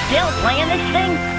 still playing this thing?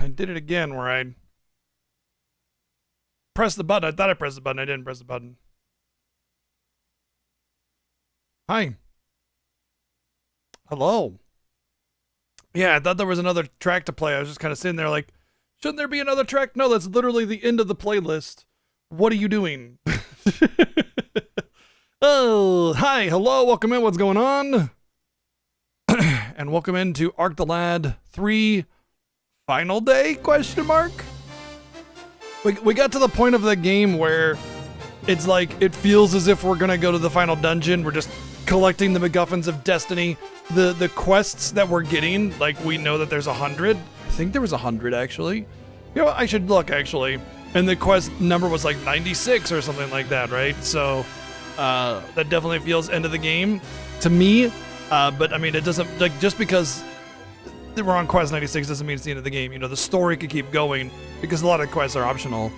I did it again where I pressed the button. I thought I pressed the button. I didn't press the button. Hi. Hello. Yeah, I thought there was another track to play. I was just kind of sitting there like, shouldn't there be another track? No, that's literally the end of the playlist. What are you doing? Oh, hi, hello, welcome in. What's going on? And welcome into Arc the Lad 3 Final Day? Question mark. We got to the point of the game where it's like it feels as if we're gonna go to the final dungeon. We're just collecting the MacGuffins of Destiny. The quests that we're getting, like we know that there's 100. I think there was 100 actually. You know, I should look actually. And the quest number was like 96 or something like that, right? So that definitely feels end of the game to me. But I mean, it doesn't, like, just because we're on quest 96 doesn't mean it's the end of the game. You know, the story could keep going because a lot of quests are optional.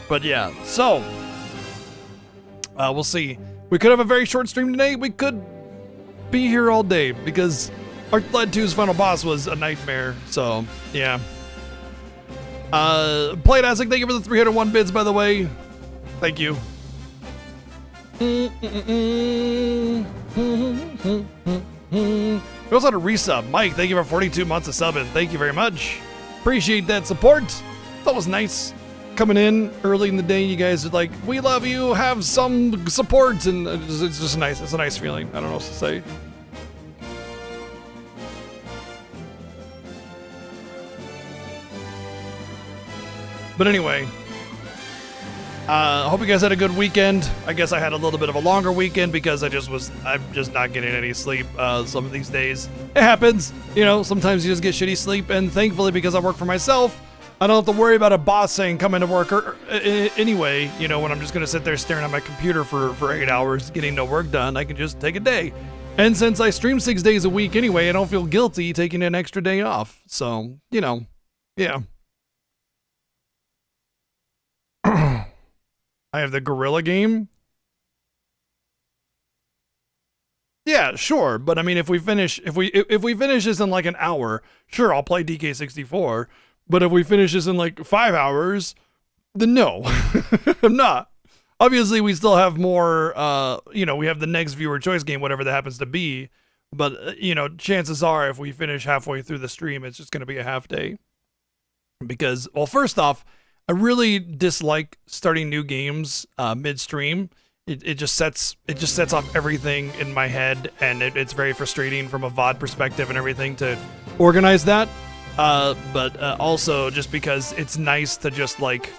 But yeah, so we'll see. We could have a very short stream today. We could be here all day because Arc the Lad 2's final boss was a nightmare. So yeah. Playtastic, thank you for the 301 bits, by the way. Thank you. We also had a resub. Mike, thank you for 42 months of subbing. Thank you very much. Appreciate that support. That was nice. Coming in early in the day, you guys are like, we love you, have some support, and it's just nice. It's a nice feeling. I don't know what to say. But anyway, I hope you guys had a good weekend. I guess I had a little bit of a longer weekend because I'm just not getting any sleep some of these days. It happens, you know, sometimes you just get shitty sleep, and thankfully because I work for myself, I don't have to worry about a boss saying come into work anyway, you know, when I'm just going to sit there staring at my computer for 8 hours getting no work done. I can just take a day. And since I stream 6 days a week anyway, I don't feel guilty taking an extra day off. So, you know, yeah. I have the Gorilla game. Yeah, sure, but I mean, if we finish this in like an hour, sure, I'll play DK64. But if we finish this in like 5 hours, then no, I'm not. Obviously, we still have more. You know, we have the next viewer choice game, whatever that happens to be. But you know, chances are, if we finish halfway through the stream, it's just going to be a half day. Because, well, first off, I really dislike starting new games midstream. It just sets off everything in my head, and it's very frustrating from a VOD perspective and everything to organize that. But also just because it's nice to just like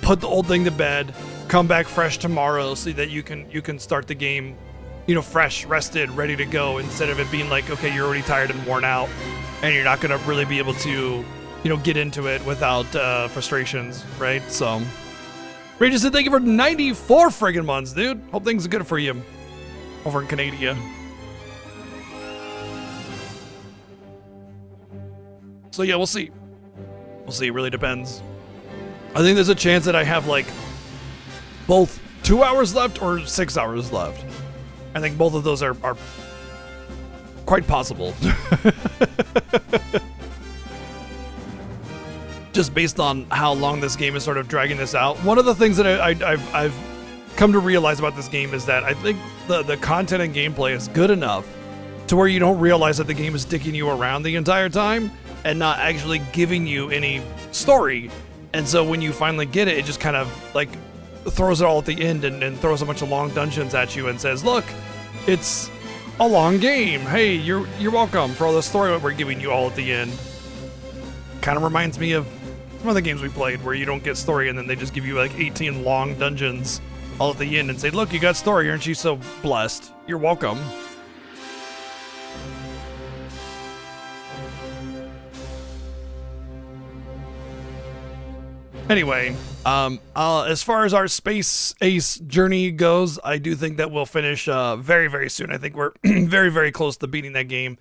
put the old thing to bed, come back fresh tomorrow, so that you can start the game, you know, fresh, rested, ready to go, instead of it being like, okay, you're already tired and worn out, and you're not gonna really be able to, you know, get into it without frustrations, right? So, Regis said thank you for 94 friggin' months, dude. Hope things are good for you over in Canada. So yeah, we'll see. We'll see. It really depends. I think there's a chance that I have like both 2 hours left or 6 hours left. I think both of those are quite possible. Just based on how long this game is sort of dragging this out. One of the things that I've come to realize about this game is that I think the content and gameplay is good enough to where you don't realize that the game is dicking you around the entire time and not actually giving you any story. And so when you finally get it, it just kind of like throws it all at the end and throws a bunch of long dungeons at you and says, look, it's a long game. Hey, you're welcome for all the story that we're giving you all at the end. Kind of reminds me of some other games we played where you don't get story and then they just give you like 18 long dungeons all at the end and say, look, you got story, aren't you so blessed? You're welcome. Anyway, as far as our Space Ace journey goes, I do think that we'll finish very, very soon. I think we're very, very close to beating that game,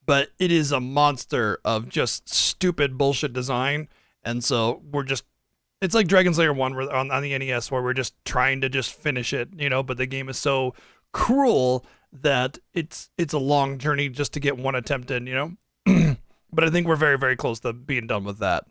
but it is a monster of just stupid bullshit design. And so it's like Dragon Slayer 1 on the NES where we're just trying to just finish it, you know, but the game is so cruel that it's a long journey just to get one attempt in, you know? But I think we're very, very close to being done with that.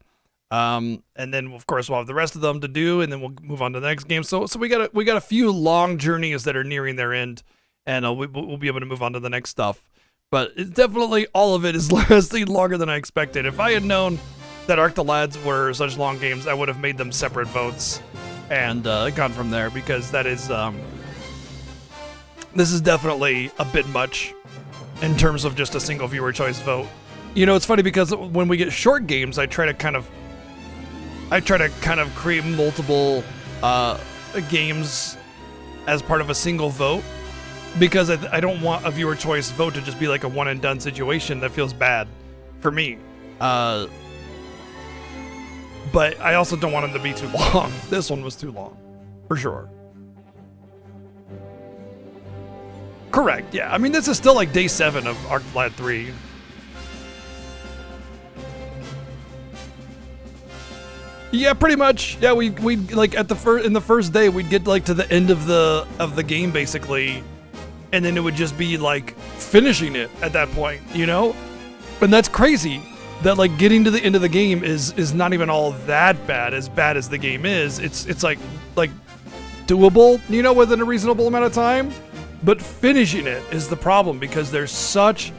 And then of course we'll have the rest of them to do, and then we'll move on to the next game. So we got a few long journeys that are nearing their end, and we'll be able to move on to the next stuff. But it's definitely, all of it is lasting longer than I expected. If I had known that Arc the Lads were such long games, I would have made them separate votes and gone from there, because that is this is definitely a bit much in terms of just a single viewer choice vote. You know, it's funny because when we get short games, I try to kind of create multiple games as part of a single vote, because I don't want a viewer choice vote to just be like a one and done situation. That feels bad for me. But I also don't want them to be too long. This one was too long, for sure. Correct, yeah. I mean, this is still like day 7 of Arc Lad 3. Yeah, pretty much. Yeah, we like in the first day we'd get like to the end of the game basically, and then it would just be like finishing it at that point, you know? And that's crazy that like getting to the end of the game is not even all that bad as the game is. It's like doable, you know, within a reasonable amount of time. But finishing it is the problem, because there's such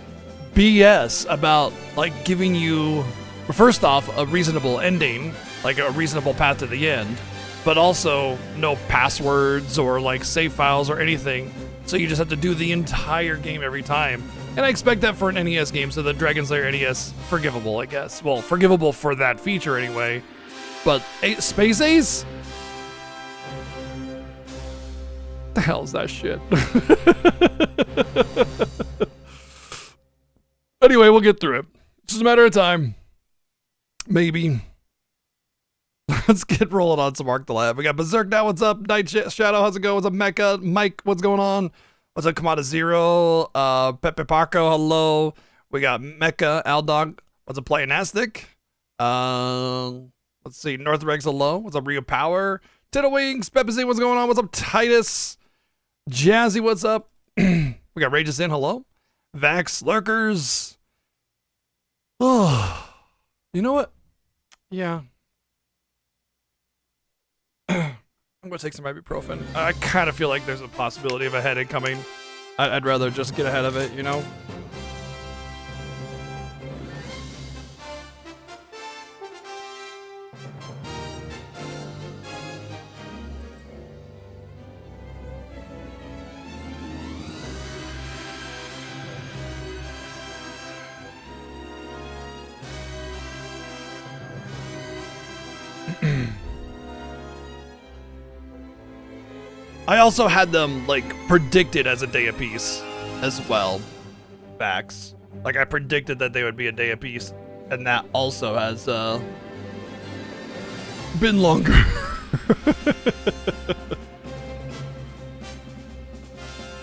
BS about like giving you, first off, a reasonable ending, like a reasonable path to the end, but also no passwords or like save files or anything. So you just have to do the entire game every time. And I expect that for an NES game, so the Dragon Slayer NES, forgivable, I guess. Well, forgivable for that feature anyway. But Space Ace? The hell's that shit? Anyway, we'll get through it. It's just a matter of time. Maybe. Let's get rolling on some Arc the Lab. We got Berserk now. What's up? Night Shadow, how's it going? What's up, Mecha? Mike, what's going on? What's up, Kamada Zero? Pepe Parco, hello. We got Mecha, Aldog. What's up, Playinastic? Let's see. North Rex, hello. What's up, Rio Power? Tittle Wings, Pepe Z, what's going on? What's up, Titus? Jazzy, what's up? We got Rages in, hello. Vax, Lurkers. Oh, you know what? Yeah. I'm gonna take some ibuprofen. I kind of feel like there's a possibility of a headache coming. I'd rather just get ahead of it, you know? I also had them like predicted as a day apiece as well. Facts. Like I predicted that they would be a day apiece, and that also has been longer.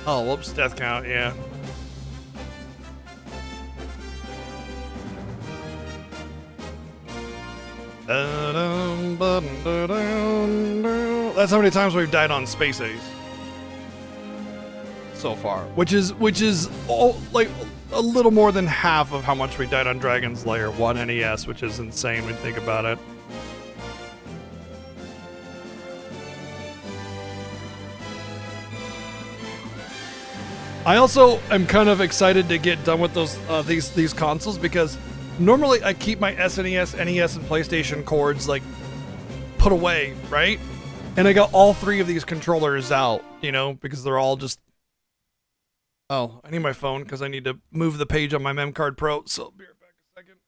Oh, whoops, death count, yeah. That's how many times we've died on Space Ace so far, which is like a little more than half of how much we died on Dragon's Lair 1 NES, which is insane when you think about it. I also am kind of excited to get done with those these consoles, because normally I keep my SNES, NES, and PlayStation cords like put away, right? And I got all 3 of these controllers out, you know, because they're all just... Oh, I need my phone because I need to move the page on my Memcard Pro, so I'll be right back a second.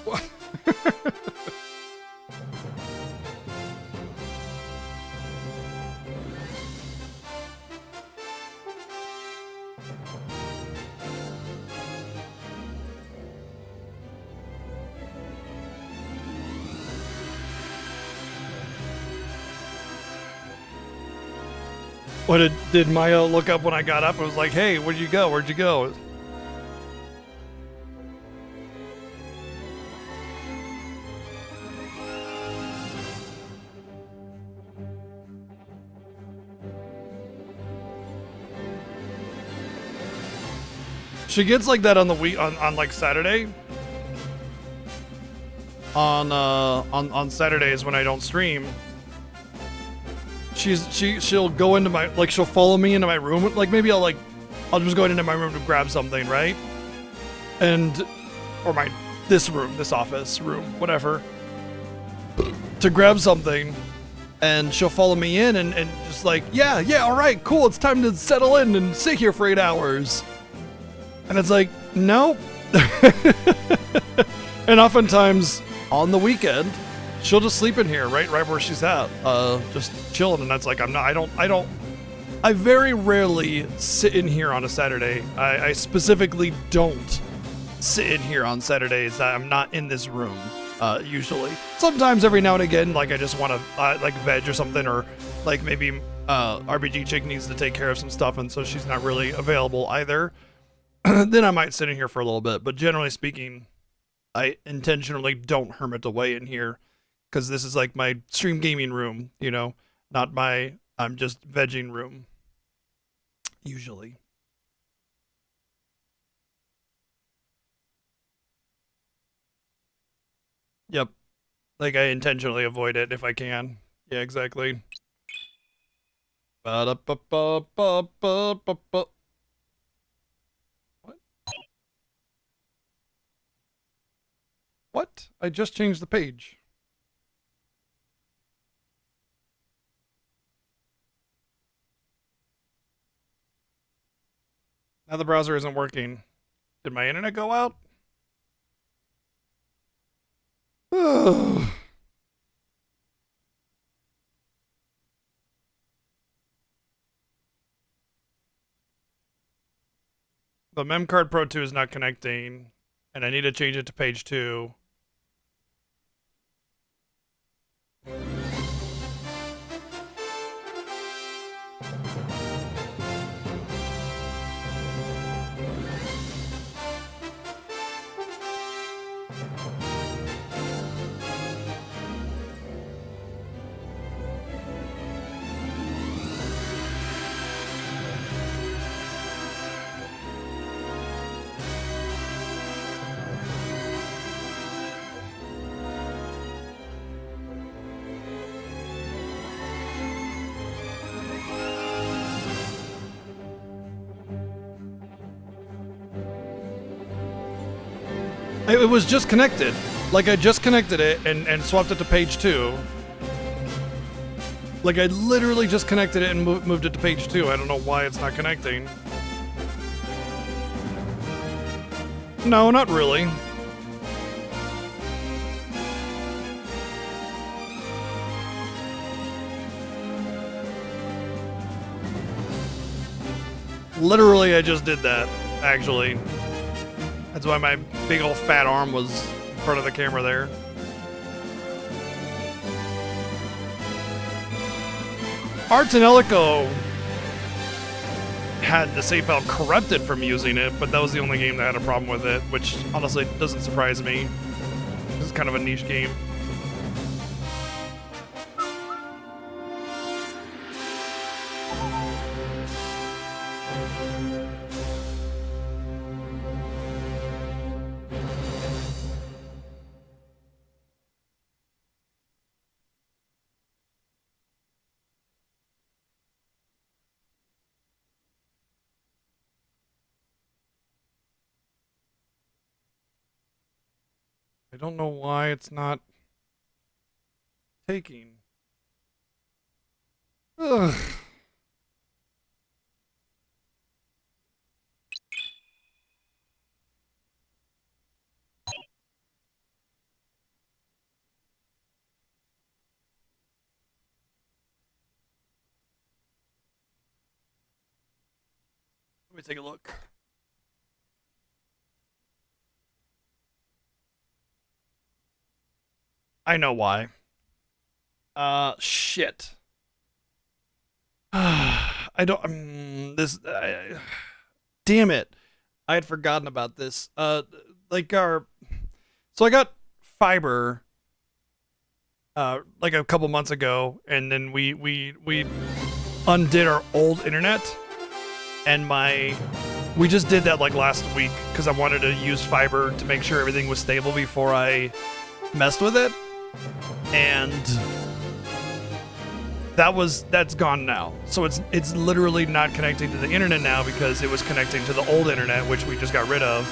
What? What did Maya look up when I got up and was like, hey, where'd you go? Where'd you go? She gets like that on the week on like Saturday. On Saturdays when I don't stream. She'll go into my, like, she'll follow me into my room. Like, maybe I'll just go into my room to grab something, right? Or this office room, whatever, to grab something. And she'll follow me in and just like, yeah, all right, cool. It's time to settle in and sit here for 8 hours. And it's like, nope. And oftentimes on the weekend, she'll just sleep in here, right where she's at, just chilling. And that's like, I very rarely sit in here on a Saturday. I specifically don't sit in here on Saturdays. I'm not in this room, usually. Sometimes every now and again, like I just want to like veg or something, or like maybe RBG Chick needs to take care of some stuff, and so she's not really available either. Then I might sit in here for a little bit, but generally speaking, I intentionally don't hermit away in here, because this is like my stream gaming room, you know, not my I'm just vegging room, usually. Yep. Like, I intentionally avoid it if I can. Yeah, exactly. Ba-da-ba-ba-ba-ba-ba-ba. What? What? I just changed the page. Now the browser isn't working. Did my internet go out? The MemCard Pro 2 is not connecting, and I need to change it to page 2. It was just connected. Like, I just connected it and swapped it to page 2. Like, I literally just connected it and moved it to page 2. I don't know why it's not connecting. No, not really. Literally, I just did that, actually. That's why my big old fat arm was in front of the camera there. Arts and Ellico had the save file corrupted from using it, but that was the only game that had a problem with it, which honestly doesn't surprise me. This is kind of a niche game. I don't know why it's not taking. Ugh. Let me take a look. I know why. Shit. I don't. Damn it! I had forgotten about this. Like our. So I got fiber. Like a couple months ago, and then we undid our old internet, and we just did that like last week because I wanted to use fiber to make sure everything was stable before I messed with it, and that's gone now. So it's literally not connecting to the internet now because it was connecting to the old internet, which we just got rid of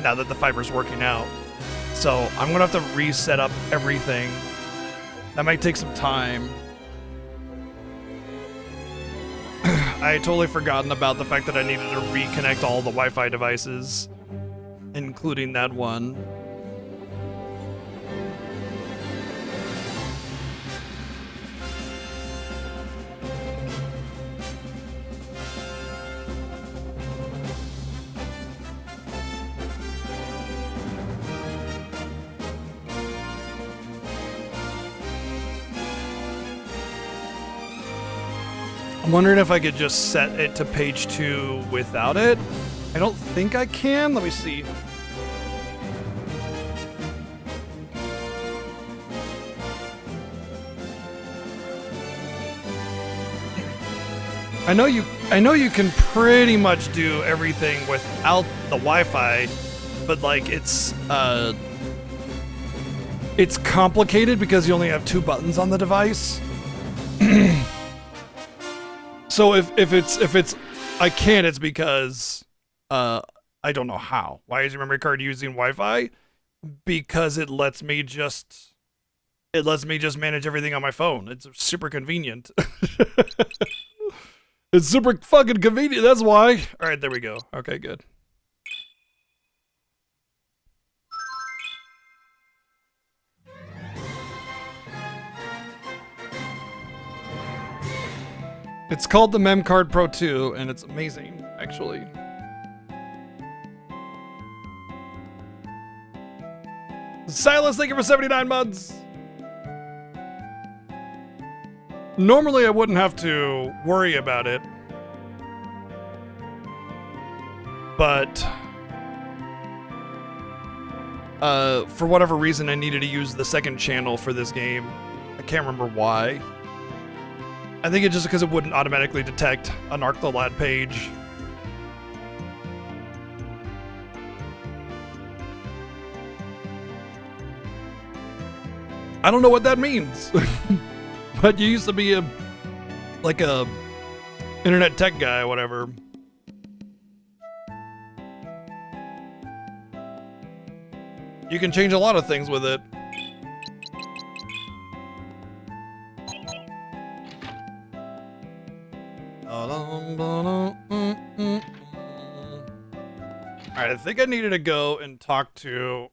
now that the fiber's working out. So I'm gonna have to reset up everything. That might take some time. I had totally forgotten about the fact that I needed to reconnect all the Wi-Fi devices, including that one. I'm wondering if I could just set it to page 2 without it. I don't think I can. Let me see. I know you can pretty much do everything without the Wi-Fi, but like it's complicated because you only have 2 buttons on the device. So if it's I can't, it's because I don't know how. Why is your memory card using Wi-Fi? Because it lets me just manage everything on my phone. It's super convenient. It's super fucking convenient, that's why. Alright, there we go. Okay, good. It's called the MemCard Pro 2, and it's amazing, actually. Silas, thank you for 79 months! Normally, I wouldn't have to worry about it. But... for whatever reason, I needed to use the second channel for this game. I can't remember why. I think it's just because it wouldn't automatically detect an ArcTheLad page. I don't know what that means. But you used to be a internet tech guy or whatever. You can change a lot of things with it. Alright, I think I needed to go and talk to...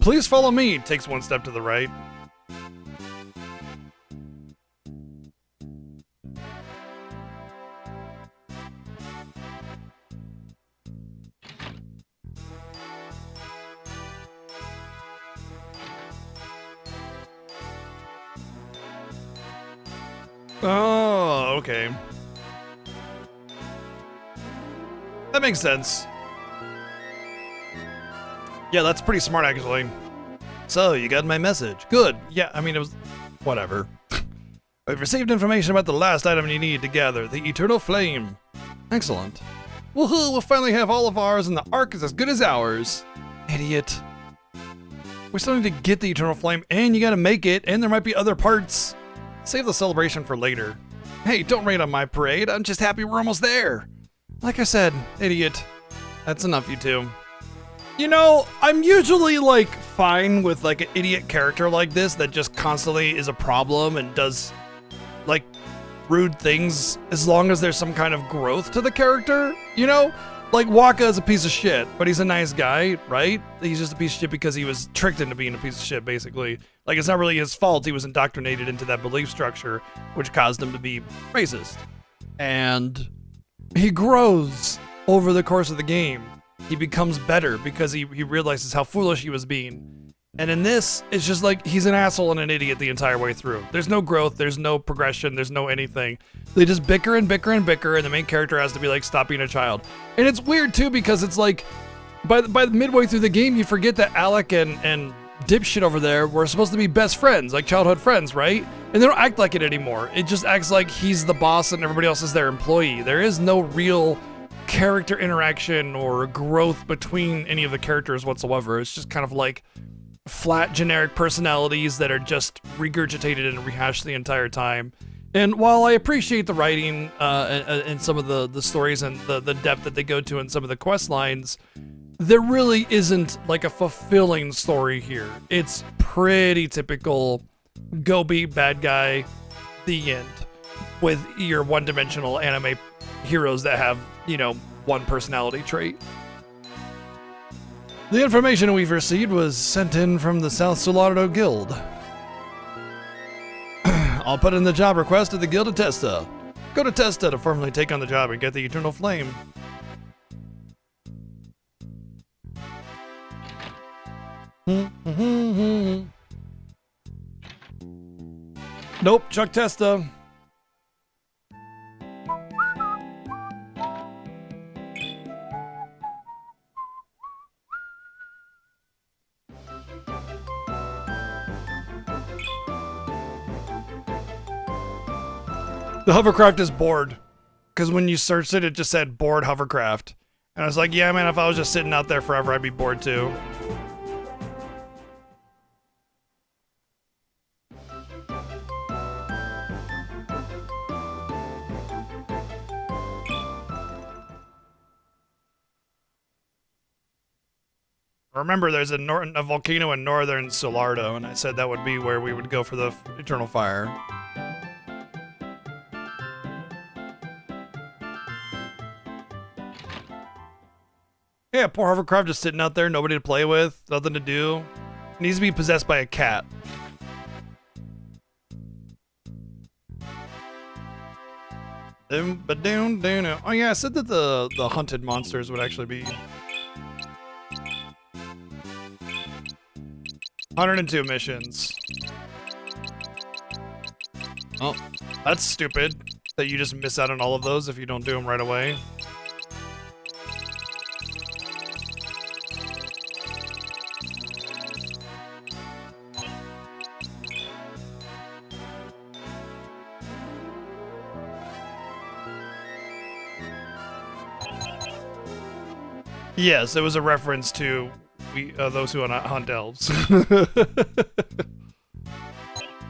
Please follow me. Takes one step to the right. Oh, okay. That makes sense. Yeah, that's pretty smart, actually. So, you got my message. Good. Yeah, I mean, it was... whatever. I've received information about the last item you need to gather, the Eternal Flame. Excellent. Woohoo, we'll finally have all of ours, and the Ark is as good as ours. Idiot. We still need to get the Eternal Flame, and you gotta make it, and there might be other parts. Save the celebration for later. Hey, don't rain on my parade. I'm just happy we're almost there. Like I said, idiot. That's enough, you two. You know, I'm usually, like, fine with, like, an idiot character like this that just constantly is a problem and does, like, rude things as long as there's some kind of growth to the character, you know? Like, Waka is a piece of shit, but he's a nice guy, right? He's just a piece of shit because he was tricked into being a piece of shit, basically. Like, it's not really his fault. He was indoctrinated into that belief structure, which caused him to be racist. And he grows over the course of the game. he becomes better because he realizes how foolish he was being. And in this, it's just like he's an asshole and an idiot the entire way through. There's no growth, there's no progression, there's no anything. They just bicker and bicker and bicker, and the main character has to be like, stop being a child. And it's weird too because it's like, by midway through the game, you forget that Alec and dipshit over there were supposed to be best friends, like childhood friends, right? And they don't act like it anymore. It just acts like he's the boss and everybody else is their employee. There is no real character interaction or growth between any of the characters whatsoever. It's just kind of like flat generic personalities that are just regurgitated and rehashed the entire time. And while I appreciate the writing and some of the stories and the depth that they go to in some of the quest lines, there really isn't like a fulfilling story here. It's pretty typical go beat bad guy, the end, with your one-dimensional anime heroes that have, you know, one personality trait. The information we've received was sent in from the South Solardo Guild. I'll put in the job request to the Guild of Testa. Go to Testa to formally take on the job and get the Eternal Flame. Nope, Chuck Testa. The hovercraft is bored, because when you searched it, it just said bored hovercraft. And I was like, yeah, man, if I was just sitting out there forever, I'd be bored too. Remember, there's a volcano in northern Solardo, and I said that would be where we would go for the Eternal Fire. Yeah, poor hovercraft just sitting out there, nobody to play with, nothing to do. It needs to be possessed by a cat. Oh yeah, I said that the hunted monsters would actually be 102 missions. Oh, that's stupid that you just miss out on all of those if you don't do them right away. Yes, it was a reference to those who hunt elves.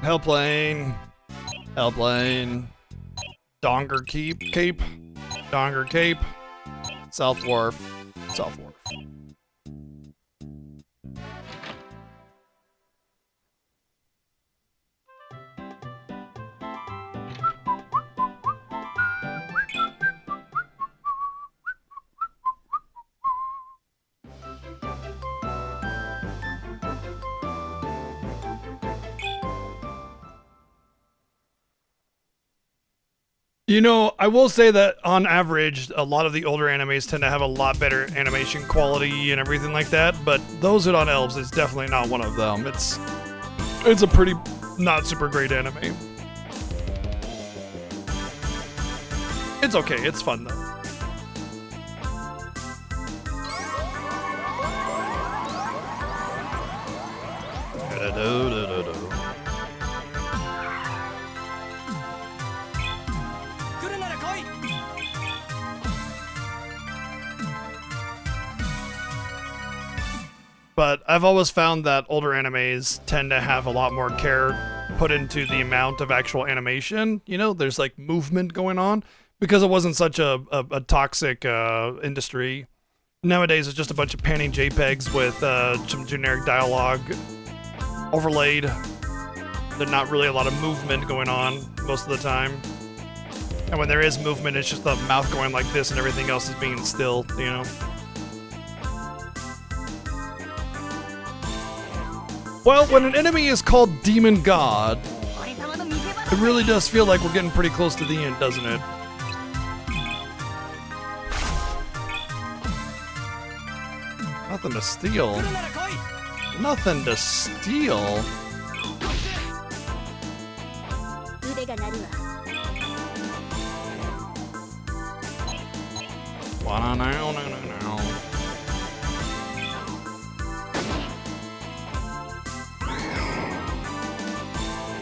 Hellplane. Hellplane. Donger Cape. Donger Cape. South Wharf. South Wharf. You know, I will say that on average, a lot of the older animes tend to have a lot better animation quality and everything like that, but Those Who Hunt Elves is definitely not one of them. It's a pretty not super great anime. It's okay, it's fun though. But I've always found that older animes tend to have a lot more care put into the amount of actual animation. You know, there's like movement going on because it wasn't such a toxic industry. Nowadays, it's just a bunch of panning JPEGs with some generic dialogue overlaid. There's not really a lot of movement going on most of the time. And when there is movement, it's just the mouth going like this and everything else is being still, you know. Well, when an enemy is called Demon God, it really does feel like we're getting pretty close to the end, doesn't it? Nothing to steal. Nothing to steal. No.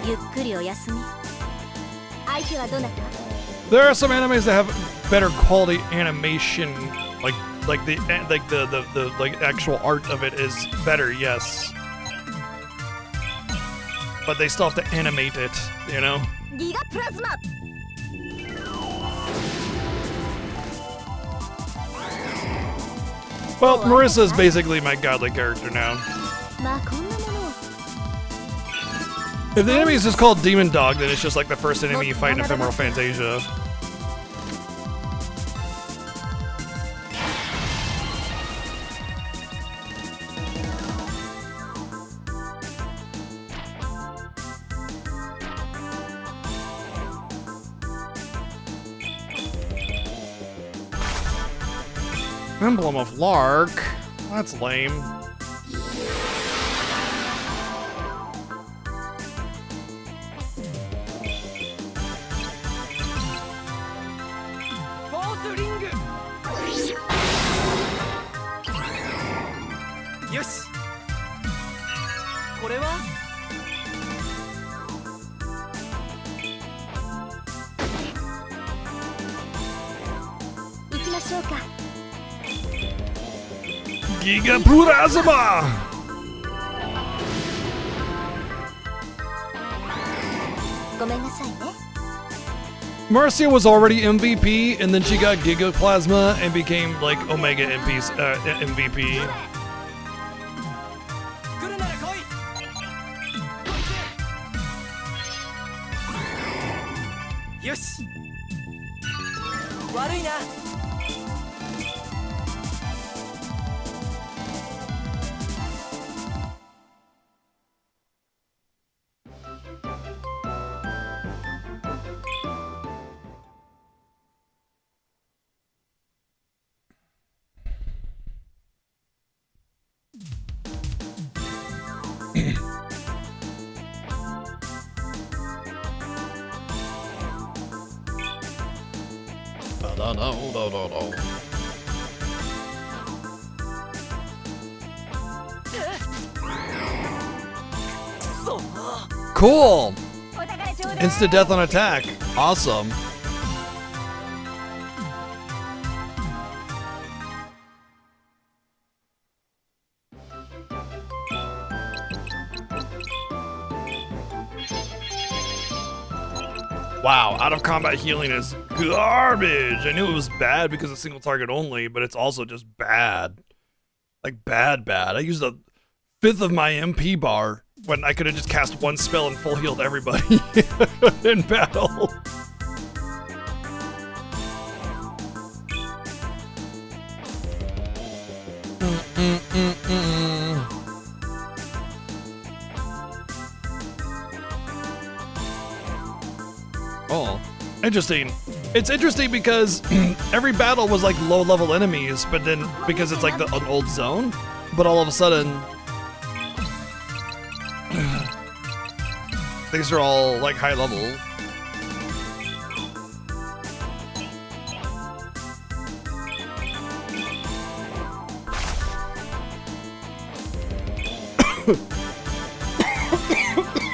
ゆっくりお休み。相手はどなた？ There are some animes that have better quality animation, like the actual art of it is better, yes. But they still have to animate it, you know? ギガプラズマ。 Well, Marissa is basically my godly character now. まあこんなものを。 If the enemy is just called Demon Dog, then it's just like the first enemy you fight in Ephemeral Fantasia. Emblem of Lark? That's lame. Yes. これは行きましょうか。 Giga Purazuma! ごめんなさいね。 Marcia was already MVP, and then she got Giga Plasma and became like Omega MVP. 来るなら来い。よし。悪いな。 No. Cool! お宝ちょうだい。 Instant death on attack. Awesome. Wow, out of combat healing is garbage. I knew it was bad because it's single target only, but it's also just bad. Like bad. I used a fifth of my MP bar when I could have just cast one spell and full healed everybody in battle. Oh, interesting. It's interesting because every battle was like low-level enemies, but then because it's like an old zone, but all of a sudden these are all like high level.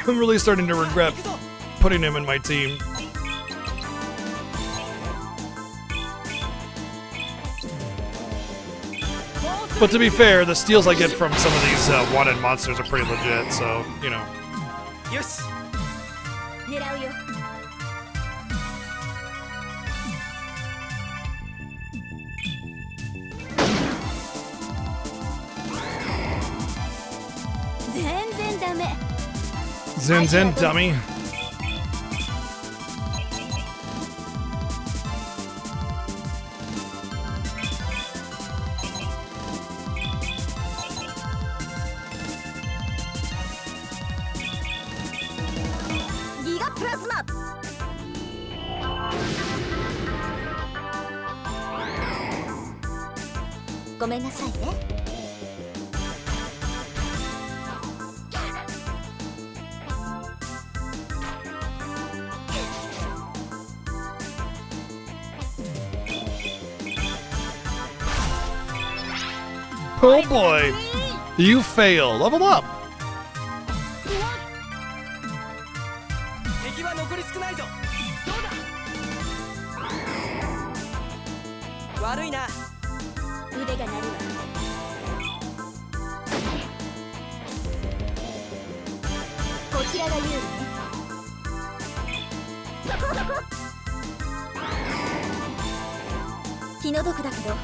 I'm really starting to regret putting him in my team. But to be fair, the steals I get from some of these wanted monsters are pretty legit, so, you know. Yes. 狙うよ。全然ダメ。 Zen dummy. Giga Plasma. ごめんなさいね。Oh boy. You fail. Level up. 敵は残り少ないぞ。どうだ。悪いな。腕が鳴るわ。こちらが有利ね。気の毒だけど。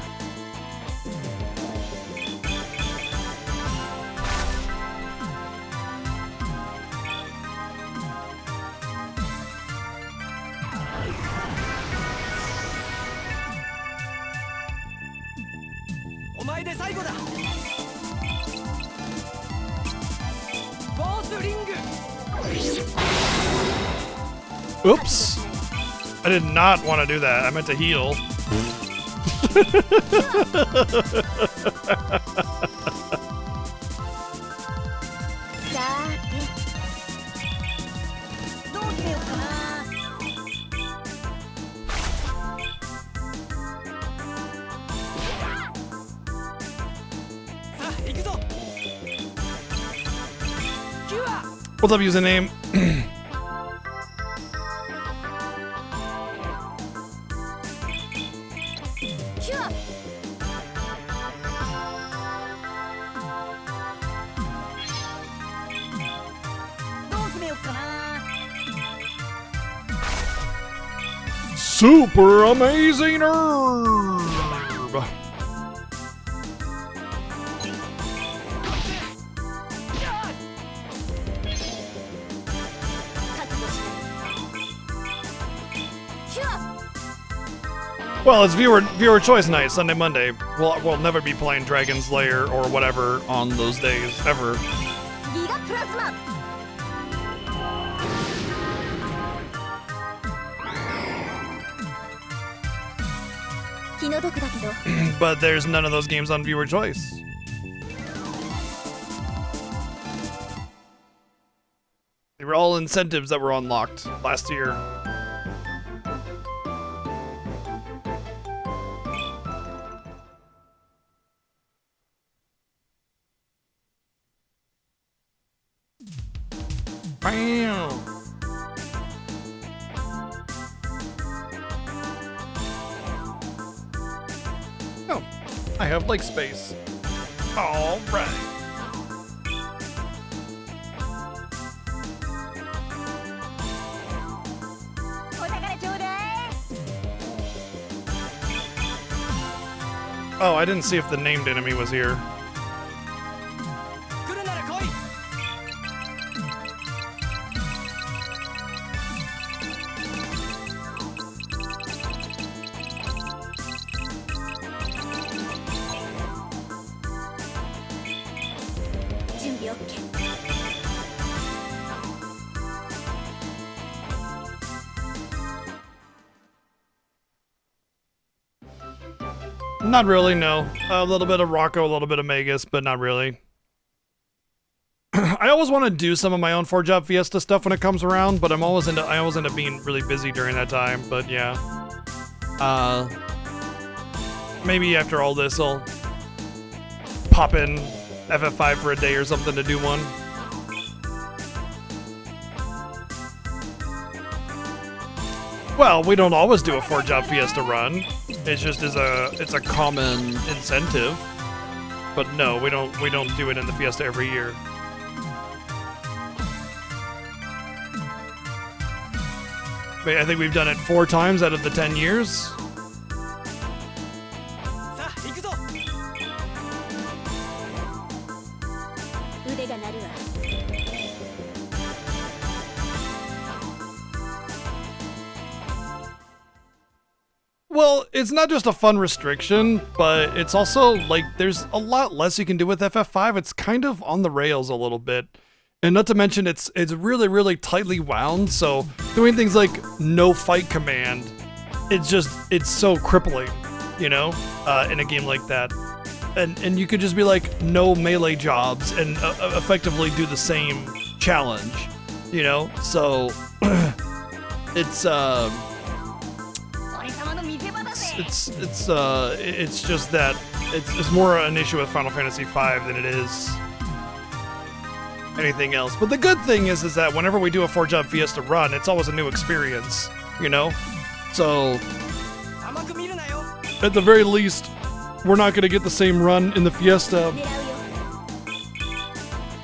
お前で最後だ。ボースリング。 Oops. I did not want to do that. I meant to heal. さーて。どう決めようかな。さあ行くぞ。キュア。 What's up, username? キュア。どう決めようかな。 Super amazing herb. 覚悟しない。キュア。 Well, it's viewer choice night, Sunday, Monday. We'll never be playing Dragon's Lair or whatever on those days ever. ギガプラズマ。気の毒だけど。 But there's none of those games on viewer choice. They were all incentives that were unlocked last year. Bam. Oh, I have lake space. All right. Oh, I didn't see if the named enemy was here. 来るなら来い。 準備 OK。 Not really, no. A little bit of Rocco, a little bit of Magus, but not really. I always want to do some of my own 4-Job Fiesta stuff when it comes around, but I always end up being really busy during that time, but yeah. Maybe after all this I'll pop in FF5 for a day or something to do one. Well, we don't always do a 4-Job Fiesta run. It's just it's a common incentive. But no, we don't do it in the Fiesta every year. But I think we've done it 4 times out of the 10 years. さあ行くぞ。 腕が鳴るわ。 Well, it's not just a fun restriction, but it's also like there's a lot less you can do with FF5. It's kind of on the rails a little bit. And not to mention it's really, really tightly wound, so doing things like no fight command, it's so crippling, you know, in a game like that. And you could just be like no melee jobs and effectively do the same challenge, you know? So it's 俺様の水 It's just that it's more an issue with Final Fantasy V than it is anything else. But the good thing is that whenever we do a 4-job Fiesta run, it's always a new experience, you know? So, 甘く見るなよ at the very least, we're not going to get the same run in the Fiesta 狙うよ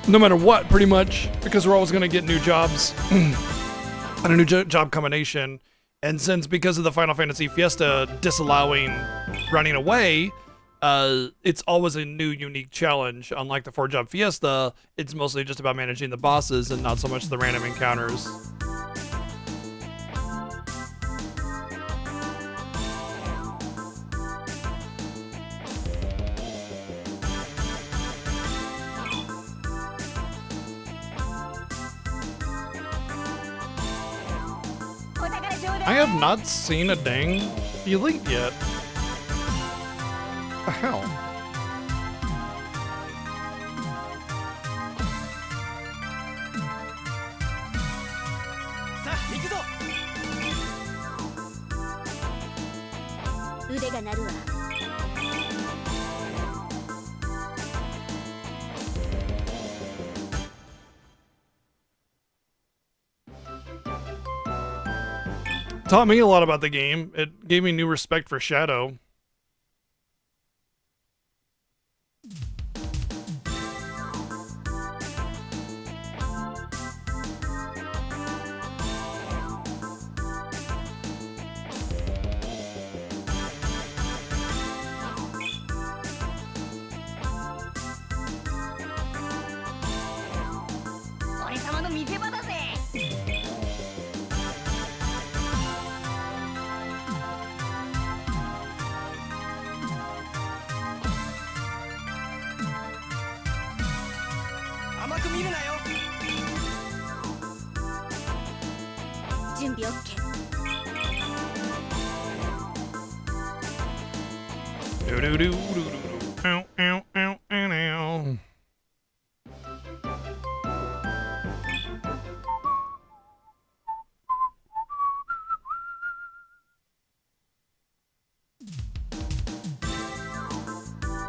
no matter what, pretty much, because we're always going to get new jobs and a new job combination. And since because of the Final Fantasy Fiesta disallowing running away, it's always a new unique challenge. Unlike the 4-job Fiesta, it's mostly just about managing the bosses and not so much the random encounters. I have not seen a dang elite yet. The hell? Sa, 行くぞ 腕が鳴るわ Taught me a lot about the game. It gave me new respect for Shadow. Ow, ow, ow, ow, ow.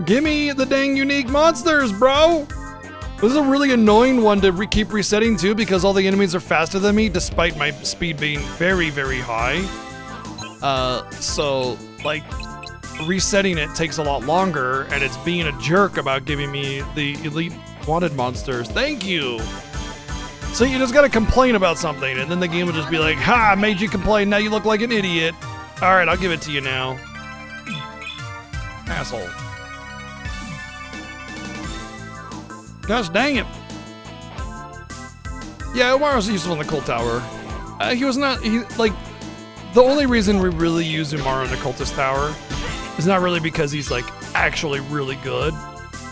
Gimme the dang unique monsters, bro! This is a really annoying one to keep resetting too, because all the enemies are faster than me, despite my speed being very, very high. So, like, resetting it takes a lot longer, and it's being a jerk about giving me the elite wanted monsters. Thank you! So you just gotta complain about something, and then the game will just be like, ha, I made you complain, now you look like an idiot. Alright, I'll give it to you now. Asshole. Gosh dang it. Yeah, Umaru's useful in the Cult Tower. He was not, like, the only reason we really use Umaru in the Cultist Tower is not really because he's, like, actually really good.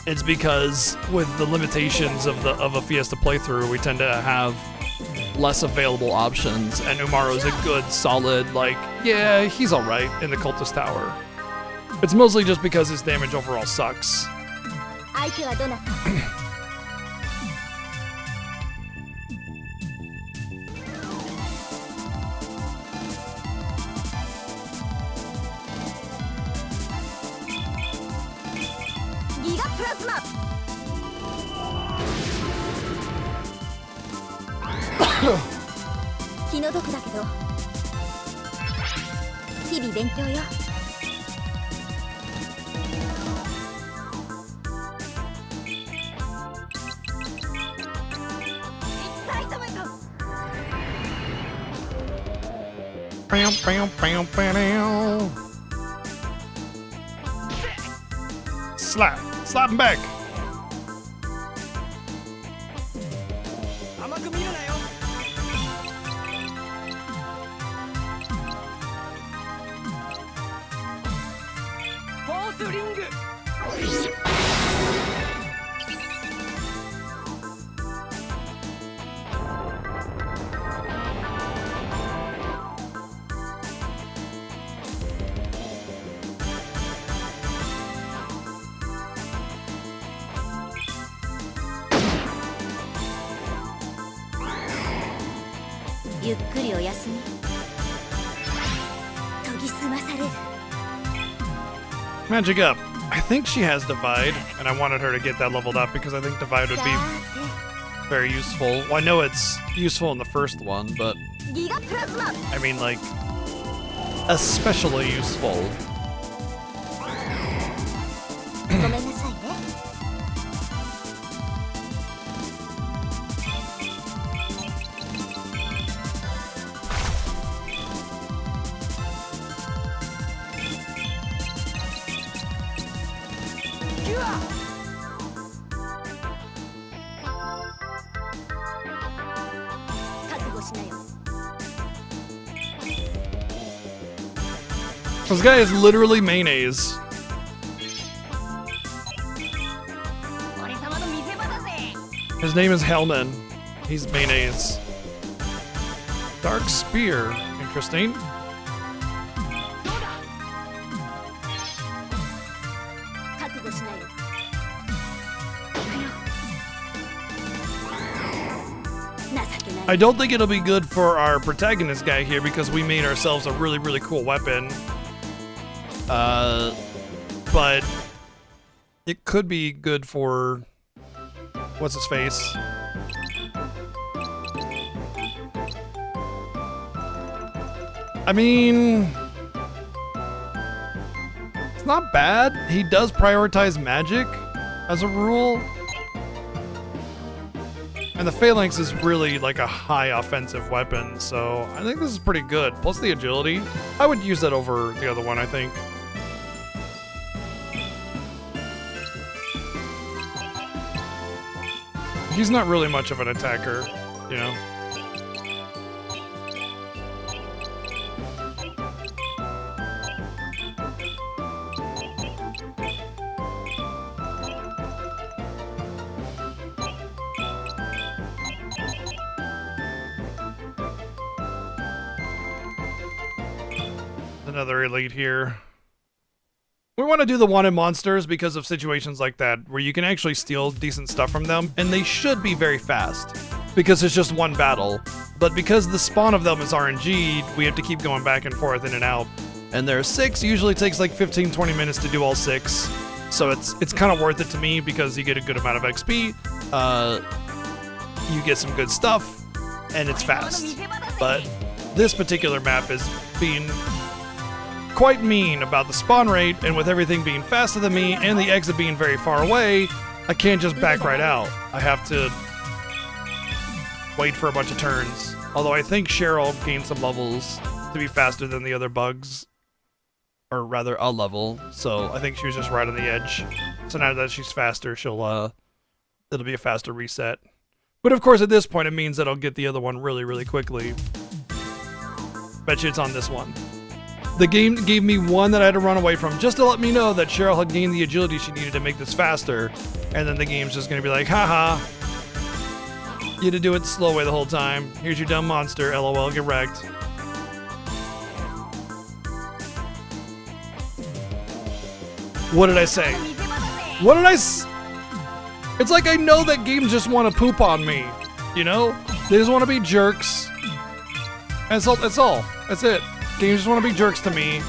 It's because with the limitations of a Fiesta playthrough, we tend to have less available options, and Umaru's a good, solid, like, yeah, he's alright in the Cultist Tower. It's mostly just because his damage overall sucks. 相手はどなた ギガプラズマ 気の毒だけど日々勉強よ Bam, bam, bam, bam. Slap. Slap him back. 甘く見るなよ フォースリング ゆっくりお休み研ぎ澄まされる Magic up. I think she has Divide, and I wanted her to get that leveled up because I think Divide would さ be ー very useful. Well, I know it's useful in the first one, but てギガプラズマ I mean, like, especially useful. ごめんなさいね キュア 覚悟しなよ This guy is literally mayonnaise. 俺様の見せ場だぜ His name is Hellman. He's mayonnaise. Dark Spear. Interesting. どうだ 覚悟しなよ 情けない I don't think it'll be good for our protagonist guy here because we made ourselves a really, really cool weapon. But it could be good for what's his face? I mean, it's not bad. He does prioritize magic as a rule. And the Phalanx is really like a high offensive weapon, so I think this is pretty good. Plus the agility. I would use that over the other one, I think. He's not really much of an attacker, you know? Another elite here. We want to do the wanted monsters because of situations like that where you can actually steal decent stuff from them, and they should be very fast because it's just one battle. But because the spawn of them is RNG, we have to keep going back and forth in and out. And there are 6, usually takes like 15-20 minutes to do all 6. So it's kind of worth it to me because you get a good amount of XP, you get some good stuff, and it's fast. But this particular map is being quite mean about the spawn rate, and with everything being faster than me and the exit being very far away, I can't just back right out. I have to wait for a bunch of turns. Although I think Cheryl gained some levels to be faster than the other bugs, or rather a level, so I think she was just right on the edge. So now that she's faster, it'll be a faster reset. But of course at this point it means that I'll get the other one really, really quickly. Bet you it's on this one. The game gave me one that I had to run away from just to let me know that Cheryl had gained the agility she needed to make this faster. And then the game's just gonna be like, haha. You had to do it slow way the whole time. Here's your dumb monster, LOL, get wrecked. What did I say? What did I It's like I know that games just want to poop on me. You know? They just want to be jerks. That's all. That's it. Games just want to be jerks to me,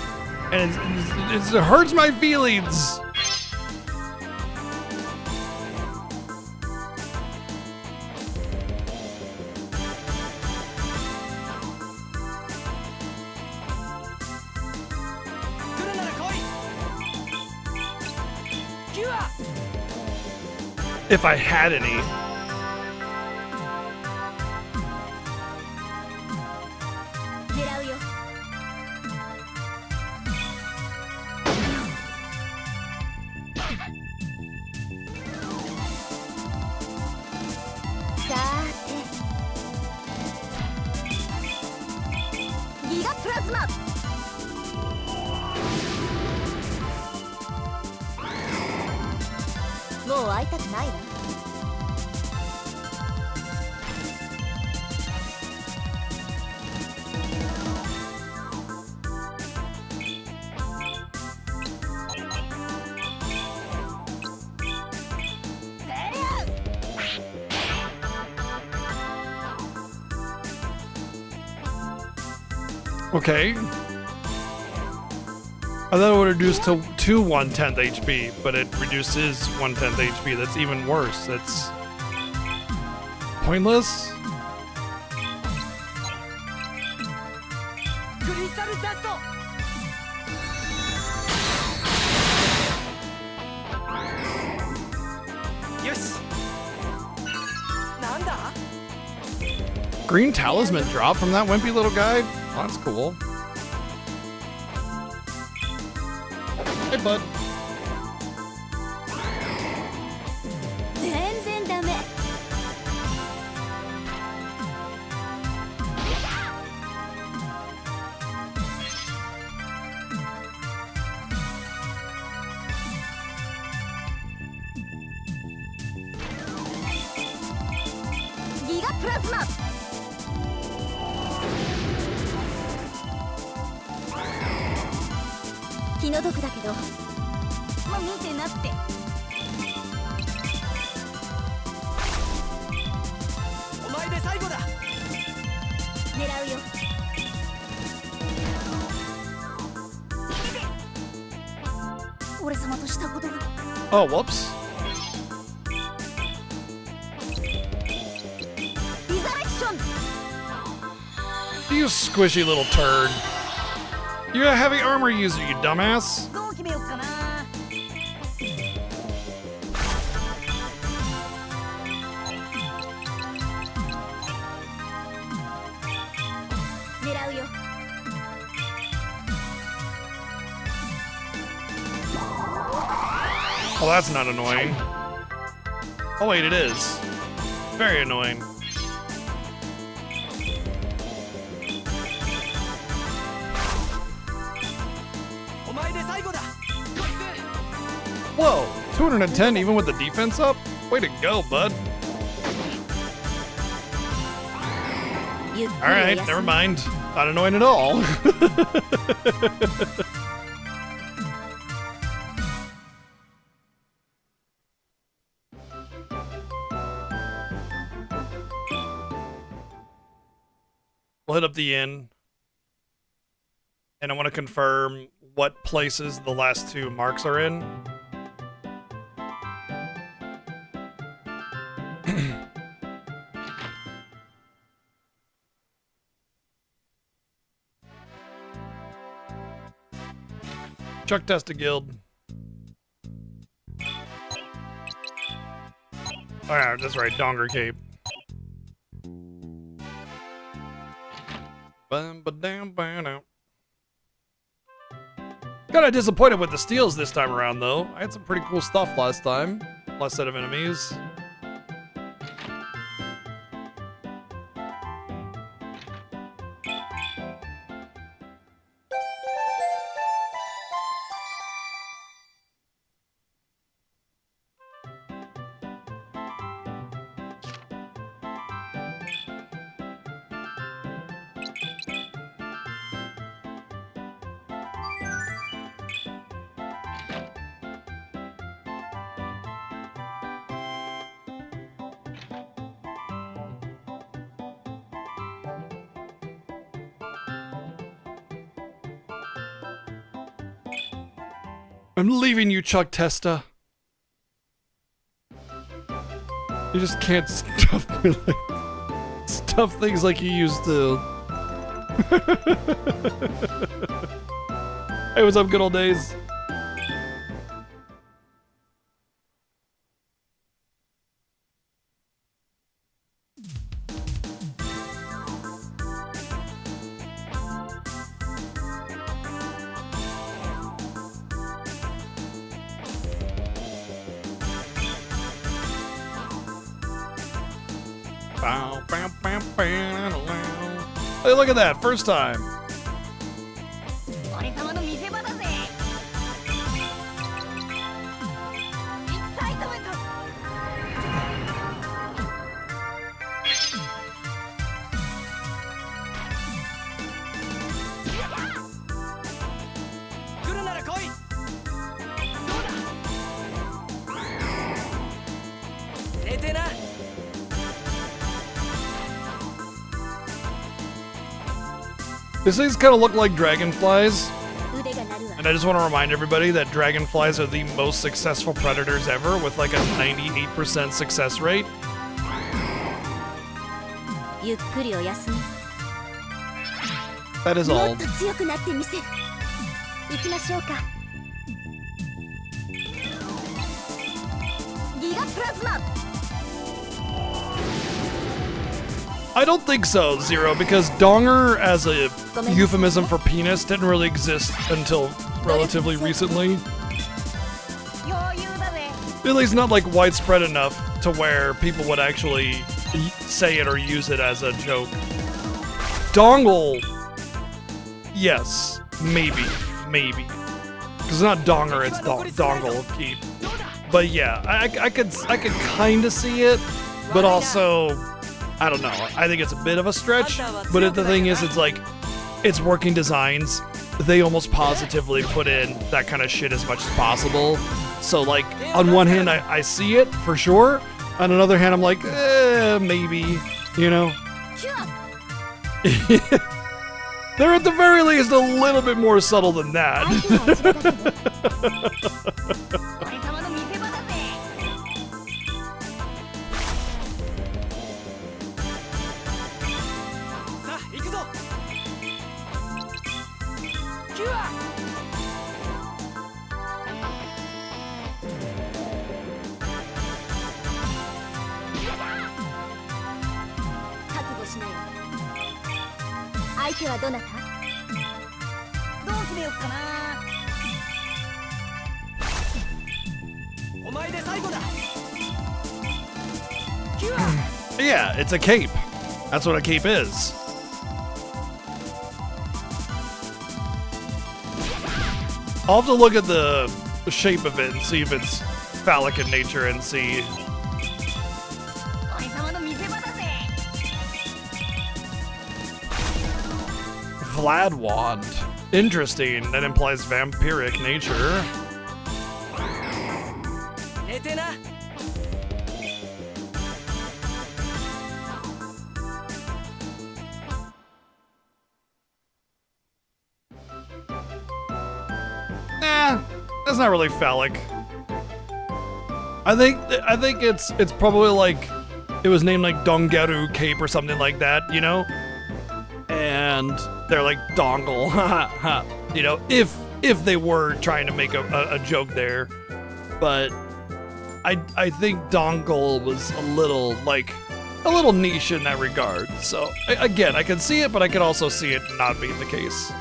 and it hurts my feelings. If I had any. Okay. I thought it would reduce to 1/10 HP, but it reduces 1/10 HP. That's even worse. That's pointless. クリスタルダスト よしなんだ Green talisman drop from that wimpy little guy? Oh, that's cool. Hey, bud. 全然ダメ。ギガプラズマ気の毒だけど、まあ見てなってお前で最後だ狙うよ。俺様としたことが。 Oh, whoops. リザレクション You squishy little turd. You're a heavy armor user, you dumbass. どう決めよっかな狙うよ。 Well, that's not annoying. Oh, wait, it is. Very annoying. Whoa, 210 even with the defense up? Way to go, bud. ゆっくりお Alright, 休み never mind. Not annoying at all. We'll hit up the inn. And I want to confirm what places the last two marks are in. Chuck Testa Guild. Oh yeah, that's right, Donger Cape. Kinda disappointed with the steals this time around, though. I had some pretty cool stuff last time. Last set of enemies. I'm leaving you, Chuck Testa. You just can't stuff me like stuff things like you used to. Hey, what's up, good old days? Hey, look at that, first time. 俺様の見せ場だぜエキサイトメント来るなら来いどうだ寝てな These things kind of look like dragonflies. 腕が鳴るわ。And I just want to remind everybody that dragonflies are the most successful predators ever, with like a 98% success rate. ゆっくりお休み That is も all. っと強くなってみせる行きましょうかギガプラズマ I don't think so, Zero, because donger as a euphemism for penis didn't really exist until relatively recently. 余裕だぜ At least not like widespread enough to where people would actually say it or use it as a joke. Dongle, yes, maybe. Because it's not donger, it's dongle. Keep. But yeah, I could kind of see it, but also I don't know. I think it's a bit of a stretch. But the thing is, it's like it's working designs. They almost positively put in that kind of shit as much as possible. So like on one hand, I see it for sure. On another hand, I'm like, maybe, you know. キュア They're at the very least a little bit more subtle than that. 相手はあちらだけど俺様の見せ場だぜさあ行くぞキュア 覚悟しなよ相手はどなたどう決めよっかなお前で最後だキュア Yeah, it's a cape. That's what a cape is. I'll have to look at the shape of it and see if it's phallic in nature and see. 俺様の見せ場だぜ Vlad wand. Interesting. That implies vampiric nature. 寝てな That's not really phallic. I think it's probably like it was named like Dongaru Cape or something like that, you know? And they're like dongle, you know, if they were trying to make a joke there. But I think dongle was a little niche in that regard. So again, I can see it, but I can also see it not being the case.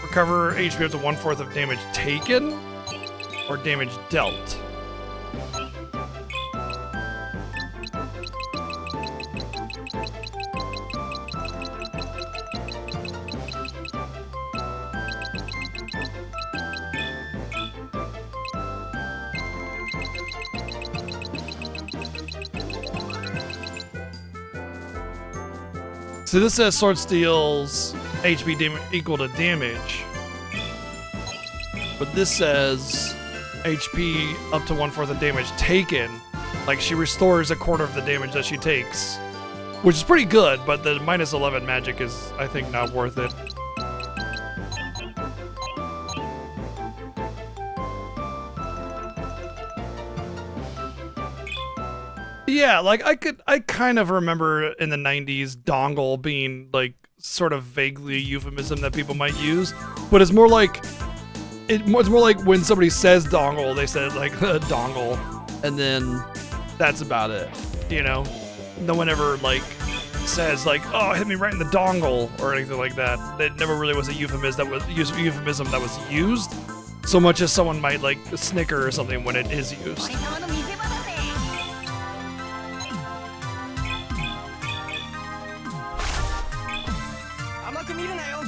Recover HP up to 1/4 of damage taken or damage dealt. So this says sword steals HP equal to damage. But this says HP up to 1/4 of damage taken. Like she restores 1/4 of the damage that she takes. Which is pretty good, but the -11 magic is, I think, not worth it. Yeah, like I kind of remember in the 90s dongle being like sort of vaguely a euphemism that people might use, but it's more like when somebody says dongle, they said like dongle, and then that's about it, you know? No one ever like says like, oh, hit me right in the dongle or anything like that. It never really was a euphemism that was used, so much as someone might like snicker or something when it is used. 俺様の見せ場だぜ甘く見るなよ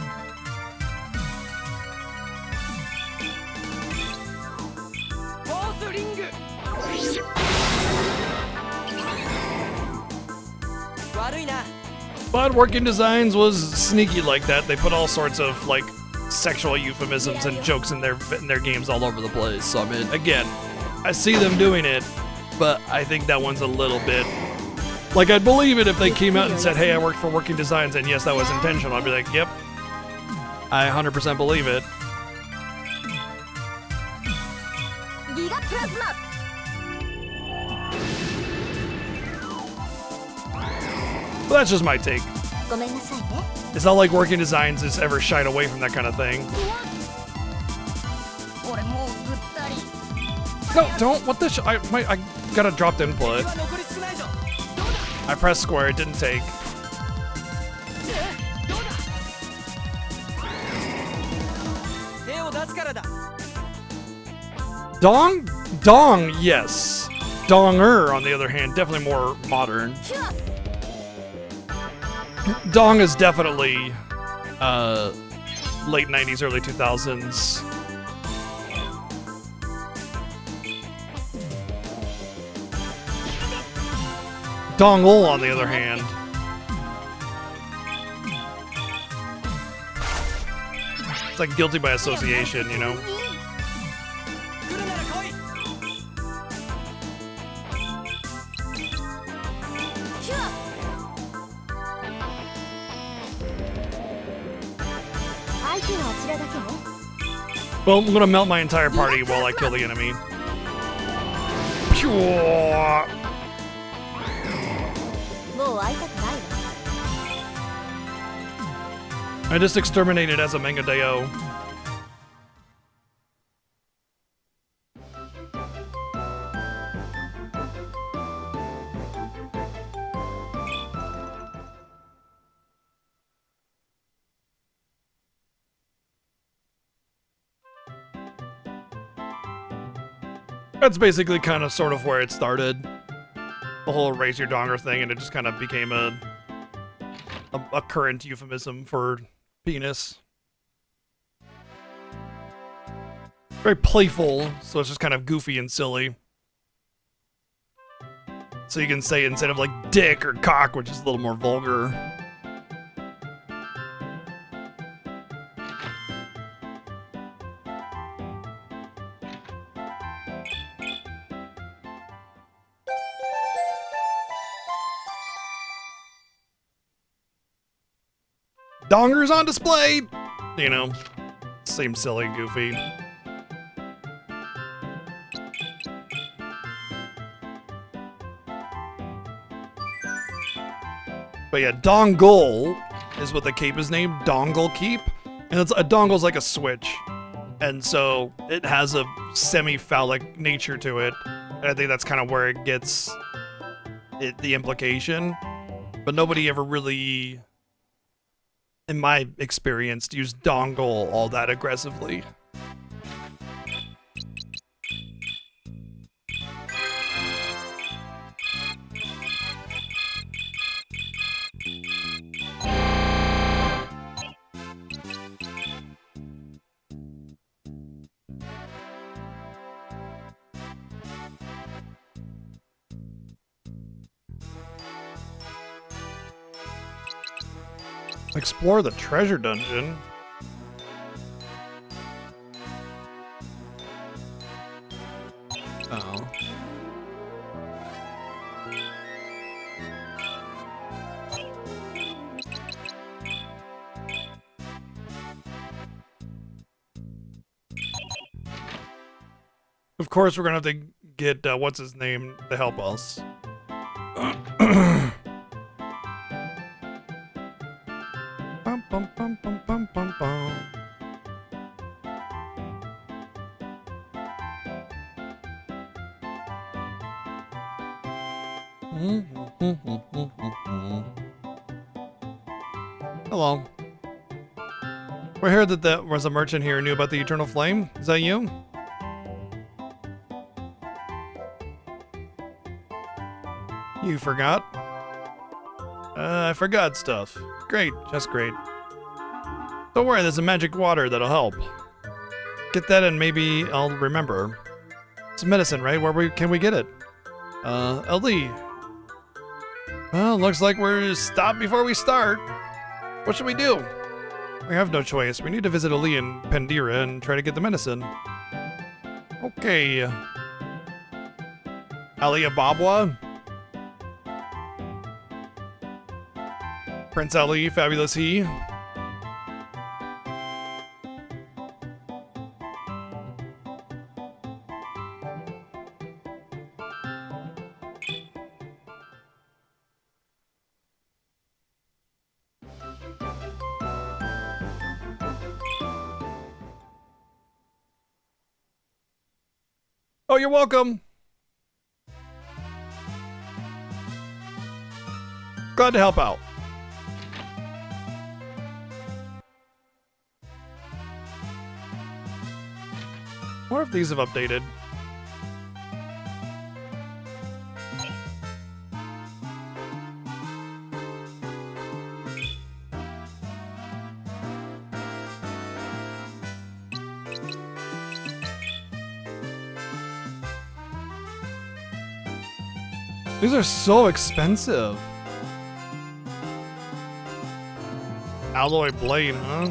フォースリング悪いな But Working Designs was sneaky like that. They put all sorts of like sexual euphemisms and jokes in their games all over the place. So I mean, again, I see them doing it, but I think that one's a little bit like I'd believe it if they came out and said, "Hey, I worked for Working Designs," and yes, that was intentional. I'd be like, "Yep, I 100% believe it. ギガプラズマ But that's just my take. ごめんなさいね It's not like Working Designs has ever shied away from that kind of thing. 俺もうぐったり No, don't. What the I got a dropped input. 残り少ないぞ I pressed square. It didn't take. どうだ手を出すからだ Dong? Dong, yes. Donger, on the other hand, definitely more modern. Dong is definitely late 90s, early 2000s. Dongul, on the other hand. It's like guilty by association, you know? 来るなら来い 相手はあちらだけね Well, I'm gonna melt my entire party while I kill the enemy. Pure. もう会いたくないわ I just exterminated as a Manga Deo. That's basically kind of sort of where it started. The whole raise your donger thing, and it just kind of became a current euphemism for penis. Very playful, so it's just kind of goofy and silly. So you can say instead of like dick or cock, which is a little more vulgar. Dongers on display! You know, seems silly, goofy. But yeah, dongle is what the cape is named, dongle keep. And it's, a dongle's like a switch. And so it has a semi-phallic nature to it. And I think that's kind of where it gets the implication. But nobody ever really, in my experience, used dongle all that aggressively. Explore the treasure dungeon. Oh. Of course, we're gonna have to get what's his name to help us. Bum, bum, bum, bum, bum, bum, bum. Hello. We heard that there was a merchant here who knew about the Eternal Flame. Is that you? You forgot? I forgot stuff. Great, just great. Don't worry, there's a magic water that'll help. Get that and maybe I'll remember. It's medicine, right? Can we get it? LD. Well, looks like we're stopped before we start. What should we do? We have no choice. We need to visit Ali and Pandira and try to get the medicine. Okay. Alibaba? Prince Ali, fabulous he. Oh, you're welcome. Glad to help out. I wonder if these have updated. These are so expensive. Alloy blade, huh?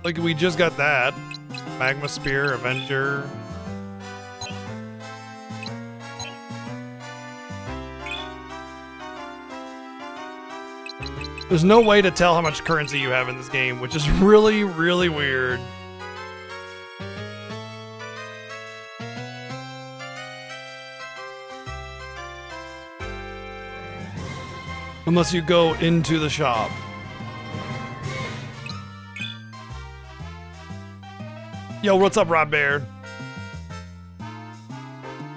Like we just got that. Magma Spear, Avenger. There's no way to tell how much currency you have in this game, which is really, really weird. Unless you go into the shop. Yo, what's up, Rob Bear?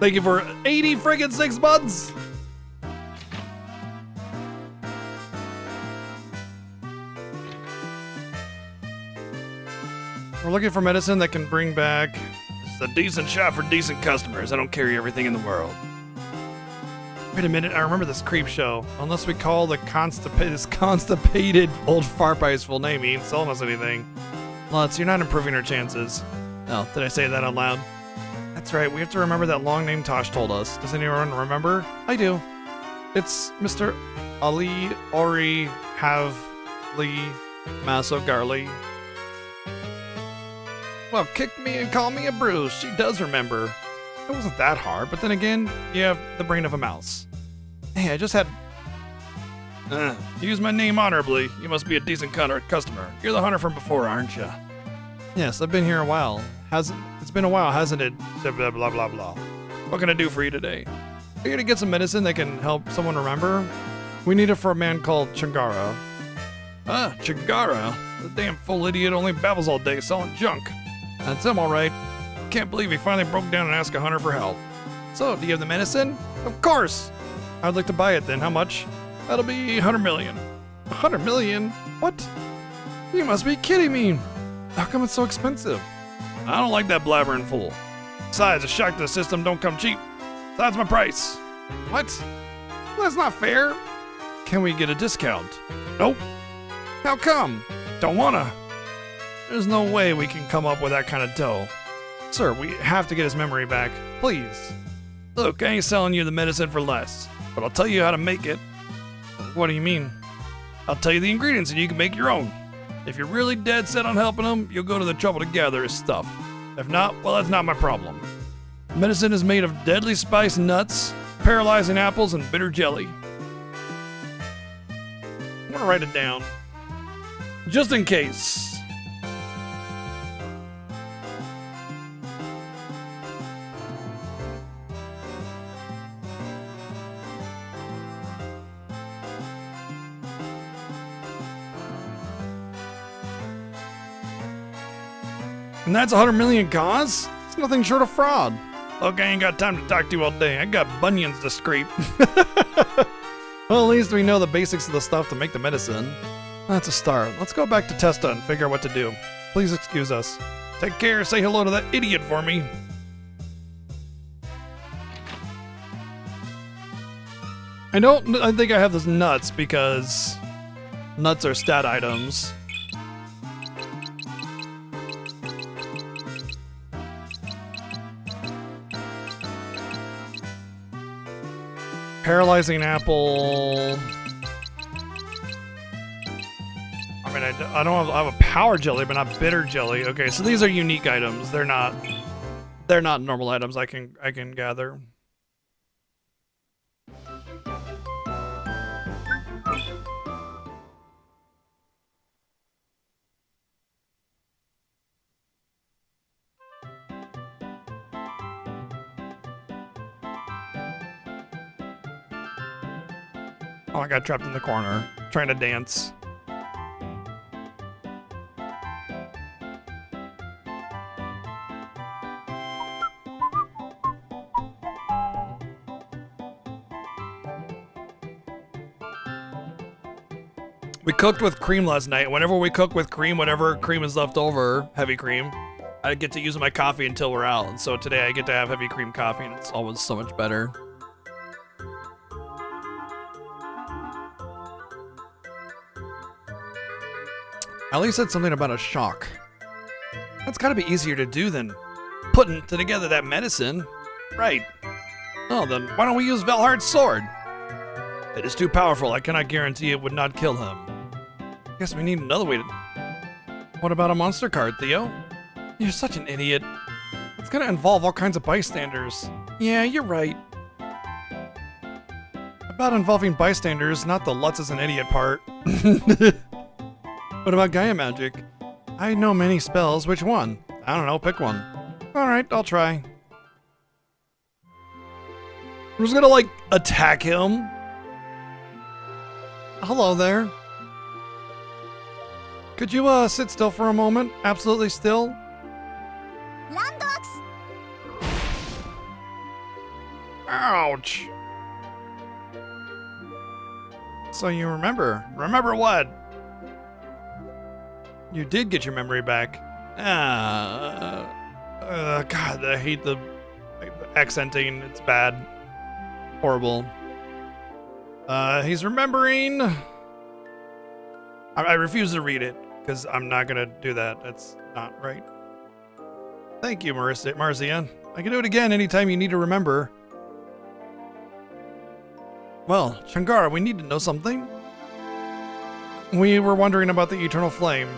Thank you for 80 friggin' 6 months. We're looking for medicine that can bring back. This is a decent shop for decent customers. I don't carry everything in the world. Wait a minute, I remember this creep show. Unless we call the constipated old fart by his full name, he ain't selling us anything. Lutz, you're not improving our chances. Oh, did I say that out loud? That's right, we have to remember that long name Tosh told us. Does anyone remember? I do. It's Mr. Ali Ori Havli Masogarli. Well, kick me and call me a bruise. She does remember. It wasn't that hard, but then again, you have the brain of a mouse. Hey, I just had... use my name honorably. You must be a decent customer. You're the hunter from before, aren't you? Yes, I've been here a while. It's been a while, hasn't it? Blah, blah, blah, blah. What can I do for you today? Are you here to get some medicine that can help someone remember? We need it for a man called Chingara. Ah, Chingara? The damn fool idiot only babbles all day selling junk. That's him, all right. Can't believe he finally broke down and asked a hunter for help. So, do you have the medicine? Of course! I'd like to buy it then. How much? That'll be 100 million. 100 million? What? You must be kidding me. How come it's so expensive? I don't like that blabbering fool. Besides, a shock to the system don't come cheap. That's my price. What? Well, that's not fair. Can we get a discount? Nope. How come? Don't wanna. There's no way we can come up with that kind of dough. Sir, we have to get his memory back. Please. Look, I ain't selling you the medicine for less, but I'll tell you how to make it. What do you mean? I'll tell you the ingredients and you can make your own. If you're really dead set on helping him, you'll go to the trouble to gather his stuff. If not, well, that's not my problem. Medicine is made of deadly spice nuts, paralyzing apples, and bitter jelly. I'm gonna write it down. Just in case. And that's 100 million cause? It's nothing short of fraud. Look, I ain't got time to talk to you all day. I got bunions to scrape. Well, at least we know the basics of the stuff to make the medicine. That's a start. Let's go back to Testa and figure out what to do. Please excuse us. Take care. Say hello to that idiot for me. I think I have those nuts because nuts are stat items. Paralyzing apple. I mean, I have a power jelly, but not bitter jelly. Okay, so these are unique items. They're not normal items. I can gather. Oh, I got trapped in the corner, trying to dance. We cooked with cream last night. Whenever we cook with cream, whatever cream is left over, heavy cream, I get to use my coffee until we're out. And so today I get to have heavy cream coffee, and it's always so much better. Ellie said something about a shock. That's gotta be easier to do than putting together that medicine. Right. Oh, then why don't we use Velhard's sword? It is too powerful. I cannot guarantee it would not kill him. Guess we need another way to... What about a monster card, Theo? You're such an idiot. It's gonna involve all kinds of bystanders. Yeah, you're right. About involving bystanders, not the Lutz is an idiot part. What about Gaia magic? I know many spells. Which one? I don't know. Pick one. Alright, I'll try. I'm just gonna, like, attack him. Hello there. Could you, sit still for a moment? Absolutely still? Landox! Ouch. So you remember. Remember what? You did get your memory back. God, I hate the accenting. It's bad. Horrible. He's remembering. I refuse to read it because I'm not gonna do that. That's not right. Thank you, Marcia. I can do it again anytime you need to remember. Well, Changara, we need to know something. We were wondering about the Eternal Flame.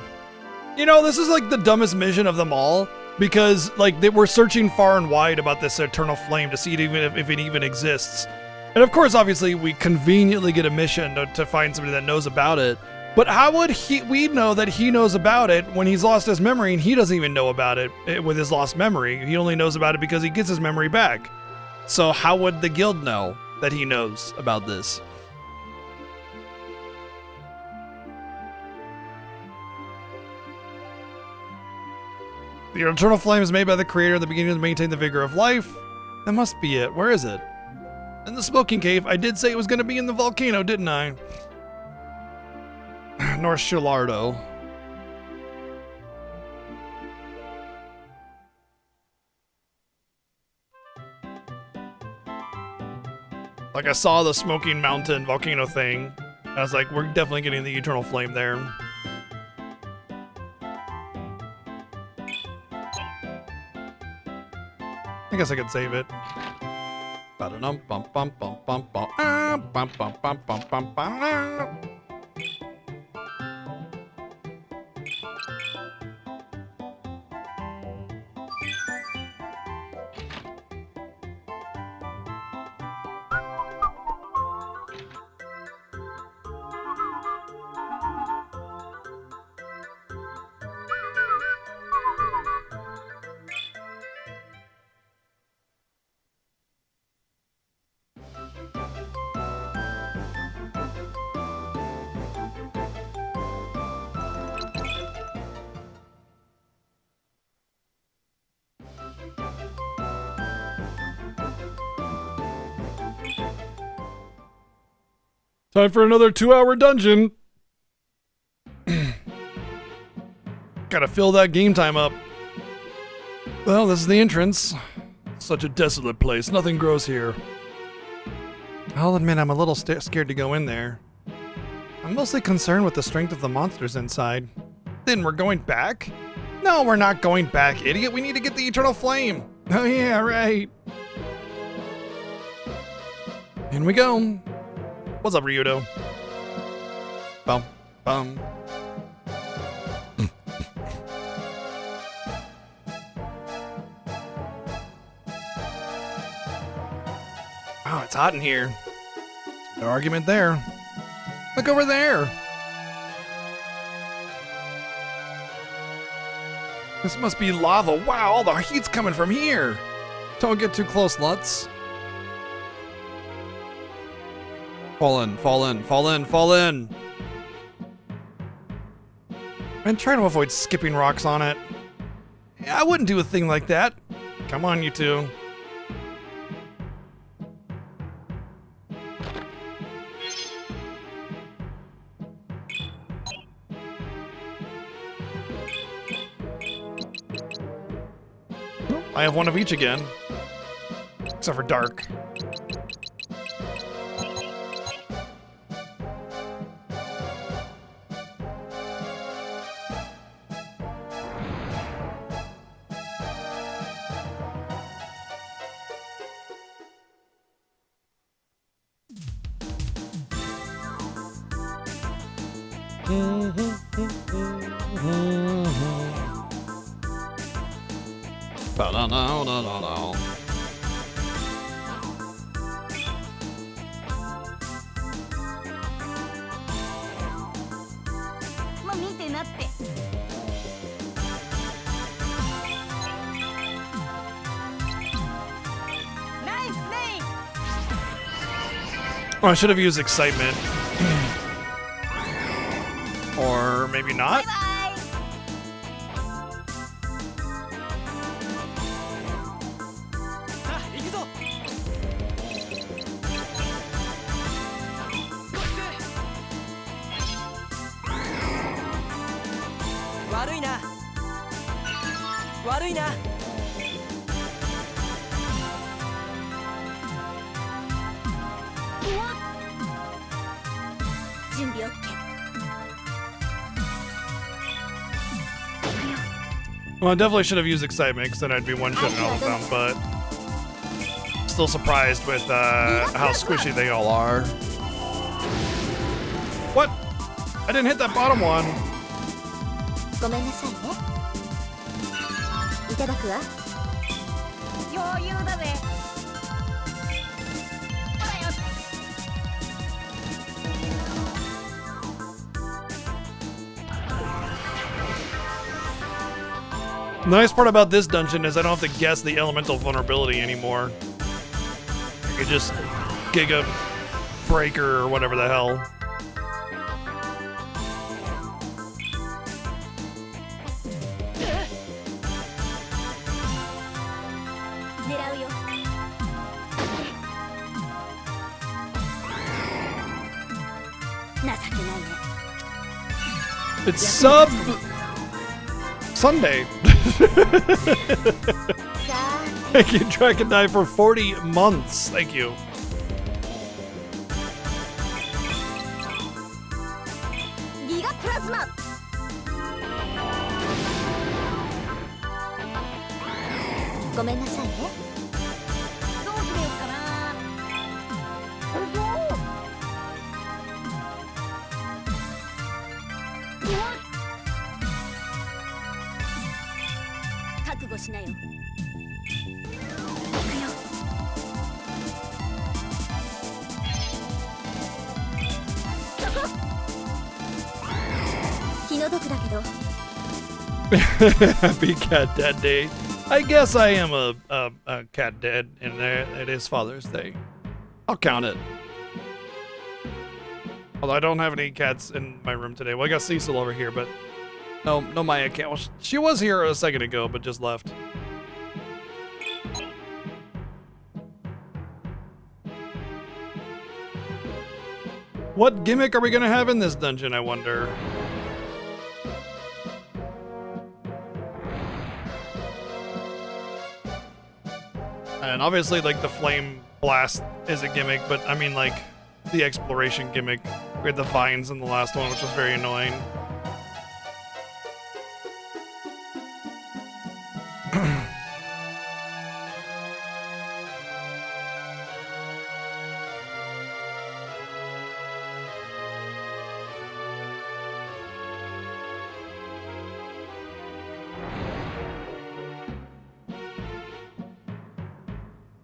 You know, this is like the dumbest mission of them all, because like they were searching far and wide about this Eternal Flame to see it even if it even exists. And of course, obviously, we conveniently get a mission to find somebody that knows about it. But how would we know that he knows about it when he's lost his memory and he doesn't even know about it with his lost memory? He only knows about it because he gets his memory back. So how would the guild know that he knows about this? The Eternal Flame is made by the creator at the beginning to maintain the vigor of life. That must be it. Where is it? In the smoking cave. I did say it was going to be in the volcano, didn't I? North Shilardo. Like, I saw the Smoking Mountain volcano thing. I was like, we're definitely getting the Eternal Flame there. I guess I could save it. Ba-da-dum, bum, bum, bum, bum, bum, bum, bum, bum, bum, bum, bum. Time for another 2-hour dungeon. Gotta fill that game time up. Well, this is the entrance. Such a desolate place. Nothing grows here. I'll admit I'm a little scared to go in there. I'm mostly concerned with the strength of the monsters inside. Then we're going back? No, we're not going back, idiot. We need to get the Eternal Flame. Oh yeah, right. In we go. What's up, Ryudo? Bum, bum. Wow, it's hot in here. No argument there. Look over there. This must be lava. Wow, all the heat's coming from here. Don't get too close, Lutz. Fall in, fall in, fall in, fall in. And try to avoid skipping rocks on it. Yeah, I wouldn't do a thing like that. Come on, you two. I have one of each again. Except for dark. Ba-da-da-da-da-da. まあ見てなって。ナイスメイン。 Oh, I should have used excitement. Or maybe バイ not? バイ。さあ行くぞ。悪いな。悪いな。準備 OK。 Well, I definitely should have used excitement because then I'd be one-shotting all of them, but still surprised with how squishy they all are. What? I didn't hit that bottom one. ごめんなさいね。いただくわ。余裕だぜ。ほらよ。 The nice part about this dungeon is I don't have to guess the elemental vulnerability anymore. I could just Giga Breaker or whatever the hell. 狙うよ。情けないね。 It's sub Sunday. さあ、 Thank you, Dragon Die, for 40 months. Thank you. ギガプラズマ。 ごめんなさいね。どう決めようかな。覚悟しなよ。行くよ。気の毒だけど。 Happy Cat Dad Day. I guess I am a cat dad, and it is Father's Day. I'll count it. Although I don't have any cats in my room today. Well, I got Cecil over here, but no Maya cat. Well, she was here a second ago, but just left. What gimmick are we gonna have in this dungeon, I wonder? And obviously, like, the flame blast is a gimmick, but I mean, like, the exploration gimmick. We had the vines in the last one, which was very annoying.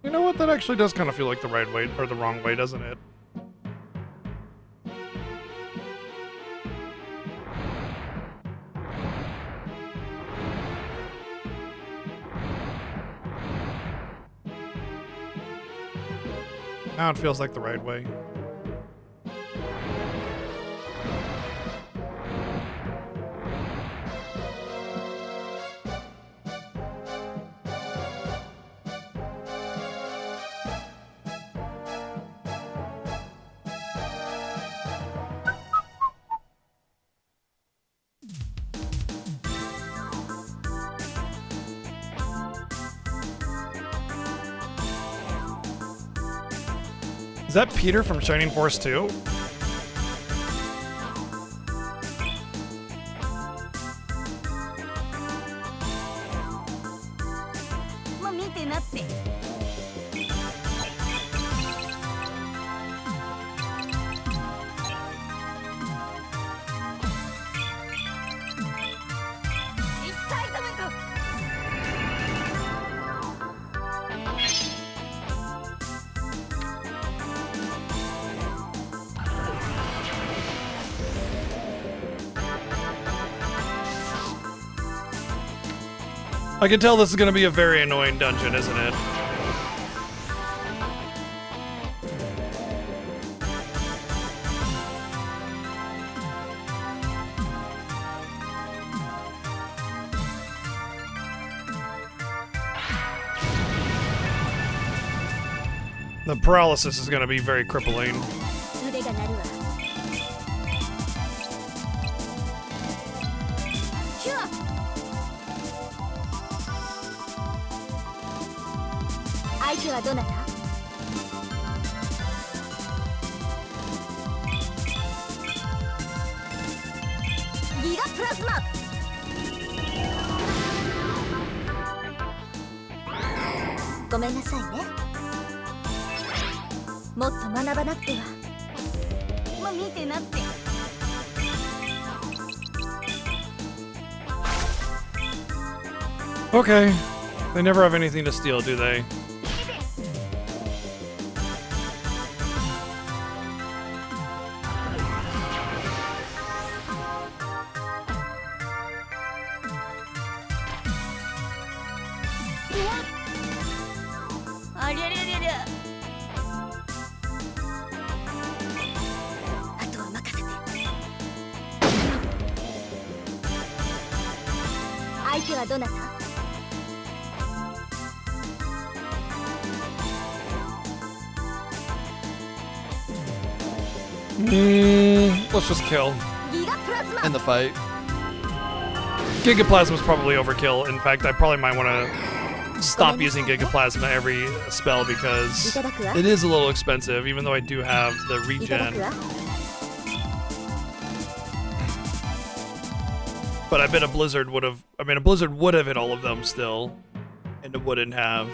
You know what? That actually does kind of feel like the right way, or the wrong way, doesn't it? Now it feels like the right way. Is that Peter from Shining Force 2? まあ見てなって。一体ダメか。I can tell this is going to be a very annoying dungeon, isn't it? The paralysis is going to be very crippling. 腕が鳴るわ。キュア。相手はどなた？ギガプラズマ。ごめんなさいね。もっと学ばなくては。まあ見てなって。 Okay. They never have anything to steal, do they? Let's just kill. In the fight. Gigaplasma is probably overkill. In fact, I probably might want to stop using Gigaplasma every spell because it is a little expensive, even though I do have the regen. But I bet a Blizzard would have... I mean, a Blizzard would have hit all of them still. And it wouldn't have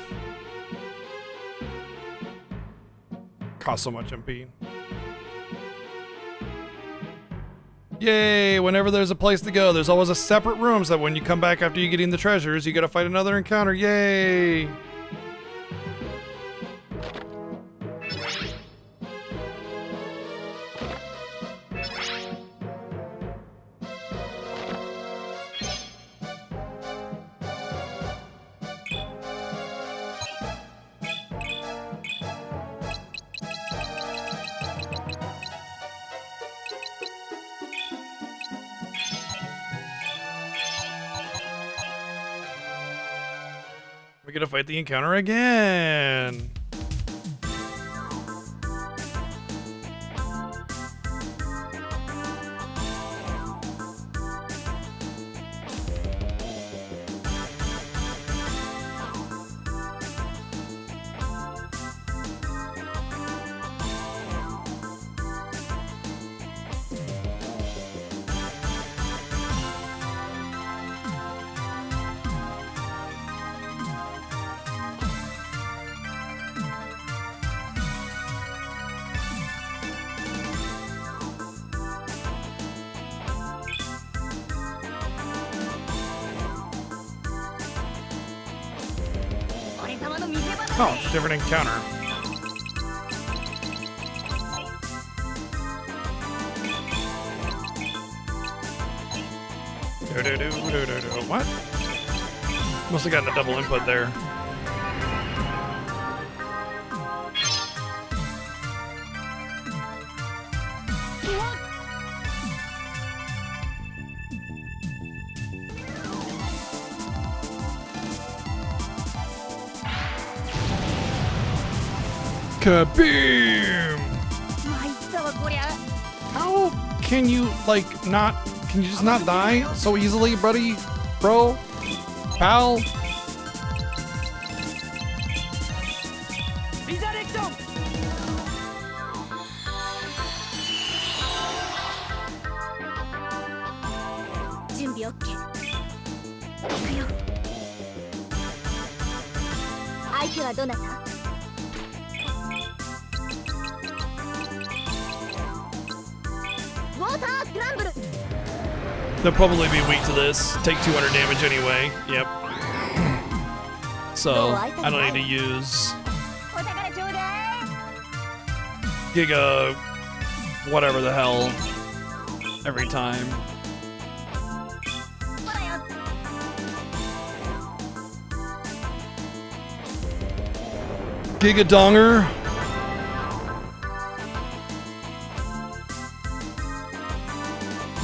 cost so much MP. Yay! Whenever there's a place to go, there's always a separate room so that when you come back after you getting the treasures, you gotta fight another encounter. Yay! We're gonna fight the encounter again. Oh, it's a different encounter. What? Must have gotten a double input there. Kaboom! How can you, like, not... Can you just not die so easily, buddy? Bro? Pal? 備 OK 行くよ相手はどなたウォータースクランブル They'll probably be weak to this. Take 200 damage anyway. Yep. So, I don't need to use お宝ちょうだい Giga whatever the hell every time. ほらよ Giga Donger.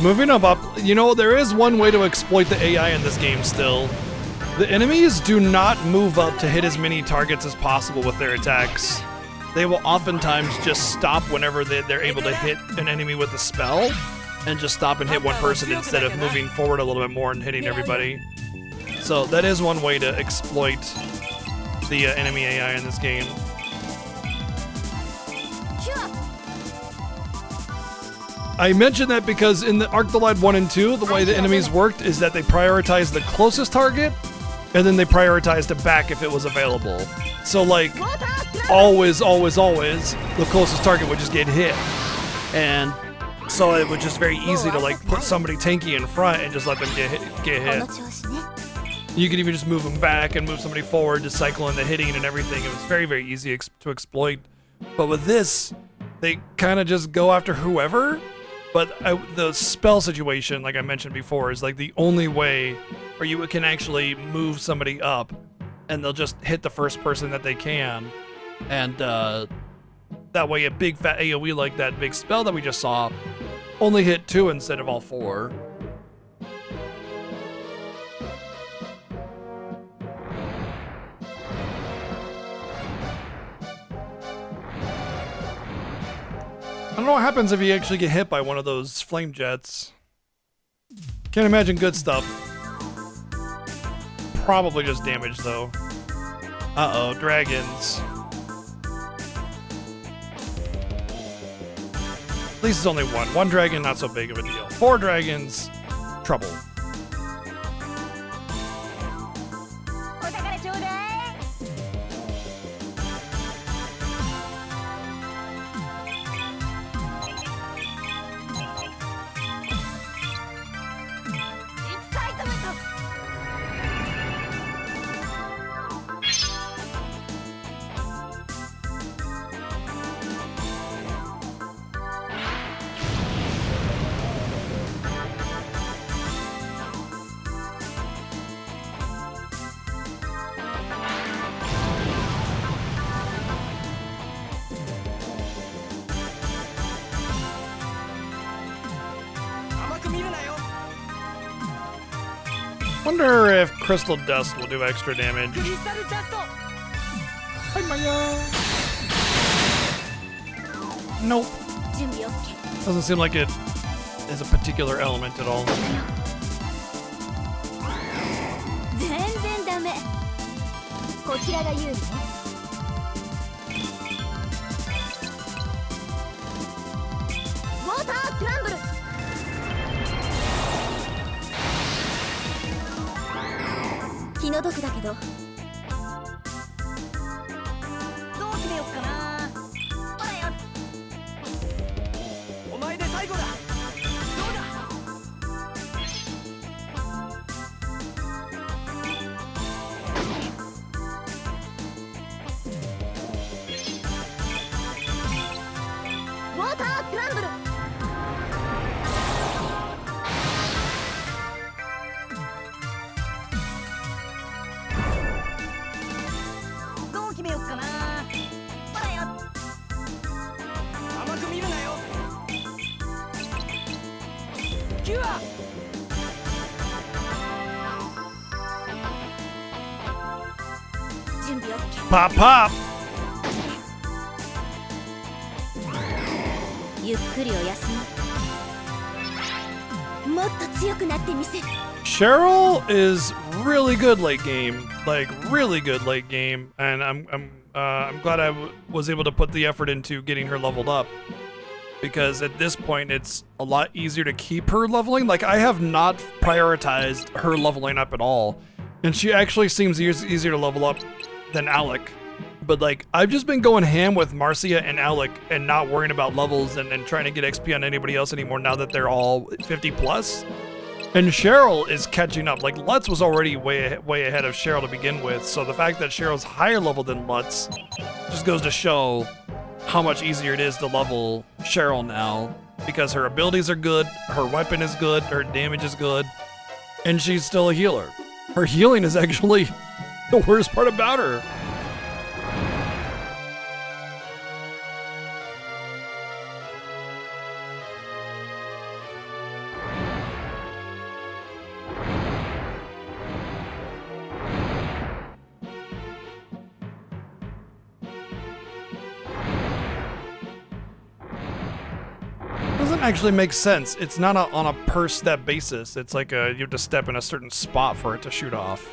Moving up, you know, there is one way to exploit the AI in this game still. The enemies do not move up to hit as many targets as possible with their attacks. They will oftentimes just stop whenever they're able to hit an enemy with a spell and just stop and hit one person instead of moving forward a little bit more and hitting everybody. So that is one way to exploit the enemy AI in this game. キュア I mentioned that because in the Arctolide 1 and 2, the way the enemies worked is that they prioritized the closest target, and then they prioritized it back if it was available. So, like, ウォータースクランブル always, the closest target would just get hit. And so it was just very easy to, like, put somebody tanky in front and just let them get こ hit. の調子ね You could even just move them back and move somebody forward to cycle in the hitting and everything. It was very, very easy to exploit. But with this, they kind of just go after whoever. But the spell situation, like I mentioned before, is like the only way where you can actually move somebody up, and they'll just hit the first person that they can, and that way a big fat AoE like that big spell that we just saw only hit 2 instead of all 4. I don't know what happens if you actually get hit by one of those flame jets. Can't imagine good stuff. Probably just damage though. Uh-oh, dragons. At least it's only one. One dragon, not so big of a deal. 4 dragons, trouble. お宝ちょうだい エキサイトメント 甘く見るなよ Wonder if Crystal Dust will do extra damage. クリスタルダスト Hi, Maya. Nope. 準備 OK Doesn't seem like it is a particular element at all. 全然ダメこちらが有利ねウォータースクランブル気の毒だけどどう決めよっかなほらよお前で最後だどうだウォータースクランブルどう決めよっかなほらよ甘く見るなよキュア準備 OK Pop, pop! ゆっくりお休みもっと強くなってみせる Cheryl is really good late game, like really good late game, and I'm glad I was able to put the effort into getting her leveled up. because at this point it's a lot easier to keep her leveling. Like, I have not prioritized her leveling up at all, and she actually seems easier to level up than Alec. But like, I've just been going ham with Marcia and Alec and not worrying about levels and trying to get XP on anybody else anymore now that they're all 50 plus. And Cheryl is catching up. Like, Lutz was already way ahead of Cheryl to begin with, so the fact that Cheryl's higher level than Lutz just goes to show how much easier it is to level Cheryl now, because her abilities are good, her weapon is good, her damage is good, and she's still a healer. Her healing is actually the worst part about her. Doesn't actually make sense. It's not on a per step basis. It's like you have to step in a certain spot for it to shoot off.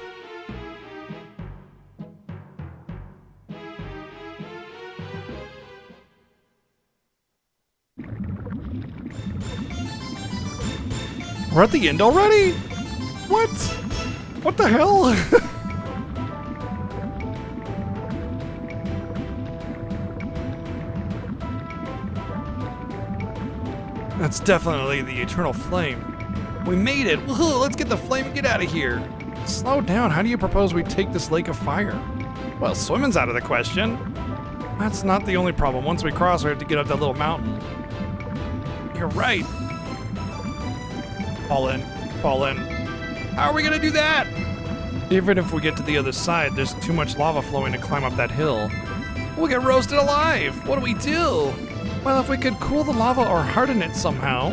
We're at the end already? What? What the hell? That's definitely the eternal flame. We made it! Woohoo! Let's get the flame and get out of here! Slow down, how do you propose we take this lake of fire? Well, swimming's out of the question. That's not the only problem. Once we cross, we have to get up that little mountain. You're right. Fall in. Fall in. How are we gonna do that? Even if we get to the other side, there's too much lava flowing to climb up that hill. We'll get roasted alive! What do we do? Well, if we could cool the lava or harden it somehow.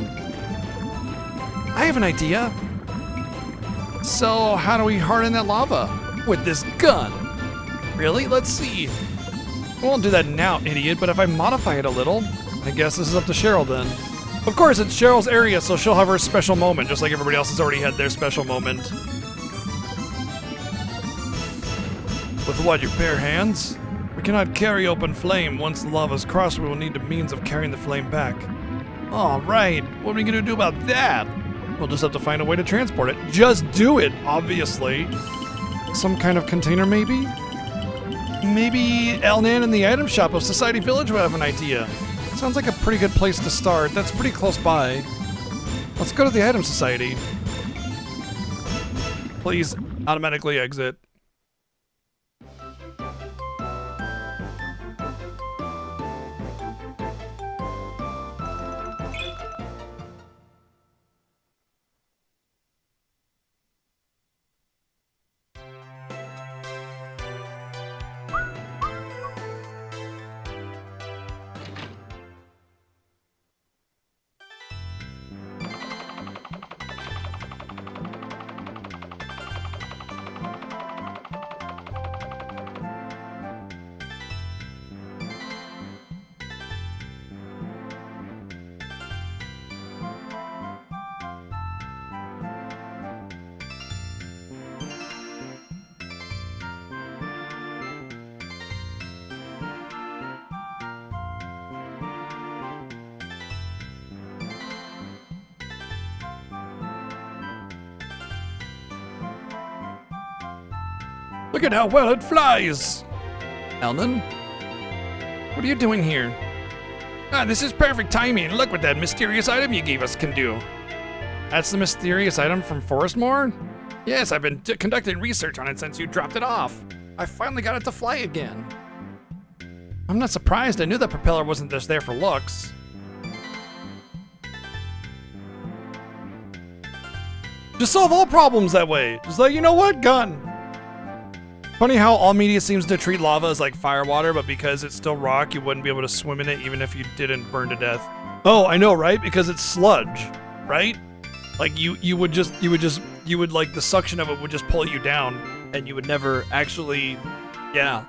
I have an idea. So, how do we harden that lava? With this gun. Really? Let's see. We won't do that now, idiot, but if I modify it a little, I guess this is up to Cheryl then. Of course, it's Cheryl's area, so she'll have her special moment, just like everybody else has already had their special moment. With what, your bare hands? We cannot carry open flame. Once the lava's crossed, we will need a means of carrying the flame back. All right, what are we gonna do about that? We'll just have to find a way to transport it. Just do it, obviously. Some kind of container, maybe? Maybe Elnan in the item shop of Society Village would have an idea. Sounds like a pretty good place to start. That's pretty close by. Let's go to the item society. Please, automatically exit. Look at how well it flies! Elnan? What are you doing here? Ah, this is perfect timing. Look what that mysterious item you gave us can do. That's the mysterious item from Forestmore? Yes, I've been conducting research on it since you dropped it off. I finally got it to fly again. I'm not surprised. I knew that propeller wasn't just there for looks. Just solve all problems that way. Just like, you know what? Gun. Funny how all media seems to treat lava as like fire water, but because it's still rock, you wouldn't be able to swim in it even if you didn't burn to death. Oh, I know, right? Because it's sludge, right? Like you would like the suction of it would just pull you down, and you would never actually, yeah,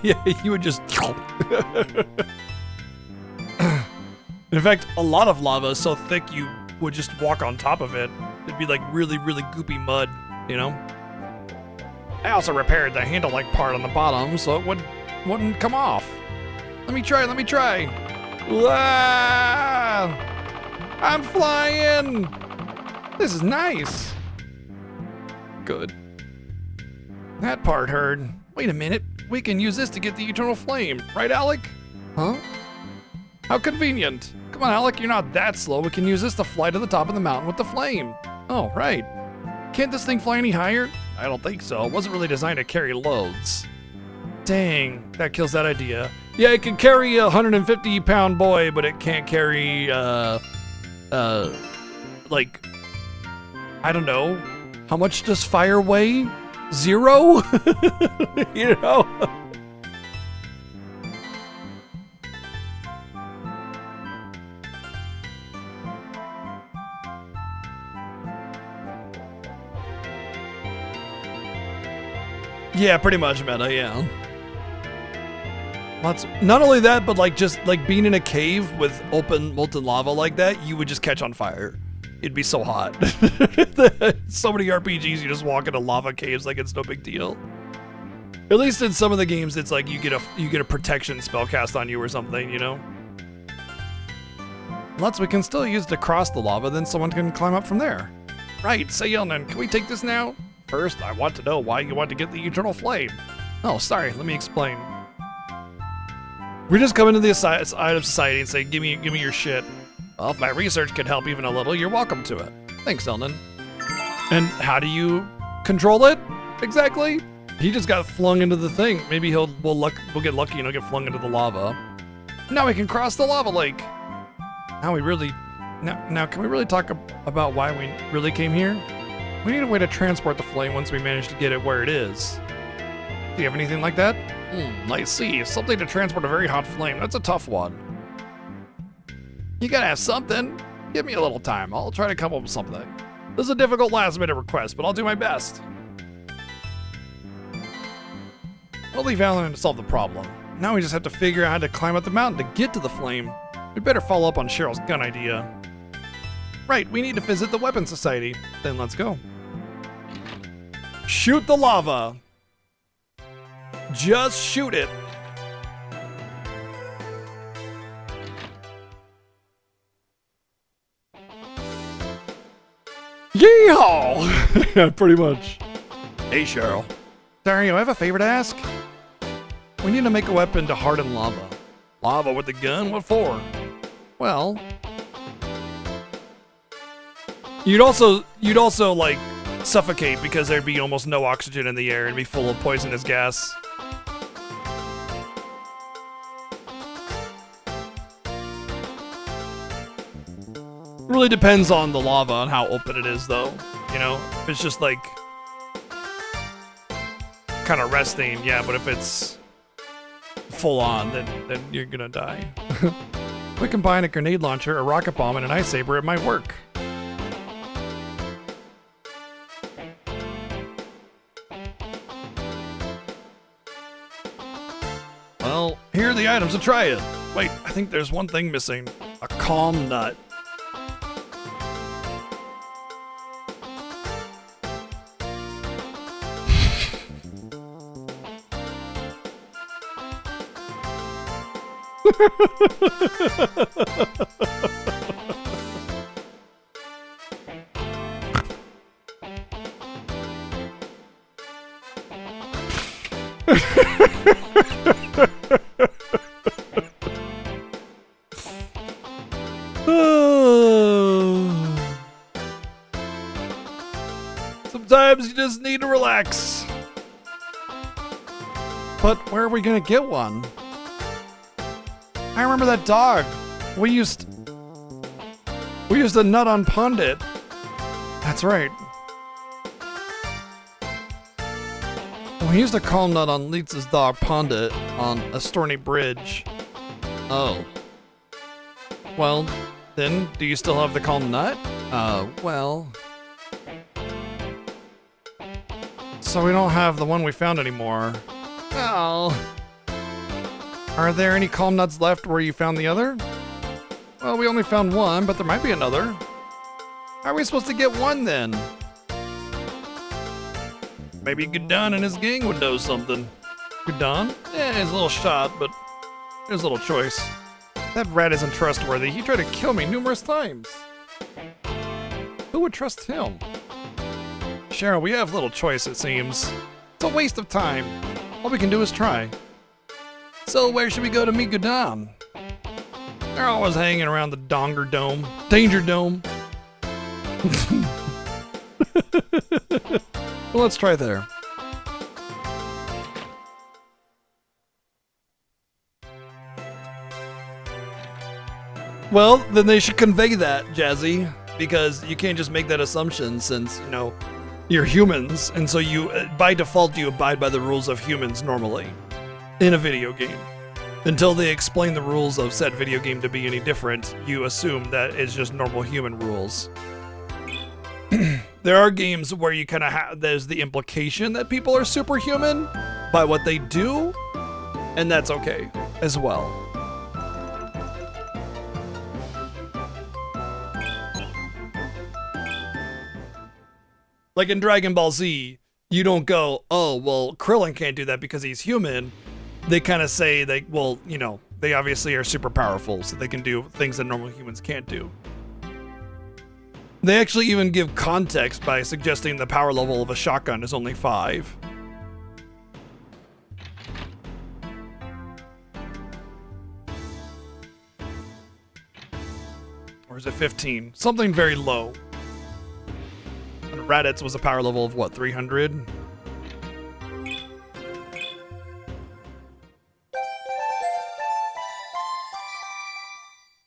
yeah, you would just. In fact, a lot of lava is so thick you would just walk on top of it. It'd be like really, really goopy mud, you know? I also repaired the handle-like part on the bottom so it wouldn't come off. Let me try. Wow! I'm flying! This is nice. Good. That part hurt. Wait a minute. We can use this to get the eternal flame. Right, Alec? Huh? How convenient. Come on, Alec, you're not that slow. We can use this to fly to the top of the mountain with the flame. Oh, right. Can't this thing fly any higher? I don't think so. It wasn't really designed to carry loads. Dang, that kills that idea. Yeah, it can carry a 150-pound boy, but it can't carry, like, I don't know. How much does fire weigh? 0? You know? Yeah, pretty much meta, yeah. Lots. Not only that, but like just like being in a cave with open molten lava like that, you would just catch on fire. It'd be so hot. So many RPGs, you just walk into lava caves like it's no big deal. At least in some of the games, it's like you get a protection spell cast on you or something, you know. Lots we can still use to cross the lava, then someone can climb up from there. Right, say Yelnan, can we take this now? First, I want to know why you want to get the eternal flame. Oh, sorry, let me explain. We just come into the item society and say, give me your shit. Well, if my research can help even a little, you're welcome to it. Thanks, Elnan. And how do you control it exactly? He just got flung into the thing. Maybe we'll get lucky and he'll get flung into the lava. Now we can cross the lava lake. Now can we really talk about why we really came here? We need a way to transport the flame once we manage to get it where it is. Do you have anything like that? I see. Something to transport a very hot flame. That's a tough one. You gotta have something. Give me a little time. I'll try to come up with something. This is a difficult last-minute request, but I'll do my best. We'll leave Alan to solve the problem. Now we just have to figure out how to climb up the mountain to get to the flame. We better follow up on Cheryl's gun idea. Right, we need to visit the Weapon Society. Then let's go. Shoot the lava. Just shoot it. Yeehaw! Yeah, pretty much. Hey, Cheryl. Dario, I have a favor to ask. We need to make a weapon to harden lava. Lava with the gun? What for? Well, you'd also like suffocate because there'd be almost no oxygen in the air and be full of poisonous gas. Really depends on the lava and how open it is, though. You know, if it's just like kind of resting, yeah. But if it's full on, then you're gonna die. We combine a grenade launcher, a rocket bomb, and an ice saber. It might work. Well, here are the items to try it. Wait, I think there's one thing missing. A calm nut. Sometimes you just need to relax. But where are we gonna get one? I remember that dog. We used a nut on Pondit. That's right. We used a calm nut on Lietz's dog Pondit on a Storny Bridge. Oh. Well, then, do you still have the calm nut? Well. So we don't have the one we found anymore. Oh. Are there any calm nuts left where you found the other? Well, we only found one, but there might be another. How are we supposed to get one then? Maybe Gudon and his gang would know something. Gudon? Yeah, he's a little shot, but there's a little choice. That rat isn't trustworthy. He tried to kill me numerous times. Who would trust him? Cheryl, we have little choice, it seems. It's a waste of time. All we can do is try. So where should we go to meet Gudon? They're always hanging around the Danger Dome. Well, let's try there. Well, then they should convey that, Jazzy, because you can't just make that assumption since, you know, you're humans, and so you, by default, you abide by the rules of humans normally in a video game. Until they explain the rules of said video game to be any different, you assume that it's just normal human rules. There are games where you kind of there's the implication that people are superhuman by what they do, and that's okay as well. Like in Dragon Ball Z, you don't go, oh, well, Krillin can't do that because he's human. They kind of say, like, well, you know, they obviously are super powerful, so they can do things that normal humans can't do. They actually even give context by suggesting the power level of a shotgun is only 5. Or is it 15? Something very low. And Raditz was a power level of what, 300?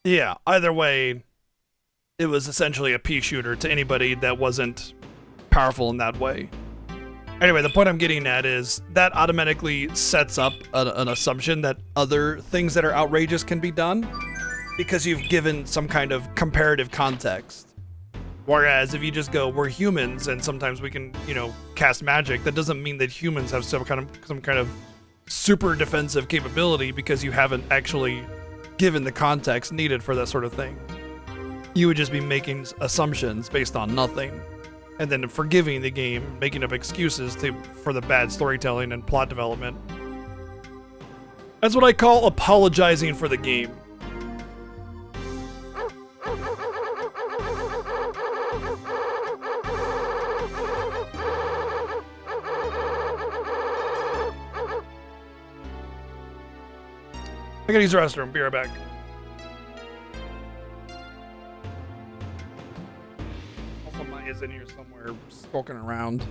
Yeah, either way, it was essentially a pea shooter to anybody that wasn't powerful in that way. Anyway, the point I'm getting at is that automatically sets up an assumption that other things that are outrageous can be done because you've given some kind of comparative context. Whereas if you just go, we're humans and sometimes we can, you know, cast magic, that doesn't mean that humans have some kind of super defensive capability because you haven't actually given the context needed for that sort of thing. You would just be making assumptions based on nothing, and then forgiving the game, making up excuses for the bad storytelling and plot development. That's what I call apologizing for the game. I gotta use the restroom. Be right back. Also, Maya's in here somewhere, skulking around.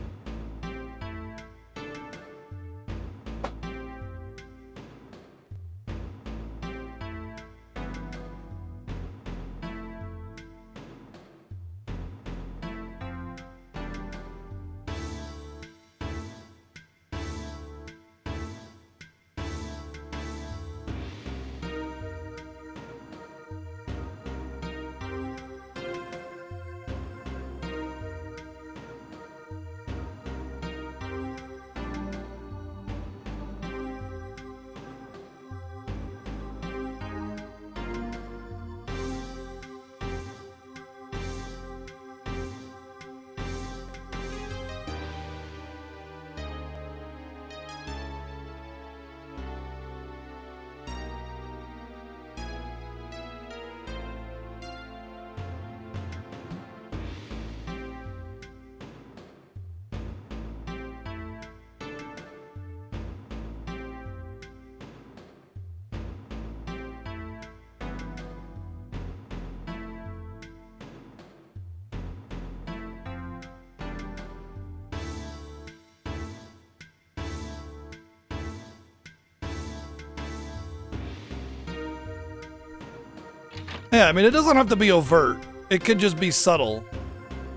Yeah, I mean, it doesn't have to be overt. It could just be subtle,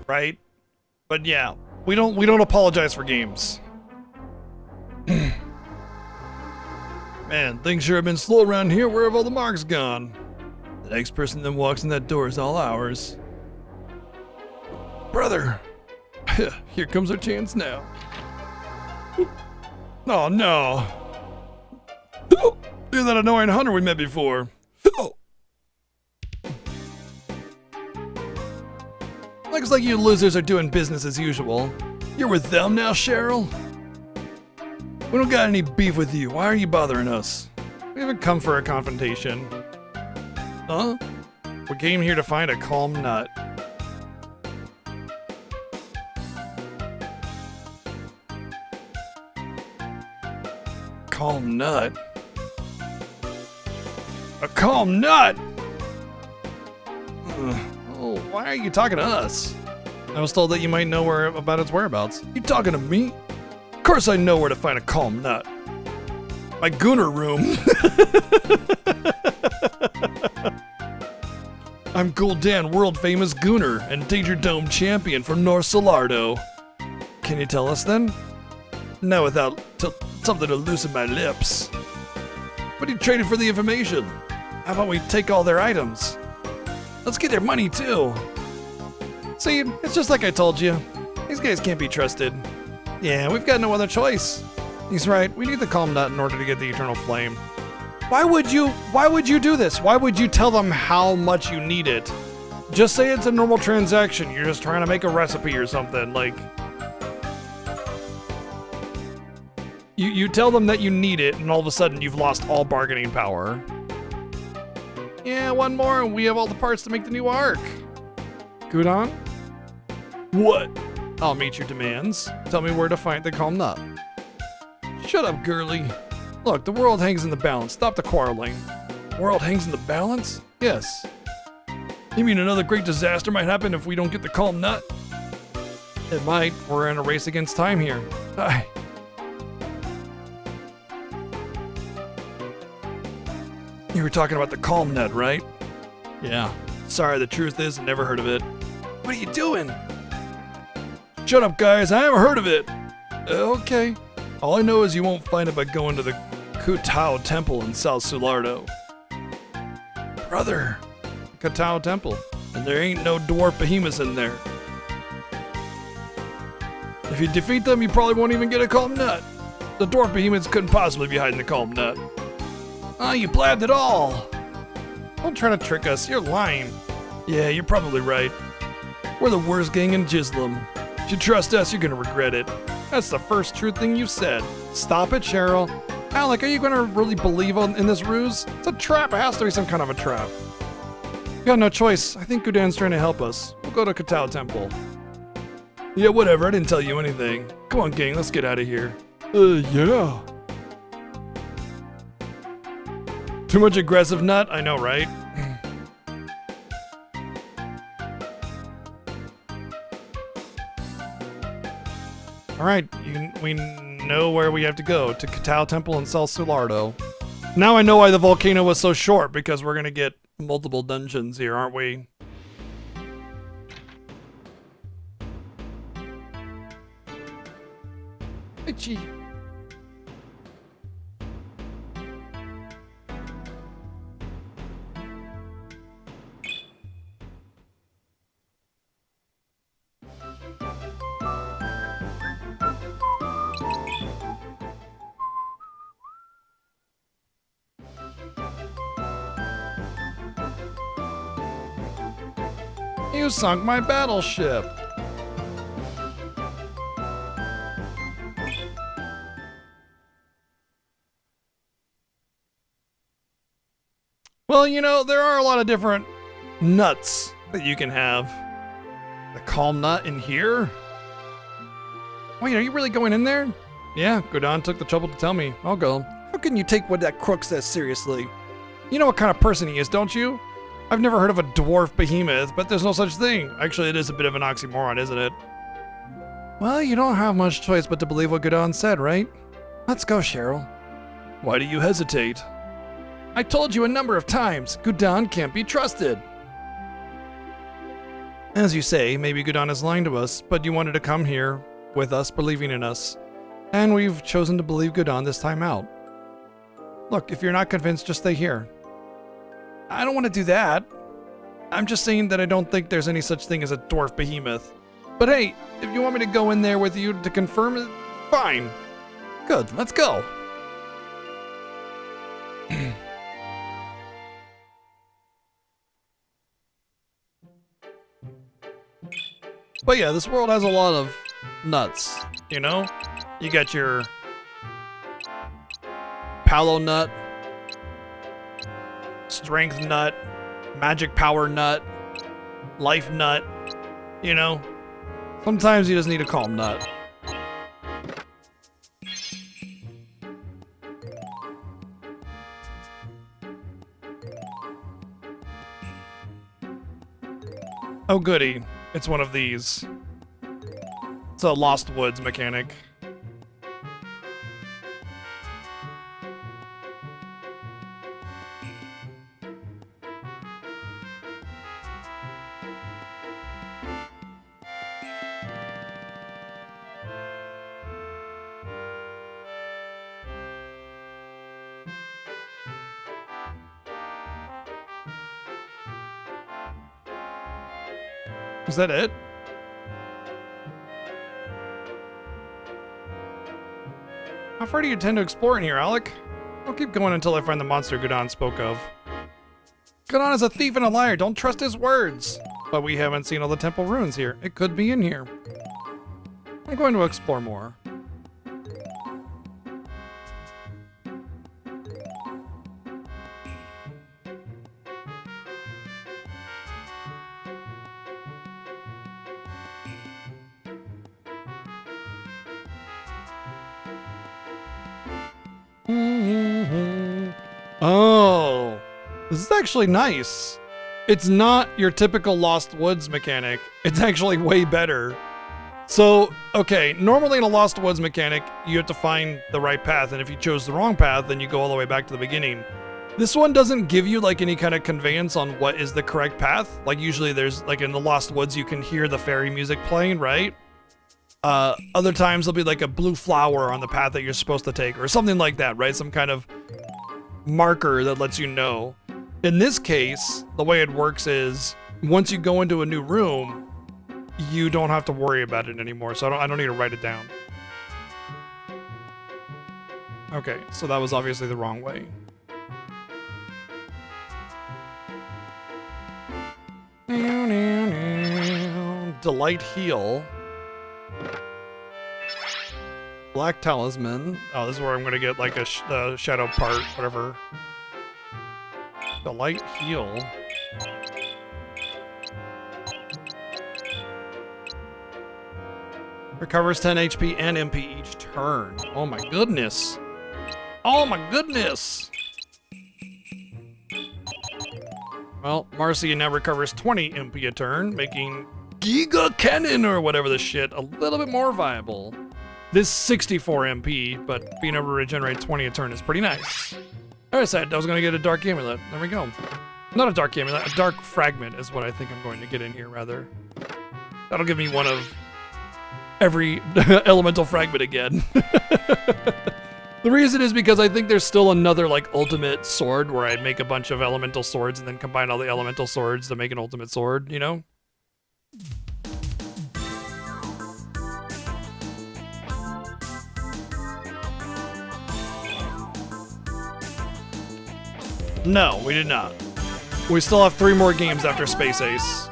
right? But yeah, we don't apologize for games. Man, things sure have been slow around here. Where have all the marks gone? The next person that walks in that door is all ours. Brother, here comes our chance now. Oh no. You're that annoying hunter we met before. Looks like you losers are doing business as usual. You're with them now, Cheryl? We don't got any beef with you. Why are you bothering us? We haven't come for a confrontation. Huh? We came here to find a calm nut. Calm nut? A calm nut? Oh, why are you talking to us? I was told that you might know about its whereabouts. You talking to me? Of course I know where to find a calm nut. My Gunner room. I'm Gul'dan, world famous Gunner and Danger Dome champion from North Solardo. Can you tell us then? No, without something to loosen my lips. But you traded for the information. How about we take all their items? Let's get their money too. See, it's just like I told you. These guys can't be trusted. Yeah, we've got no other choice. He's right. We need the calm nut in order to get the eternal flame. Why would you do this? Why would you tell them how much you need it? Just say it's a normal transaction. You're just trying to make a recipe or something. Like, you tell them that you need it, and all of a sudden you've lost all bargaining power. Yeah, one more, and we have all the parts to make the new arc. Gudon? What? I'll meet your demands. Tell me where to find the calm nut. Shut up, girly. Look, the world hangs in the balance. Stop the quarreling. World hangs in the balance? Yes. You mean another great disaster might happen if we don't get the calm nut? It might. We're in a race against time here. Aye. You were talking about the calm nut, right? Yeah. Sorry, the truth is I never heard of it. What are you doing? Shut up, guys. I haven't heard of it. Okay. All I know is you won't find it by going to the Kutao Temple in South Solardo. Brother. Kutao Temple. And there ain't no dwarf behemoths in there. If you defeat them, you probably won't even get a calm nut. The dwarf behemoths couldn't possibly be hiding the calm nut. Ah, you blabbed it all. Don't try to trick us. You're lying. Yeah, you're probably right. We're the worst gang in Jizlum. If you trust us, you're gonna regret it. That's the first true thing you've said. Stop it, Cheryl. Alec, are you gonna really believe in this ruse? It's a trap. It has to be some kind of a trap. We got no choice. I think Gul'dan's trying to help us. We'll go to Kutao Temple. Yeah, whatever. I didn't tell you anything. Come on, gang. Let's get out of here. Yeah. Too much aggressive nut? I know, right? Alright, we know where we have to go, to Kutao Temple in South Solardo. Now I know why the volcano was so short, because we're gonna get multiple dungeons here, aren't we? Itchy. You sunk my battleship. Well, you know, there are a lot of different nuts that you can have. The calm nut in here? Wait, are you really going in there? Yeah, Gul'dan took the trouble to tell me. I'll go. How can you take what that crook says seriously? You know what kind of person he is, don't you? I've never heard of a dwarf behemoth, but there's no such thing. Actually, it is a bit of an oxymoron, isn't it? Well, you don't have much choice but to believe what Gul'dan said, right? Let's go, Cheryl. Why do you hesitate? I told you a number of times, Gul'dan can't be trusted. As you say, maybe Gul'dan is lying to us, but you wanted to come here with us, believing in us. And we've chosen to believe Gul'dan this time out. Look, if you're not convinced, just stay here. I don't want to do that. I'm just saying that I don't think there's any such thing as a dwarf behemoth. But hey, if you want me to go in there with you to confirm it, fine. Good, let's go. But yeah, this world has a lot of nuts, you know? You got your Palo nut, strength nut, magic power nut, life nut, you know? Sometimes you just need a calm nut. Oh goody, it's one of these. It's a Lost Woods mechanic. Is that it? How far do you tend to explore in here, Alec? I'll keep going until I find the monster Gudon spoke of. Gudon is a thief and a liar. Don't trust his words. But we haven't seen all the temple ruins here. It could be in here. I'm going to explore more. Oh, this is actually nice. It's not your typical Lost Woods mechanic. It's actually way better. So, okay, normally in a Lost Woods mechanic, you have to find the right path, and if you chose the wrong path, then you go all the way back to the beginning. This one doesn't give you like any kind of conveyance on what is the correct path. Like usually there's, like in the Lost Woods, you can hear the fairy music playing, right? Other times there'll be like a blue flower on the path that you're supposed to take, or something like that, right? Some kind of marker that lets you know. In this case, the way it works is once you go into a new room, you don't have to worry about it anymore. So I don't need to write it down. Okay, so that was obviously the wrong way. Delight Heal. Black Talisman. Oh, this is where I'm gonna get like a shadow part, whatever. Delight Heal. Recovers 10 HP and MP each turn. Oh my goodness. Oh my goodness. Well, Marcia now recovers 20 MP a turn, making Giga Cannon or whatever the shit a little bit more viable. This 64 MP, but being able to regenerate 20 a turn is pretty nice. I said I was gonna get a Dark Amulet. There we go. Not a Dark Amulet, a Dark Fragment is what I think I'm going to get in here, rather. That'll give me one of every elemental fragment again. The reason is because I think there's still another like ultimate sword where I make a bunch of elemental swords and then combine all the elemental swords to make an ultimate sword, you know? No, we did not. We still have 3 more games after Space Ace.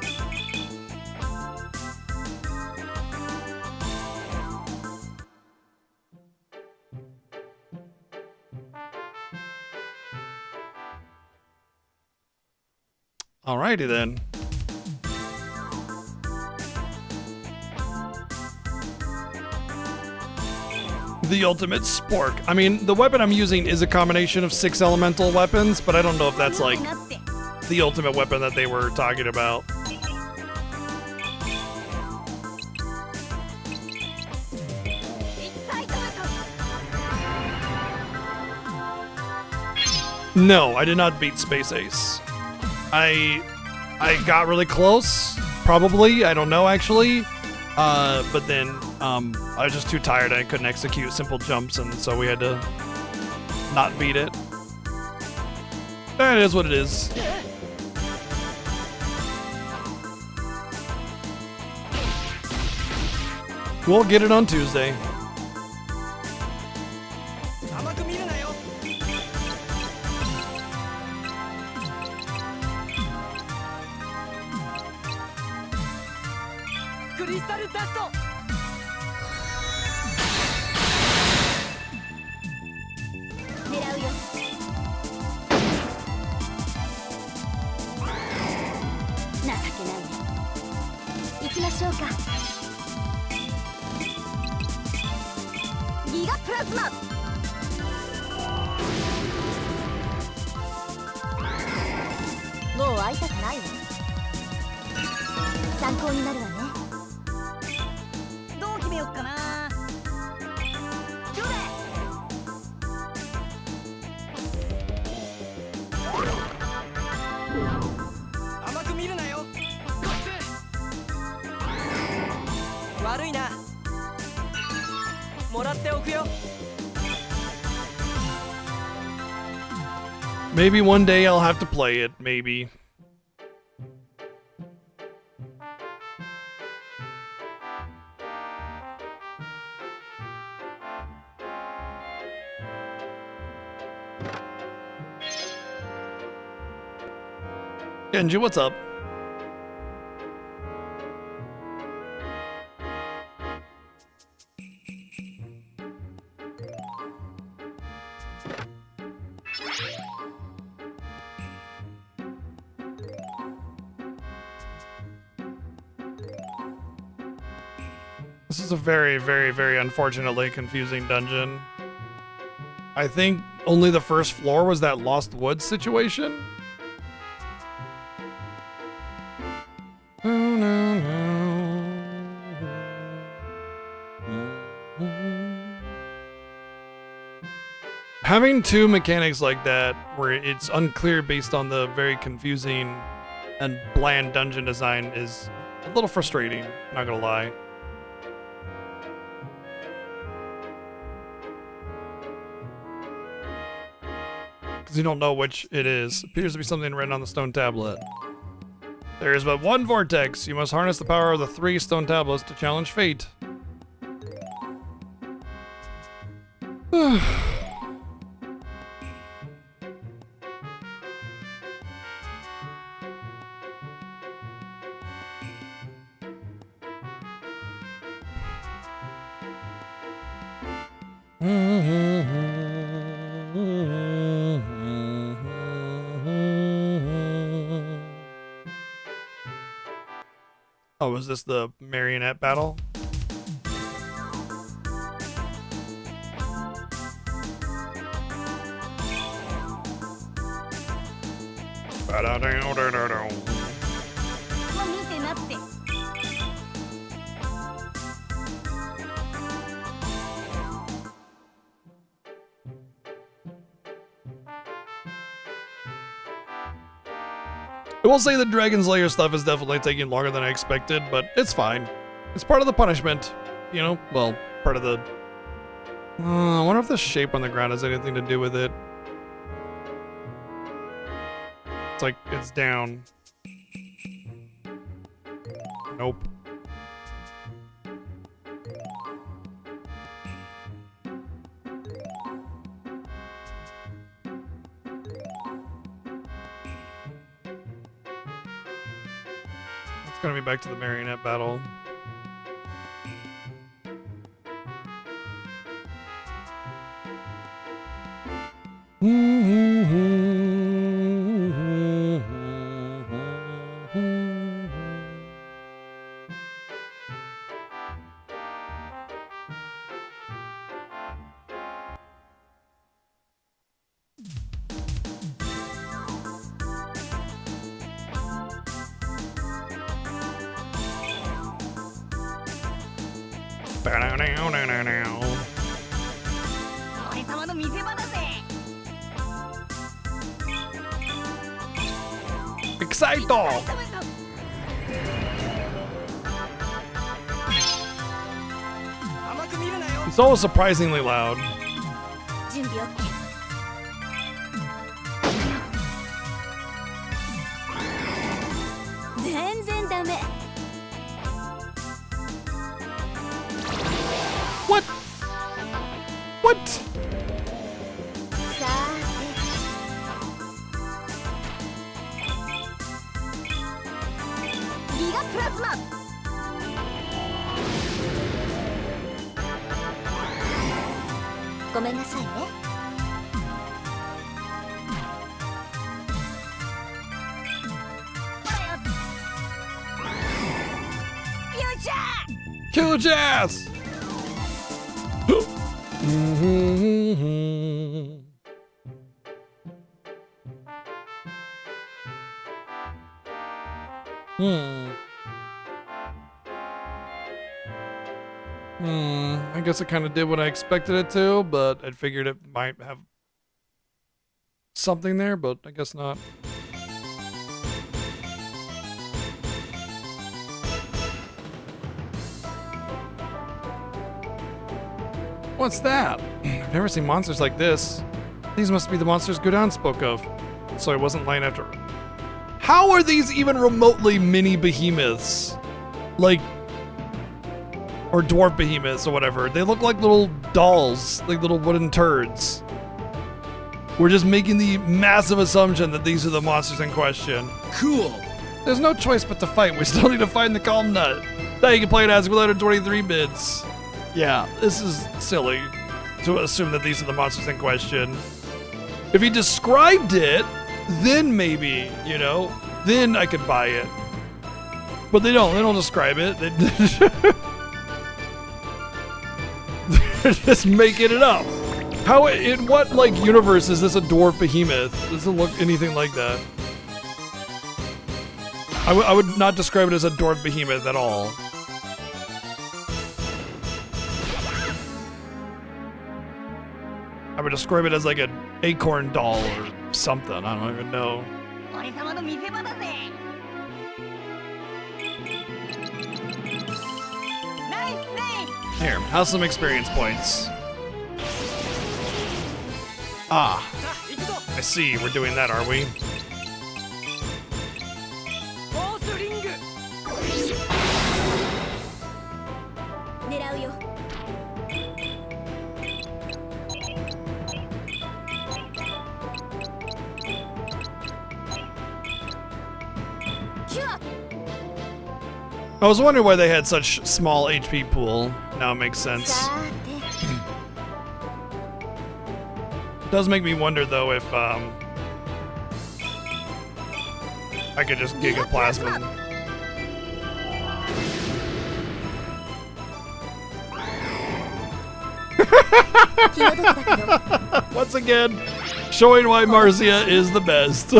Alrighty then. The ultimate spork. I mean, the weapon I'm using is a combination of 6 elemental weapons, but I don't know if that's like the ultimate weapon that they were talking about. No, I did not beat Space Ace. I got really close, probably. I don't know actually. But then I was just too tired. I couldn't execute simple jumps, and so we had to not beat it. That is what it is. We'll get it on Tuesday. ギガプラズマ。もう会いたくないわ。参考になるわね。どう決めよっかな。どうだ。甘く見るなよ。悪いな。もらっておくよ。 Maybe one day I'll have to play it, maybe. Genji, what's up? This is a very, very, very unfortunately confusing dungeon. I think only the first floor was that Lost Woods situation. Having two mechanics like that, where it's unclear based on the very confusing and bland dungeon design, is a little frustrating, not gonna lie. Because you don't know which it is. Appears to be something written on the stone tablet. There is but one vortex. You must harness the power of the 3 stone tablets to challenge fate. Oh, was this the marionette battle? I will say the Dragon Slayer stuff is definitely taking longer than I expected, but it's fine. It's part of the punishment, you know? Well, part of the... I wonder if the shape on the ground has anything to do with it. It's like, it's down. Nope. It's gonna be back to the marionette battle. Excito! It's always surprisingly loud. 準備 OK。 全然ダメ。 What? What? さあギガプラズマ。ごめんなさいね。 Kill its ass! I guess it kind of did what I expected it to, but I figured it might have something there, but I guess not. What's that? I've never seen monsters like this. These must be the monsters Gudon spoke of. So I wasn't lying after. How are these even remotely mini behemoths? Like, or dwarf behemoths or whatever. They look like little dolls, like little wooden turds. We're just making the massive assumption that these are the monsters in question. Cool. There's no choice but to fight. We still need to find the Calm Nut. Now you can play it as without 23 bits. Yeah, this is silly to assume that these are the monsters in question. If he described it, then maybe, you know, then I could buy it. But they don't describe it. They're just making it up. How, in what, like, universe is this a dwarf behemoth? Doesn't look anything like that. I would not describe it as a dwarf behemoth at all. I would describe it as like an acorn doll or something. I don't even know. 俺様の見せ場だぜ。ナイスプレイ。 Here, have some experience points. Ah, さあ行くぞ。 I see. We're doing that, are we? フォースリング。狙うよ。 I was wondering why they had such small HP pool. Now it makes sense. さて It does make me wonder though if I could just Giga Plasma. Once again, showing why Marcia is the best.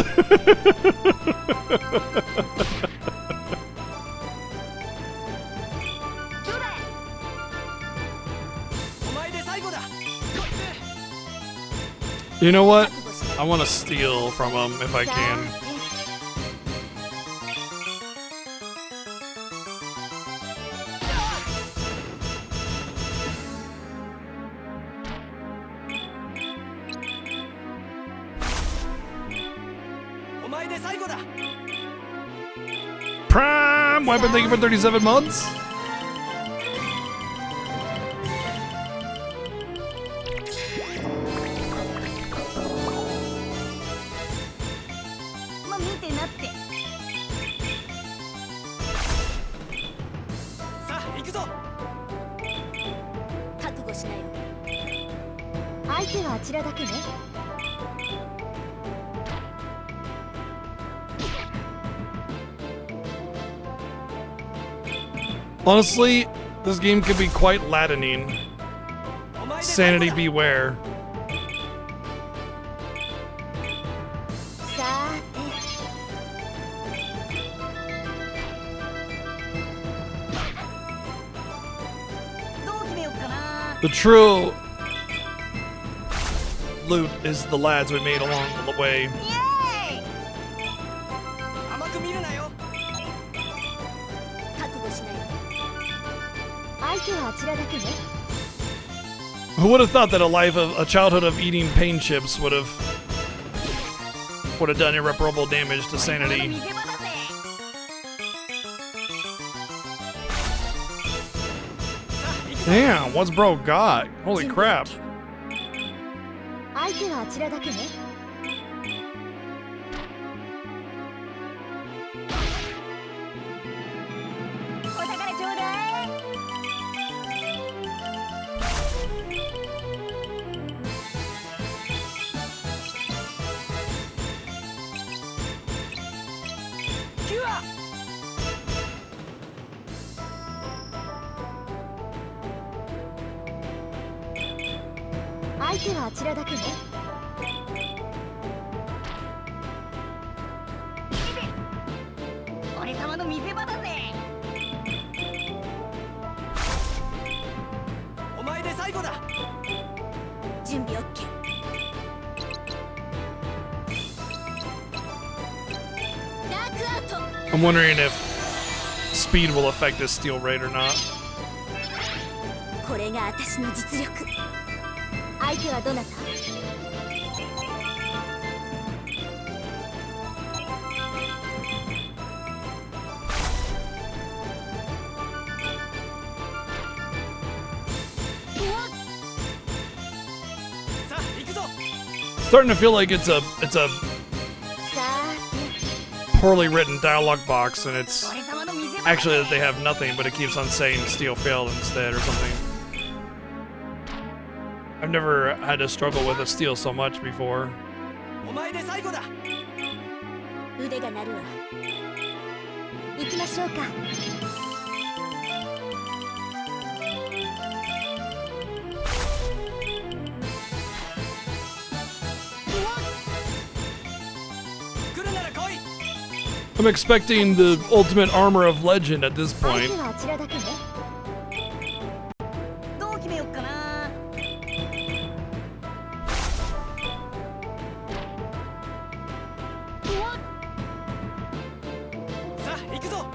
お前で最後だ。 You know what? I want to steal from him if I さ can. て お前で最後だ。 Prime weapon, thank you for 37 months. まあ見てなって。さあ行くぞ。覚悟しなよ。相手はあちらだけね。 Honestly, this game could be quite Latining. お前で最後 Sanity だ。 beware. さて どう決めようかな。 The true loot is the lads we made along the way. イエーイ。甘く見るなよ。覚悟しなよ。相手はあちらだけね。 Who would have thought that a childhood of eating pain chips would have done irreparable damage to 俺様の sanity? 見せ場だぜ。 さあ行くぞ。 Damn, what's bro got? Holy crap. 相手はあちらだけね。 お宝ちょうだい。 キュア。 相手はあちらだけね。 俺様の見準備 OK。 ダークアウト。 I'm wondering if speed will affect this steel rate or not. これが私の実力。相手はどなた？ さあ行くぞ。 Starting to feel like it's a さあ poorly written dialogue box, and it's 俺様の見せ場 actually that they have nothing, but it keeps on saying steel failed instead or something. I've never had to struggle with a steel so much before. お前で最後だ。腕が鳴るわ。行きましょうか。 来るなら来い。 I'm expecting the ultimate armor of legend at this 相 point. 手はあちらだけね。 どう決めよっかな。 さあ行くぞ。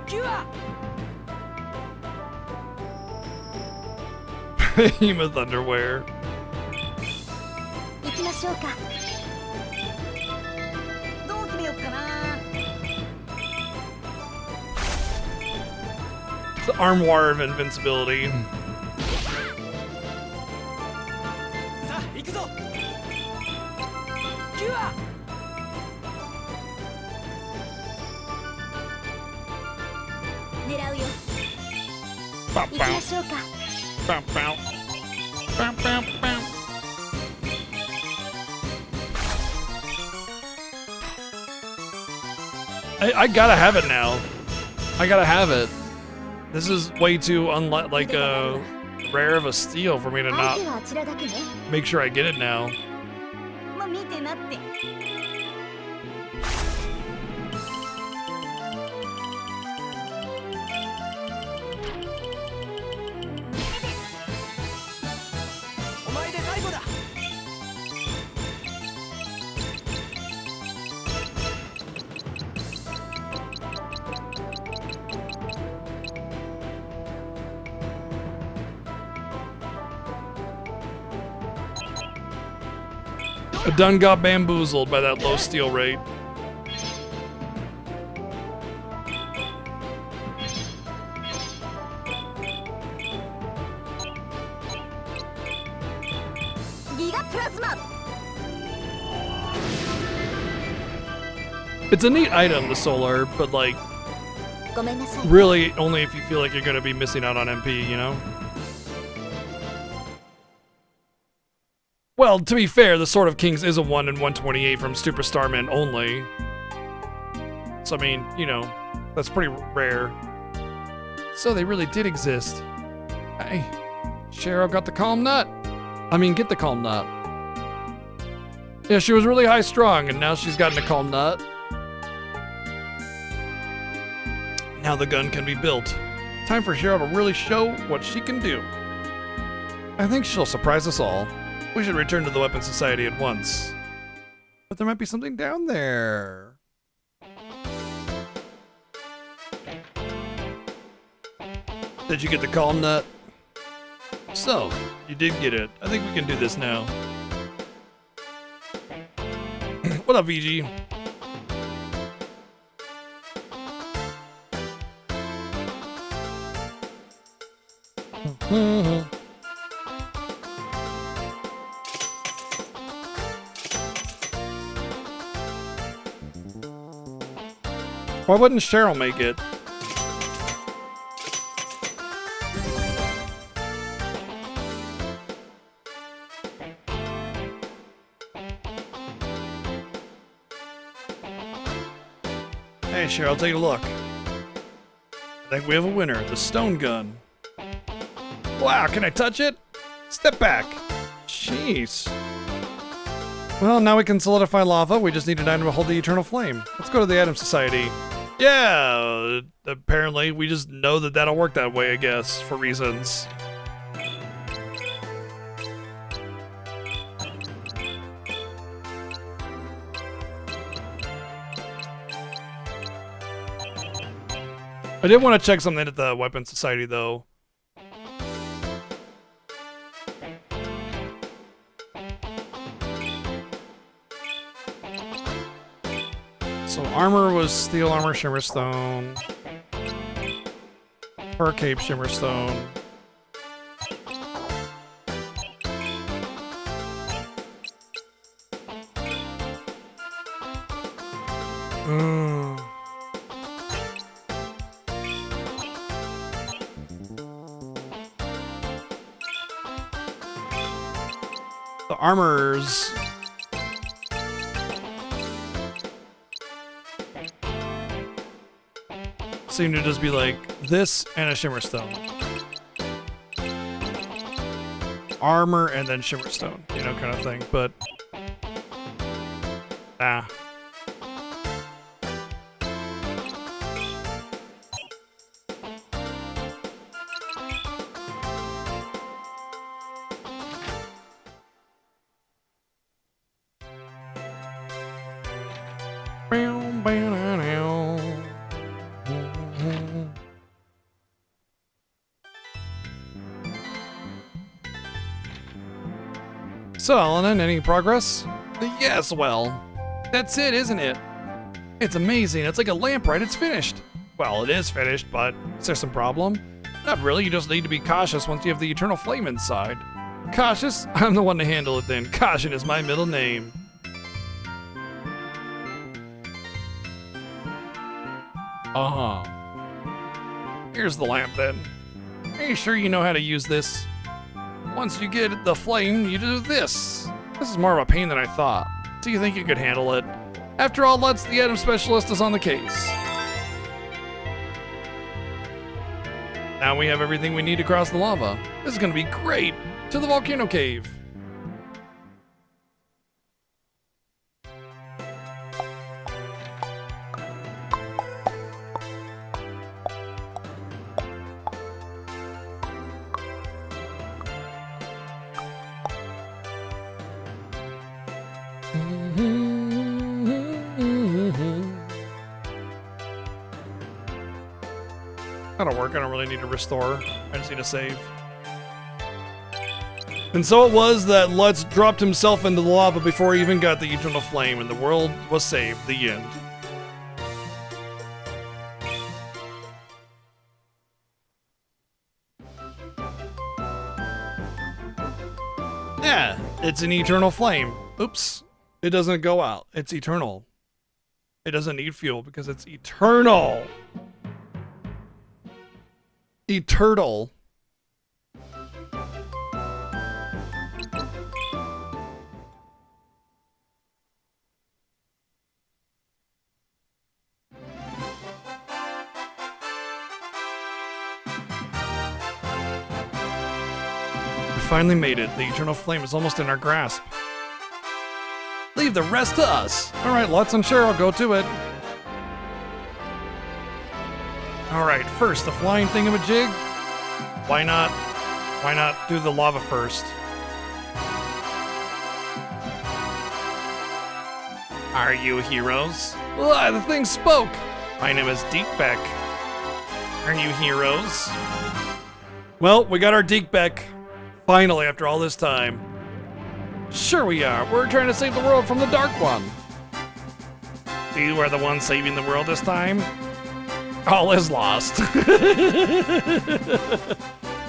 キュア。 Behemoth underwear. 行きましょうか。 どう決めよっかな。 It's the armoire of invincibility. さあ行くぞ。キュア。 狙うよ。 Bow, 行き bow, ましょうか。 bow, bow. Bow, bow, bow. I gotta have it now. I gotta have it. This is way too rare of a steal for me to 相 not 手はあちらだけね。 make sure I get it now. まあ見てなって。 お前で最後だ。 I done got bamboozled by that low steel rate. ギガプラズマ。 It's a neat item, the solar, but like ごめんなさい。 really only if you feel like you're gonna be missing out on MP, you know? Well, to be fair, the Sword of Kings is a 1 in 128 from Super Starman only. So, I mean, you know, that's pretty rare. So they really did exist. Hey, Cheryl got the calm nut. I mean, get the calm nut. Yeah, she was really high strung, and now she's gotten a calm nut. Now the gun can be built. Time for Cheryl to really show what she can do. I think she'll surprise us all. We should return to the Weapon Society at once. But there might be something down there. Did you get the calm nut? So, you did get it. I think we can do this now. What up, VG? Why wouldn't Cheryl make it? Hey Cheryl, take a look. I think we have a winner, the stone gun. Wow, can I touch it? Step back. Jeez. Well, now we can solidify lava. We just need an item to hold the eternal flame. Let's go to the Atom Society. Yeah, apparently we just know that that'll work that way, I guess, for reasons. I did want to check something at the Weapon Society, though. So armor was steel armor, shimmerstone. Fur cape, shimmerstone. The armors. Seem to just be like this and a shimmerstone. Armor and then shimmerstone, you know, kind of thing, but So, Alan, any progress? Yes, well, that's it, isn't it? It's amazing. It's like a lamprite. It's finished. Well, it is finished, but is there some problem? Not really. You just need to be cautious once you have the eternal flame inside. Cautious? I'm the one to handle it then. Caution is my middle name. Uh-huh. Here's the lamp then. Are you sure you know how to use this? Once you get the flame, you do this. This is more of a pain than I thought. Do you think you could handle it? After all, Lutz, the item specialist, is on the case. Now we have everything we need to cross the lava. This is gonna be great. To the volcano cave. That'll work. I don't really need to restore. I just need to save. And so it was that Lutz dropped himself into the lava before he even got the eternal flame, and the world was saved. The end. Yeah, it's an eternal flame. Oops. It doesn't go out. It's eternal. It doesn't need fuel because it's eternal. Eternal. We finally made it. The eternal flame is almost in our grasp. Leave the rest to us. All right, Lutz and Cheryl, go to it. All right, first the flying thingamajig. Why not? Why not do the lava first? Are you heroes? The thing spoke. My name is Deekbeck. Are you heroes? Well, we got our Deekbeck. Finally, after all this time. Sure we are. We're trying to save the world from the Dark One. You are the one saving the world this time? All is lost.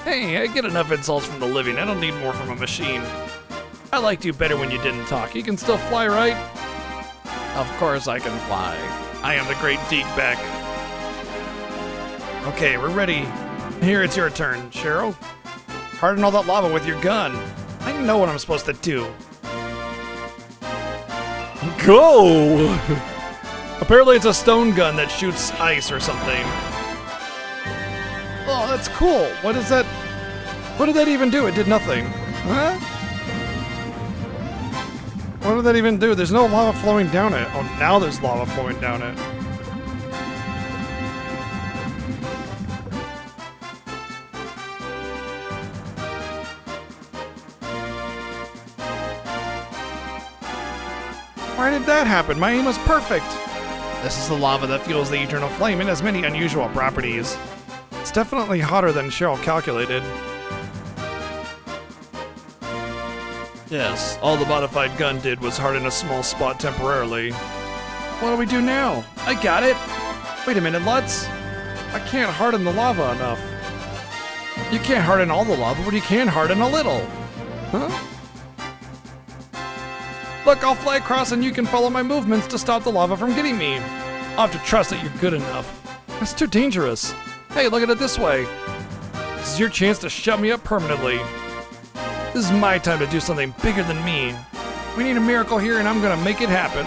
Hey, I get enough insults from the living. I don't need more from a machine. I liked you better when you didn't talk. You can still fly, right? Of course I can fly. I am the great Deekbeck. Okay, we're ready. Here, it's your turn, Cheryl. Harden all that lava with your gun. I know what I'm supposed to do. Go! Apparently it's a stone gun that shoots ice or something. Oh, that's cool. What is that? What did that even do? It did nothing. Huh? What did that even do? There's no lava flowing down it. Oh, now there's lava flowing down it. Why did that happen? My aim was perfect. This is the lava that fuels the eternal flame and has many unusual properties. It's definitely hotter than Cheryl calculated. Yes, all the modified gun did was harden a small spot temporarily. What do we do now? I got it! Wait a minute, Lutz. I can't harden the lava enough. You can't harden all the lava, but you can harden a little. Huh? Look, I'll fly across and you can follow my movements to stop the lava from getting me. I'll have to trust that you're good enough. That's too dangerous. Hey, look at it this way. This is your chance to shut me up permanently. This is my time to do something bigger than me. We need a miracle here and I'm gonna make it happen.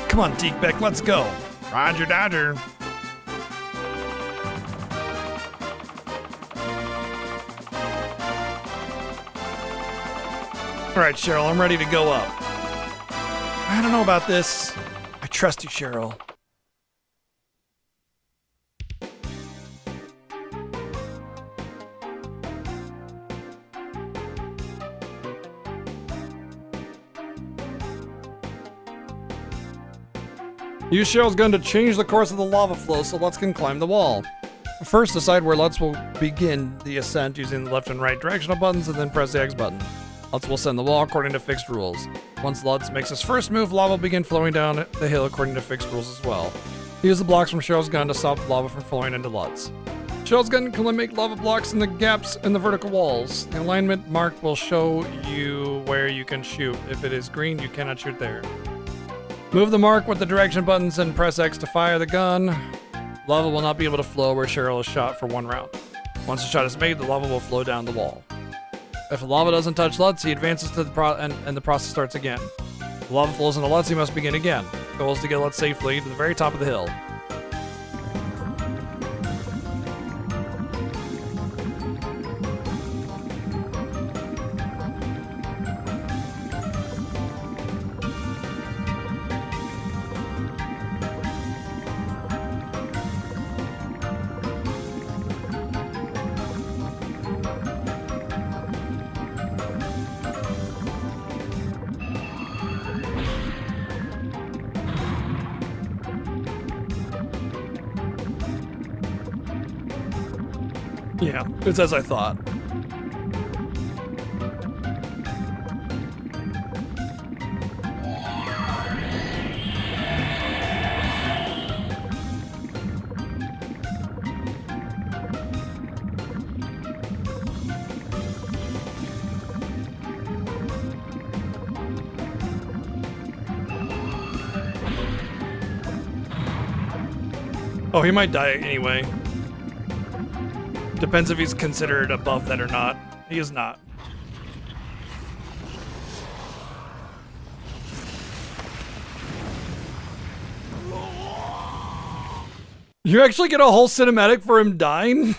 Come on, Deekbeck, let's go. Roger Dodger. Alright, Cheryl, I'm ready to go up. I don't know about this. I trust you, Cheryl. Use Cheryl's gun to change the course of the lava flow so Lutz can climb the wall. First, decide where Lutz will begin the ascent using the left and right directional buttons, and then press the X button. Lutz will ascend the wall according to fixed rules. Once Lutz makes his first move, lava will begin flowing down the hill according to fixed rules as well. Use the blocks from Cheryl's gun to stop the lava from flowing into Lutz. Cheryl's gun can make lava blocks in the gaps in the vertical walls. The alignment mark will show you where you can shoot. If it is green, you cannot shoot there. Move the mark with the direction buttons and press X to fire the gun. Lava will not be able to flow where Cheryl is shot for one round. Once the shot is made, the lava will flow down the wall. If the lava doesn't touch Lutz, he advances to the and the process starts again. If the lava flows into Lutz, he must begin again. The goal is to get Lutz safely to the very top of the hill. Yeah, it's as I thought. Oh, he might die anyway. Depends if he's considered above that or not. He is not. You actually get a whole cinematic for him dying?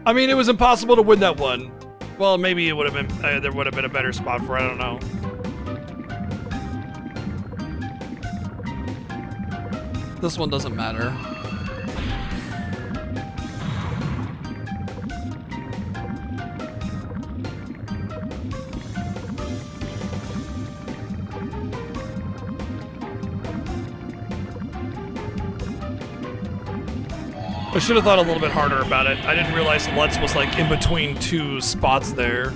I mean, it was impossible to win that one. Well, maybe it would have been. There would have been a better spot for it. I don't know. This one doesn't matter. I should have thought a little bit harder about it. I didn't realize Lutz was like in between two spots there.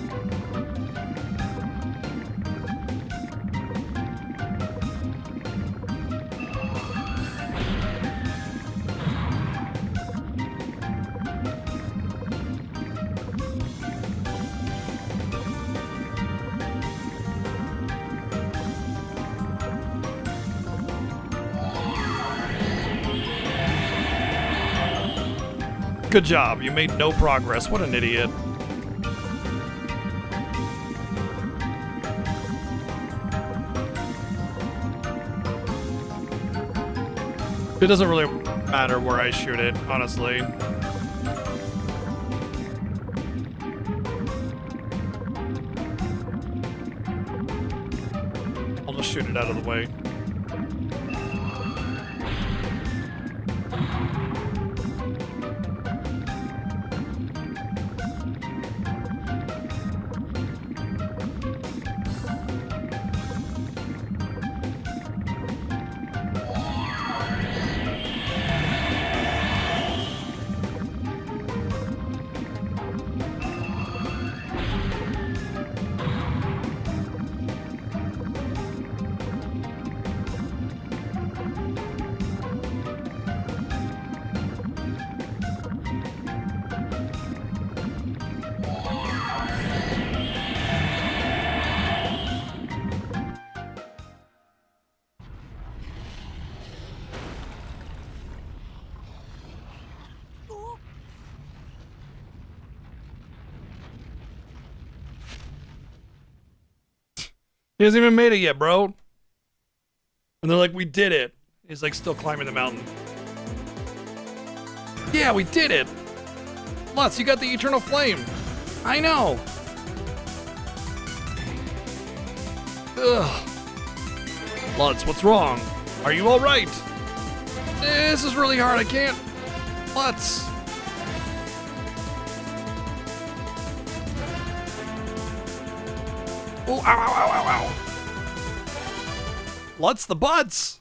Good job, you made no progress. What an idiot. It doesn't really matter where I shoot it, honestly. I'll just shoot it out of the way. He hasn't even made it yet, bro. And they're like, we did it. He's like still climbing the mountain. Yeah, we did it. Lutz, you got the eternal flame. I know. Ugh. Lutz, what's wrong? Are you all right? This is really hard. I can't. Lutz. Oh, ow, ow, ow, ow, ow. Lutz the butts.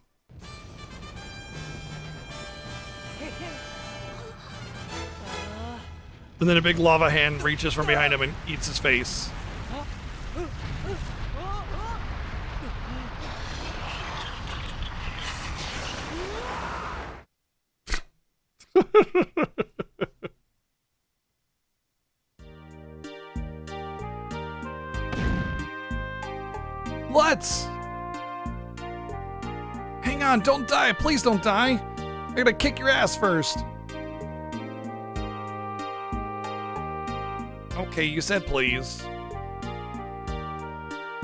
And then a big lava hand reaches from behind him and eats his face. Lutz! Hang on, don't die. Please don't die. I gotta kick your ass first. Okay, you said please.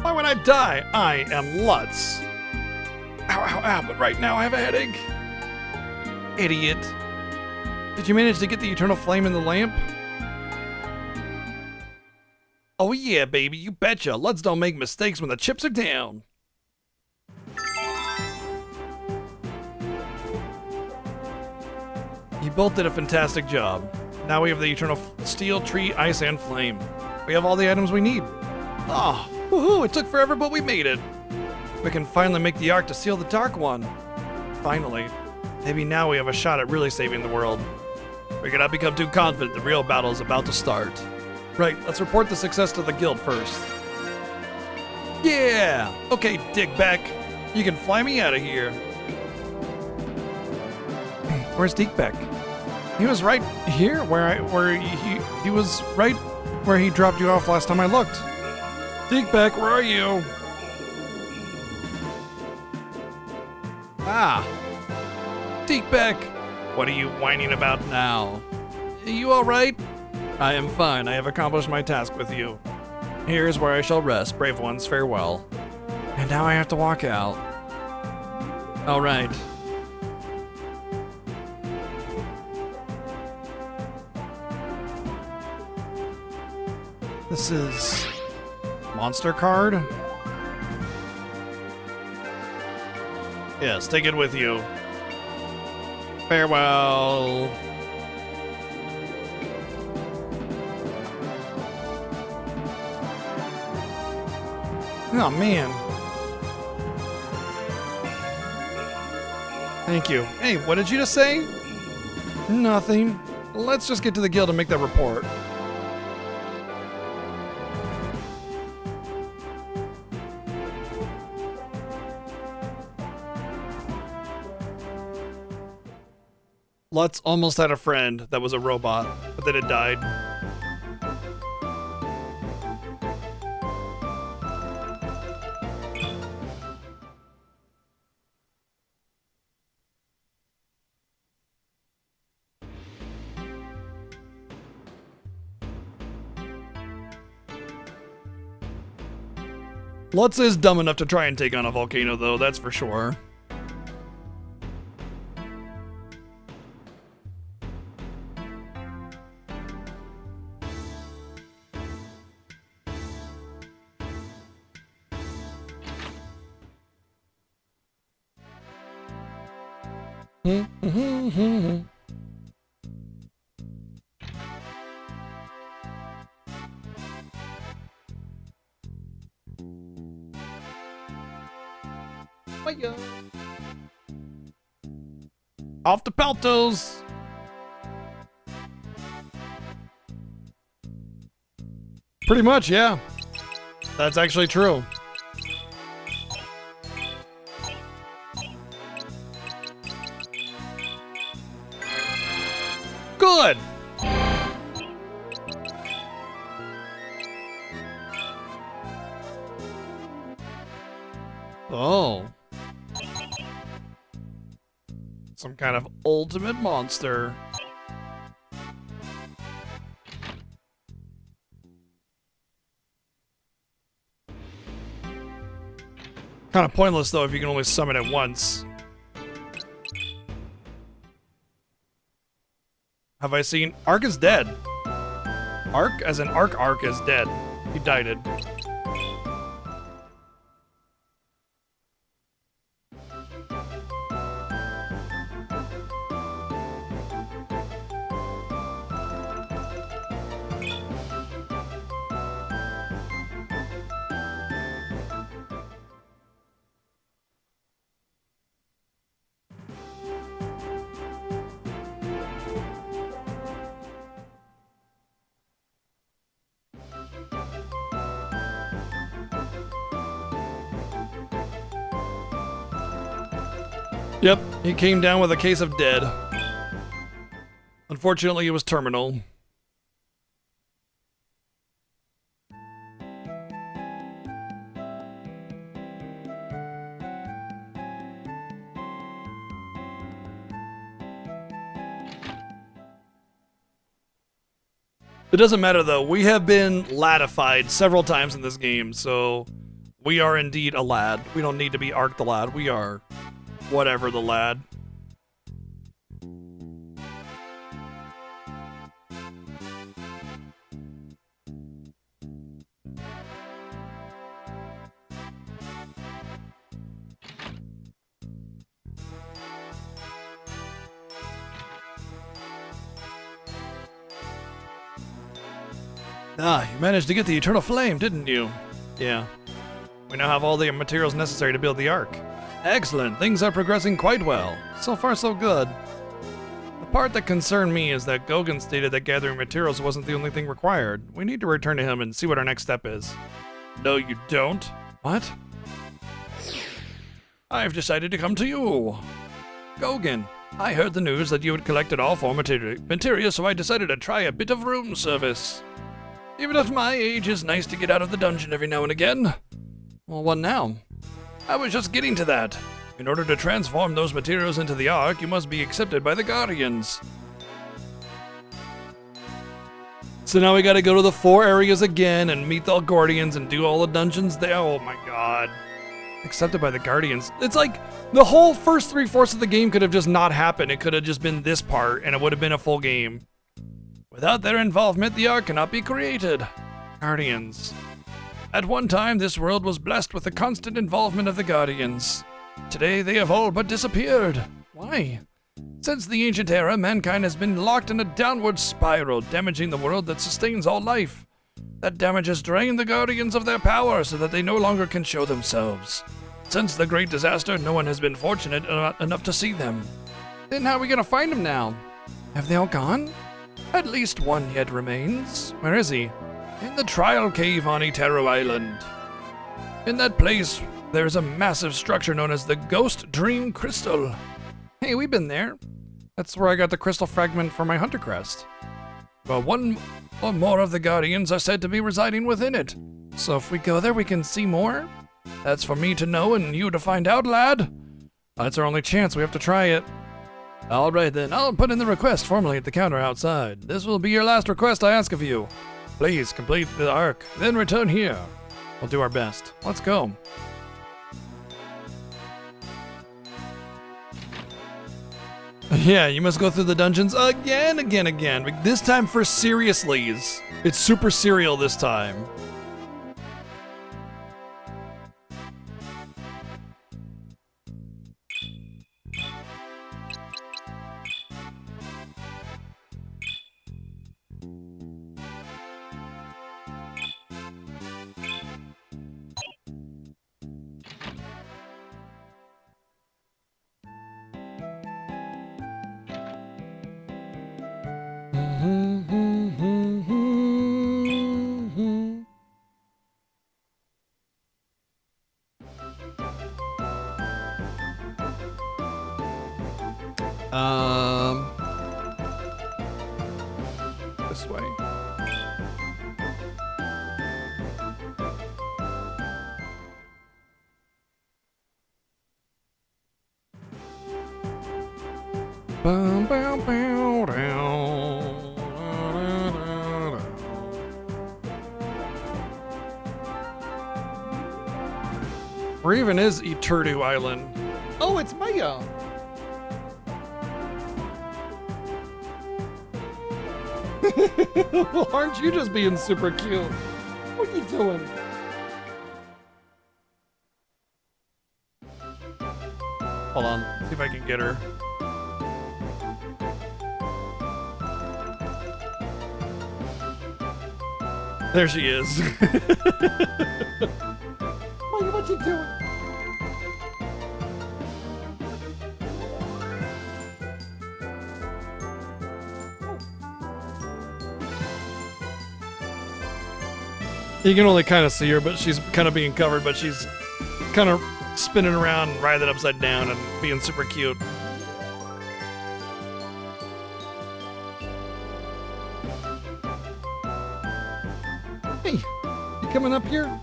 Why would I die? I am Lutz. Ow, ow, ow, but right now I have a headache. Idiot. Did you manage to get the eternal flame in the lamp? Oh yeah, baby, you betcha. Lutz don't make mistakes when the chips are down. You both did a fantastic job. Now we have the eternal steel, tree, ice, and flame. We have all the items we need. Ah, oh, woohoo, it took forever, but we made it. We can finally make the ark to seal the Dark One. Finally. Maybe now we have a shot at really saving the world. We cannot become too confident the real battle is about to start. Right, let's report the success to the guild first. Yeah! Okay, Dickback. You can fly me out of here. Where's Dickback? He was right here, he was right where he dropped you off last time I looked. Dickback, where are you? Ah. Dickback, what are you whining about now? Are you alright? I am fine. I have accomplished my task with you. Here is where I shall rest. Brave ones, farewell. And now I have to walk out. Alright. This is... monster card? Yes, take it with you. Farewell. Oh, man. Thank you. Hey, what did you just say? Nothing. Let's just get to the guild and make that report. Lutz almost had a friend that was a robot, but then it died. Lutz is dumb enough to try and take on a volcano, though, that's for sure. Off to Peltos! Pretty much, yeah. That's actually true. Good! Oh. Some kind of ultimate monster. Kind of pointless though if you can only summon it once. Have I seen? Ark is dead. Ark, as in Ark is dead. He died it. Yep, he came down with a case of dead. Unfortunately, it was terminal. It doesn't matter though, we have been ladified several times in this game, so we are indeed a lad. We don't need to be Ark the lad, we are whatever the lad. Ah, you managed to get the Eternal Flame, didn't you? Yeah. We now have all the materials necessary to build the Ark. Excellent, things are progressing quite well. So far so good. The part that concerned me is that Gogan stated that gathering materials wasn't the only thing required. We need to return to him and see what our next step is. No, you don't. What? I've decided to come to you. Gogan, I heard the news that you had collected all 4 materia, so I decided to try a bit of room service. Even at my age, it's nice to get out of the dungeon every now and again. Well, what now? I was just getting to that. In order to transform those materials into the Ark, you must be accepted by the Guardians. So now we gotta go to the 4 areas again and meet the Guardians and do all the dungeons there. Oh my god. Accepted by the Guardians. It's like the whole first 3/4 of the game could have just not happened. It could have just been this part and it would have been a full game. Without their involvement, the Ark cannot be created. Guardians. At one time, this world was blessed with the constant involvement of the Guardians. Today, they have all but disappeared. Why? Since the ancient era, mankind has been locked in a downward spiral, damaging the world that sustains all life. That damage has drained the Guardians of their power so that they no longer can show themselves. Since the great disaster, no one has been fortunate enough to see them. Then how are we gonna find them now? Have they all gone? At least one yet remains. Where is he? In the Trial Cave on Iteru Island. In that place, there's a massive structure known as the Ghost Dream Crystal. Hey, we've been there. That's where I got the crystal fragment for my Hunter Crest. Well, one or more of the Guardians are said to be residing within it. So if we go there, we can see more? That's for me to know and you to find out, lad. That's our only chance. We have to try it. All right then, I'll put in the request formally at the counter outside. This will be your last request I ask of you. Please complete the Ark, then return here. We'll do our best. Let's go. Yeah, you must go through the dungeons again. But this time for seriouslys. It's super serial this time. This way. Bum, bum, bum, down. Da, da, da, da. Where even is Eterdu Island? Oh, it's Maya. Well, aren't you just being super cute? What are you doing? Hold on, see if I can get her. There she is. Maya, what you doing? You can only kind of see her, but she's kind of being covered, but she's kind of spinning around, riding upside down, and being super cute. Hey, you coming up here?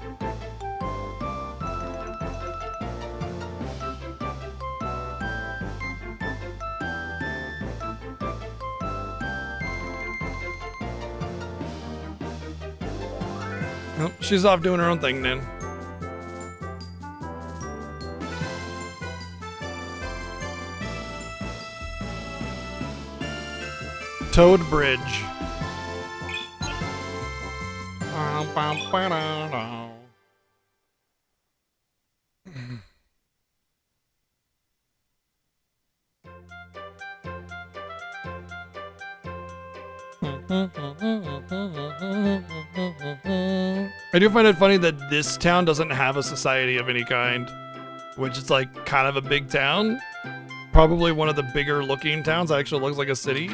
Oh, she's off doing her own thing then. Toad Bridge. I do find it funny that this town doesn't have a society of any kind, which is like kind of a big town. Probably one of the bigger looking towns. Actually looks like a city.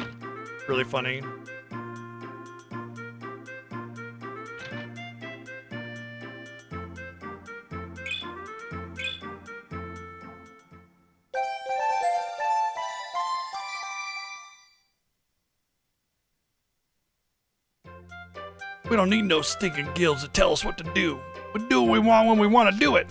Really funny. We don't need no stinking guilds to tell us what to do. We do what we want when we want to do it.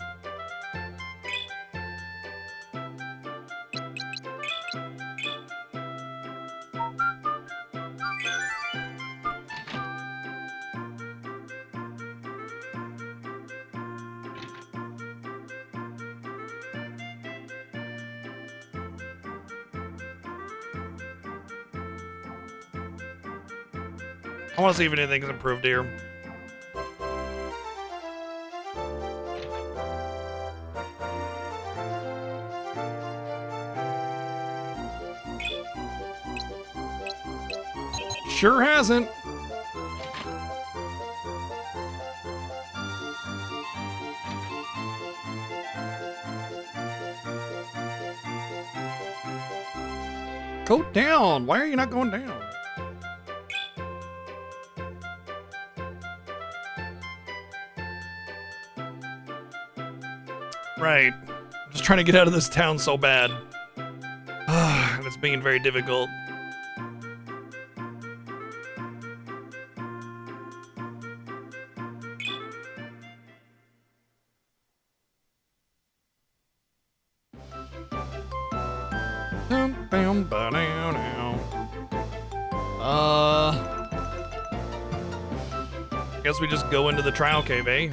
I want to see if anything's improved here. Sure hasn't. Go down. Why are you not going down? Right. I'm just trying to get out of this town so bad. And it's being very difficult. Guess we just go into the trial cave, eh?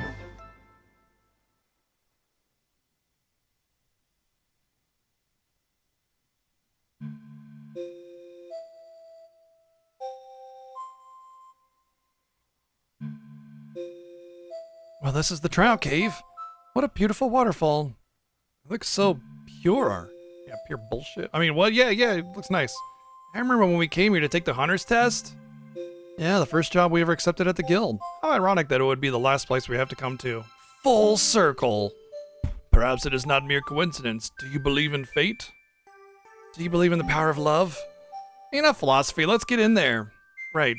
Well, this is the trial cave. What a beautiful waterfall. It looks so pure. Yeah, pure bullshit. I mean, well, yeah, it looks nice. I remember when we came here to take the hunter's test. Yeah, the first job we ever accepted at the guild. How ironic that it would be the last place we have to come to. Full circle. Perhaps it is not mere coincidence. Do you believe in fate? Do you believe in the power of love? Enough philosophy, let's get in there. Right.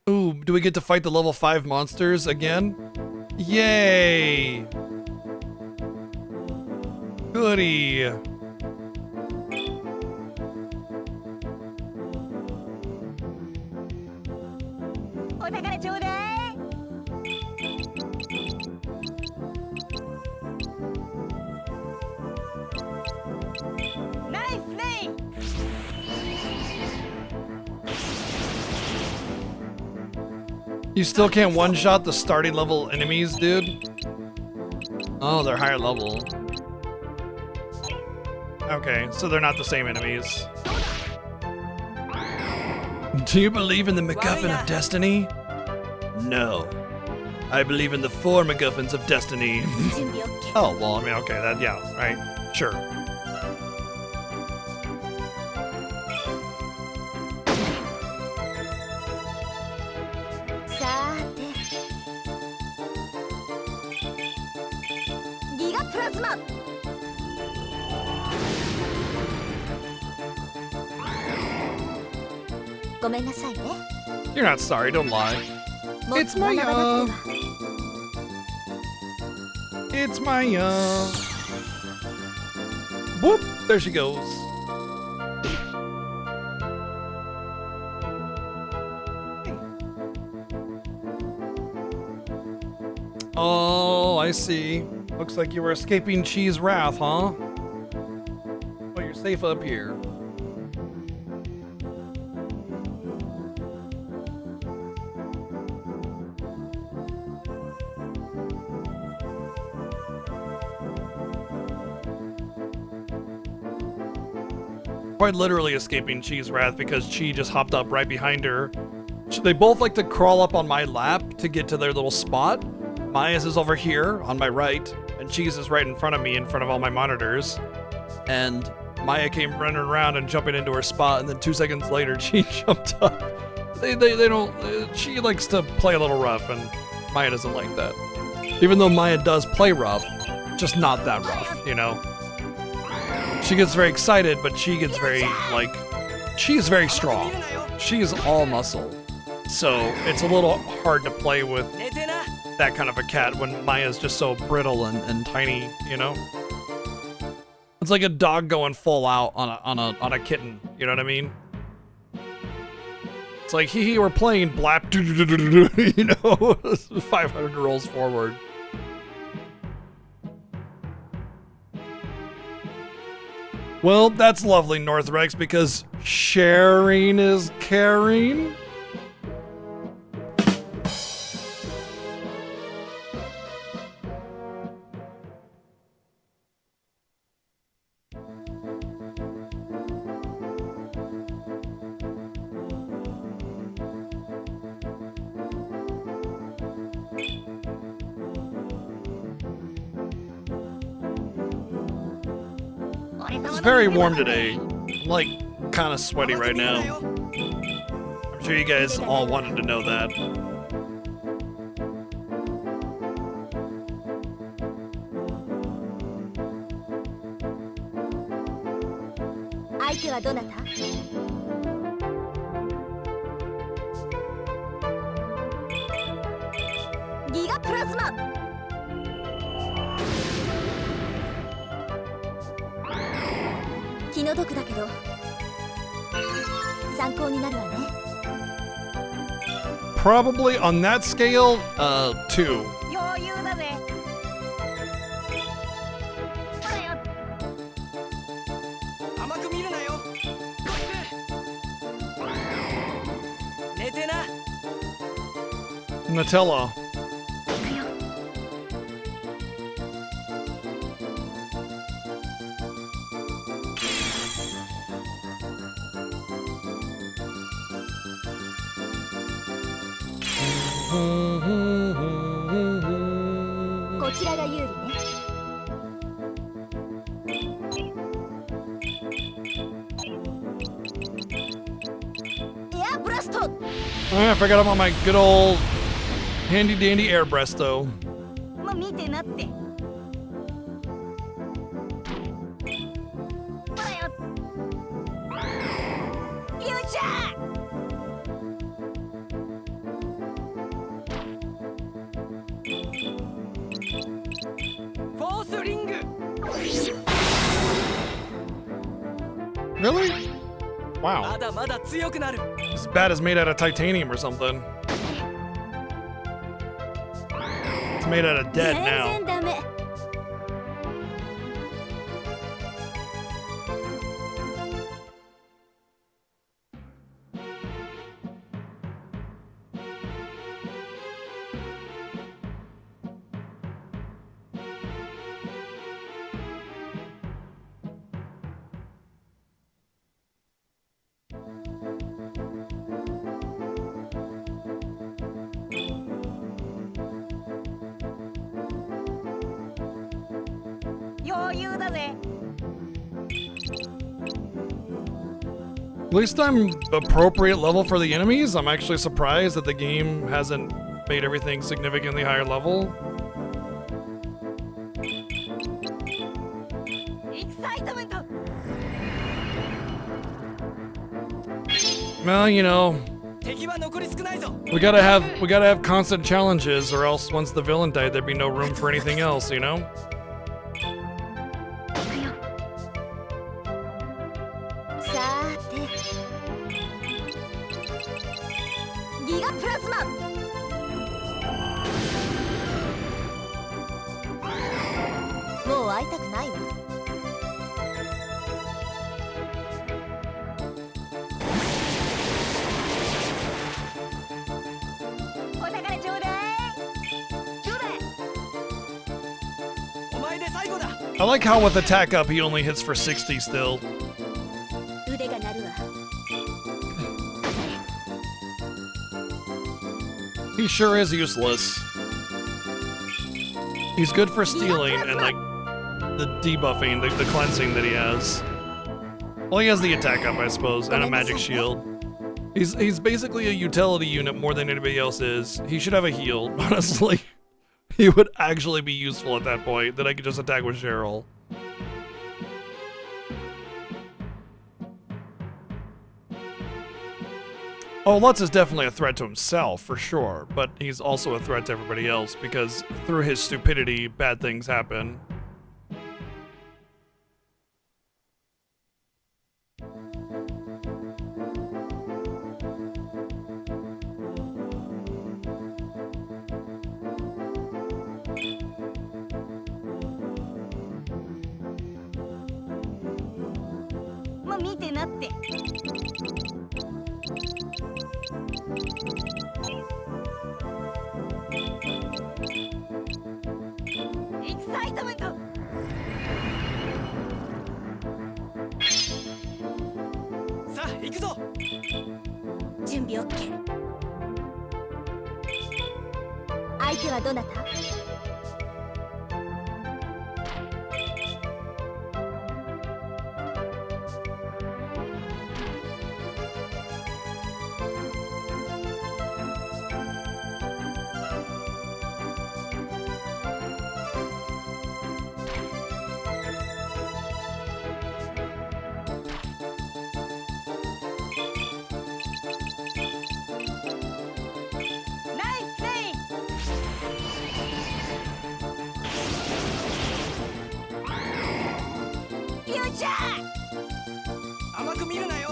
Ooh, do we get to fight the level 5 monsters again? Yay! Goody! You still can't one-shot the starting level enemies, dude? Oh, they're higher level. Okay, so they're not the same enemies. Do you believe in the MacGuffin of Destiny? No. I believe in the 4 MacGuffins of Destiny. 準備 OK Oh, well, I mean, okay, that, yeah, right, sure. You're not sorry, don't lie. It's my, It's my, Whoop! There she goes. Oh, I see. Looks like you were escaping Chi's wrath, huh? Well, you're safe up here. Quite literally escaping Chi's wrath because Chi just hopped up right behind her. They both like to crawl up on my lap to get to their little spot. Maya's is over here on my right, and Chi's is right in front of me in front of all my monitors. And Maya came running around and jumping into her spot, and then 2 seconds later, Chi jumped up. They don't. Chi likes to play a little rough, and Maya doesn't like that. Even though Maya does play rough, just not that rough, you know? She gets very excited, but she gets very, like, she is very strong. She is all muscle. So it's a little hard to play with that kind of a cat when Maya's just so brittle and tiny, you know? It's like a dog going full out on a kitten, you know what I mean? It's like, we're playing blap, you know? 500 rolls forward. Well, that's lovely, Northrex, because sharing is caring. It's very warm today. I'm, like, kind of sweaty right now. I'm sure you guys all wanted to know that. Giga Plasma! 気の毒だけど参考になるわね Probably on that scale, 2. 余裕だぜほらよ甘く見るなよ寝てな Nutella. 行くよ こちらが有利ね エアブラスト I forgot about my good old handy dandy air breast though. まあ見てなってほらよフューチャー フォースリング Really? ま Wow. だまだ強くなる This bat is made out of titanium or something. It's made out of dead 全 now. 然ダメ Huh? 余裕だぜ At least I'm appropriate level for the enemies. I'm actually surprised that the game hasn't made everything significantly higher level. エキサイトメント Well, you know, 敵は残り少ないぞ we gotta have constant challenges, or else once the villain died, there'd be no room for anything else, you know? さーてギガプラズマもう会いたくないわお宝ちょうだいちょうだい お前で最後だ I like how with attack up, he only hits for 60 still. 腕が鳴るわ He sure is useless. He's good for stealing and like the debuffing, the cleansing that he has. Well, he has the attack up, I suppose, and a magic shield. He's basically a utility unit more than anybody else is. He should have a heal, honestly. He would actually be useful at that point, that I could just attack with Cheryl. Oh, Lutz is definitely a threat to himself, for sure, but he's also a threat to everybody else, because through his stupidity, bad things happen. Well, 見てなって エキサイトメント さあ行くぞ 準備 OK 相手はどなた ナイスプレイ フューチャー 甘く見るなよ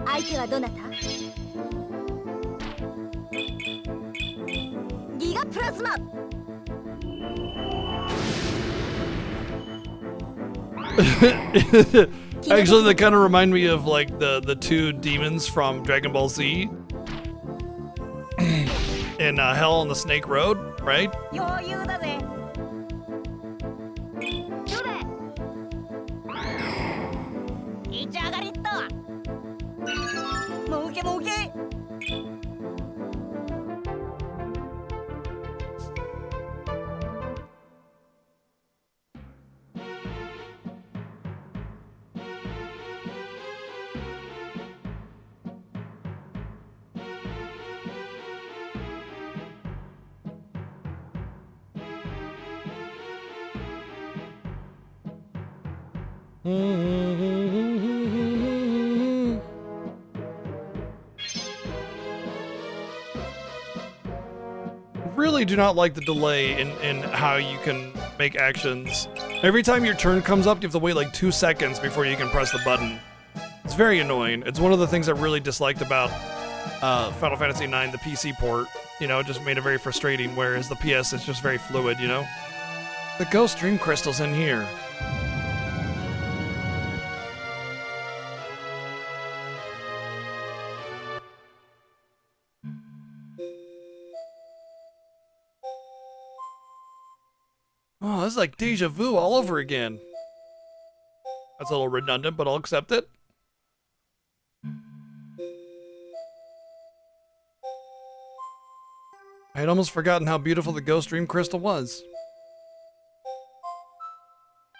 相手はどなたギガプラズマ Actually, they kind of remind me of like the two demons from Dragon Ball Z in Hell on the Snake Road, right? 余裕だぜちょうだい一上がりっともうけもうけ Really do not like the delay in how you can make actions. Every time your turn comes up, you have to wait like 2 seconds before you can press the button. It's very annoying. It's one of the things I really disliked about Final Fantasy IX, the PC port. You know, it just made it very frustrating, whereas the PS is just very fluid, you know? The Ghost Dream Crystal's in here. Oh, this is like deja vu all over again. That's a little redundant, but I'll accept it. I had almost forgotten how beautiful the Ghost Dream Crystal was.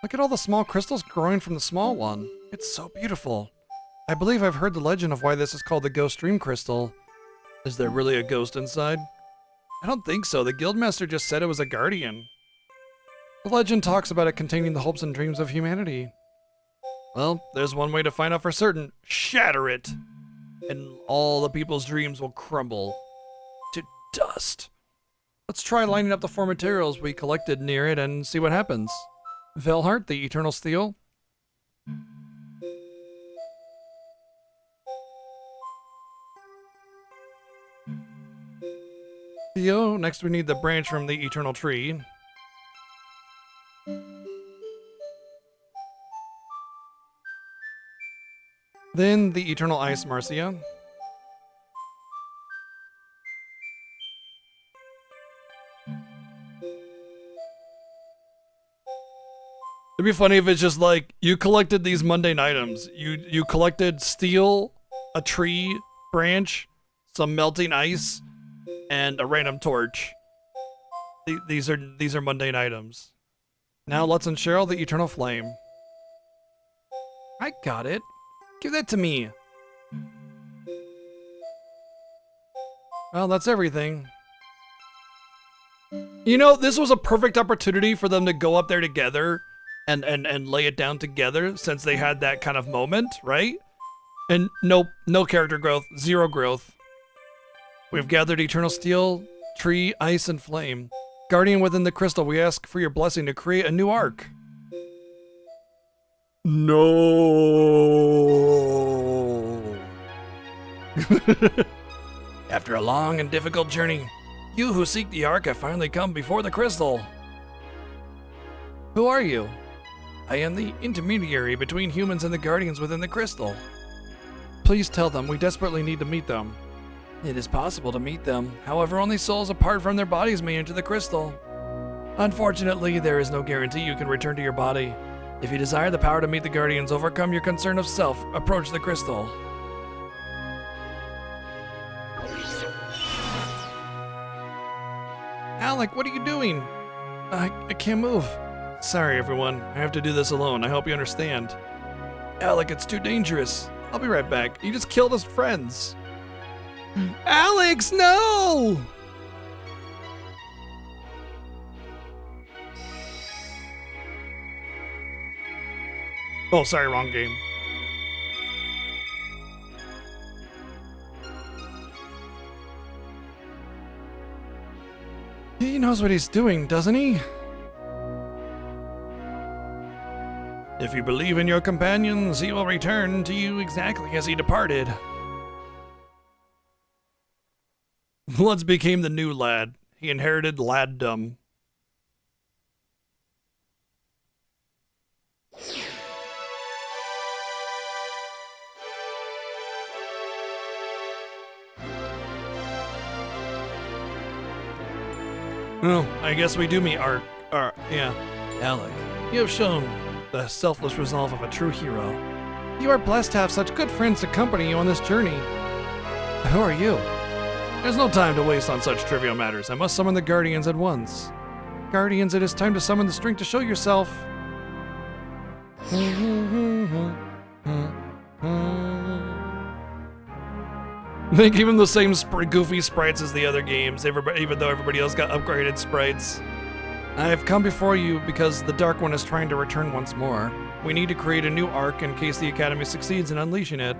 Look at all the small crystals growing from the small one. It's so beautiful. I believe I've heard the legend of why this is called the Ghost Dream Crystal. Is there really a ghost inside? I don't think so. The Guildmaster just said it was a guardian. The legend talks about it containing the hopes and dreams of humanity. Well, there's one way to find out for certain. Shatter it! And all the people's dreams will crumble to dust. Let's try lining up the 4 materials we collected near it and see what happens. Velheart, the Eternal Steel. Theo, next we need the branch from the Eternal Tree. Then the Eternal Ice, Marcia. It'd be funny if it's just like, you collected these mundane items. You collected steel, a tree branch, some melting ice, and a random torch. These are mundane items. Now let's unshell the Eternal Flame. I got it. Give that to me. Well, that's everything. You know, this was a perfect opportunity for them to go up there together and lay it down together, since they had that kind of moment, right? And no character growth, 0 growth. We've gathered Eternal Steel, Tree, Ice, and Flame. Guardian within the crystal, we ask for your blessing to create a new arc. No. After a long and difficult journey, you who seek the ark have finally come before the crystal. Who are you? I am the intermediary between humans and the guardians within the crystal. Please tell them we desperately need to meet them. It is possible to meet them, however only souls apart from their bodies may enter the crystal. Unfortunately, there is no guarantee you can return to your body. If you desire the power to meet the guardians, overcome your concern of self, approach the crystal. Alec, what are you doing? I can't move. Sorry, everyone. I have to do this alone. I hope you understand. Alec, it's too dangerous. I'll be right back. You just killed us friends. Alex, no! Oh, sorry, wrong game. He knows what he's doing, doesn't he? If you believe in your companions, he will return to you exactly as he departed. Lutz became the new lad. He inherited laddom. Well, I guess we do meet yeah. Alec, you have shown the selfless resolve of a true hero. You are blessed to have such good friends to accompany you on this journey. Who are you? There's no time to waste on such trivial matters. I must summon the Guardians at once. Guardians, it is time to summon the strength to show yourself. They gave him the same goofy sprites as the other games, even though everybody else got upgraded sprites. I have come before you because the Dark One is trying to return once more. We need to create a new arc in case the Academy succeeds in unleashing it.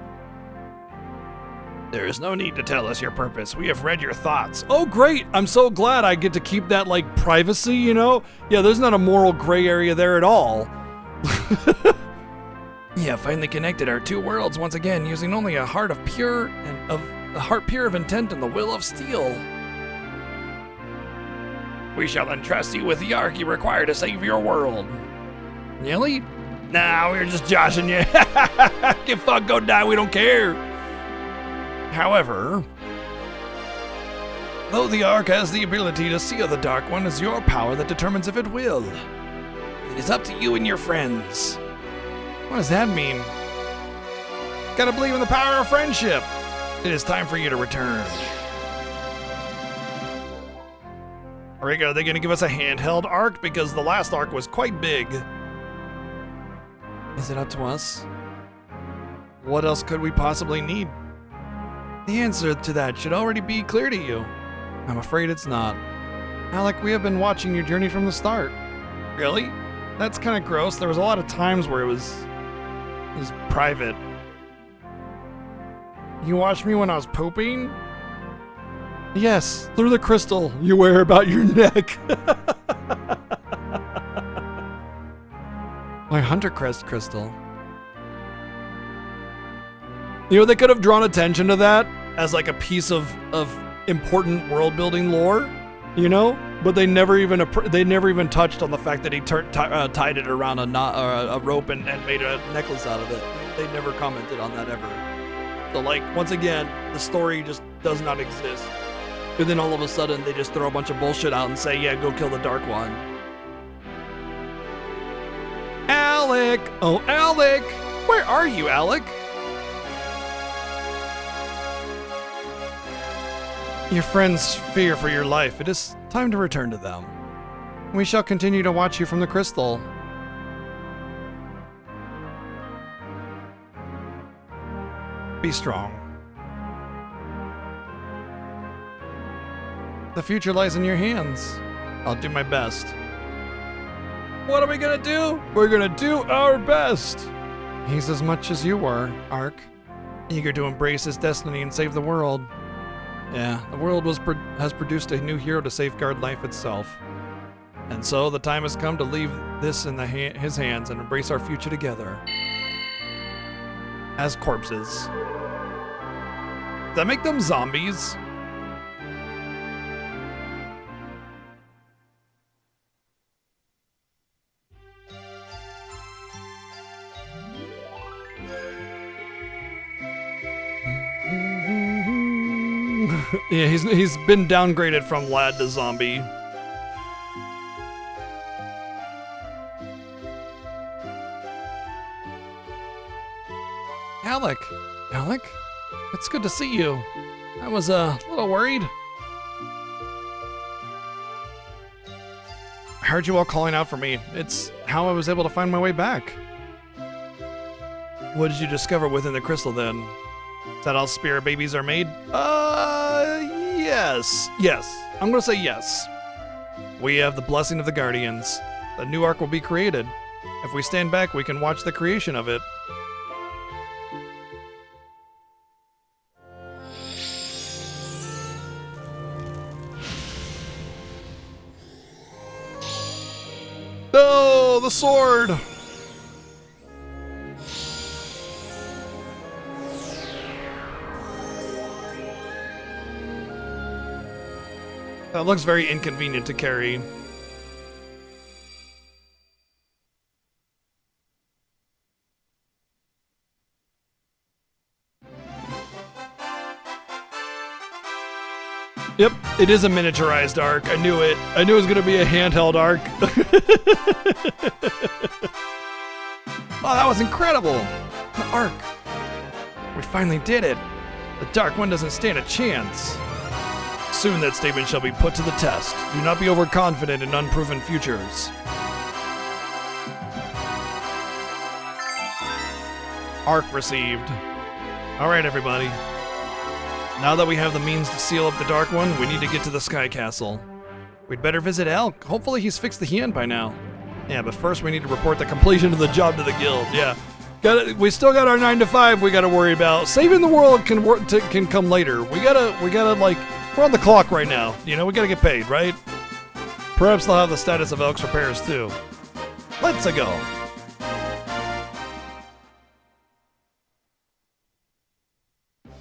There is no need to tell us your purpose. We have read your thoughts. Oh, great! I'm so glad I get to keep that, like, privacy, you know? Yeah, there's not a moral gray area there at all. We have finally connected our two worlds once again using only a heart pure of intent and the will of steel. We shall entrust you with the arc you require to save your world. Really? Nah, we're just joshing you. Get fucked, go die, we don't care. However, though the arc has the ability to seal the Dark One, it's your power that determines if it will. It is up to you and your friends. What does that mean? Gotta believe in the power of friendship. It is time for you to return. Rick, are they going to give us a handheld arc? Because the last arc was quite big. Is it up to us? What else could we possibly need? The answer to that should already be clear to you. I'm afraid it's not. Alec, we have been watching your journey from the start. Really? That's kind of gross. There was a lot of times where it was private. You watched me when I was pooping? Yes, through the crystal you wear about your neck. My Hunter Crest crystal. You know, they could have drawn attention to that as like a piece of important world building lore, you know, but they never even touched on the fact that he tied it around a rope and made a necklace out of it. They never commented on that ever. So like, once again, the story just does not exist. And then all of a sudden they just throw a bunch of bullshit out and say, yeah, go kill the Dark One. Alec! Oh, Alec! Where are you, Alec? Your friends fear for your life. It is time to return to them. We shall continue to watch you from the crystal. Be strong. The future lies in your hands. I'll do my best. What are we gonna do? We're gonna do our best. He's as much as you were, Ark. Eager to embrace his destiny and save the world. Yeah, the world has produced a new hero to safeguard life itself. And so the time has come to leave this in his hands and embrace our future together. As corpses. Does that make them zombies? Yeah, he's been downgraded from lad to zombie. Alec, it's good to see you. I was a little worried. I heard you all calling out for me. It's how I was able to find my way back. What did you discover within the crystal then? Is that how spirit babies are made? Yes. I'm gonna say yes. We have the blessing of the Guardians. A new arc will be created. If we stand back, we can watch the creation of it. Oh, the sword! That looks very inconvenient to carry. Yep, it is a miniaturized arc. I knew it. I knew it was going to be a handheld arc. Oh, that was incredible. The arc. We finally did it. The Dark One doesn't stand a chance. Soon that statement shall be put to the test. Do not be overconfident in unproven futures. Arc received. Alright, everybody. Now that we have the means to seal up the Dark One, we need to get to the Sky Castle. We'd better visit Elk. Hopefully he's fixed the Hien by now. Yeah, but first we need to report the completion of the job to the guild. Yeah. We still got our 9 to 5 we gotta worry about. Saving the world can come later. We gotta like, we're on the clock right now. You know, we gotta get paid, right? Perhaps they'll have the status of Elk's repairs too. Let's go.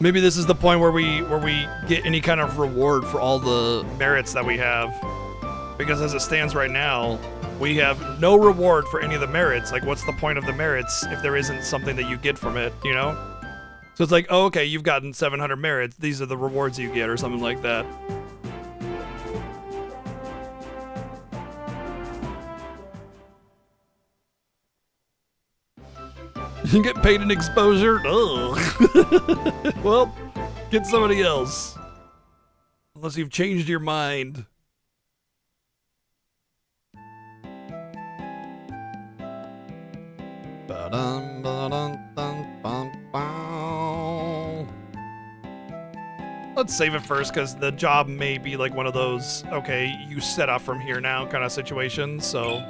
Maybe this is the point where we get any kind of reward for all the merits that we have. Because as it stands right now, we have no reward for any of the merits. Like, what's the point of the merits if there isn't something that you get from it, you know? So it's like, oh, okay, you've gotten 700 merits. These are the rewards you get, or something like that. You get paid in exposure? Ugh. Well, get somebody else. Unless you've changed your mind. Ba-dum, ba-dum, dum, bum, bow. Let's save it first because the job may be like one of those, okay, you set off from here now kind of situations, so.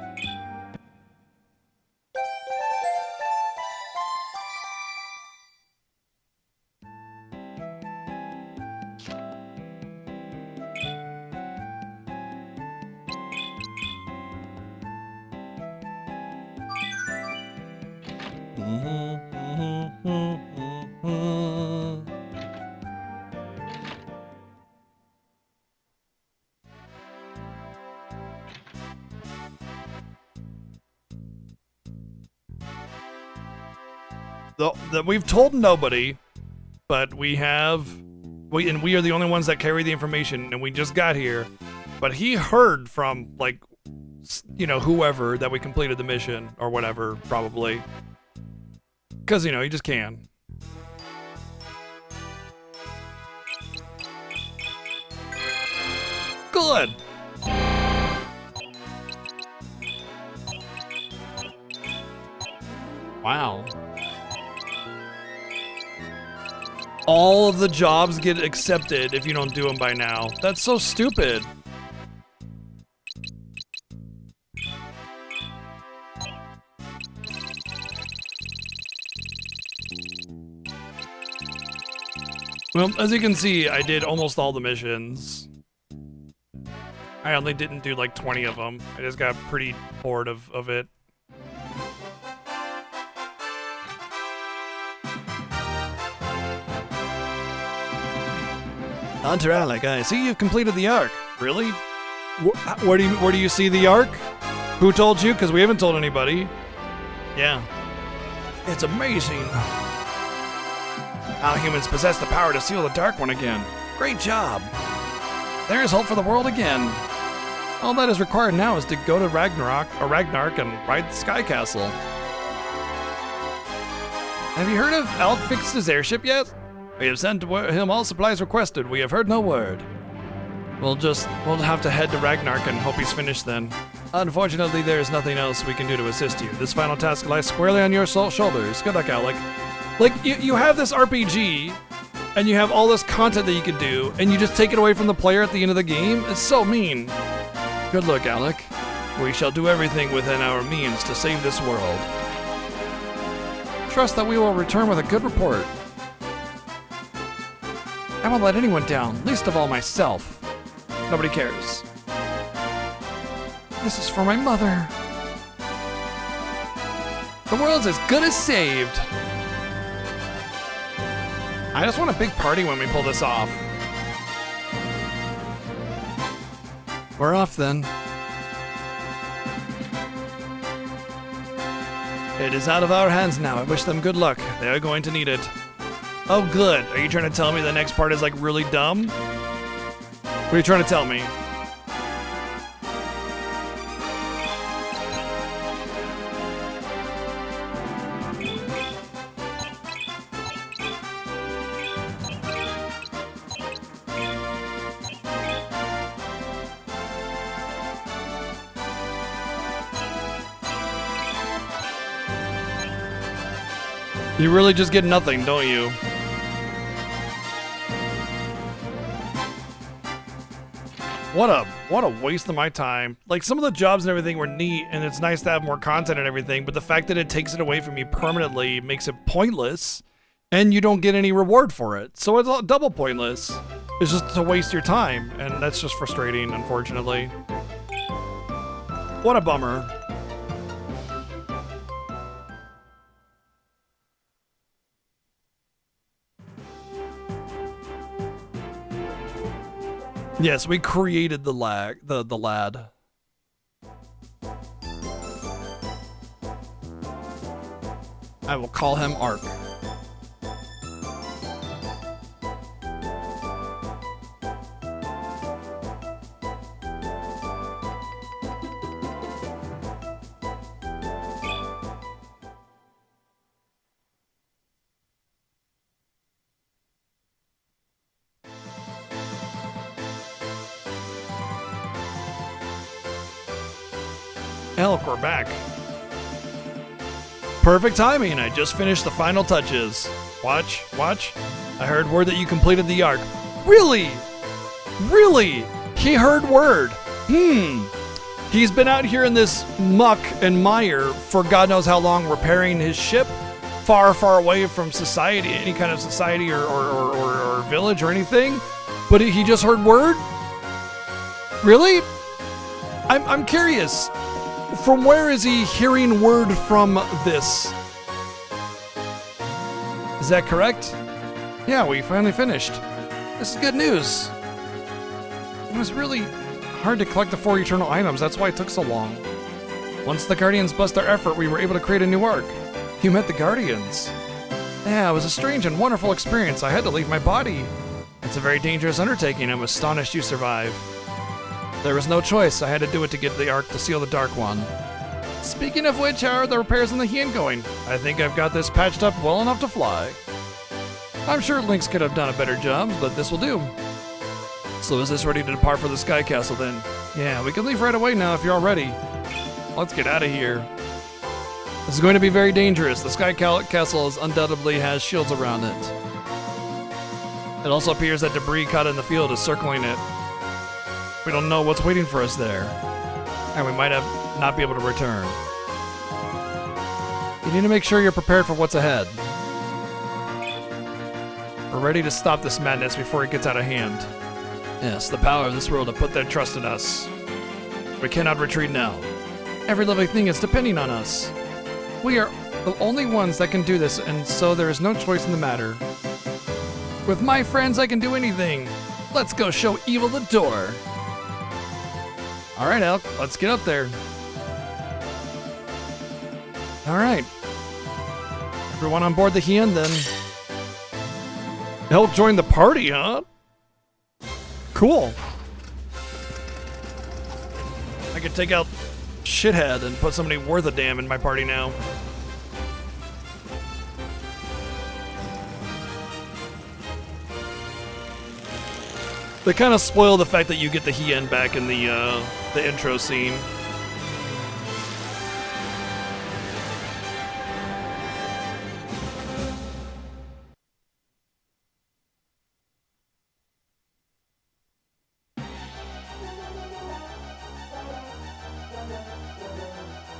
We've told nobody, but we are the only ones that carry the information, and we just got here. But he heard from, like, you know, whoever that we completed the mission or whatever, probably. Because, you know, he just can. Good. Wow. All of the jobs get accepted if you don't do them by now. That's so stupid. Well, as you can see, I did almost all the missions. I only didn't do like 20 of them. I just got pretty bored of it. Hunter Alec, I see you've completed the arc. Really? Where do you see the arc? Who told you? Because we haven't told anybody. Yeah. It's amazing. How humans possess the power to seal the Dark One again. Great job. There is hope for the world again. All that is required now is to go to Ragnarok and ride the Sky Castle. Have you heard of Alec fixed his airship yet? We have sent him all supplies requested. We have heard no word. We'll have to head to Ragnarok and hope he's finished then. Unfortunately, there is nothing else we can do to assist you. This final task lies squarely on your shoulders. Good luck, Alec. Like, you have this RPG, and you have all this content that you can do, and you just take it away from the player at the end of the game? It's so mean. Good luck, Alec. We shall do everything within our means to save this world. Trust that we will return with a good report. I won't let anyone down, least of all myself. Nobody cares. This is for my mother. The world's as good as saved. I just want a big party when we pull this off. We're off then. It is out of our hands now. I wish them good luck. They are going to need it. Oh, good. Are you trying to tell me the next part is like really dumb? What are you trying to tell me? You really just get nothing, don't you? What a waste of my time. Like, some of the jobs and everything were neat, and it's nice to have more content and everything, but the fact that it takes it away from you permanently makes it pointless, and you don't get any reward for it. So it's double pointless. It's just to waste your time, and that's just frustrating, unfortunately. What a bummer. Yes, we created the lad. I will call him Ark. Elk, we're back. perfect timing. I just finished the final touches. Watch, watch. I heard word that you completed the arc. Really? Really? He heard word. He's been out here in this muck and mire for God knows how long, repairing his ship, far, far away from society, any kind of society or village or anything. But he just heard word? Really? I'm curious. From where is he hearing word from this? Is that correct? Yeah, we finally finished. This is good news. It was really hard to collect the 4 eternal items, that's why it took so long. Once the Guardians blessed our effort, we were able to create a new arc. You met the Guardians. Yeah, it was a strange and wonderful experience. I had to leave my body. It's a very dangerous undertaking. I'm astonished you survived. There was no choice. I had to do it to get the arc to seal the Dark One. Speaking of which, how are the repairs on the Hien going? I think I've got this patched up well enough to fly. I'm sure Lynx could have done a better job, but this will do. So is this ready to depart for the Sky Castle then? Yeah, we can leave right away now if you're all ready. Let's get out of here. This is going to be very dangerous. The Sky Castle undoubtedly has shields around it. It also appears that debris caught in the field is circling it. We don't know what's waiting for us there. And we might not be able to return. You need to make sure you're prepared for what's ahead. We're ready to stop this madness before it gets out of hand. Yes, the power of this world have put their trust in us. We cannot retreat now. Every living thing is depending on us. We are the only ones that can do this, and so there is no choice in the matter. With my friends, I can do anything. Let's go show evil the door. All right, Elk, let's get up there. All right. Everyone on board the Hien, then. Elk joined the party, huh? Cool. I could take out Shithead and put somebody worth a damn in my party now. They kind of spoil the fact that you get the Hien back in the intro scene.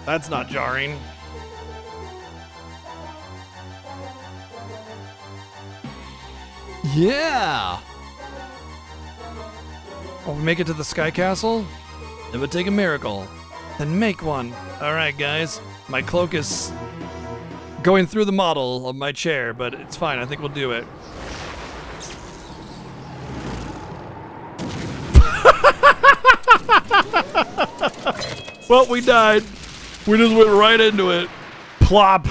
That's not jarring. Yeah! Oh, we make it to the Sky Castle? It would take a miracle. Then make one. Alright, guys. My cloak is going through the model of my chair, but it's fine. I think we'll do it. Well, we died. We just went right into it. Plop.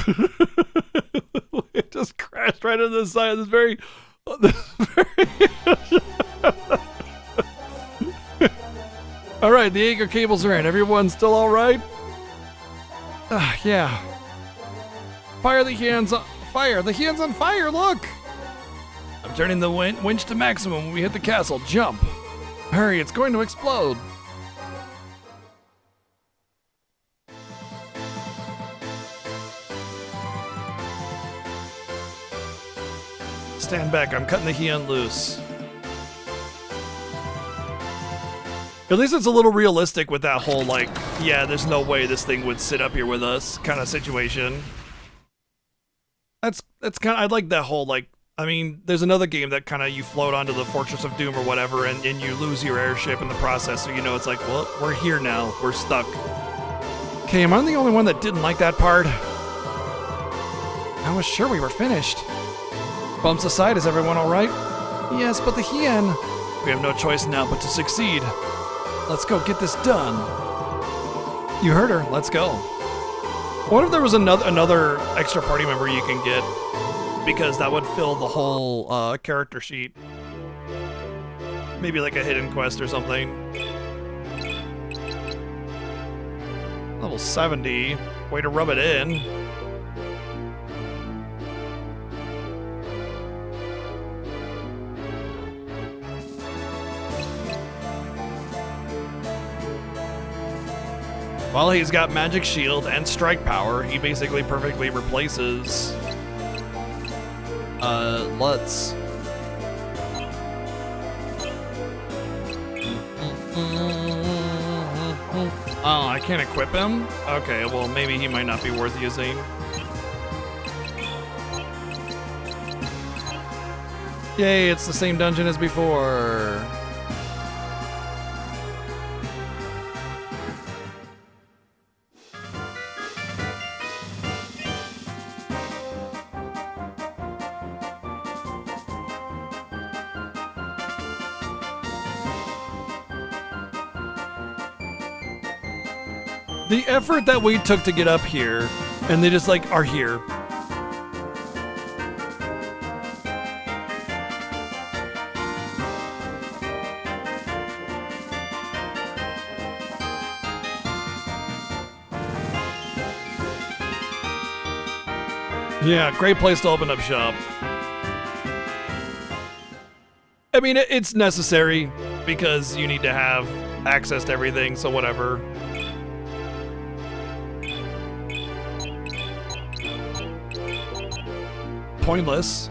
It just crashed right into the side of this very... All right, the anchor cables are in. Everyone's still all right? Yeah. Fire the Hien's on fire. The Hien's on fire, look. I'm turning the winch to maximum when we hit the castle. Jump. Hurry, it's going to explode. Stand back, I'm cutting the Hien loose. At least it's a little realistic with that whole, like, yeah, there's no way this thing would sit up here with us kind of situation. That's kind of, I like that whole, like, I mean, there's another game that kind of you float onto the Fortress of Doom or whatever and you lose your airship in the process, so you know it's like, well, we're here now, we're stuck. Okay, am I the only one that didn't like that part? I was sure we were finished. Bumps aside, is everyone alright? Yes, but the Hien. We have no choice now but to succeed. Let's go get this done. You heard her, let's go. What if there was another extra party member you can get? Because that would fill the whole character sheet. Maybe like a hidden quest or something. Level 70. Way to rub it in. Well, he's got magic shield and strike power. He basically perfectly replaces Lutz. Oh, I can't equip him? Okay, well, maybe he might not be worth using. Yay, it's the same dungeon as before. The effort that we took to get up here, and they just like are here. Yeah, great place to open up shop. I mean, it's necessary because you need to have access to everything, so whatever. Pointless.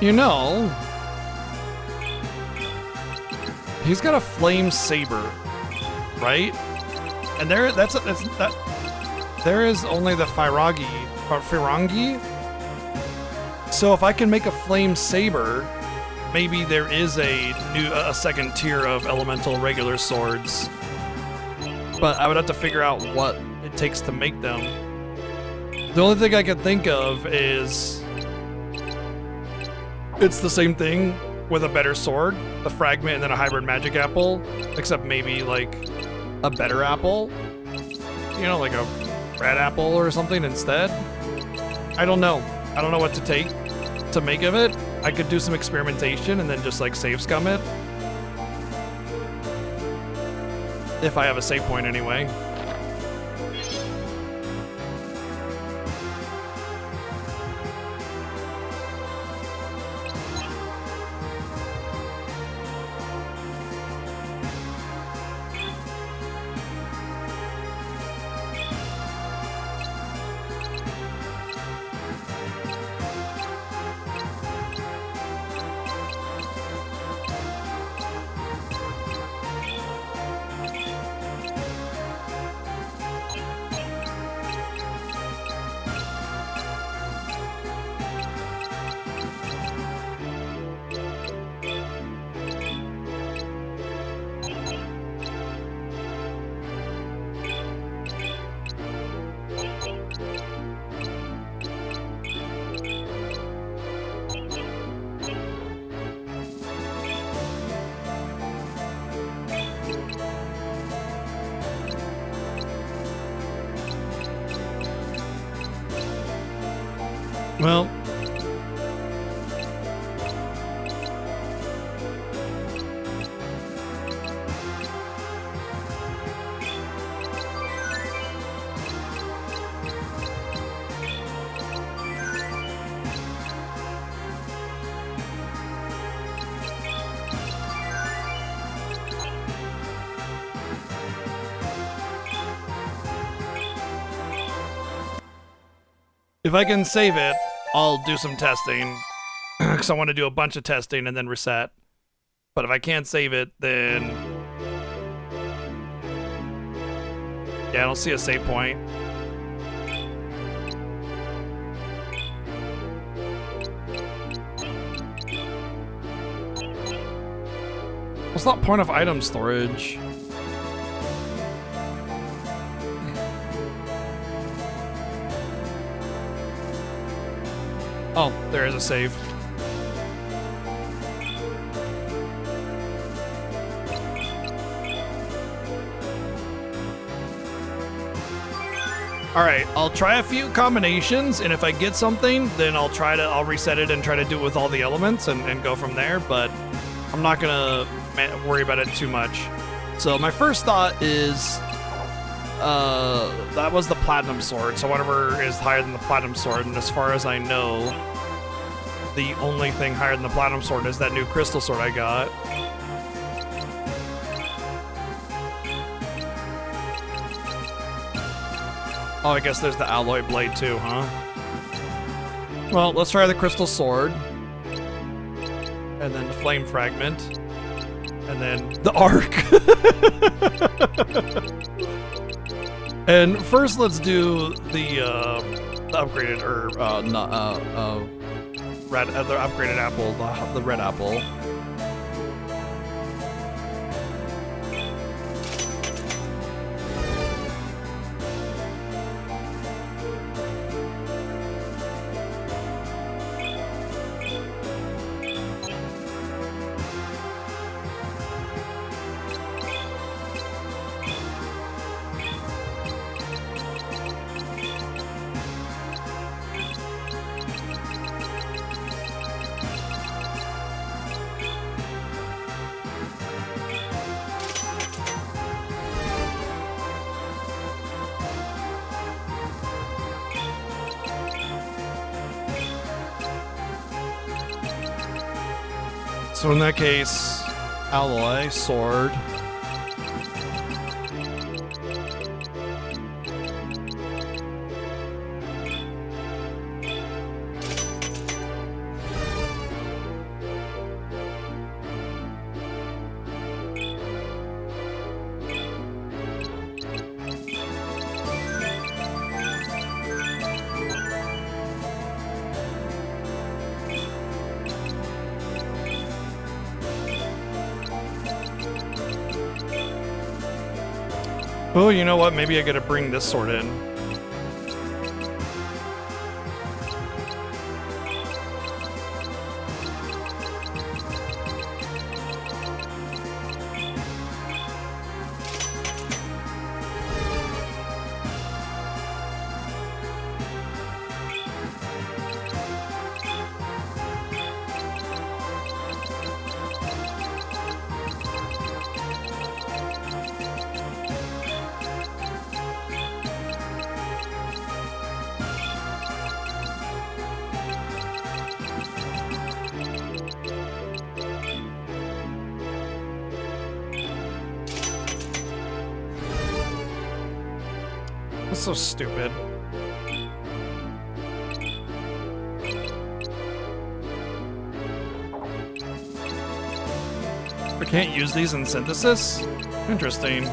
You know, he's got a flame saber, right? And there is only the Firangi. So if I can make a flame saber, maybe there is a second tier of elemental regular swords. But I would have to figure out what it takes to make them. The only thing I can think of is it's the same thing with a better sword, the fragment, and then a hybrid magic apple, except maybe like a better apple, you know, like a red apple or something instead. I don't know what to take to make of it. I could do some experimentation and then just like save scum it, if I have a save point anyway. Well, if I can save it, I'll do some testing, because I want to do a bunch of testing and then reset. But if I can't save it, then yeah, I don't see a save point. What's that point of item storage? Oh, there is a save. Alright, I'll try a few combinations, and if I get something, then I'll reset it and try to do it with all the elements and go from there, but I'm not gonna worry about it too much. So my first thought is, that was the Platinum Sword, so whatever is higher than the Platinum Sword, and as far as I know, the only thing higher than the Platinum Sword is that new Crystal Sword I got. Oh, I guess there's the Alloy Blade too, huh? Well, let's try the Crystal Sword. And then the Flame Fragment. And then the Arc. And first let's do the upgraded, or the upgraded apple, the red apple. So in that case, Alloy, Sword. Oh, you know what? Maybe I gotta bring this sword in. That's so stupid. I can't use these in synthesis? Interesting.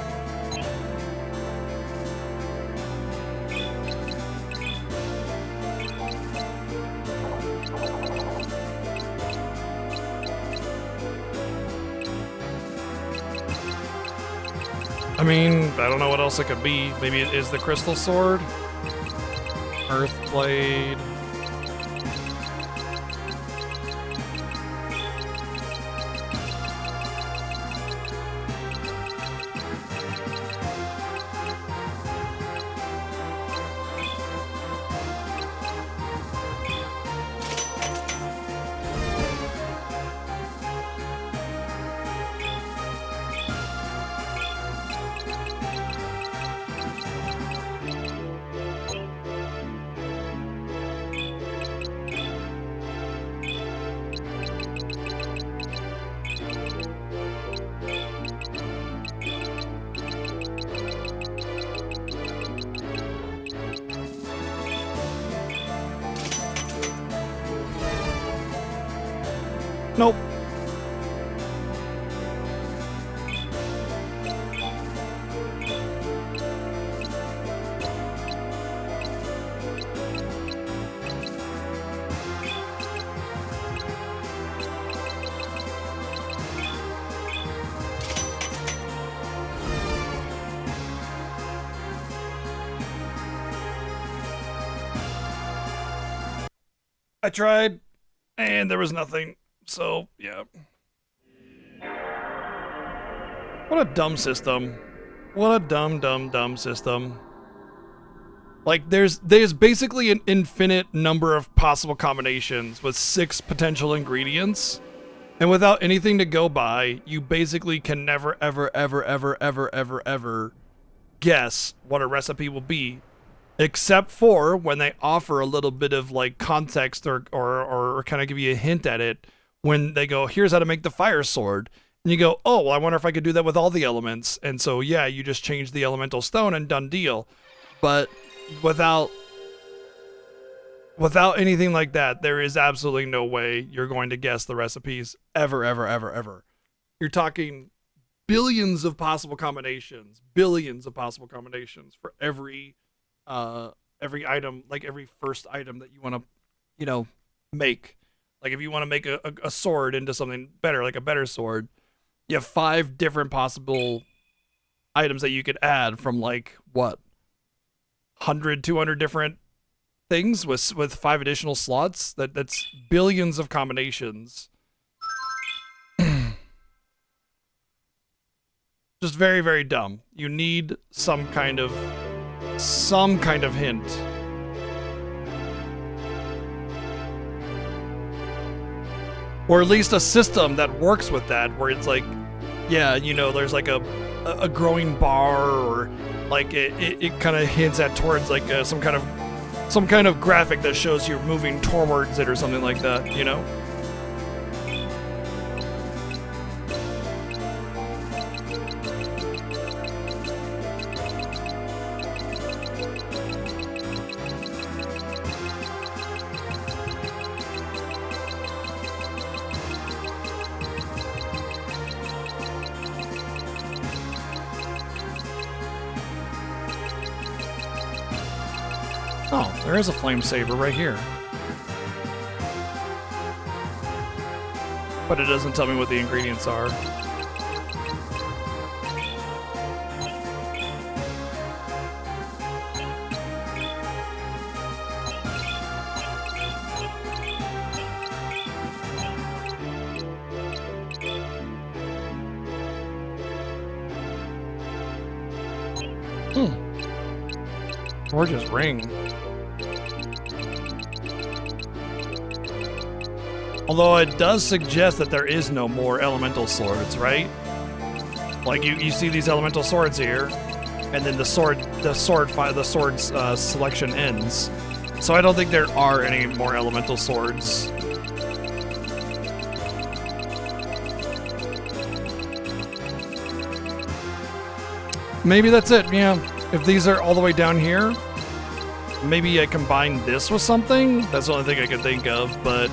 I mean, I don't know what else it could be. Maybe it is the Crystal Sword? Earth Blade. Nope. I tried, and there was nothing. So, yeah. What a dumb system. What a dumb system. Like there's basically an infinite number of possible combinations with 6 potential ingredients. And without anything to go by, you basically can never ever guess what a recipe will be, except for when they offer a little bit of like context or kind of give you a hint at it when they go, here's how to make the fire sword. And you go, oh, well, I wonder if I could do that with all the elements. And so, yeah, you just change the elemental stone and done deal. But without anything like that, there is absolutely no way you're going to guess the recipes ever. You're talking billions of possible combinations for every item, like every first item that you want to, make. Like if you want to make a sword into something better, like a better sword, you have 5 different possible items that you could add from like what, 100, 200 different things with 5 additional slots. That's billions of combinations. Just very, very dumb. You need some kind of hint. Or at least a system that works with that, where it's like, yeah, there's like a growing bar, or like it kind of hints at towards like some kind of graphic that shows you're moving towards it or something like that, Oh, there is a flame saber right here. But it doesn't tell me what the ingredients are. Gorgeous ring. Although it does suggest that there is no more elemental swords, right? Like you see these elemental swords here, and then the sword's selection ends. So I don't think there are any more elemental swords. Maybe that's it, yeah. If these are all the way down here, maybe I combine this with something? That's the only thing I could think of, but...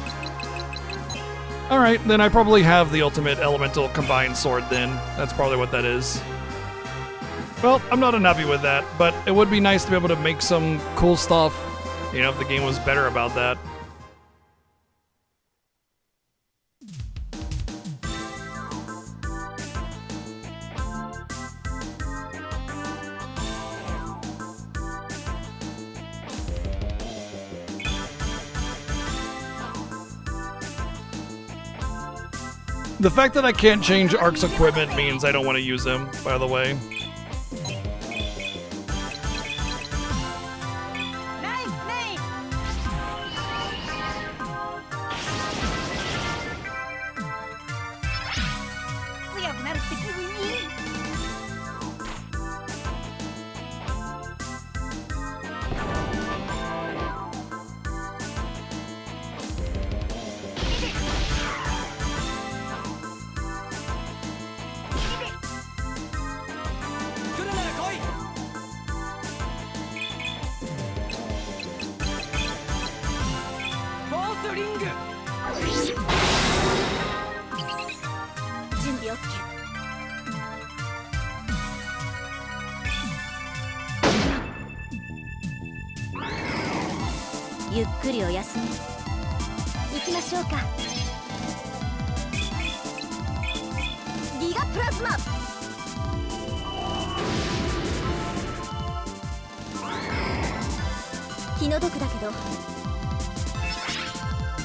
Alright, then I probably have the ultimate elemental combined sword then. That's probably what that is. Well, I'm not unhappy with that, but it would be nice to be able to make some cool stuff, if the game was better about that. The fact that I can't change Ark's equipment means I don't want to use him, by the way.ゆっくりお休み。行きましょうか。ギガプラズマ。気の毒だけど、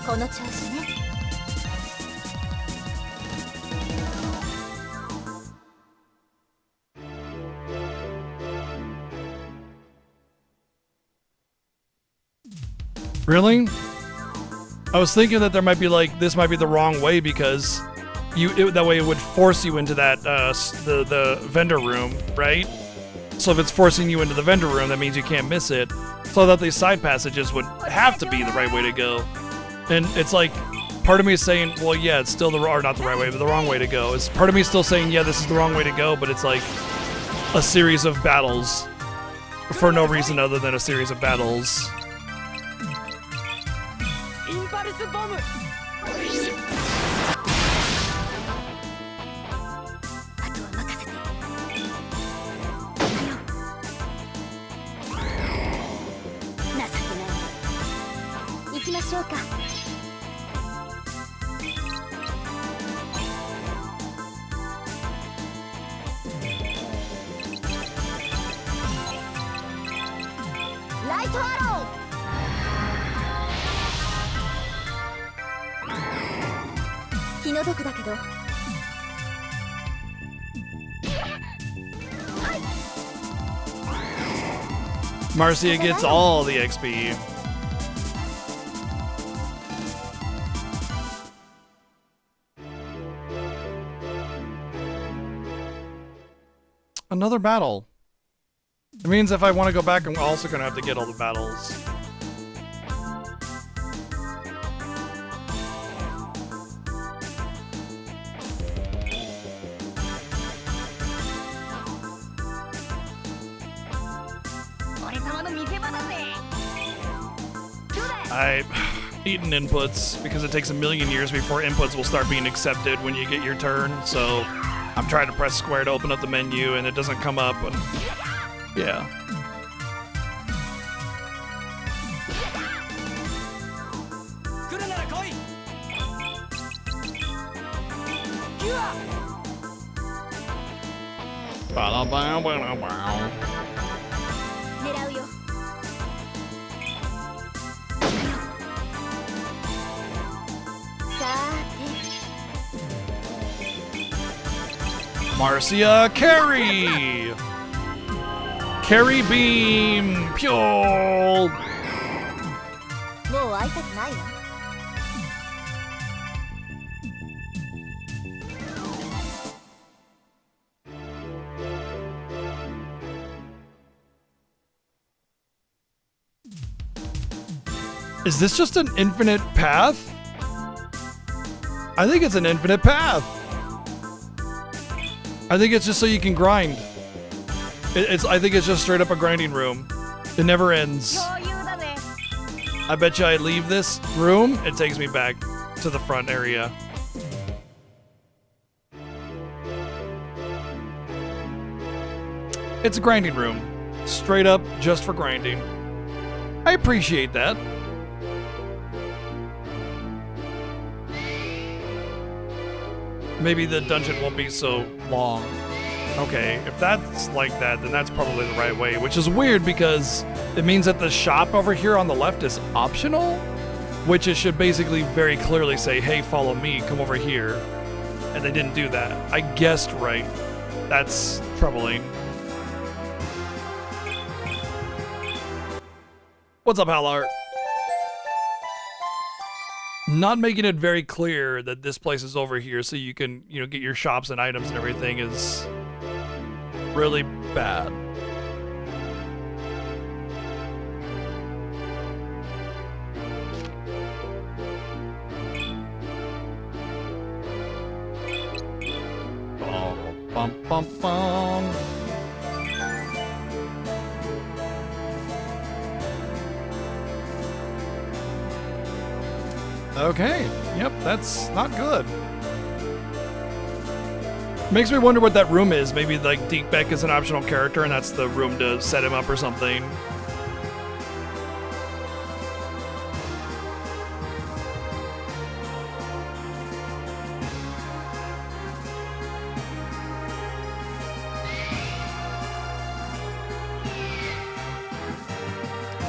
この調子ね。Really? I was thinking that there might be like this might be the wrong way because that way it would force you into that the vendor room, right? So if it's forcing you into the vendor room, that means you can't miss it. So that these side passages would have to be the right way to go. And it's like part of me is saying, well, yeah, it's still or not the right way, but the wrong way to go. It's part of me still saying, yeah, this is the wrong way to go, but it's like a series of battles for no reason other than a series of battles. インパルスボム あとは任せて。情けない。行きましょうか。ライトアロー。気の毒だけど。 Marcia gets all the XP. Another battle. It means if I want to go back, I'm also going to have to get all the battles. I eaten inputs because it takes a million years before inputs will start being accepted when you get your turn. So I'm trying to press square to open up the menu and it doesn't come up. And yeah. Ba-da-ba-ba-ba-ba. 狙うよ。さーて。 Marcia Carry! Carry Beam! Pure! もう会いたくないわ。 Is this just an infinite path? I think it's an infinite path. I think it's just so you can grind. I think it's just straight up a grinding room. It never ends. I bet you I leave this room, it takes me back to the front area. It's a grinding room. Straight up just for grinding. I appreciate that. Maybe the dungeon won't be so long. Okay, if that's like that, then that's probably the right way, which is weird because it means that the shop over here on the left is optional, which it should basically very clearly say, hey, follow me, come over here. And they didn't do that. I guessed right. That's troubling. What's up, Halart? Not making it very clear that this place is over here so you can, get your shops and items and everything is really bad. Bum, bum, bum. Okay, yep, that's not good. Makes me wonder what that room is. Maybe like Deekbeck is an optional character and that's the room to set him up or something.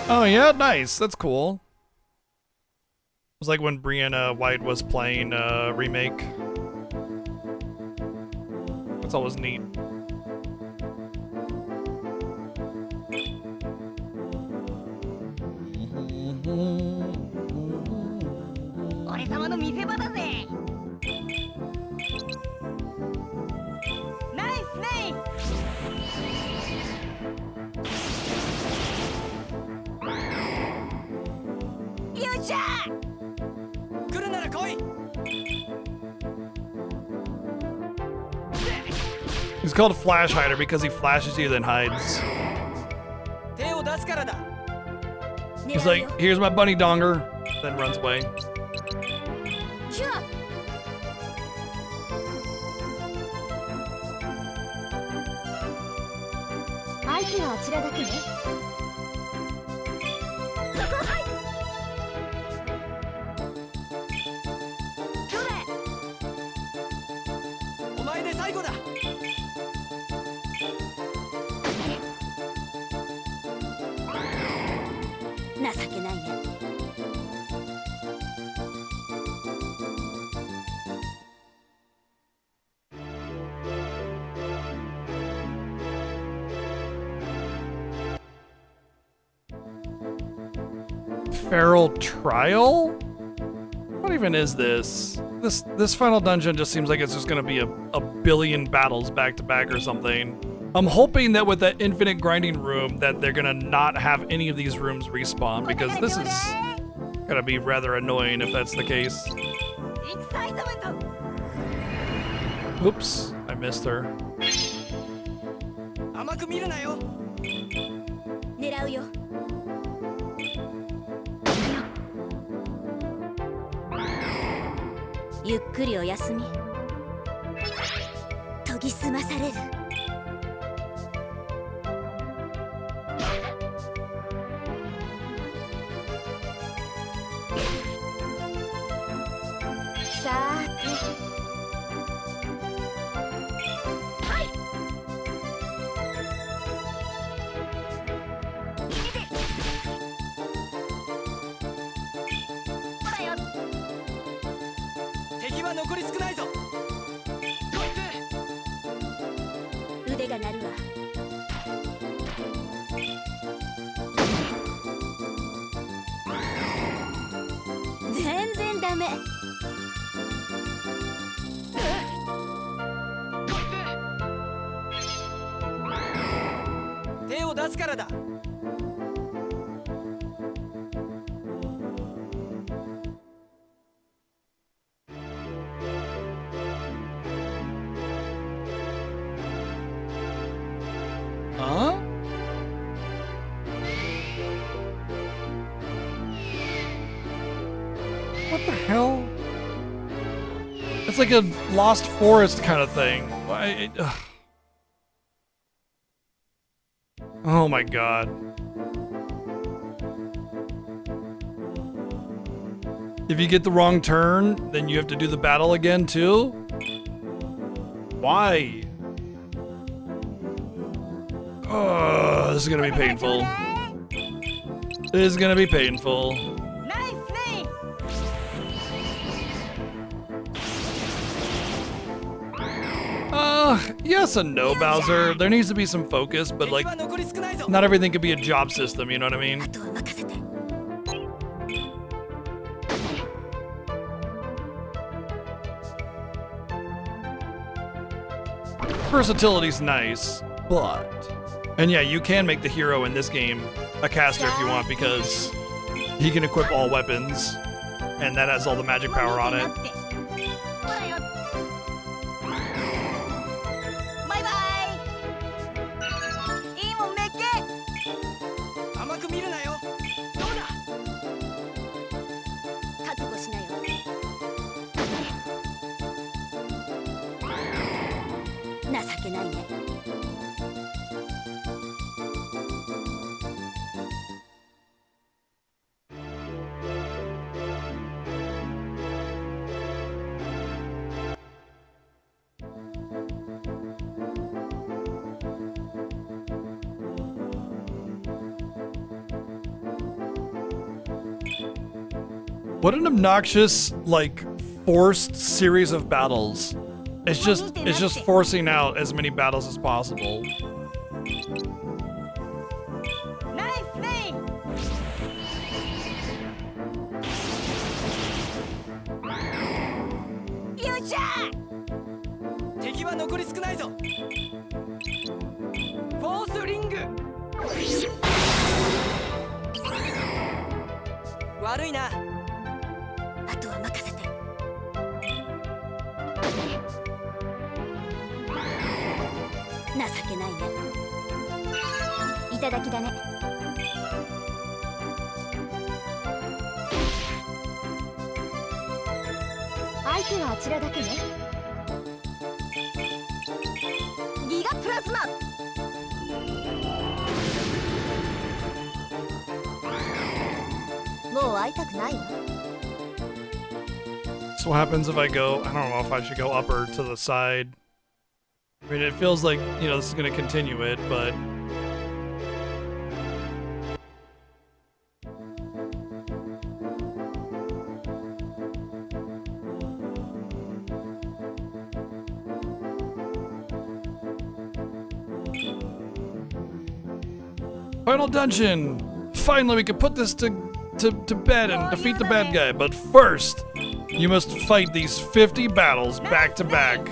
Oh yeah, nice, that's cool. It was like when Brianna White was playing Remake. That's always neat. 様の見せ場だぜ。ナイスね。よっしゃ 来るなら来い。 He's called a flash hider because he flashes you then hides. 手を出すからだ。 He's like, here's my bunny donger, then runs away. キュア相手はあちらだけね。そこはいどれお前で最後だ。情けないね。Feral Trial? What even is this? This final dungeon just seems like it's just gonna be a billion battles back to back or something. I'm hoping that with that infinite grinding room that they're gonna not have any of these rooms respawn because this is gonna be rather annoying if that's the case. エキサイトメント。 Oops, I missed her. 甘く見るなよ。狙うよ。ゆっくりお休み。研ぎ澄まされる。さーて。ほらよ。敵は残り少ないぞ。腕が鳴るわ。全然ダメ。手を出すからだ。 Huh? What the hell? It's like a Lost Forest kind of thing. Why? Oh my god. If you get the wrong turn, then you have to do the battle again too? Why? Oh, this is gonna be painful. This is gonna be painful. ナイスね。 Yes and no, Bowser. There needs to be some focus, but 敵 like, は残り少ないぞ。 not everything could be a job system, you know what I mean? あとは任せて。 Versatility's nice, but... And yeah, you can make the hero in this game a caster if you want because he can equip all weapons, and that has all the magic power on it. ほらよ。バイバイ。いいもんめっけ。甘く見るなよ。どうだ。覚悟しなよ。情けないね。 What an obnoxious, like, forced series of battles. It's just forcing out as many battles as possible. ナイスね。しゃ敵は残り少ないぞ。フォースリング。悪いな。あとは任せて。情けないね。いただきだね。相手はあちらだけね。ギガプラズマ。もう会いたくないわ。 So what happens if I go? I don't know if I should go up or to the side. I mean, it feels like, you know, this is going to continue it, but... Final dungeon! Finally, we can put this to bed and defeat the bad guy, but first, you must fight these 50 battles back to back.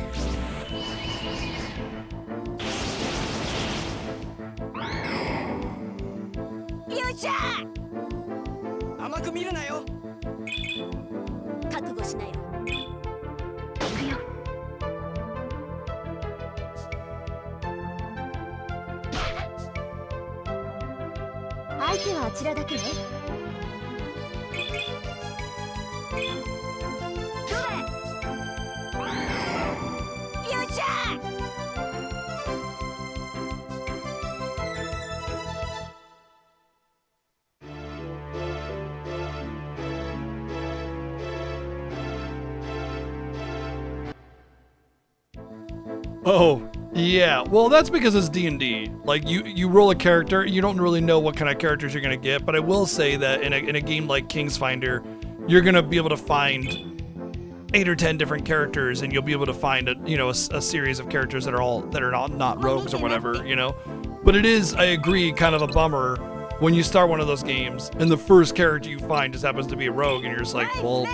よっしゃ甘く見るなよ。覚悟しなよ。相手はあちらだけね。どれ。よっしゃ Oh, yeah. Well, that's because it's D&D. Like, you roll a character, you don't really know what kind of characters you're going to get, but I will say that in a game like Kingsfinder, you're going to be able to find 8 or 10 different characters, and you'll be able to find a series of characters that are not rogues or whatever, you know. But it is, I agree, kind of a bummer when you start one of those games and the first character you find just happens to be a rogue, and you're just like, well,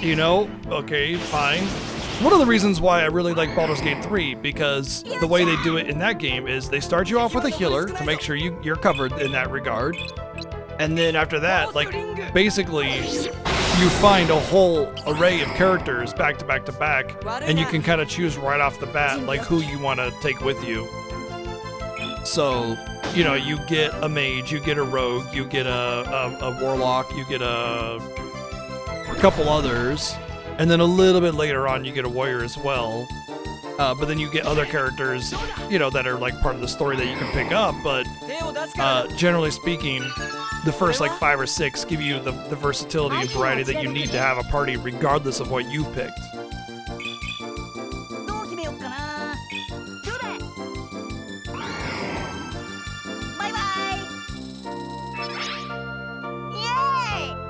you know, okay, fine. One of the reasons why I really like Baldur's Gate 3, because the way they do it in that game is they start you off with a healer to make sure you're covered in that regard. And then after that, like, basically, you find a whole array of characters back to back to back, and you can kind of choose right off the bat, like, who you want to take with you. So, you know, you get a mage, you get a rogue, you get a warlock, you get a couple others. And then a little bit later on, you get a warrior as well. But then you get other characters, you know, that are like part of the story that you can pick up. But generally speaking, the first like 5 or 6 give you the versatility and variety that you need to have a party regardless of what you've picked. どう決めよっかな。どれ。バイバイ。イエーイ。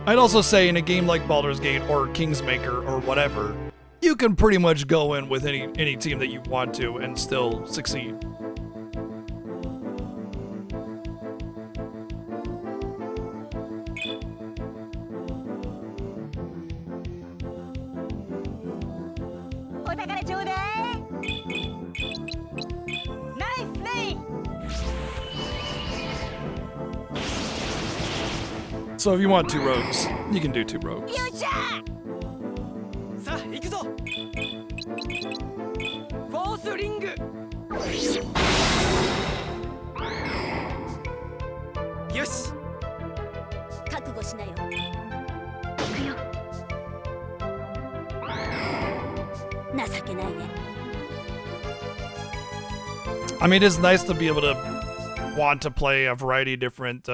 I'd also say in a game like Baldur's Gate or Kingsmaker or whatever, you can pretty much go in with any team that you want to and still succeed. So if you want 2 rogues, you can do 2 rogues. さあ行くぞ。フォースリング。よし。覚悟しなよ。情けないね。 I mean, it's nice to be able to want to play a variety of different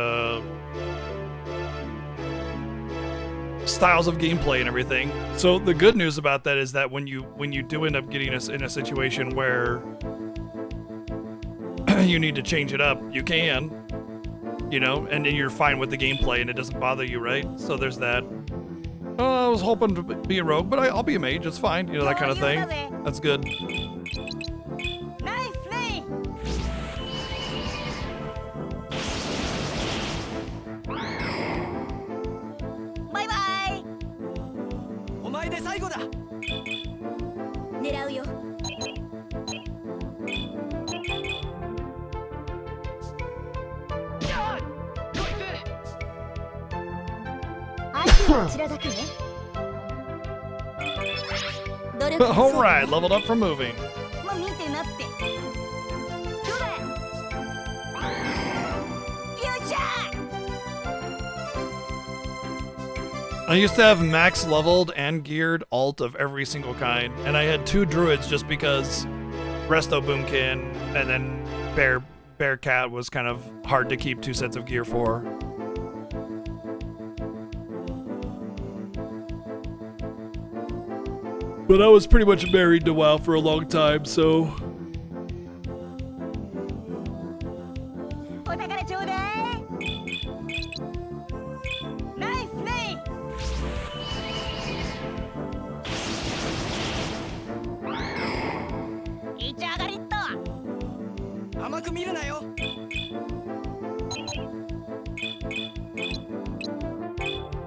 styles of gameplay and everything. So the good news about that is that when you do end up getting us in a situation where you need to change it up, you can, you know, and then you're fine with the gameplay and it doesn't bother you, right? So there's that. I was hoping to be a rogue, but I'll be a mage. It's fine, you know, that kind of thing. That's good. 狙うよ。相手はあちらだけね。努力は成果 Alright, leveled up from moving. まあ見てなって。そうだ。フューチャー。 I used to have max leveled and geared alt of every single kind, and I had 2 druids just because Resto Boomkin and then Bearcat was kind of hard to keep 2 sets of gear for. But I was pretty much married to WoW for a long time, so お宝ちょうだい。ナイスナイス。いち上がりっと。甘く見るなよ。フ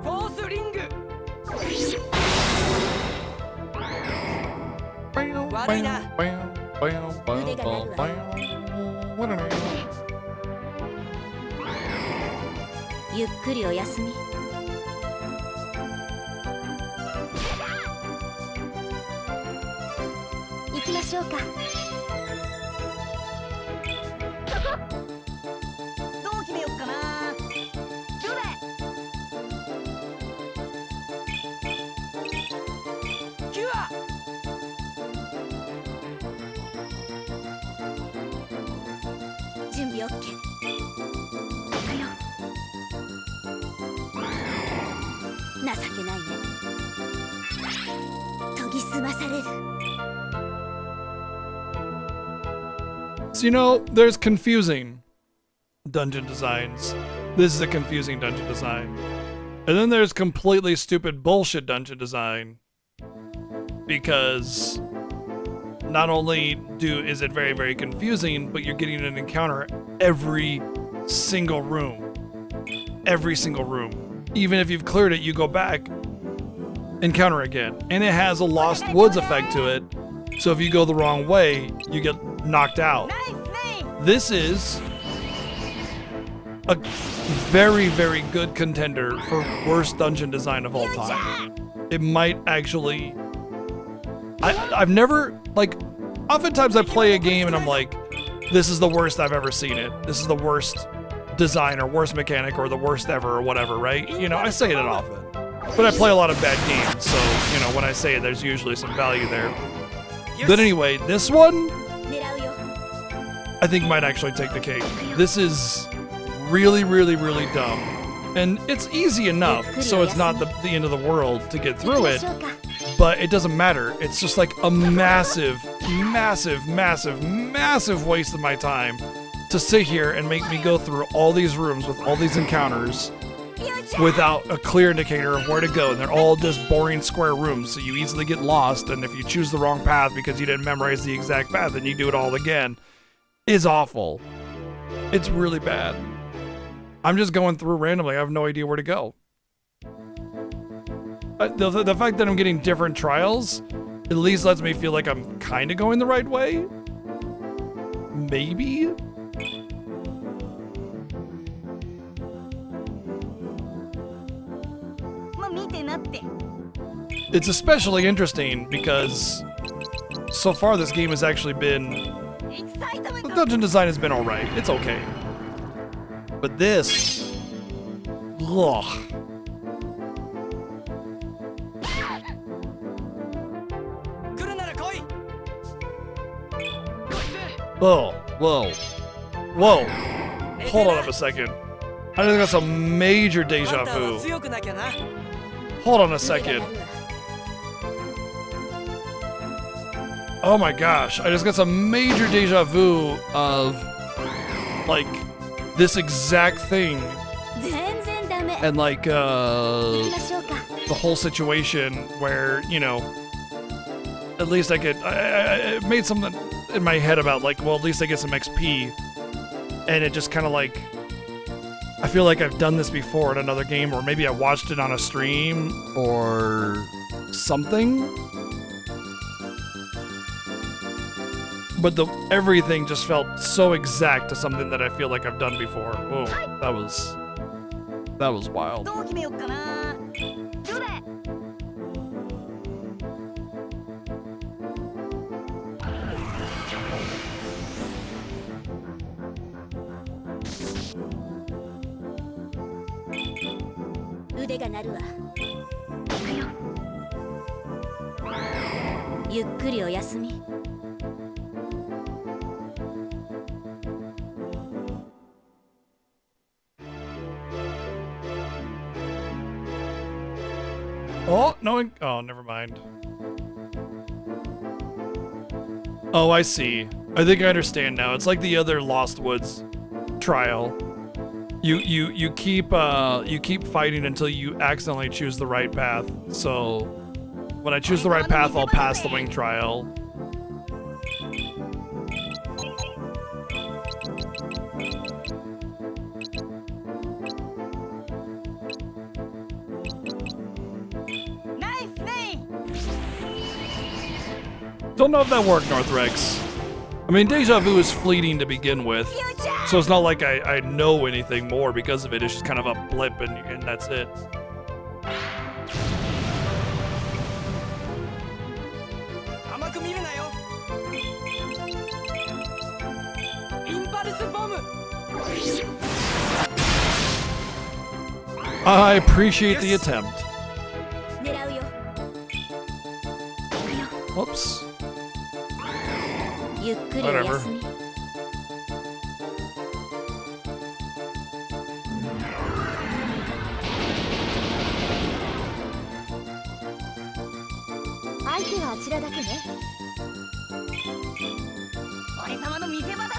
ォースリング。悪いな。腕が鳴るわ。ゆっくりお休み。行きましょうか。どう決めよっかな。どうだ。キュア。準備 OK。行くよ。情けないね。研ぎ澄まされる。 So, you know, there's confusing dungeon designs. This is a confusing dungeon design. And then there's completely stupid bullshit dungeon design. Because not only is it very, very confusing, but you're getting an encounter every single room. Every single room. Even if you've cleared it, you go back, encounter again. And it has a Lost Woods effect to it. So if you go the wrong way, you get knocked out. ナイスナイス。 This is a very, very good contender for worst dungeon design of all time. It might actually... I've never, like, oftentimes I play a game and I'm like, this is the worst I've ever seen it. This is the worst design or worst mechanic or the worst ever or whatever, right? You know, I say it often. But I play a lot of bad games, so, you know, when I say it, there's usually some value there. But anyway, this one, 狙うよ。 I think might actually take the cake. This is really, really, really dumb. And it's easy enough, so it's not the end of the world to get 行き through ま it, しょうか。 but it doesn't matter. It's just like a massive, massive, massive, massive waste of my time to sit here and make me go through all these rooms with all these encounters without a clear indicator of where to go. And they're all just boring square rooms, so you easily get lost. And if you choose the wrong path because you didn't memorize the exact path and you do it all again, is awful. It's really bad. I'm just going through randomly. I have no idea where to go. The fact that I'm getting different trials at least lets me feel like I'm kind of going the right way. Maybe? It's especially interesting because so far this game has actually been... The dungeon design has been alright. It's okay. But this... Ugh. Oh, whoa. Whoa. Hold on a second. I just got some major deja vu. Hold on a second. Oh my gosh, I just got some major deja vu of, like, this exact thing. And, like, the whole situation where, you know, at least I could, I made something in my head about, like, well, at least I get some XP. And it just kind of, like, I feel like I've done this before in another game, or maybe I watched it on a stream, or something. but everything just felt so exact to something that I feel like I've done before. Oh, that was wild. どう決めよっかな。どうだ。腕が鳴るわ。ゆっくりお休み。Oh, no. Oh, never mind. Oh, I see. I think I understand now. It's like the other Lost Woods trial. You keep fighting until you accidentally choose the right path. So when I choose the right path, I'll pass the wing trial. Don't know if that worked, Northrex. I mean, Deja Vu is fleeting to begin with, so it's not like I know anything more because of it. It's just kind of a blip, and that's it. 甘く見るなよ。インパルスボム。 I appreciate the attempt. 狙うよ。 Whoops. ゆっくりお休み。相手はあちらだけね。俺様の見せ場だぜ。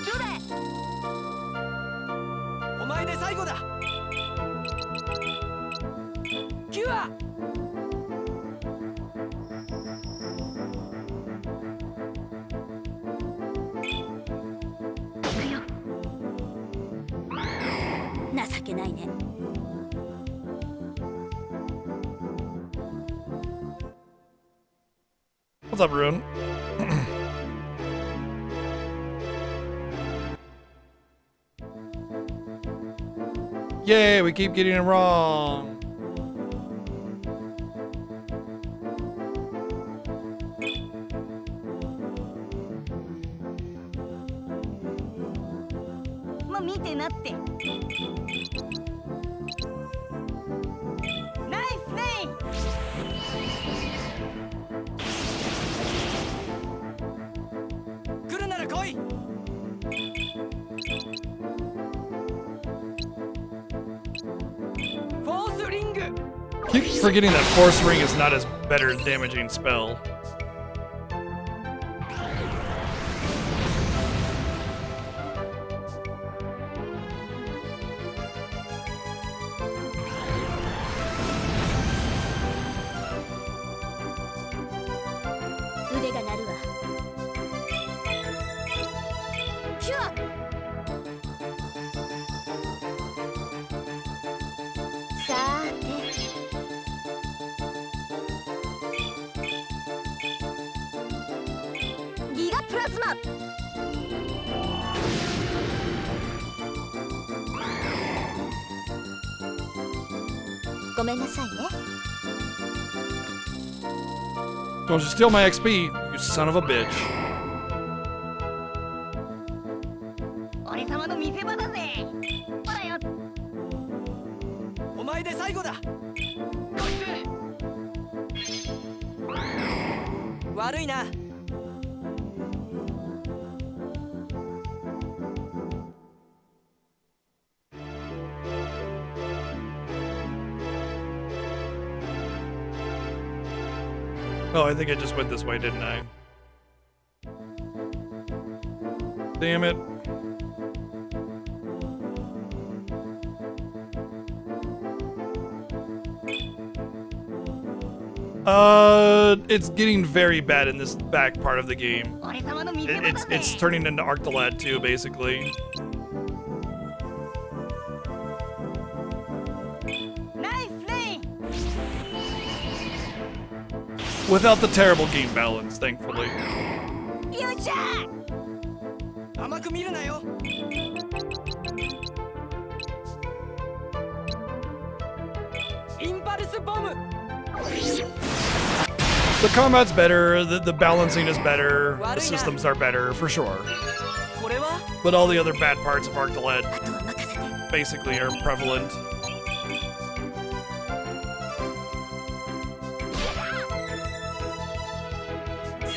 どうだ。お前で最後だ。キュア。 情けないね。 What's up, Rune? Yay, we keep getting it wrong. Ma 見てなって。ナイスね。来るなら来い。 フォースリング。 Keep forgetting that Force Ring is not as better damaging spell. Plasma! ごめんなさいね。Don't you steal my XP, you son of a bitch. 俺様の見せ場だぜ。ほらよ。お前で最後だ。悪いな。 Oh, I think I just went this way, didn't I? Damn it. It's getting very bad in this back part of the game. It's turning into Arctalad 2, basically. Without the terrible game balance, thankfully. しゃ甘く見るなよ。インパルスボム。 The combat's better, the balancing is better, the systems are better, for sure. これは But all the other bad parts of Arc the Lead あとは任せて basically are prevalent.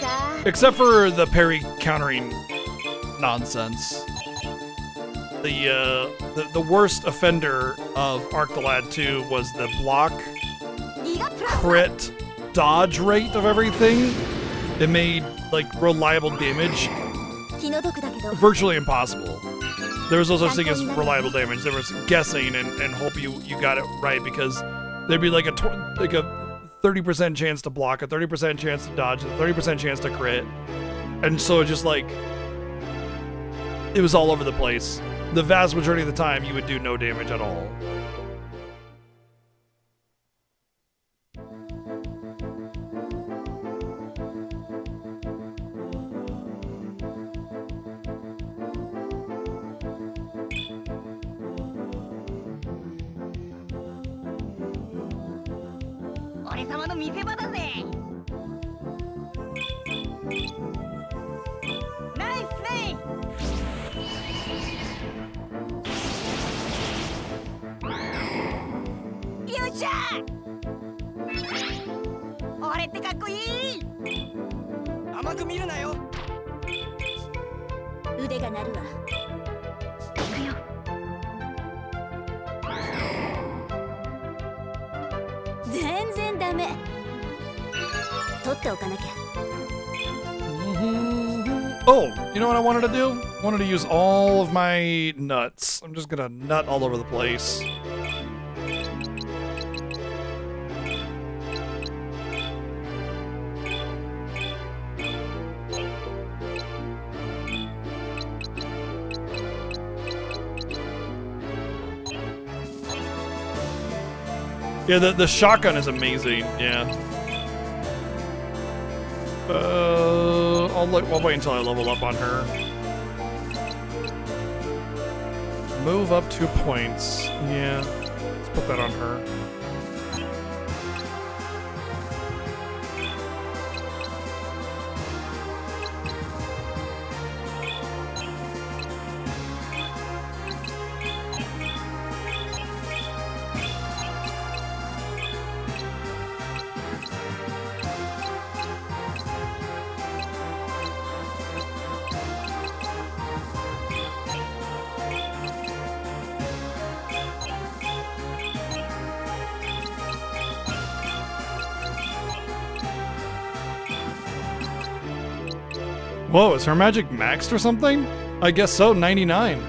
さあ Except for the parry countering nonsense. The worst offender of Arc the Lad 2 was the block リガプラス crit dodge rate of everything. It made like reliable damage 気の毒だけど virtually impossible. There was no such thing as reliable damage. There was guessing and hope you got it right, because there'd be like a 30% chance to block, a 30% chance to dodge, a 30% chance to crit. And so just like it was all over the place. The vast majority of the time you would do no damage at all. Oh, you know what I wanted to do? I wanted to use all of my nuts. I'm just gonna nut all over the place. Yeah, the shotgun is amazing, yeah. I'll wait until I level up on her. Move up 2 points. Yeah, let's put that on her. Whoa, is her magic maxed or something? I guess so, 99.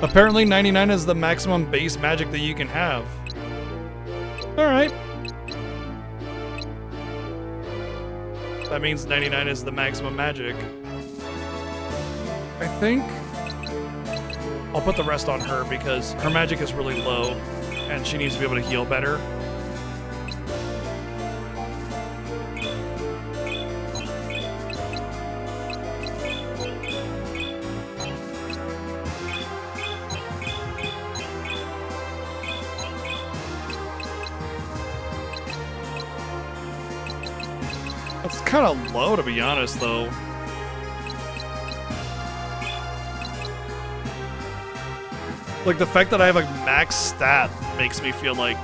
Apparently 99 is the maximum base magic that you can have. Alright. That means 99 is the maximum magic. I think I'll put the rest on her because her magic is really low and she needs to be able to heal better. It's kind of low, to be honest, though. Like, the fact that I have a max stat makes me feel like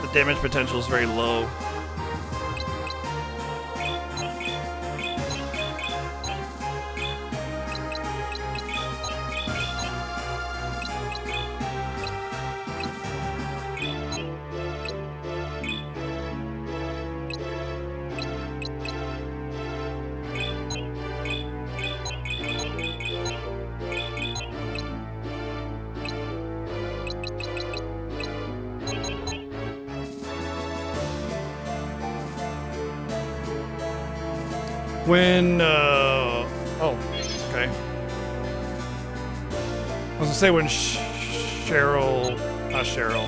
the damage potential is very low. When, oh, okay. I was gonna say when not Cheryl,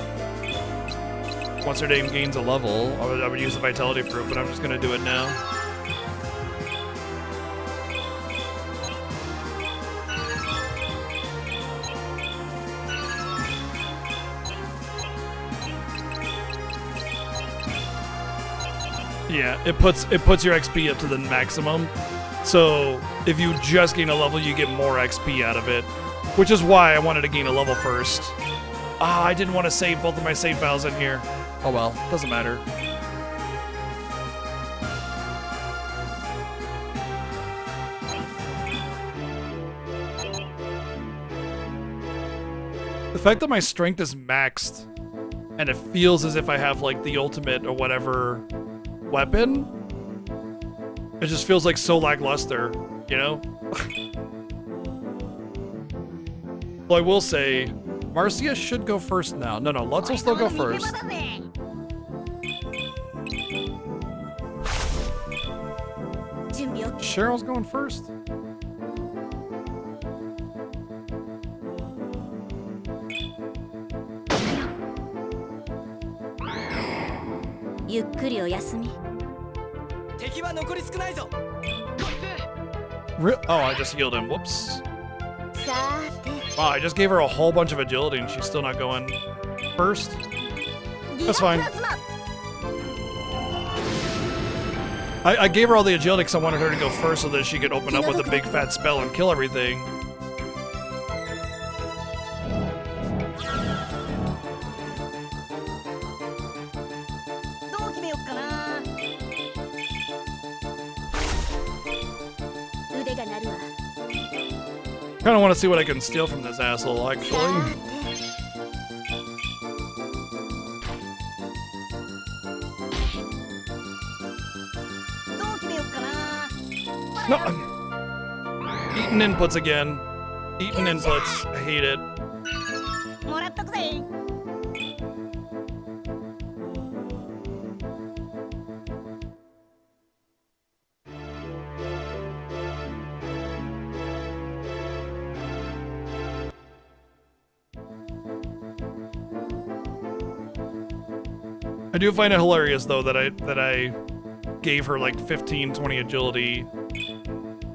once her name gains a level, I would use the Vitality Fruit, but I'm just gonna do it now. Yeah, it puts your XP up to the maximum. So if you just gain a level, you get more XP out of it, which is why I wanted to gain a level first. Ah, I didn't want to save both of my save files in here. Oh well, doesn't matter. The fact that my strength is maxed and it feels as if I have like the ultimate or whatever weapon, it just feels like so lackluster, you know? Well, I will say, Marcia should go first now. No, Lutz will still go first. Cheryl's going first. Oh, I just healed him. Whoops. Wow, I just gave her a whole bunch of agility and she's still not going first. That's fine. I gave her all the agility because I wanted her to go first so that she could open up with a big fat spell and kill everything. Kind of want to see what I can steal from this asshole, actually. No, eating inputs again. Eating inputs. I hate it. I do find it hilarious though that I gave her like 15, 20 agility,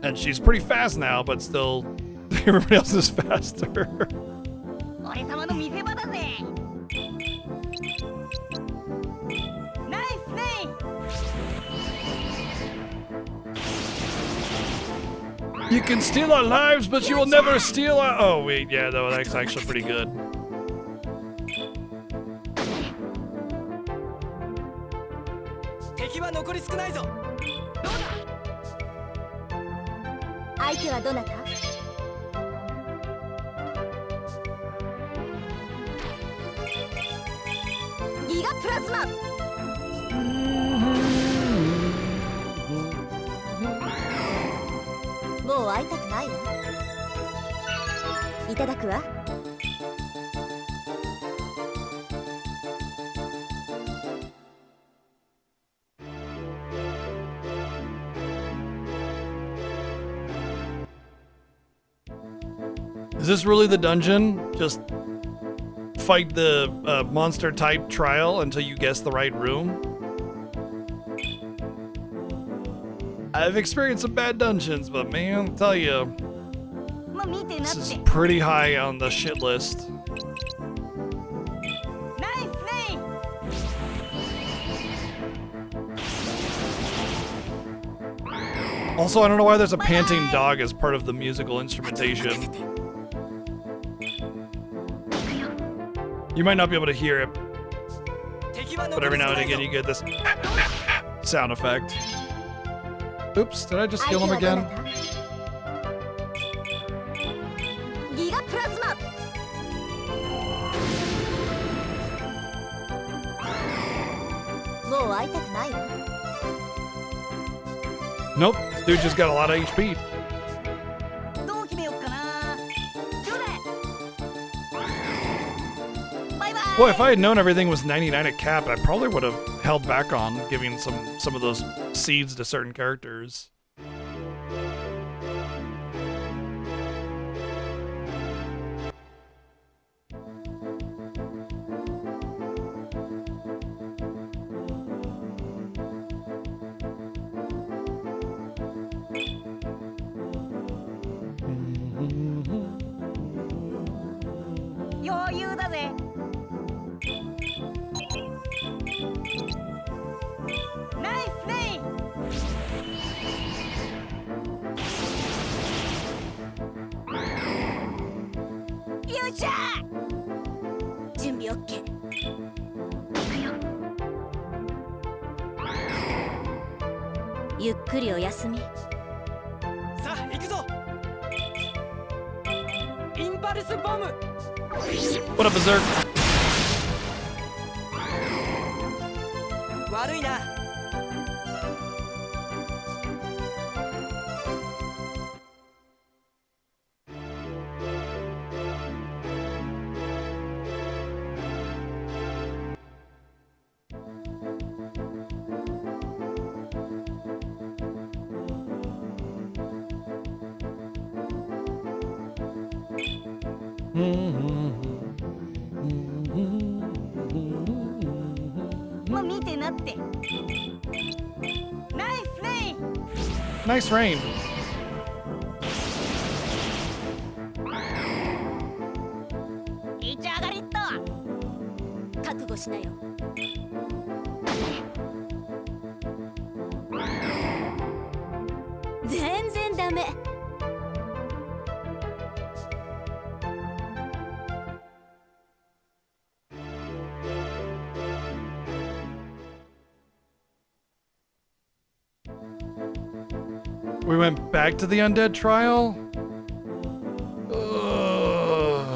and she's pretty fast now, but still everybody else is faster. You can steal our lives, but you will never steal our... Oh wait, yeah, though that's actually pretty good. Is this really the dungeon? Just fight the monster type trial until you guess the right room? I've experienced some bad dungeons, but man, I'll tell you, this is pretty high on the shit list. Also, I don't know why there's a panting dog as part of the musical instrumentation. You might not be able to hear it, but every now and again you get this sound effect. Oops, did I just heal him again? Nope, this dude just got a lot of HP. Boy, if I had known everything was 99 at cap, I probably would have held back on giving some of those seeds to certain characters. Nice, よっしゃ準備 OK。 ゆっくりお休み。さあ行くぞ。インパルスボム。 What up, Berserk? 悪いな。もう見てなって。ナイスレイン。 Nice rain. いち上がりっと。覚悟しなよ。全然ダメ。We went back to the undead trial? Ugh.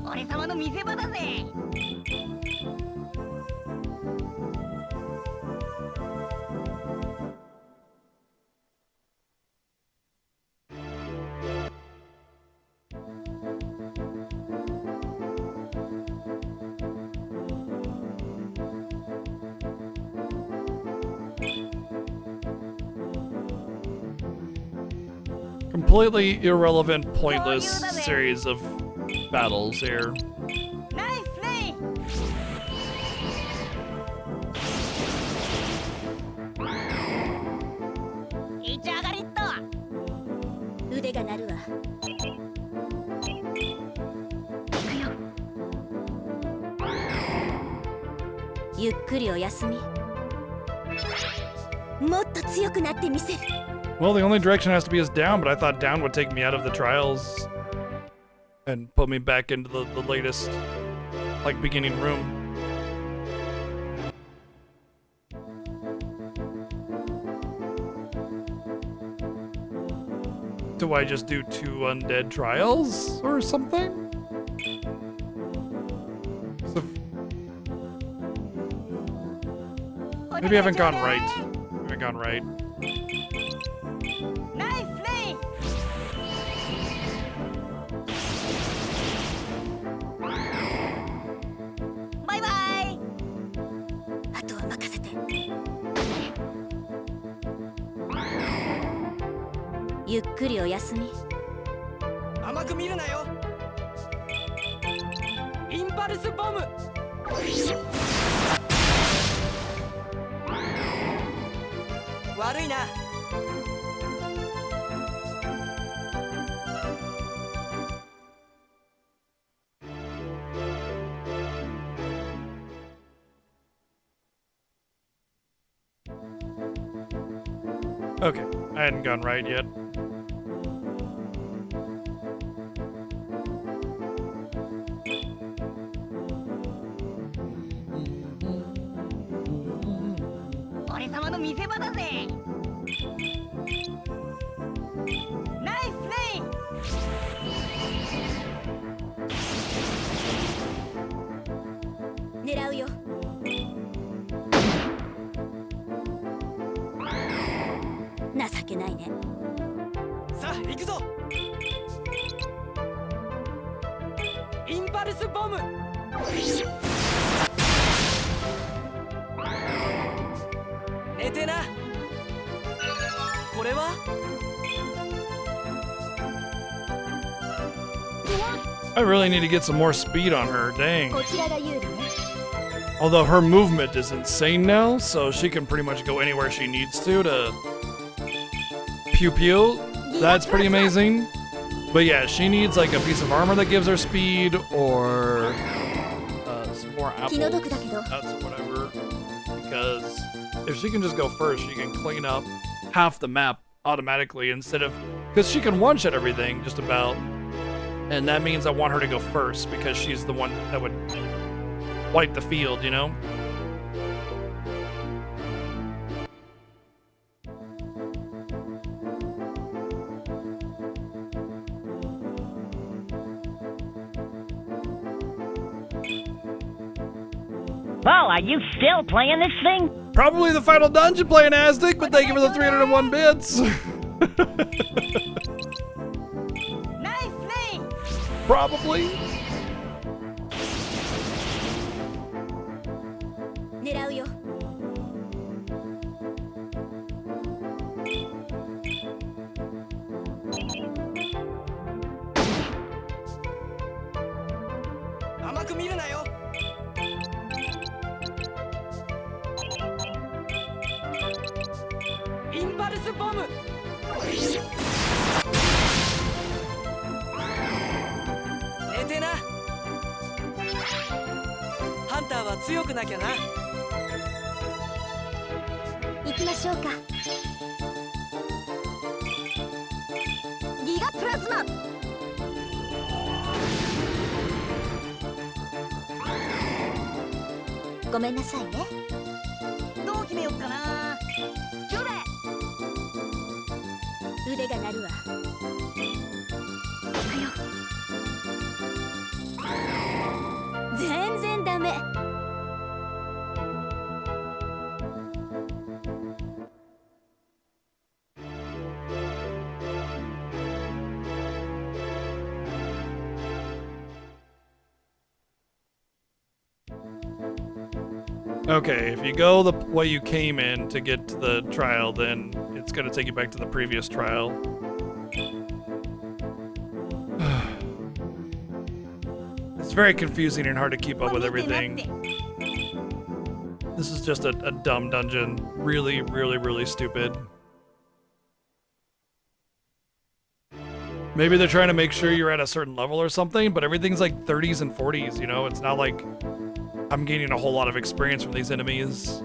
俺様の見せ場だぜ。 Completely irrelevant, pointless series of battles here. ナイスレイン。 いち上がりっと。 腕が鳴るわ。ゆっくりお休み。もっと強くなってみせる。 Well, the only direction has to be is down, but I thought down would take me out of the trials and put me back into the latest, like, beginning room. Do I just do 2 undead trials or something? So maybe I haven't gone right. I haven't gone right. ナイスレイン。 バイバイ。 あとは任せて。ゆっくりお休み。甘く見るなよ。インパルスボム。悪いな。 Okay, I hadn't gone right yet.「俺様の見せ場だぜ。ナイスレイン。 狙うよ。情けないね。さあ行くぞ。インパルスボム。寝てな。これは I really need to get some more speed on her, dang. こちらが有利ね。 Although her movement is insane now, so she can pretty much go anywhere she needs to pew pew. That's pretty amazing. But yeah, she needs like a piece of armor that gives her speed or some more apples, nuts, or whatever. Because if she can just go first, she can clean up half the map automatically instead of, because she can one-shot everything just about, and that means I want her to go first because she's the one that would wipe the field, you know? Well, are you still playing this thing? Probably the final dungeon playing Aztec, but thank you for the 301 bits. Nice name! Probably. 狙うよ。甘く見るなよ。インパルスボム。寝てな。ハンターは強くなきゃな。行きましょうか。ギガプラズマ。ごめんなさいね。どう決めよっかな。ちょうだい。腕が鳴るわ。行くよ。全然ダメ。Okay, if you go the way you came in to get to the trial, then it's gonna take you back to the previous trial. It's very confusing and hard to keep up with everything. This is just a dumb dungeon. Really, really, really stupid. Maybe they're trying to make sure you're at a certain level or something, but everything's like 30s and 40s, you know? It's not like I'm gaining a whole lot of experience from these enemies.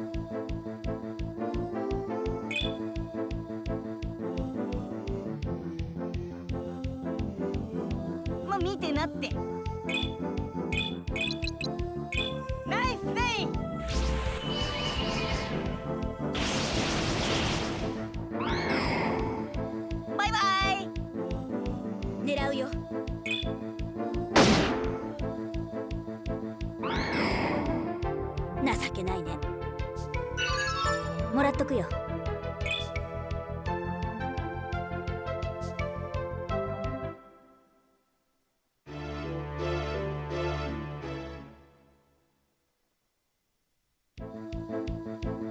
まあ見てなって。ナイスネイム。バイバイ。狙うよ。情けないね。もらっとくよ。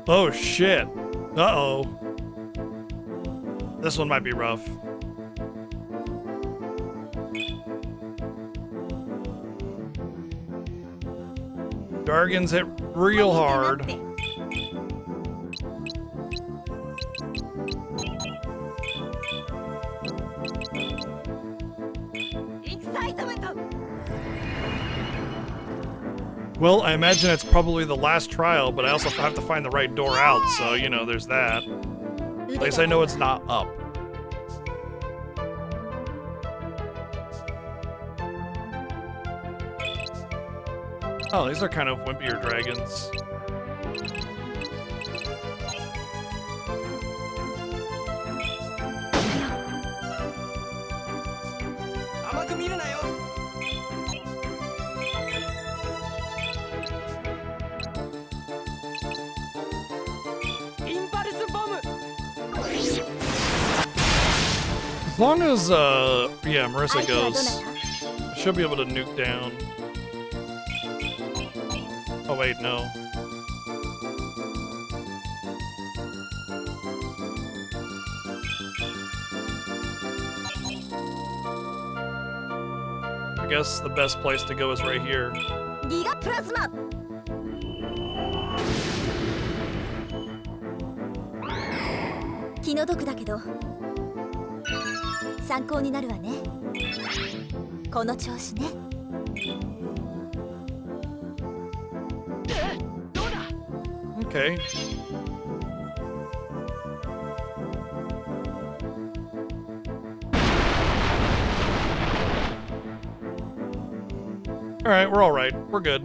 Oh shit. Uh-oh. This one might be rough. Gargans hit real hard. エキサイトメント。 Well, I imagine it's probably the last trial, but I also have to find the right door out, so, you know, there's that. At least I know it's not up. Oh, these are kind of wimpier dragons. 甘く見るなよ。インパルスボム。As long as, yeah, Marissa 相手はどな goes, た？ she'll be able to nuke down. Oh, wait, no. I guess the best place to go is right here. ギガプラズマ。気の毒だけど参考になるわね。この調子ね。どうだ。 Okay. Alright, we're alright. We're good.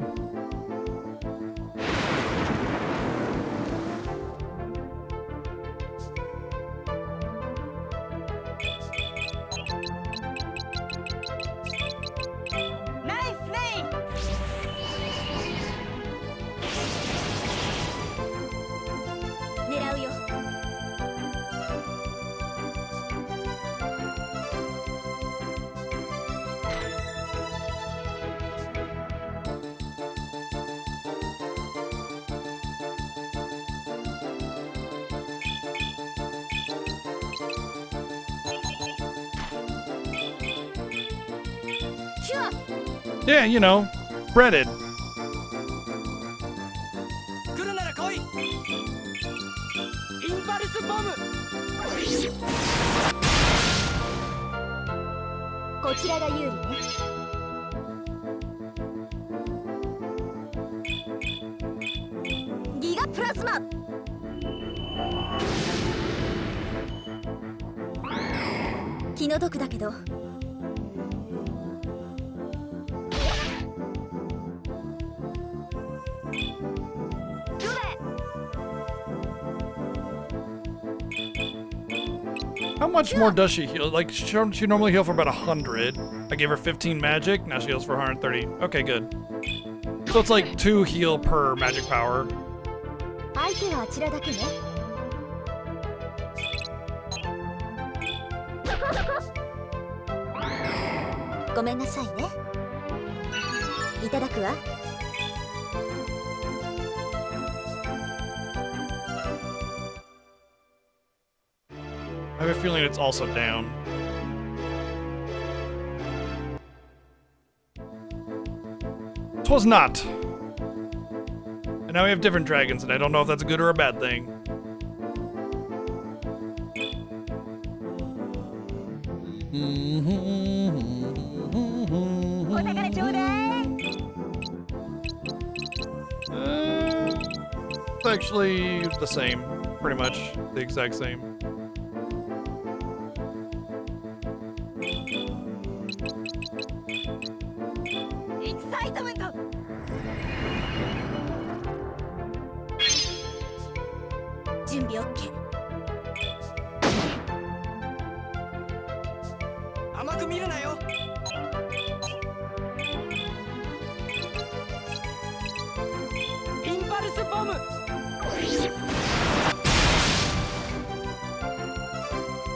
Nice play! 狙うよ。シュア Yeah, you know, breaded. 来るなら来い。インパルスボム。こちらが有利ね。ギガプラズマ。気の毒だけど。How much more does she heal? Like, she normally heal for about 100. I gave her 15 magic. Now she heals for 130. Okay, good. So it's like 2 heal per magic power. 相手はあちらだけね。ごめんなさいね。いただくわ。I have a feeling it's also down. Twas not. And now we have different dragons, and I don't know if that's a good or a bad thing. お宝ちょうだい。 It's actually the same. Pretty much the exact same. Excitement! 準備 OK。甘く見るなよ。インパルスボム。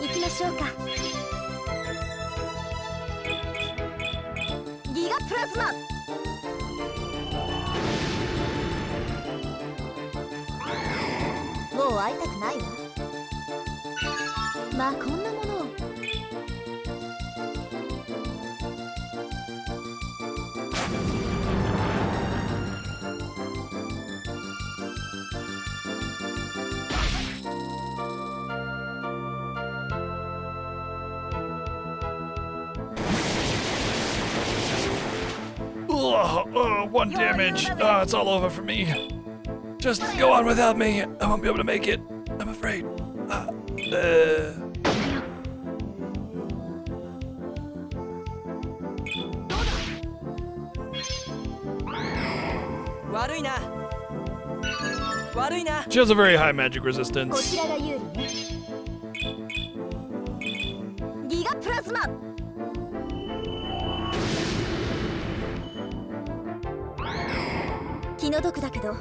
行きましょうか。ギガプラズマ。もう会いたくないわ。まあこんなものを。One damage. It's all over for me. Just go on without me. I won't be able to make it. I'm afraid. 悪いな。悪いな。 She has a very high magic こち resistance. らが有利ね。ギガプラズマ。気の毒だけど。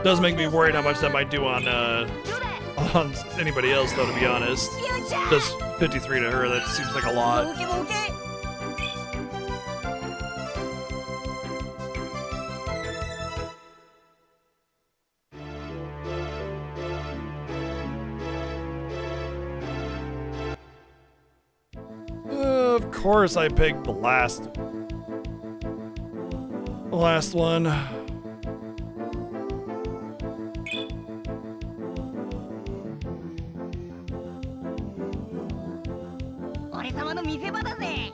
Does make me worried how much that might do on anybody else, though. To be honest, does 53 to her? That seems like a lot. ボケボケ。 Of course, I picked the last one. 俺様の見せ場だぜ。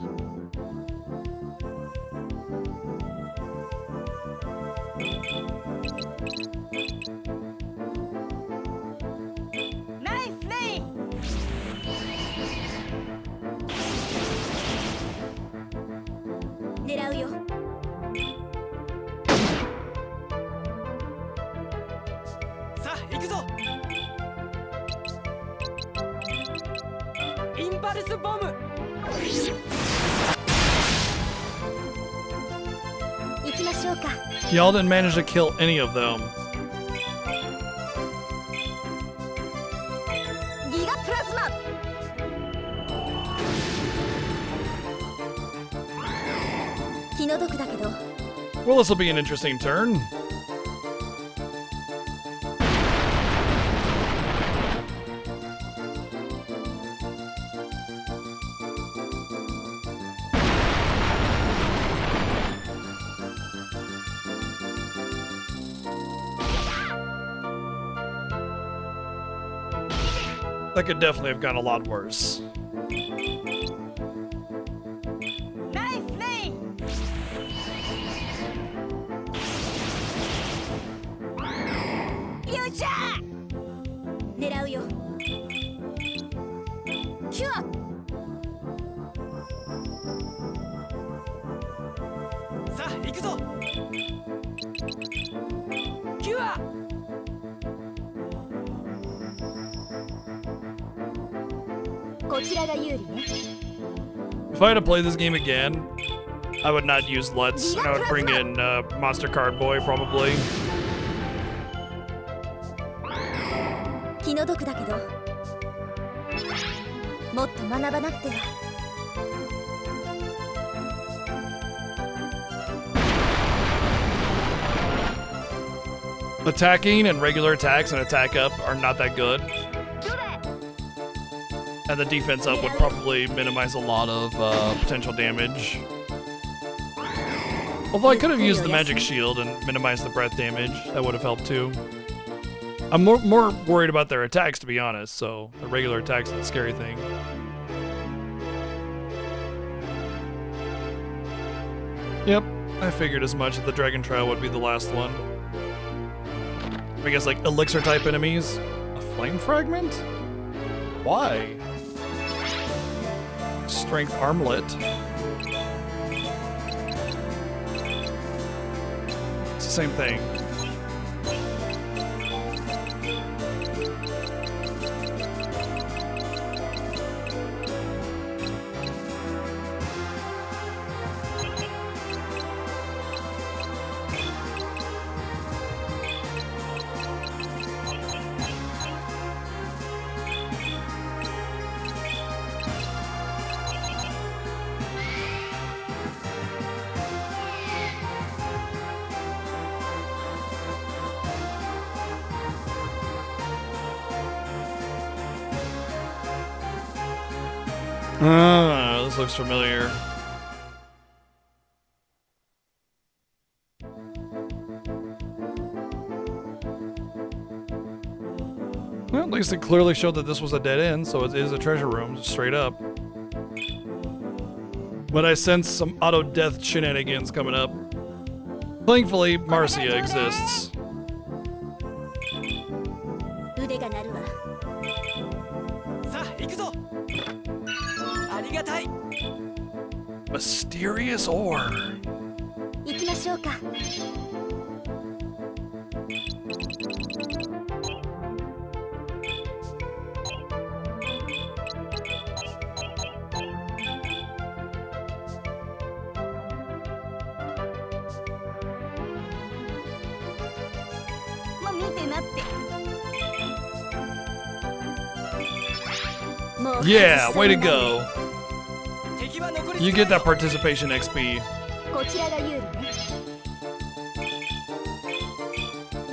ナイスプレイ。パルスボム。行きましょうか。 Y'all didn't manage to kill any of them. ギガプラズマ。気の毒だけど Well, this will be an interesting turn. That could definitely have gone a lot worse. ナイスプレイ。よっしゃー。狙うよ。キュア。さあ行くぞ。キュア。こちらが有利ね。 If I had to play this game again, I would not use Lutz, and I would bring in Monster Card Boy probably. 気の毒だけどもっと学ばなくては。 Attacking and regular attacks and attack up are not that good. And the defense up would probably minimize a lot of potential damage. Although I could have used the magic shield and minimized the breath damage. That would have helped too. I'm more worried about their attacks, to be honest, so the regular attacks are the scary thing. Yep, I figured as much that the Dragon Trial would be the last one. I guess like elixir type enemies? A flame fragment? Why? Strength armlet. It's the same thing. This looks familiar. Well, at least it clearly showed that this was a dead end, so it is a treasure room, straight up. But I sense some auto-death shenanigans coming up. Thankfully, Marcia exists. 腕が鳴るわ。さあ行くぞ。ありがたい。 Mysterious ore. 行きましょうか。もう見てなって。もう Yeah, way to go. 敵は残り You get that participation XP. こちらが有利ね。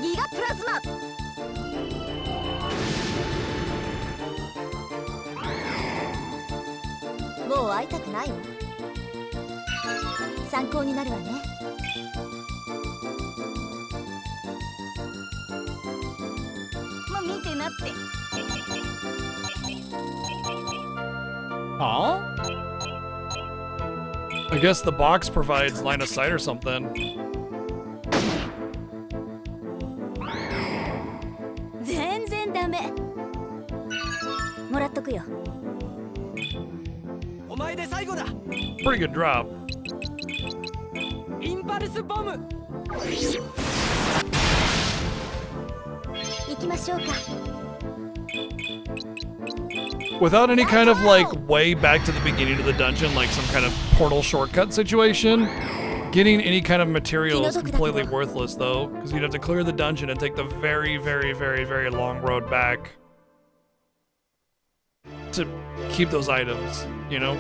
ギガプラズマ。もう会いたくないわ。参考になるわね。もう見てなって。 Huh? I guess the box provides line of sight or something. 全然ダメ。もらっとくよ。お前で最後だ。 Pretty good drop. インパルスボム。行きましょうか。without any kind of like way back to the beginning of the dungeon, like some kind of portal shortcut situation, getting any kind of material is completely worthless though, because you'd have to clear the dungeon and take the very, very, very, very long road back to keep those items, you know?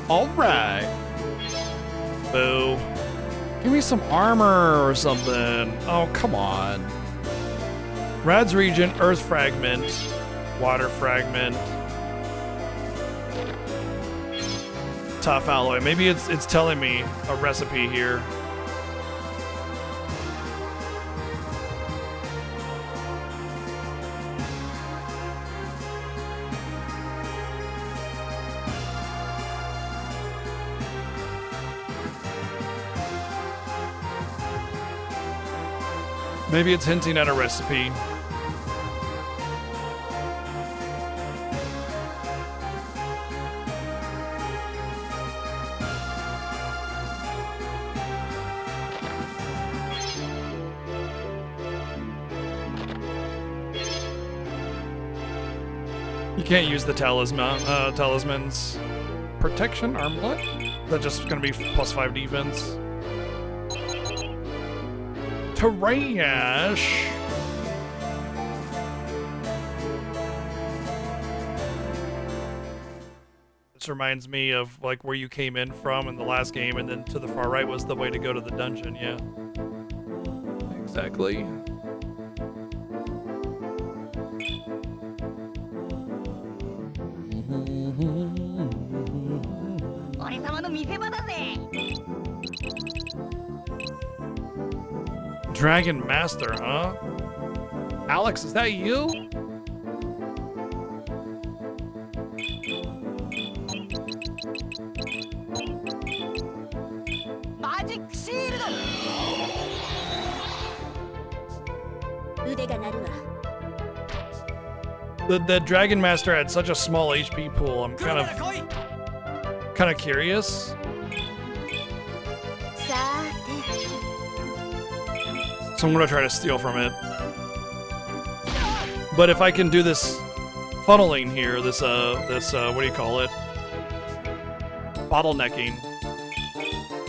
All right. Boo. Give me some armor or something. Oh, come on. Rad's region, earth fragment, water fragment, tough alloy. Maybe it's telling me a recipe here. Maybe it's hinting at a recipe. You can't use the talisman's protection armlet. That's just gonna be +5 defense. Trash. This reminds me of like where you came in from in the last game, and then to the far right was the way to go to the dungeon. Yeah, exactly. 俺様の見せ場だぜ。 Dragon Master, huh? Alex, is that you? Magic Shield! 腕が鳴るわ。 The Dragon Master had such a small HP pool. I'm 来るなら来い。 kind of curious. さーて。 So I'm gonna try to steal from it. But if I can do this funneling here, this what do you call it? Bottlenecking,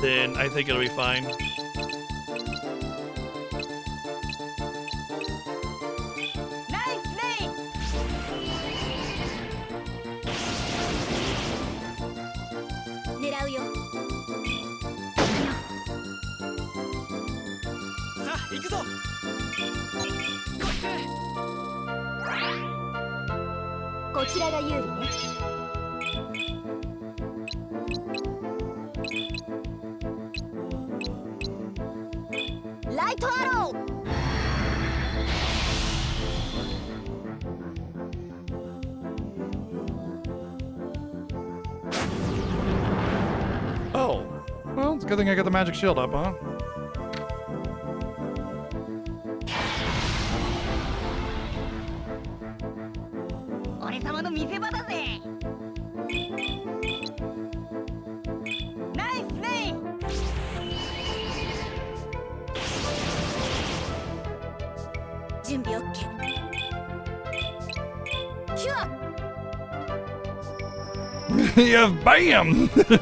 then I think it'll be fine. Nice play! 狙うよ。 さあ行くぞ。こっちへ。 こちらが有利ね。 ライトアロー。 Oh, well, it's a good thing I got the magic shield up, huh?俺様の見せ場だぜ。ナイスプレイ。 準備 OK。キュア。 Yeah, bam! 来る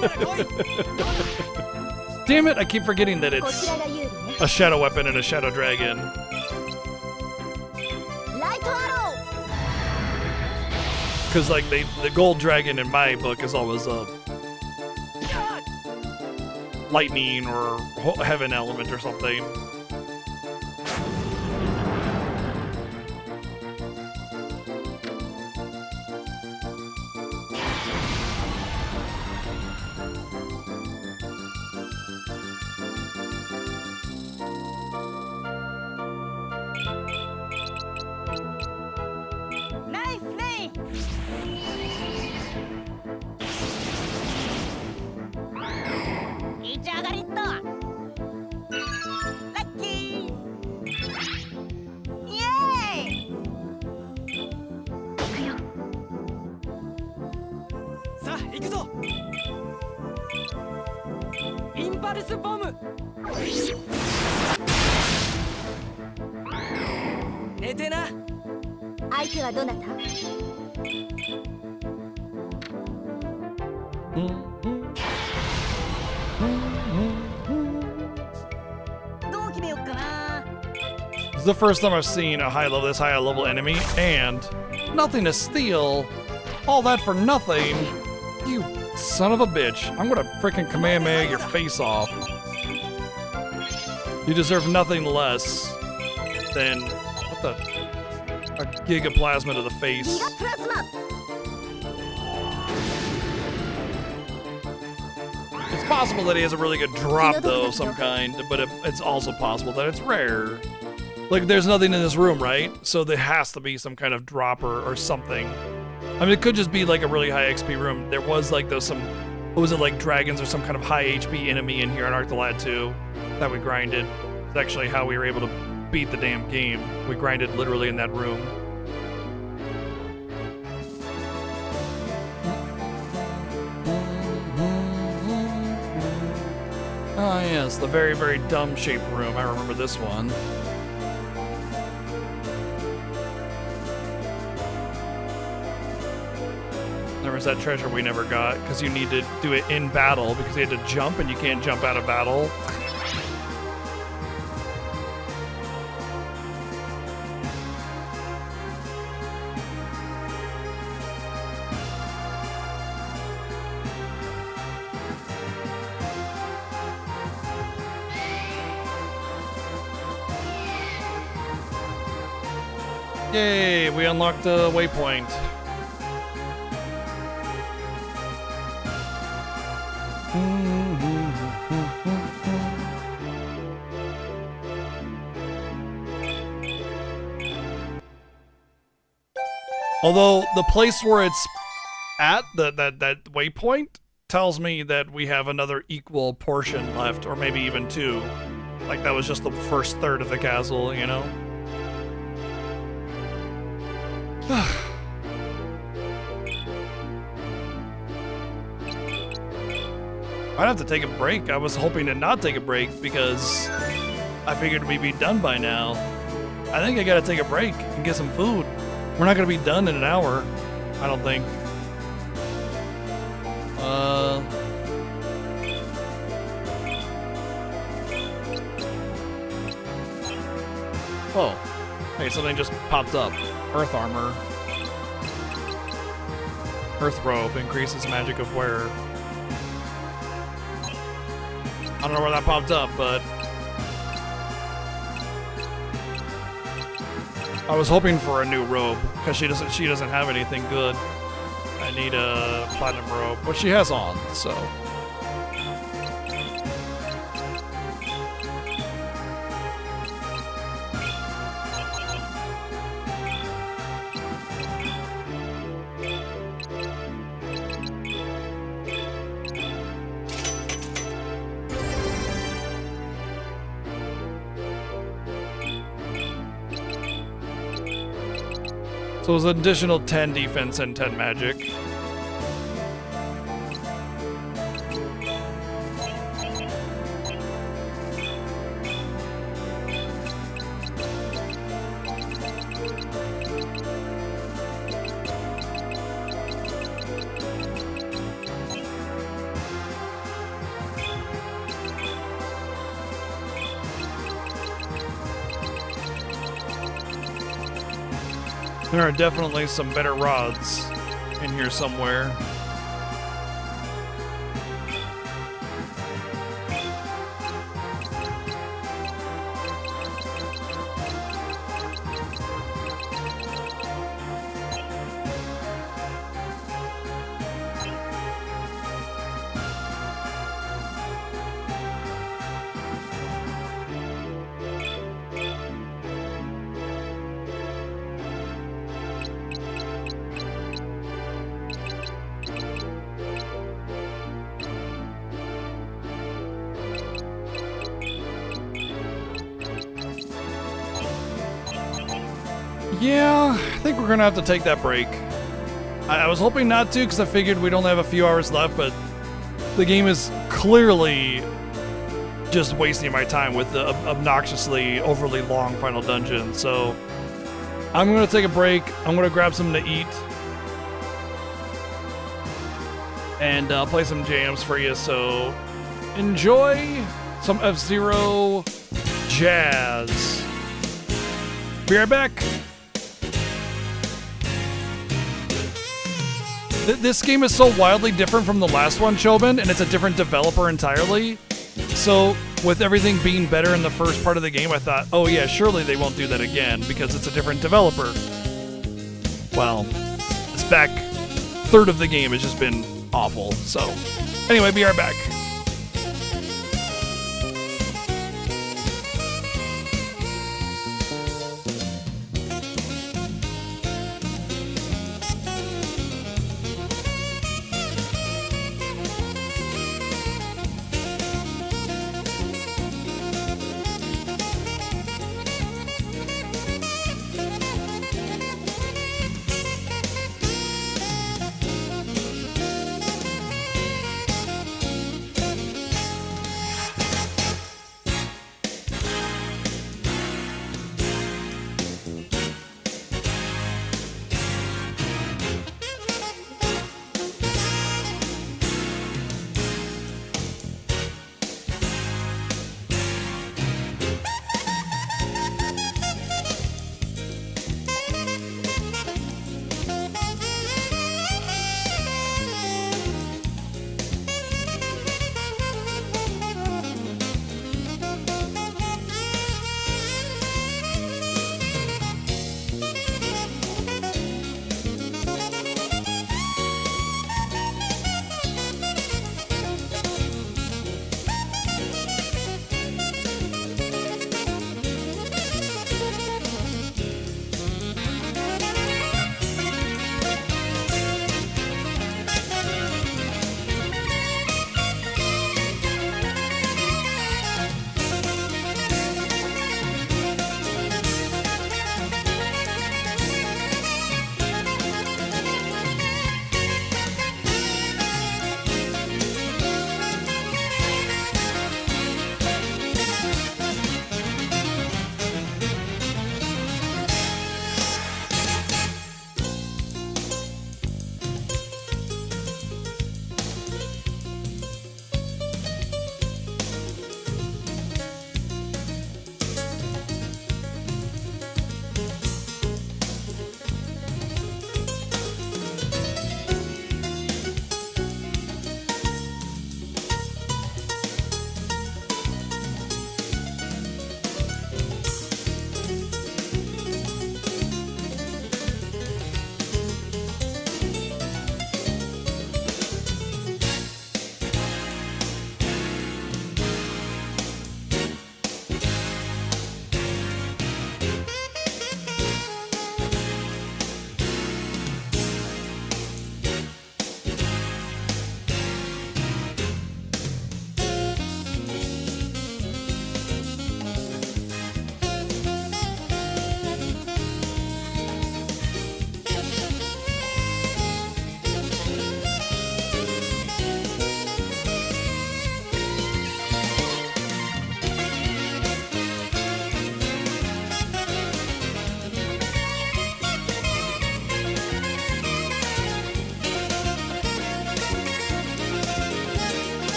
なら来い。 Damn it, I keep forgetting that こち it's らが有利ね。 a shadow weapon and a shadow dragon. ライトアロ Because like the gold dragon in my book is always a lightning or heaven element or something. Nice play! 一上がりっとラッキーイエーイぞインパルスボム寝てな相手はどなた？どう決めよっかな。 This is the first time I've seen a this high level enemy, and nothing to steal. All that for nothing. You son of a bitch. I'm gonna freaking Kamehameha your face off. You deserve nothing less than, what the, a gigaplasma to the ギ face. ガプラズマ。 It's possible that he has a really good drop, though, of some kind, but it's also possible that it's rare. Like, there's nothing in this room, right? So there has to be some kind of dropper or something. I mean, it could just be like a really high XP room. There was like what was it, like dragons or some kind of high HP enemy in here in Arctolad 2 that we grinded. It's actually how we were able to beat the damn game. We grinded literally in that room. Ah, yes, the very, very dumb shaped room. I remember this one. There was that treasure we never got because you need to do it in battle because you had to jump and you can't jump out of battle. Yay, we unlocked a waypoint. Although the place where it's at, that waypoint, tells me that we have another equal portion left, or maybe even two. Like that was just the first third of the castle, you know? I'd have to take a break. I was hoping to not take a break because I figured we'd be done by now. I think I gotta take a break and get some food. We're not gonna be done in an hour, I don't think. Whoa. Hey, something just popped up. Earth armor. Earth robe increases magic of wearer. I don't know where that popped up, but I was hoping for a new robe because she doesn't have anything good. I need a platinum robe, which she has on, so. So it was an additional 10 defense and 10 magic. There are definitely some better rods in here somewhere. Yeah, I think we're gonna have to take that break. I was hoping not to because I figured we'd only have a few hours left, but the game is clearly just wasting my time with the obnoxiously overly long final dungeon. So I'm going to take a break. I'm going to grab something to eat. And play some jams for you. So enjoy some F-Zero jazz. Be right back. This game is so wildly different from the last one, Chobin, and it's a different developer entirely. So with everything being better in the first part of the game, I thought, oh yeah, surely they won't do that again because it's a different developer. Well, this back third of the game has just been awful. So anyway, be right back.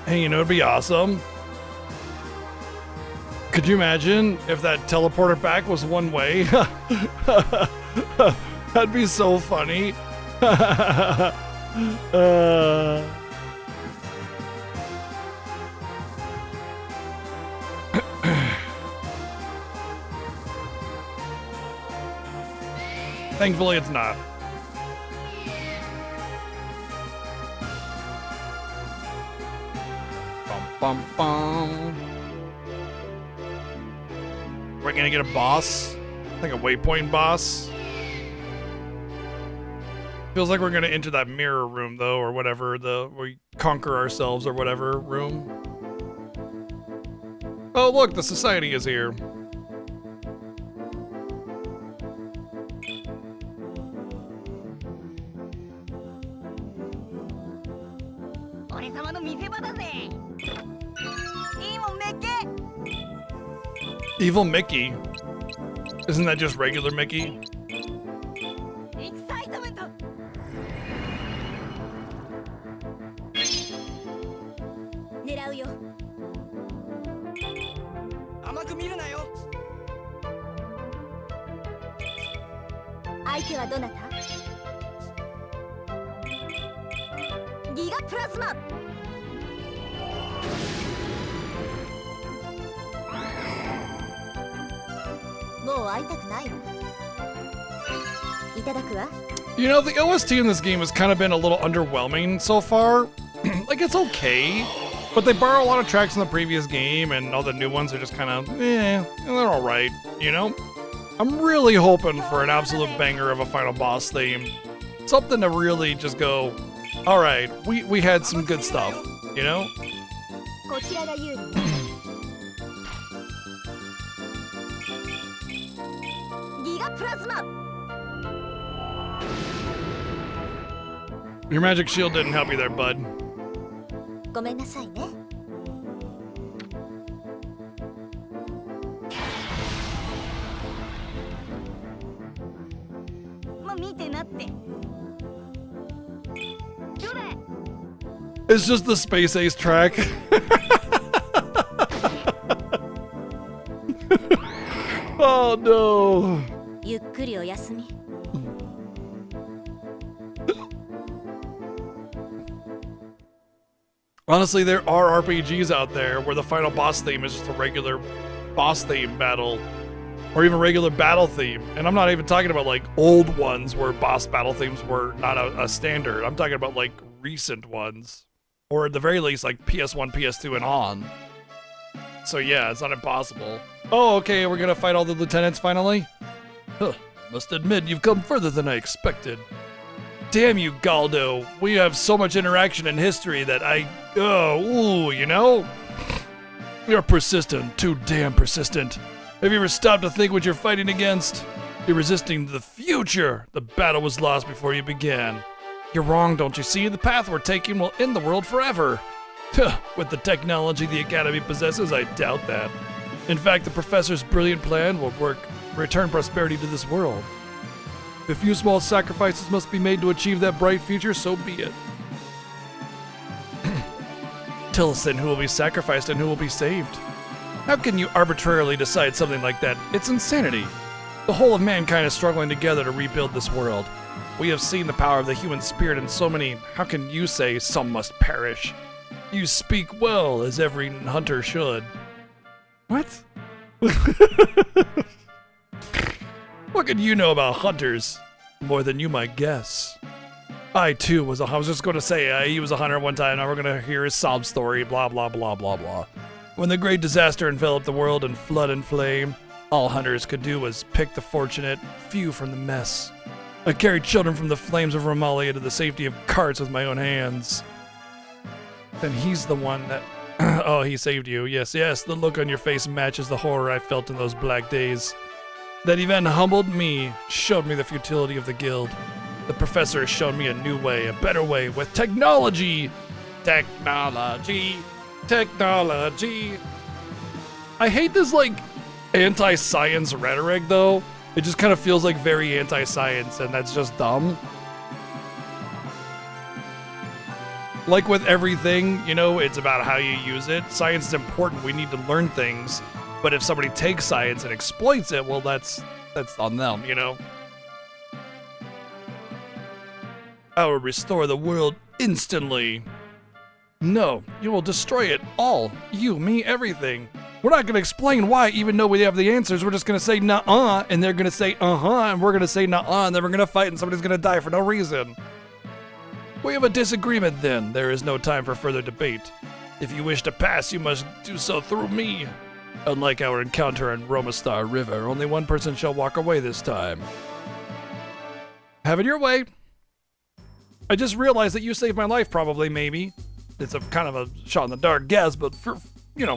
Hey, you know, it'd be awesome. Could you imagine if that teleporter back was one way? That'd be so funny. Thankfully, it's not. Bum, bum. We're gonna get a boss, like a waypoint boss. Feels like we're gonna enter that mirror room though, or whatever, we conquer ourselves or whatever room. Oh look, the society is here. Evil Mickey? Isn't that just regular Mickey? You know, the OST in this game has kind of been a little underwhelming so far. Like, it's okay, but they borrow a lot of tracks from the previous game, and all the new ones are just kind of, and they're alright, you know? I'm really hoping for an absolute banger of a final boss theme. Something to really just go, alright, we had some good stuff, you know? Your magic shield didn't help you there, bud. 見てなって。どうだ。 It's just the Space Ace track. Oh no. ゆっくりお休み。 Honestly, there are RPGs out there where the final boss theme is just a regular boss theme battle, or even regular battle theme. And I'm not even talking about like old ones where boss battle themes were not a standard. I'm talking about like recent ones, or at the very least like PS1, PS2, and on. So yeah, it's not impossible. Oh, okay, we're gonna fight all the lieutenants finally? Huh, must admit, you've come further than I expected. Damn you, Galdo. We have so much interaction in history that you know? You're persistent, too damn persistent. Have you ever stopped to think what you're fighting against? You're resisting the future. The battle was lost before you began. You're wrong, don't you see? The path we're taking will end the world forever. With the technology the Academy possesses, I doubt that. In fact, the professor's brilliant plan will return prosperity to this world. If a few small sacrifices must be made to achieve that bright future, so be it. Tell us then who will be sacrificed and who will be saved. How can you arbitrarily decide something like that? It's insanity. The whole of mankind is struggling together to rebuild this world. We have seen the power of the human spirit in so many. How can you say some must perish? You speak well, as every hunter should. What? What could you know about hunters? More than you might guess. I too was just going to say he was a hunter one time. Now we're going to hear his sob story, blah, blah, blah, blah, blah. When the great disaster enveloped the world in flood and flame, all hunters could do was pick the fortunate few from the mess. I carried children from the flames of Romalia to the safety of carts with my own hands. Then he's the one that... Oh, he saved you. Yes, the look on your face matches the horror I felt in those black days. That event humbled me, showed me the futility of the guild. The professor has shown me a new way, a better way, with technology! Technology! Technology! I hate this, like, anti-science rhetoric, though. It just kind of feels like very anti-science, and that's just dumb. Like with everything, you know, it's about how you use it. Science is important, we need to learn things. But if somebody takes science and exploits it, well, that's on them, you know? I will restore the world instantly. No, you will destroy it all. You, me, everything. We're not going to explain why, even though we have the answers. We're just going to say nuh-uh, and they're going to say uh-huh, and we're going to say nuh-uh, and then we're going to fight and somebody's going to die for no reason. We have a disagreement then. There is no time for further debate. If you wish to pass, you must do so through me. Unlike our encounter in Romastar River, only one person shall walk away this time. Have it your way. I just realized that you saved my life, probably, maybe. It's a kind of a shot in the dark guess, but for, you know,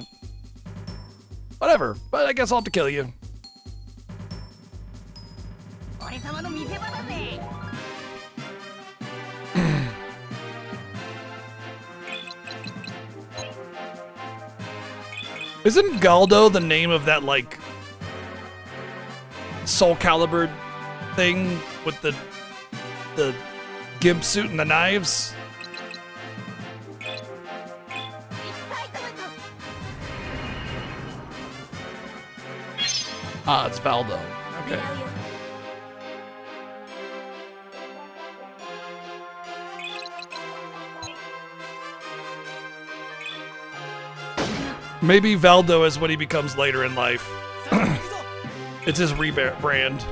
whatever. But I guess I'll have to kill you. 俺様の見せ場だぜ。 Isn't Galdo the name of that, like, Soul Calibur thing with the gimp suit and the knives? Ah, it's Valdo. Okay. Maybe Valdo is what he becomes later in life. It's his rebrand.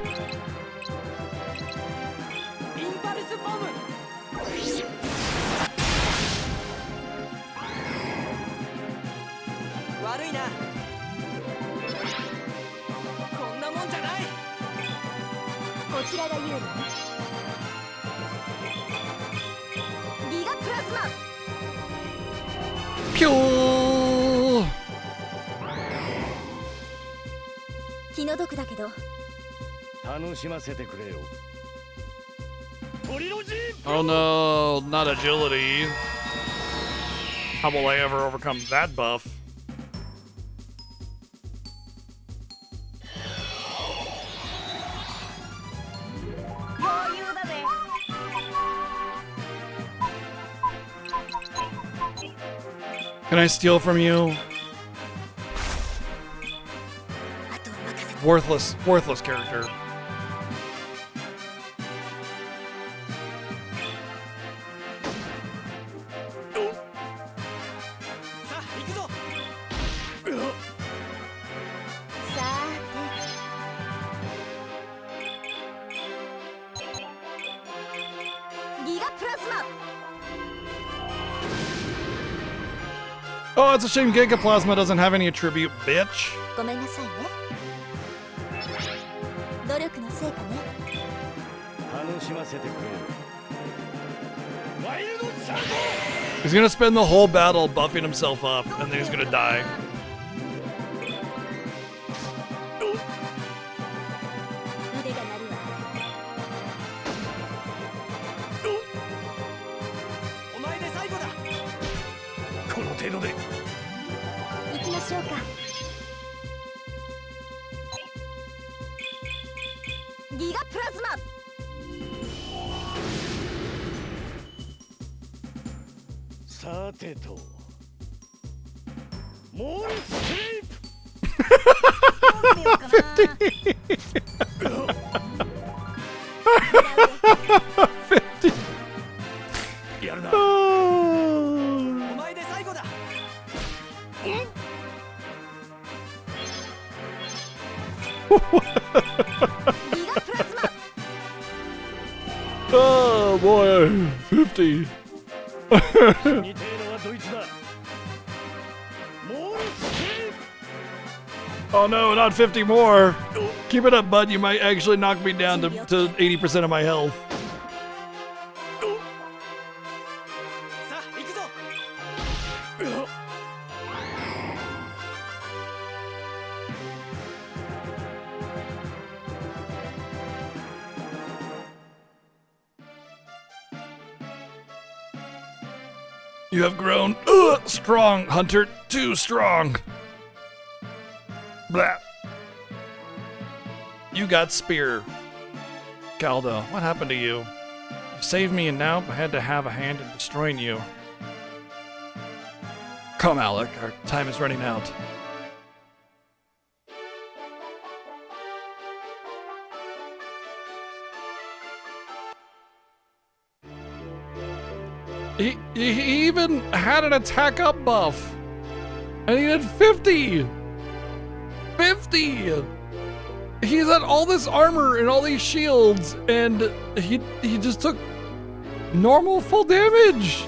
Pew! 気の毒だけど Oh no, not agility. How will I ever overcome that buff? Can I steal from you? あとは任せて。 Worthless character. さあ行くぞ。さーて。ギガプラズマ。 Oh, it's a shame Giga Plasma doesn't have any attribute, bitch. ごめんなさいね。努力の成果ね。楽しませてくれる。ワイルドシャー He's gonna spend the whole battle buffing himself up, and then he's gonna die. 腕が鳴るわ。お前で最後だ。この程度で。行きましょうか。ギガプラズマ。さてと。モールスリープ。どう見ようかな。 50. やるな。 Oh. お前で最後だ。ギガプラズマ。 Oh boy, 50. 似てえのはドイツだ。モールスリープ。 Oh no, not 50 more. Keep it up, bud. You might actually knock me down to 80% of my health. さあ行くぞ。 You have grown strong, Hunter. Too strong. Blah. You got spear. Galdo, what happened to you? You saved me and now I had to have a hand in destroying you. Come, Alec. Our time is running out. He even had an attack up buff. And he did 50! 50! He's had all this armor and all these shields, and he just took normal full damage.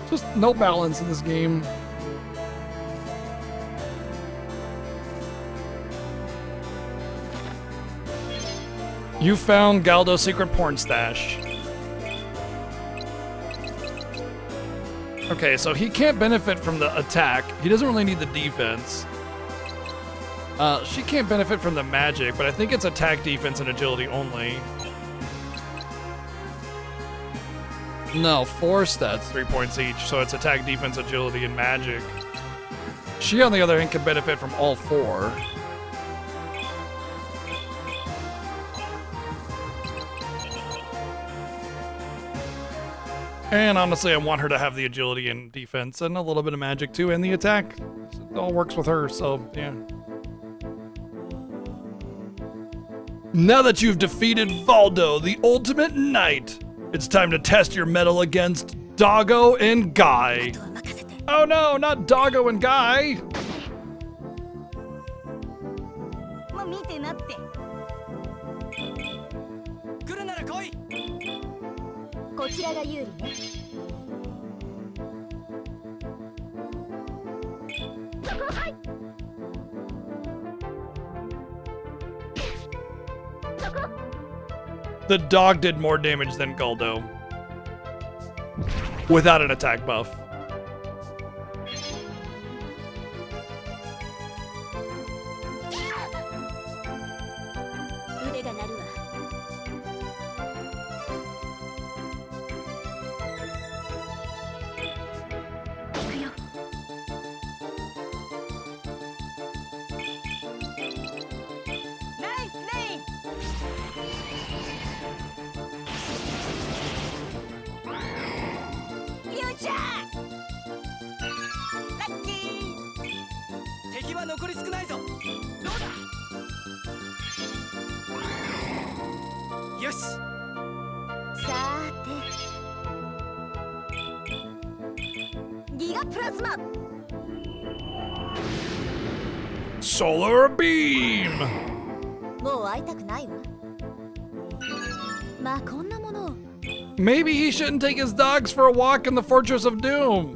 Just no balance in this game. You found Galdo's secret porn stash. Okay, so he can't benefit from the attack. He doesn't really need the defense. She can't benefit from the magic, but I think it's attack, defense, and agility only. No, 4 stats, 3 points each, so it's attack, defense, agility, and magic. She, on the other hand, can benefit from all 4. And honestly, I want her to have the agility and defense and a little bit of magic too, and the attack. It all works with her, so yeah. Now that you've defeated Valdo, the ultimate knight, it's time to test your mettle against Doggo and Guy. あとは任せて。 Oh no, not Doggo and Guy! まあ見てなって。来るなら来い。こちらが有利ね。そこはい。そこ。 The dog did more damage than Galdo. Without an attack buff. 腕が鳴るわ。行くよ。ナイスレイン。よっしゃー。残り少ないぞ。どうだ。よし。さーてギガプラズマ Solar beam. もう会いたくないわまあこんなものを Maybe he shouldn't take his dogs for a walk in the Fortress of Doom.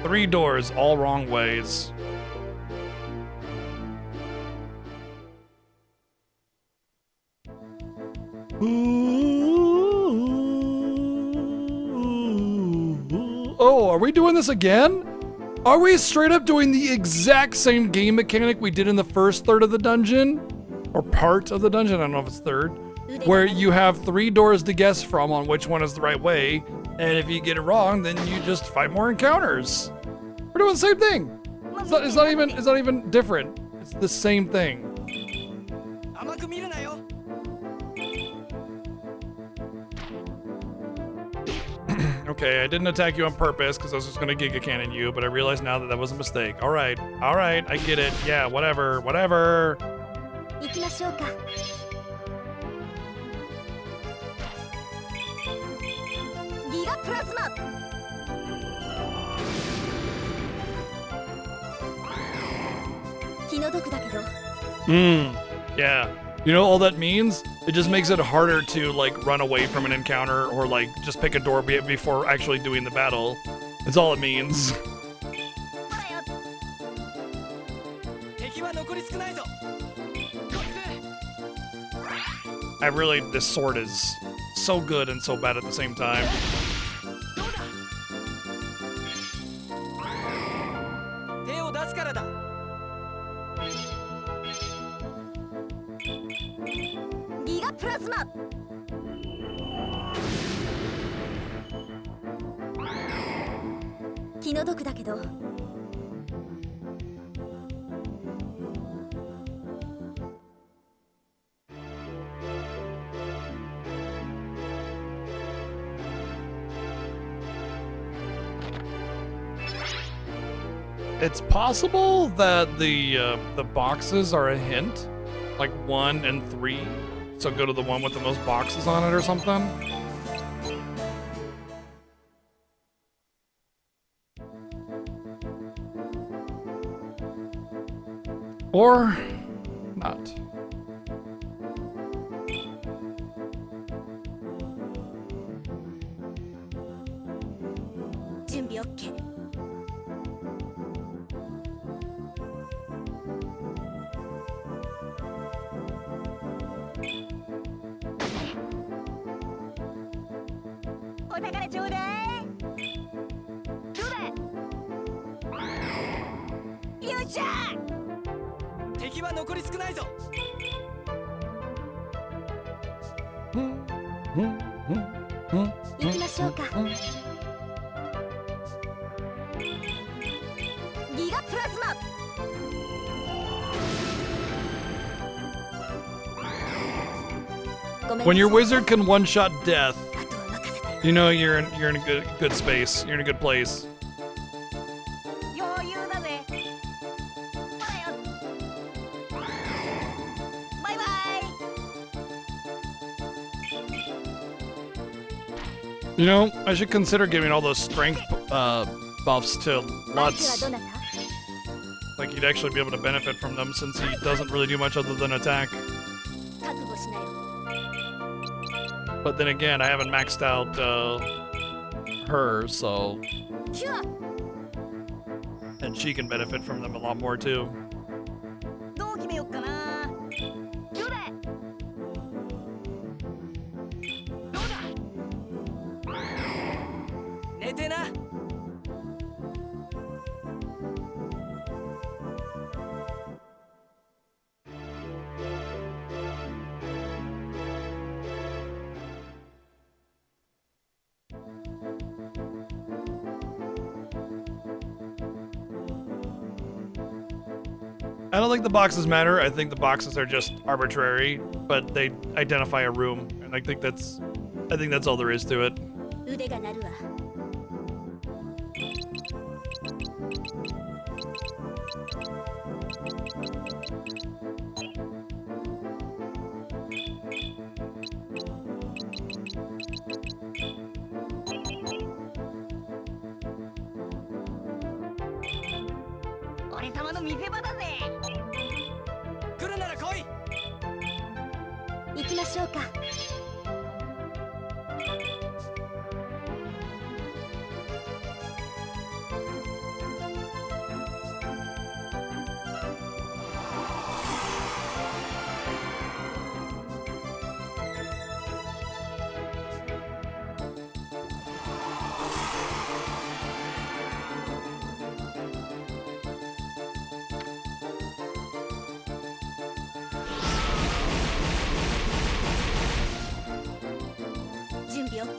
Three doors, all wrong ways. Oh, are we doing this again? Are we straight up doing the exact same game mechanic we did in the first third of the dungeon? Or part of the dungeon, I don't know if it's third. Where you have 3 doors to guess from on which one is the right way, and if you get it wrong, then you just fight more encounters. We're doing the same thing. It's not even different. It's the same thing. 甘く見るなよ。 Okay, I didn't attack you on purpose because I was just gonna Giga Cannon you, but I realize now that that was a mistake. All right, I get it. Yeah, whatever. 行きましょうかギガプラズマ気の毒だけど Yeah. You know all that means? It just makes it harder to like run away from an encounter or like just pick a door before actually doing the battle. That's all it means. 敵は残り少ないぞ。 I really, this sword is so good and so bad at the same time. どうだ。手を出すからだ。 ギガプラズマ気の毒だけど It's possible that the boxes are a hint, like 1 and 3. So go to the one with the most boxes on it or something. Or not. OK お宝ちょうだい。どうだ。よっしゃ。敵は残り少ないぞ。 行きましょうかギガプラズマ When your wizard can one-shot death, you know you're in a good space. You're in a good place. 余裕だぜ。ほらよ。バイバイ。 You know, I should consider giving all those strength buffs to 相手は Lutz. どなた Like he'd actually be able to benefit from them since he doesn't really do much other than attack. 覚悟しなよ But then again, I haven't maxed out her, so シュア and she can benefit from them a lot more too. どう決めよっかな。どうだ。どうだ。寝てな。 I don't think the boxes matter. I think the boxes are just arbitrary, but they identify a room, and I think that's all there is to it. 腕が鳴るわ。俺様の見せ場だぜ。来るなら来い。行きましょうか。準備 OK。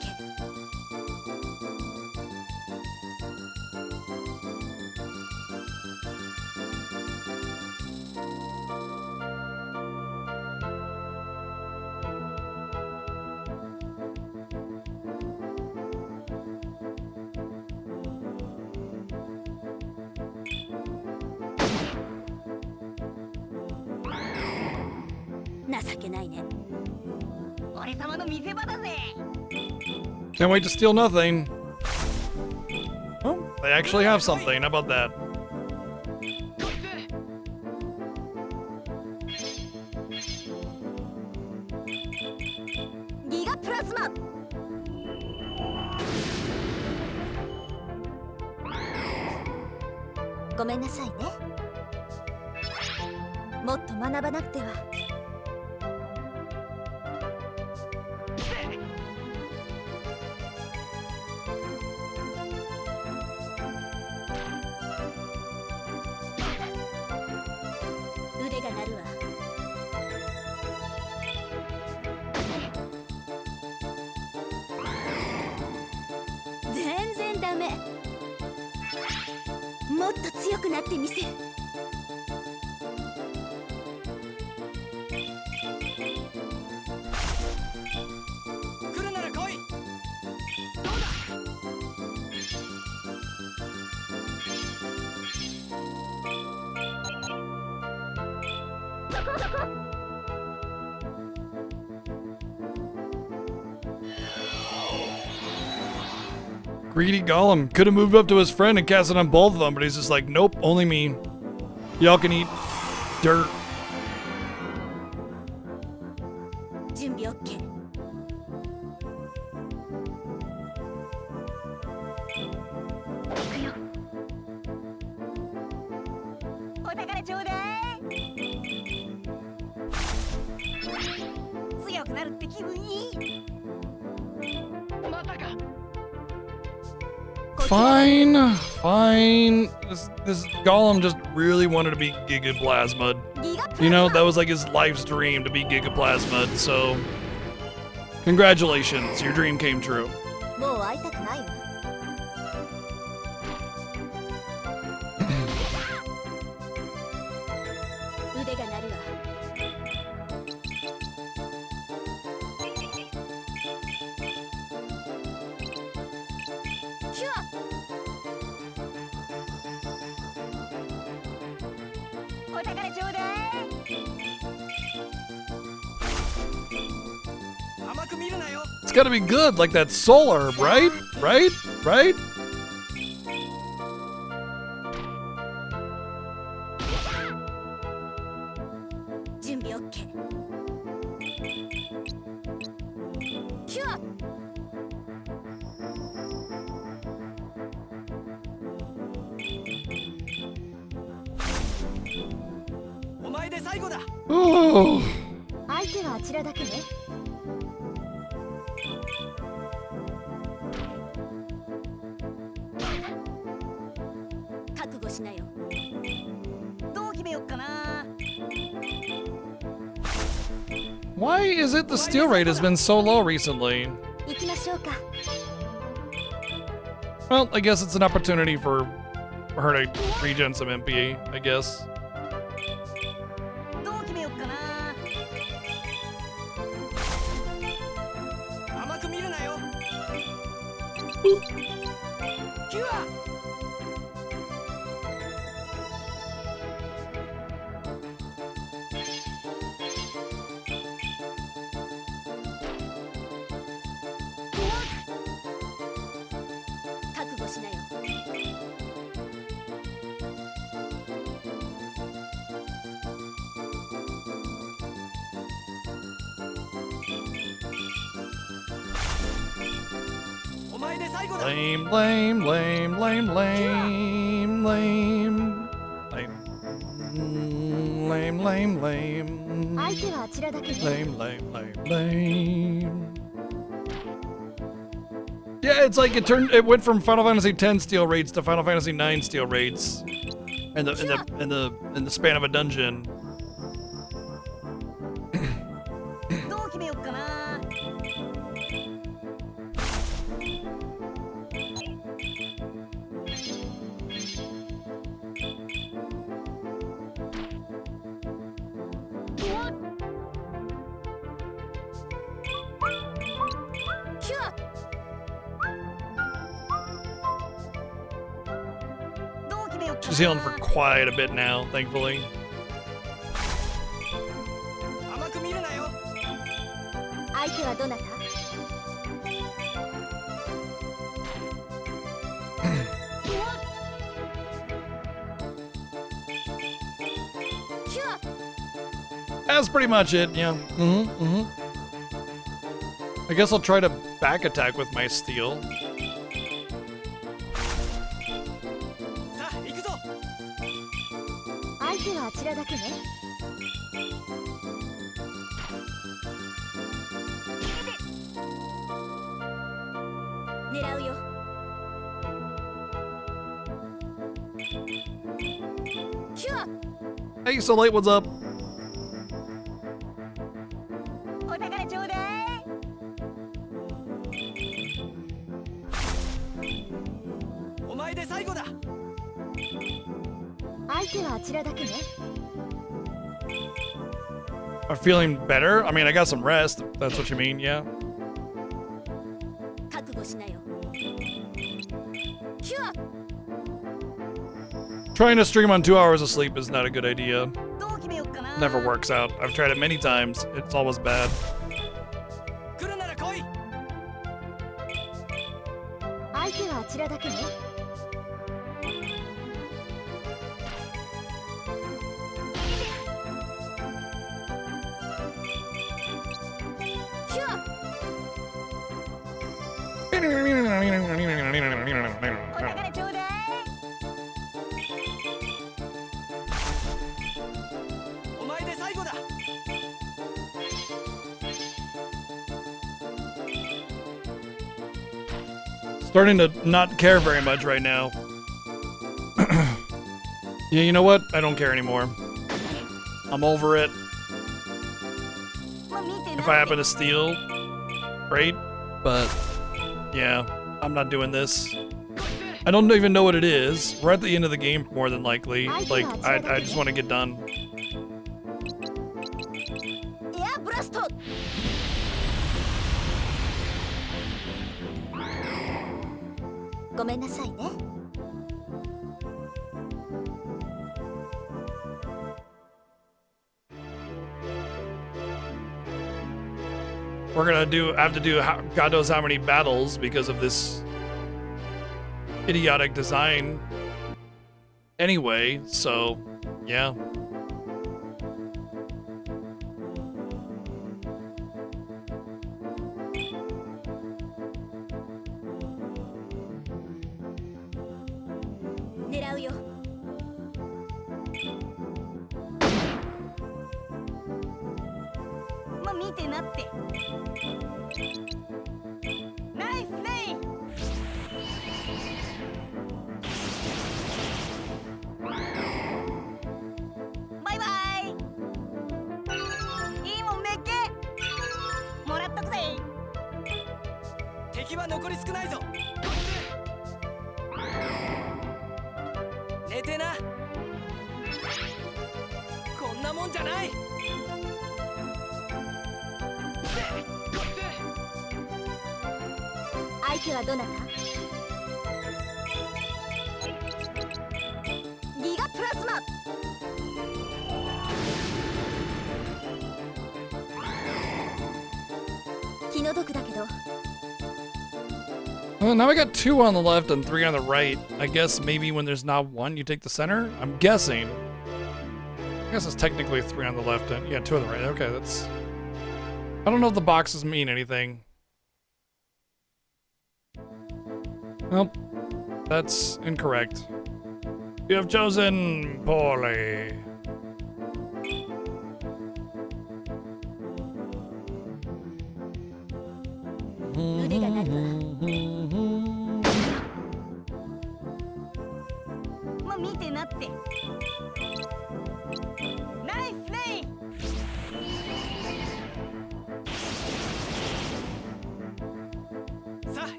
情けないね。俺様の見せ場だぜ。 Can't wait to steal nothing. Oh, they actually have something. How about that? ギガプラズマ。ごめんなさいね。もっと学ばなくては。腕が鳴るわ。全然ダメ。もっと強くなってみせる。来るなら来い。どうだ。Greedy Gollum could have moved up to his friend and cast it on both of them, but he's just like, nope, only me. Y'all can eat dirt. 準備 OK。お宝ちょうだい。強くなるって気分いい。またか。 Fine, fine. This Gollum just really wanted to be Gigaplasmid. ギガプ You ラ know, ズ that was like his life's dream to be Gigaplasmid, so congratulations, your dream came true. マ。もう会いたくないわ。腕が鳴るわ。キュア。お宝ちょうだい。甘く見るなよ。 It's gotta be good, like that soul herb, right? Right? Right? 準備 OK。キュア。お前で最後だ。 Oh. 相手はあちらだけね。覚悟しなよ。どう決めよっかな。 Why is it the steal rate has been so low recently? 行きましょうか。 Well, I guess it's an opportunity for her to regen some MP, I guess. どう決めよっかな。キュア覚悟しなよ。お前で最後だ Lame, lame, lame, lame, lame, lame. Lame, lame, lame. 相手はあちらだけね。 Lame, lame, lame, lame. Yeah, it's like it went from Final Fantasy X steel rates to Final Fantasy IX steel rates in the span of a dungeon. どう決めよっかな。キュア。どう決めよっかな。 She's healing for quite a bit now, thankfully. 甘く見るなよ相手はどなた？キュア。 That's pretty much it, yeah. I guess I'll try to back attack with my steel. さあ行くぞ相手はあちらだけね。狙うよ。キュア。 Hey, so late, what's up? お宝ちょうだい。お前で最後だ相手はあちらだけね。 I'm feeling better? I mean, I got some rest, if that's what you mean, yeah. 覚悟しなよ。キュア。 Trying to stream on 2 hours of sleep is not a good idea. どう決めよっかな。 Never works out. I've tried it many times. It's always bad. 来るなら来い相手はあちらだけね。キュア。お宝ちょうだい。お前で最後だ Starting to not care very much right now. Yeah, you know what? I don't care anymore. I'm over it. まあ見てな。 If I happen to steal, great. But yeah, I'm not doing this. I don't even know what it is. We're at the end of the game more than likely. Like, I just want to get done. エアブラスト。ごめんなさいね。 We're gonna have to do God knows how many battles because of this idiotic design. Anyway, so yeah. 気の毒だけど Well, now we got 2 on the left and 3 on the right. I guess maybe when there's not 1, you take the center? I'm guessing. I guess it's technically 3 on the left and, yeah, 2 on the right. Okay, that's... I don't know if the boxes mean anything. Nope. That's incorrect. You have chosen poorly.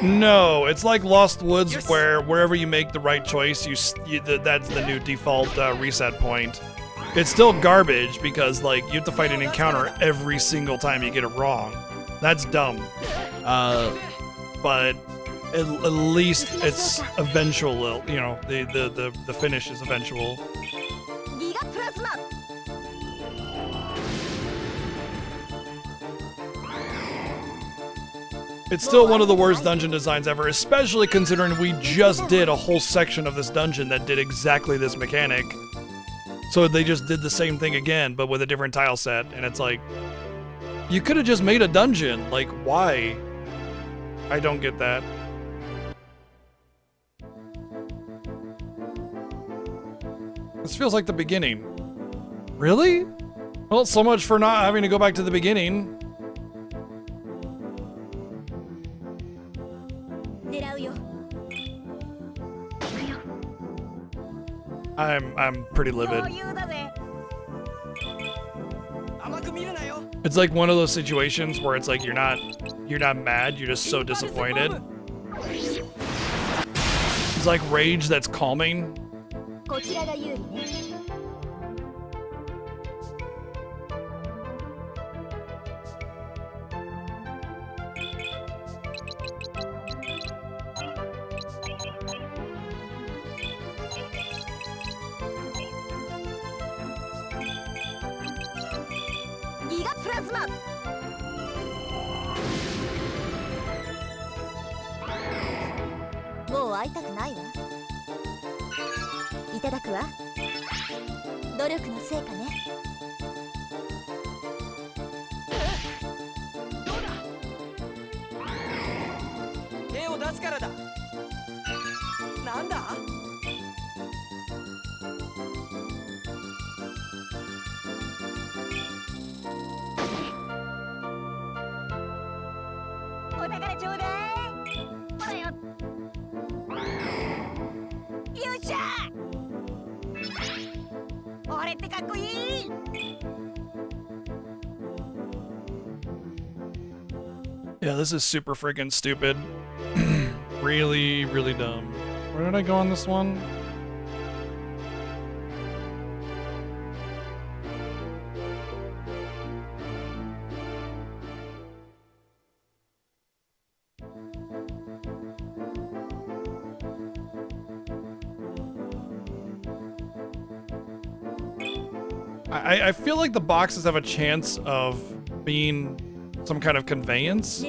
No, it's like Lost Woods, where wherever you make the right choice, that's the new default reset point. It's still garbage because like you have to fight an encounter every single time you get it wrong. That's dumb. But at least it's eventual. You know, the finish is eventual. It's still one of the worst dungeon designs ever, especially considering we just did a whole section of this dungeon that did exactly this mechanic. So they just did the same thing again, but with a different tile set, and it's like, you could have just made a dungeon. Like, why? I don't get that. This feels like the beginning. Really? Well, so much for not having to go back to the beginning. I'm pretty livid. It's like one of those situations where it's like you're not mad, you're just so disappointed. It's like rage that's calming. Yeah, this is super freaking stupid. Really, really dumb. Where did I go on this one? I feel like the boxes have a chance of being some kind of conveyance,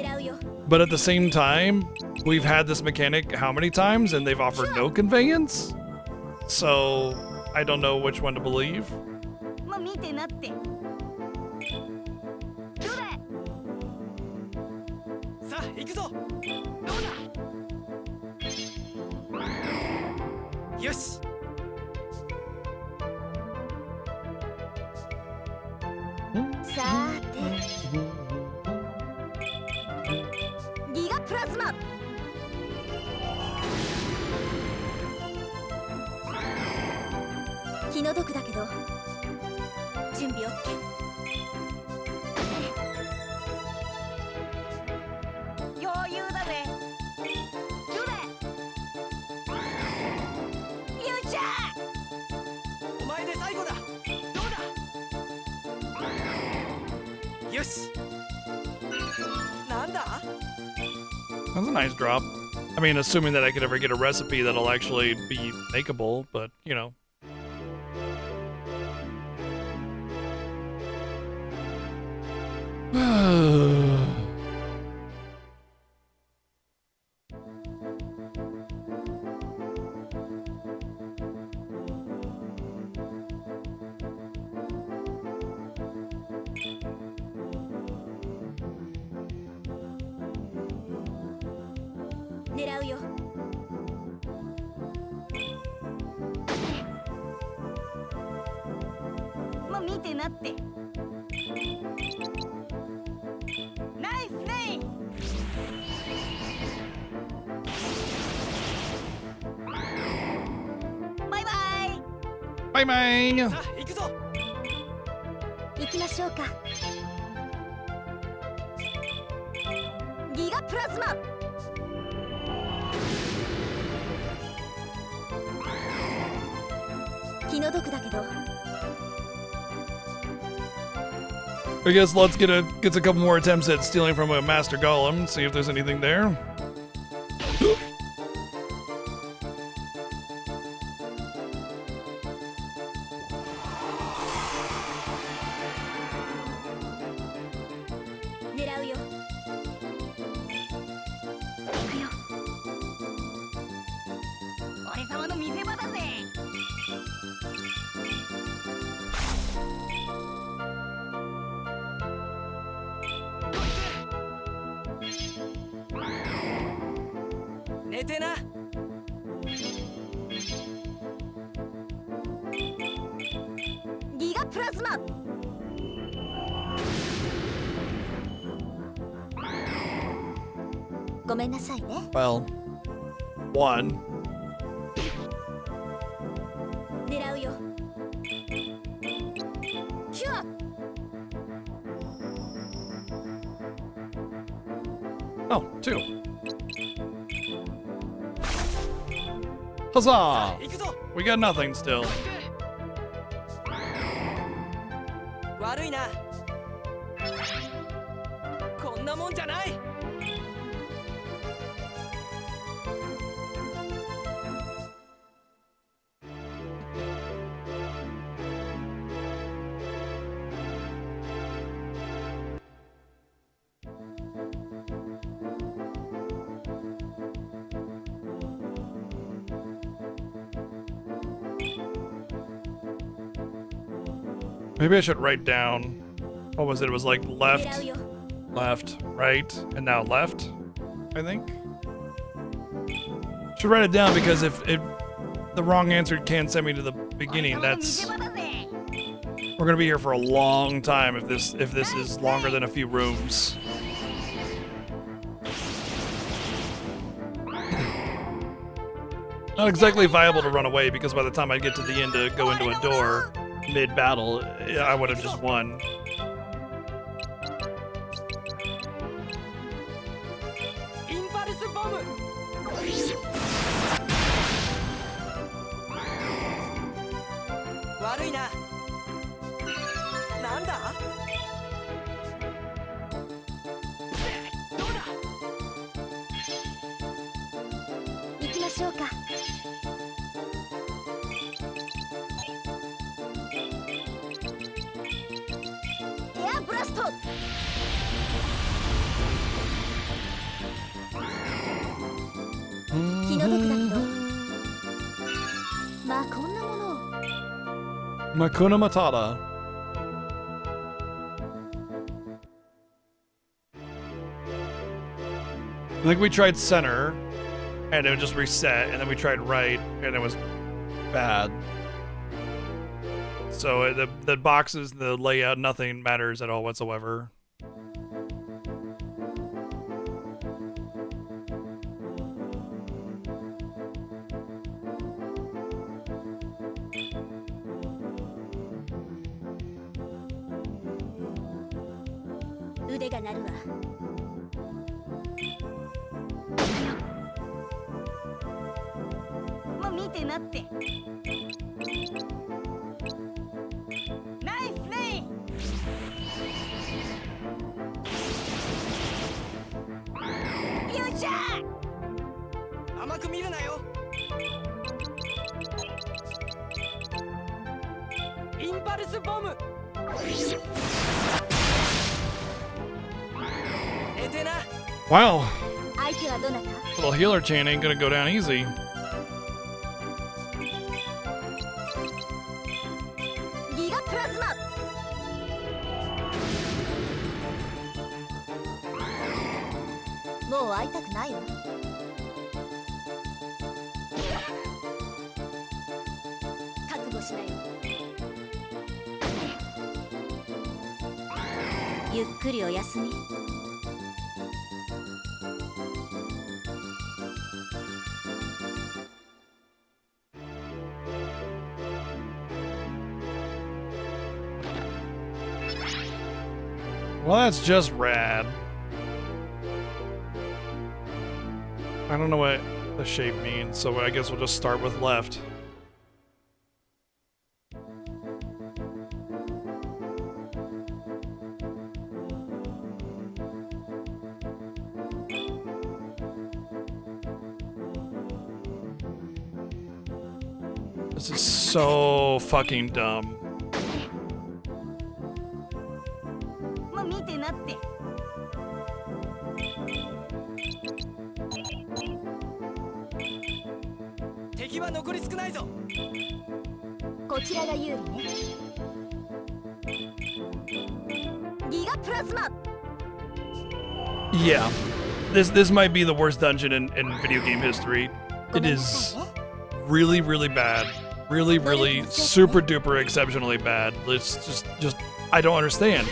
but at the same time, we've had this mechanic how many times and they've offered no conveyance? So I don't know which one to believe. Yes. さーてギガプラズマ気の毒だけど準備 OK 余裕だぜどれよっしゃお前で最後だ。どうだ。よし。なんだ。That's a nice drop. I mean, assuming that I could ever get a recipe that'll actually be makeable, but, you know. Bye bye. さあ行くぞ。行きましょうか。ギガプラズマ。気の毒だけど。I guess let's get a couple more attempts at stealing from a Master Golem, see if there's anything there. Well, one. Oh, two. Huzzah! 行くぞ。 We got nothing still. 悪いな。こんなもんじゃない。 Maybe I should write down, what was it? It was like left, left, right, and now left, I think. Should write it down because if the wrong answer can send me to the beginning, that's... We're gonna be here for a long time if this is longer than a few rooms. Not exactly viable to run away because by the time I get to the end to go into a door mid-battle, I would have just won. Impulse bomb. 悪いな。なんだ？どうだ？行きましょうか。エアブラスト。気の毒だけど。まあこんなものを。Makuna Matata. I think we tried center, and it would just reset, and then we tried right, and it was bad. So the boxes, the layout, nothing matters at all whatsoever. 甘く見るなよ。インパルスボム。寝てな。 Wow, 相手はどなた？ little healer chain ain't gonna go down easy. ギガプラズマ。もう会いたくないわ。覚悟しなよ。ゆっくりお休み。Well, that's just rad. I don't know what the shape means, so I guess we'll just start with left. This is so fucking dumb. もう見てなって。敵は残り少ないぞ。こちらが有利ね。ギガプラズマ。 Yeah, this might be the worst dungeon in video game history. It is really, really bad. Really super duper exceptionally bad. It's just I don't understand.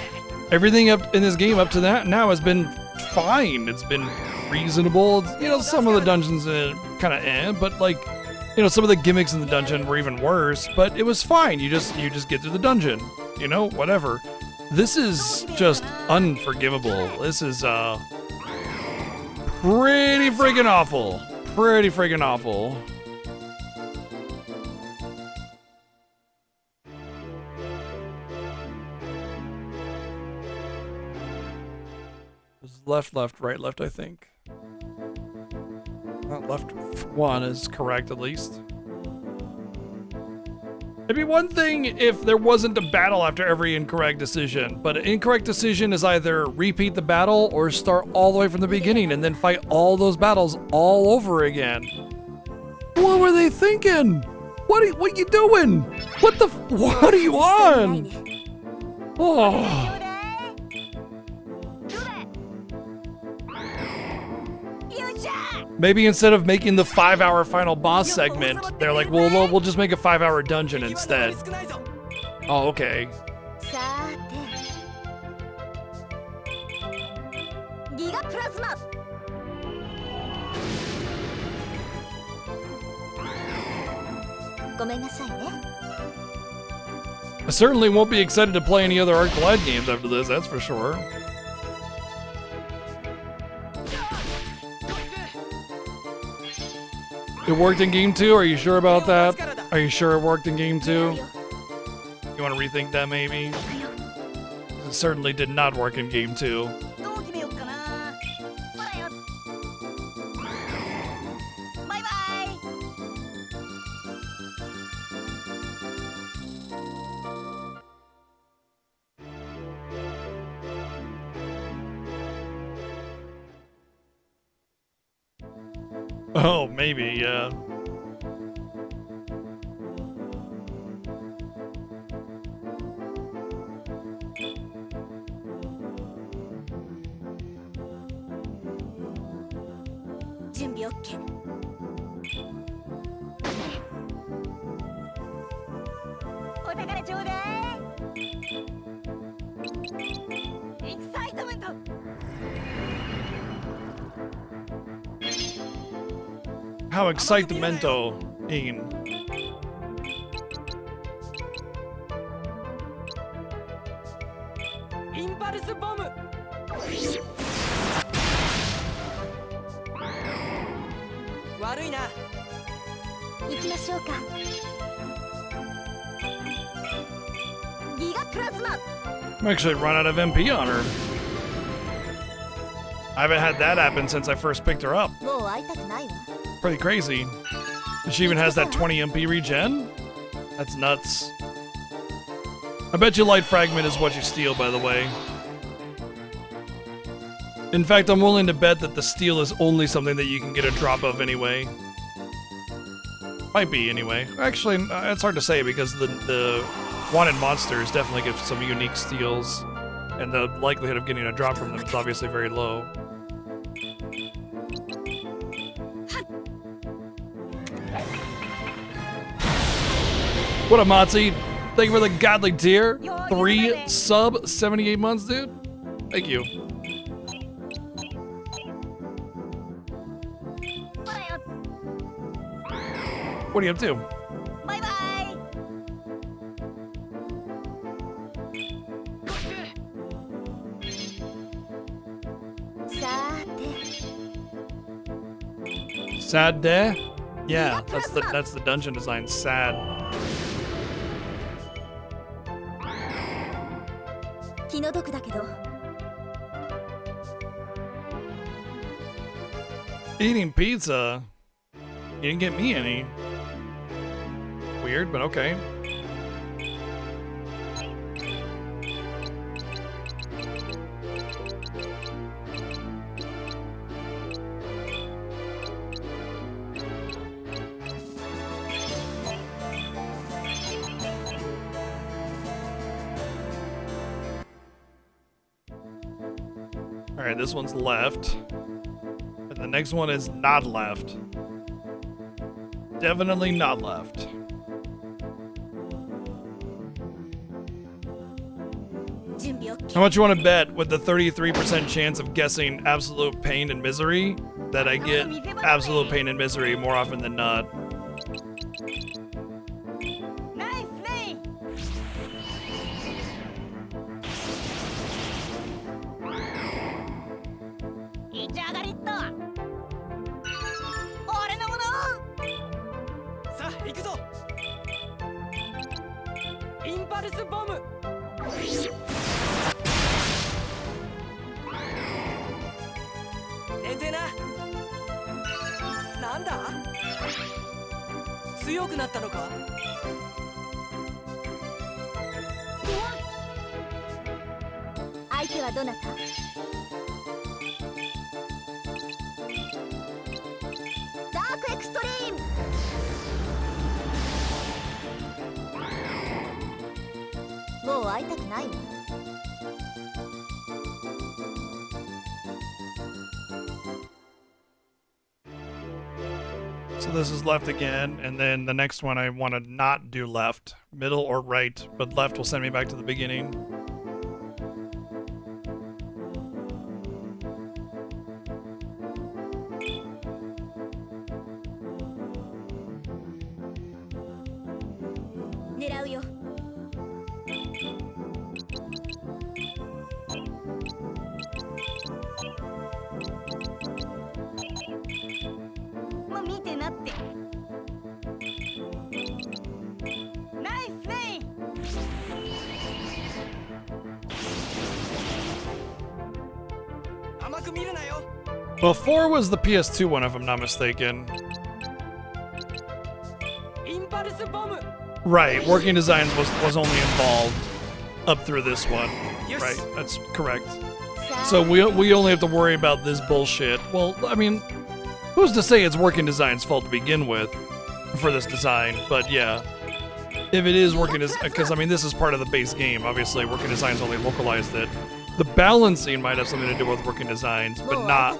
Everything up in this game up to that now has been fine. It's been reasonable. You know, some of the dungeons kind of but like, you know, some of the gimmicks in the dungeon were even worse, but it was fine. You just get through the dungeon. You know, whatever. This is just unforgivable. This is pretty freaking awful. Pretty freaking awful. Left, right, left, I think. Not left one is correct, at least. It'd be one thing if there wasn't a battle after every incorrect decision, but an incorrect decision is either repeat the battle or start all the way from the beginning and then fight all those battles all over again. What were they thinking? What are you doing? What are you on? Oh. Maybe instead of making the 5-hour final boss segment, they're like, well, we'll just make a 5-hour dungeon instead. Oh, okay. さて。ギガプラズマ。ごめんなさいね。 I certainly won't be excited to play any other Arc Glide games after this, that's for sure. It worked in game 2? Are you sure about that? Are you sure it worked in game 2? You want to rethink that maybe? It certainly did not work in game 2. どう決めよっかな。ほらよ。バイバイ。 Oh, maybe, yeah. OK。お宝ちょうだい。エキサイトメント。 How excitemento in. Impulse bomb. 悪いな。行きましょうか。ギガプラズマ。 I'm actually run out of MP on her. I haven't had that happen since I first picked her up. もう会いたくないわ Pretty crazy. She even has that 20 MP regen? That's nuts. I bet you Light Fragment is what you steal, by the way. In fact, I'm willing to bet that the steal is only something that you can get a drop of anyway. Might be, anyway. Actually, it's hard to say because the wanted monsters definitely give some unique steals, and the likelihood of getting a drop from them is obviously very low. What up, Motzi? Thank you for the godly tier. 3 sub 78 months, dude. Thank you. ほらよ What are you up to? バイバイ さーて Sad day? Yeah, that's the dungeon design. Sad. 気の毒だけど Eating pizza? You didn't get me any. Weird, but okay. Alright, this one's left. And the next one is not left. Definitely not left. How much you want to bet with the 33% chance of guessing absolute pain and misery that I get absolute pain and misery more often than not? ナイスね いち上がりっと俺のものさあ行くぞインパルスボム寝てななんだ強くなったのか相手はどなたダークエクストリームもう会いたくないわ So this is left again, and then the next one I want to not do left, middle or right, but left will send me back to the beginning. Well, 4 was the PS2 one, if I'm not mistaken. Right, Working Designs was only involved up through this one. Yes. Right, that's correct. So we only have to worry about this bullshit. Well, I mean, who's to say it's Working Design's fault to begin with for this design? But yeah, if it is Working Design, because I mean, this is part of the base game. Obviously, Working Design's only localized it. The balancing might have something to do with Working Designs, but not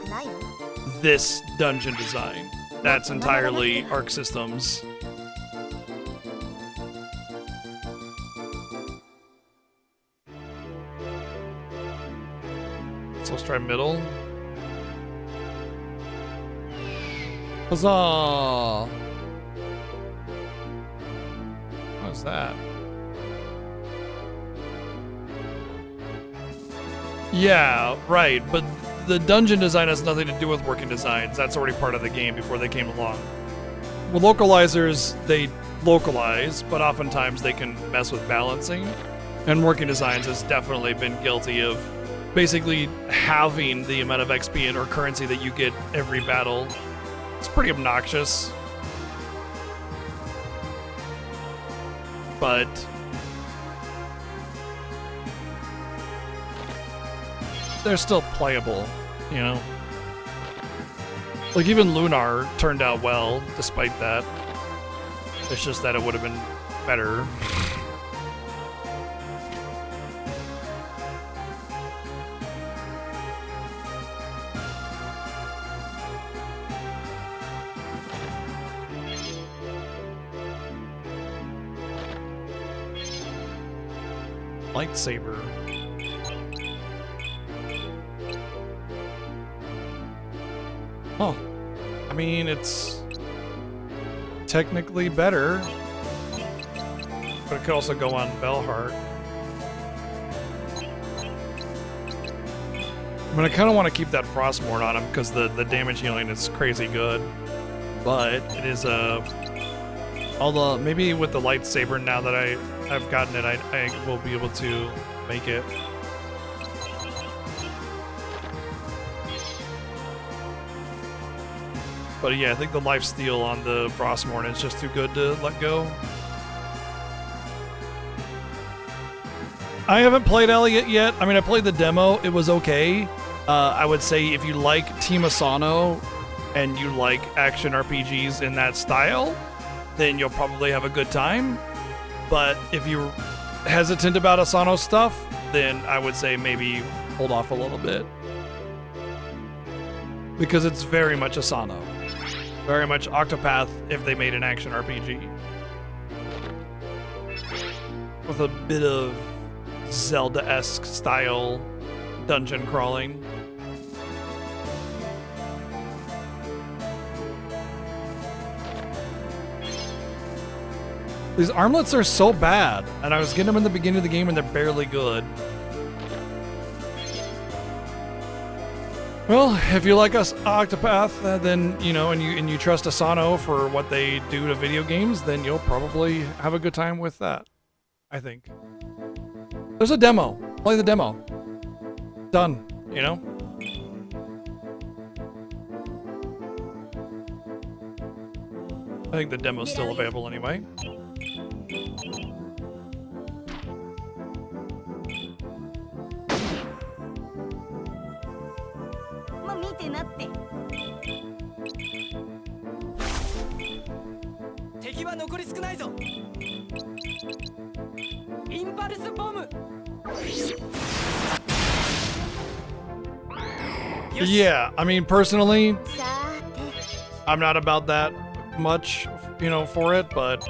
this dungeon design. That's entirely Arc Systems. So let's try middle. Huzzah! What's that? Yeah, right, but the dungeon design has nothing to do with Working Designs. That's already part of the game before they came along. With localizers, they localize, but oftentimes they can mess with balancing. And Working Designs has definitely been guilty of basically halving the amount of XP or currency that you get every battle. It's pretty obnoxious. But they're still playable, you know? Like, even Lunar turned out well, despite that. It's just that it would have been better. Lightsaber. Oh, I mean, it's technically better, but it could also go on Velheart. I mean, I kind of want to keep that Frostmourne on him because the damage healing is crazy good, but it is although maybe with the lightsaber now that I've gotten it, I will be able to make it. But yeah, I think the lifesteal on the Frostmourne is just too good to let go. I haven't played Elliot yet. I mean, I played the demo. It was okay. I would say if you like Team Asano and you like action RPGs in that style, then you'll probably have a good time. But if you're hesitant about Asano stuff, then I would say maybe hold off a little bit. Because it's very much Asano. Very much Octopath if they made an action RPG. With a bit of Zelda-esque style dungeon crawling. These armlets are so bad, and I was getting them in the beginning of the game and they're barely good. Well, if you like us Octopath, then, you know, and you trust Asano for what they do to video games, then you'll probably have a good time with that, I think. There's a demo. Play the demo. Done, you know? I think the demo's still available anyway. まあ見てなって。敵は残り少ないぞ。インパルスボム。 Yeah, I mean, personally, さーて I'm not about that much, you know, for it, but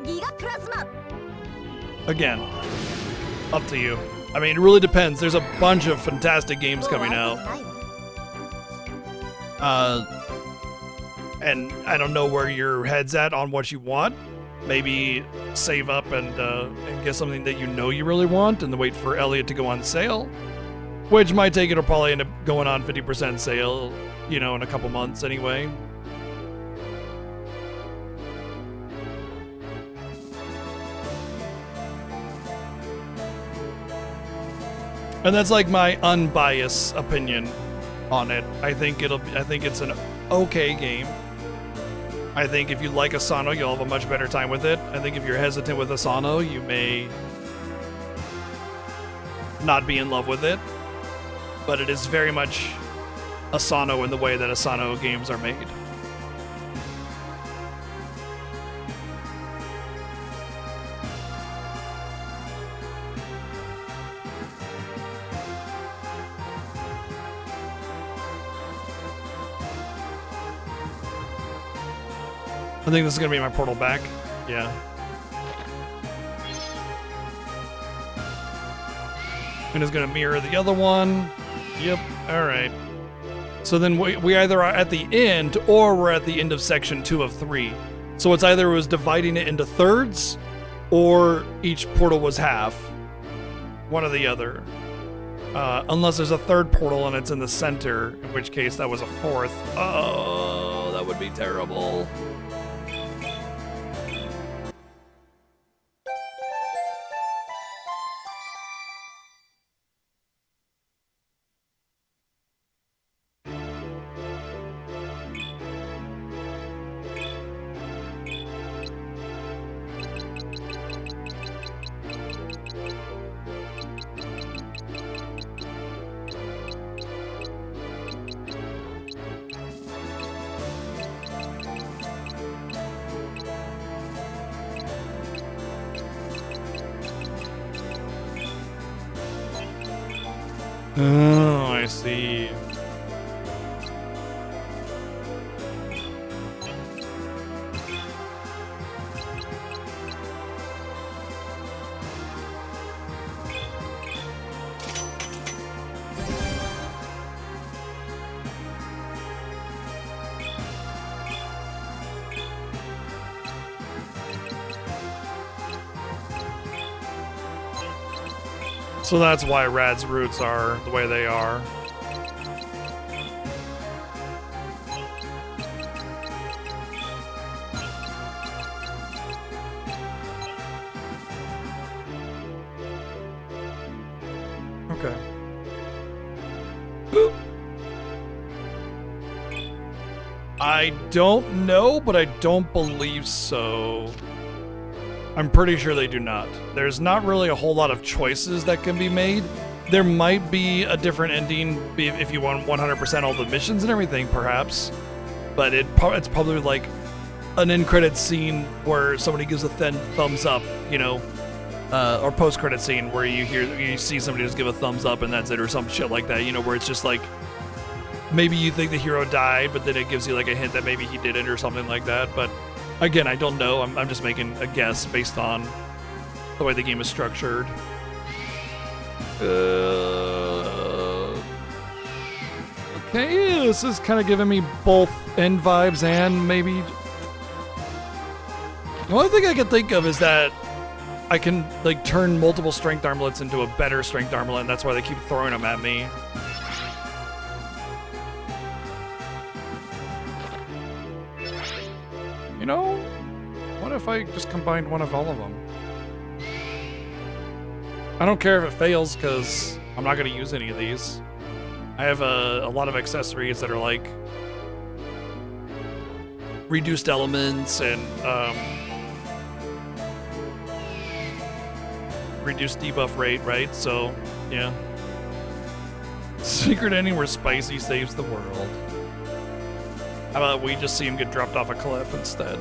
ギガプラズマ。 again, up to you. I mean, it really depends. There's a bunch of fantastic games coming out. And I don't know where your head's at on what you want. Maybe save up and get something that you know you really want and then wait for Elliot to go on sale. Which might take it'll probably end up going on 50% sale, you know, in a couple months anyway. And that's like my unbiased opinion on it. I think it's an okay game. I think if you like Asano, you'll have a much better time with it. I think if you're hesitant with Asano, you may not be in love with it. But it is very much Asano in the way that Asano games are made. I think this is gonna be my portal back. Yeah. And it's gonna mirror the other one. Yep. All right. So then we either are at the end or we're at the end of section 2 of 3. So it's either it was dividing it into thirds or each portal was half. One or the other. Unless there's a third portal and it's in the center, in which case that was a fourth. Oh, that would be terrible. Oh, I see. So that's why Rad's roots are the way they are. Okay. I don't know, but I don't believe so. I'm pretty sure they do not. There's not really a whole lot of choices that can be made. There might be a different ending if you want 100% all the missions and everything, perhaps. But it's probably like an end-credit scene where somebody gives a thumbs up, you know, or post-credit scene where you see somebody just give a thumbs up and that's it, or some shit like that, you know, where it's just like maybe you think the hero died, but then it gives you like a hint that maybe he didn't or something like that. But again, I don't know. I'm just making a guess based on the way the game is structured. Okay, this is kind of giving me both end vibes and maybe... The only thing I can think of is that I can like turn multiple strength armlets into a better strength armlet, and that's why they keep throwing them at me. You know, what if I just combined one of all of them? I don't care if it fails, because I'm not going to use any of these. I have a lot of accessories that are like reduced elements and reduced debuff rate, right? So, yeah. Secret ending where Spicy saves the world. How about we just see him get dropped off a cliff instead?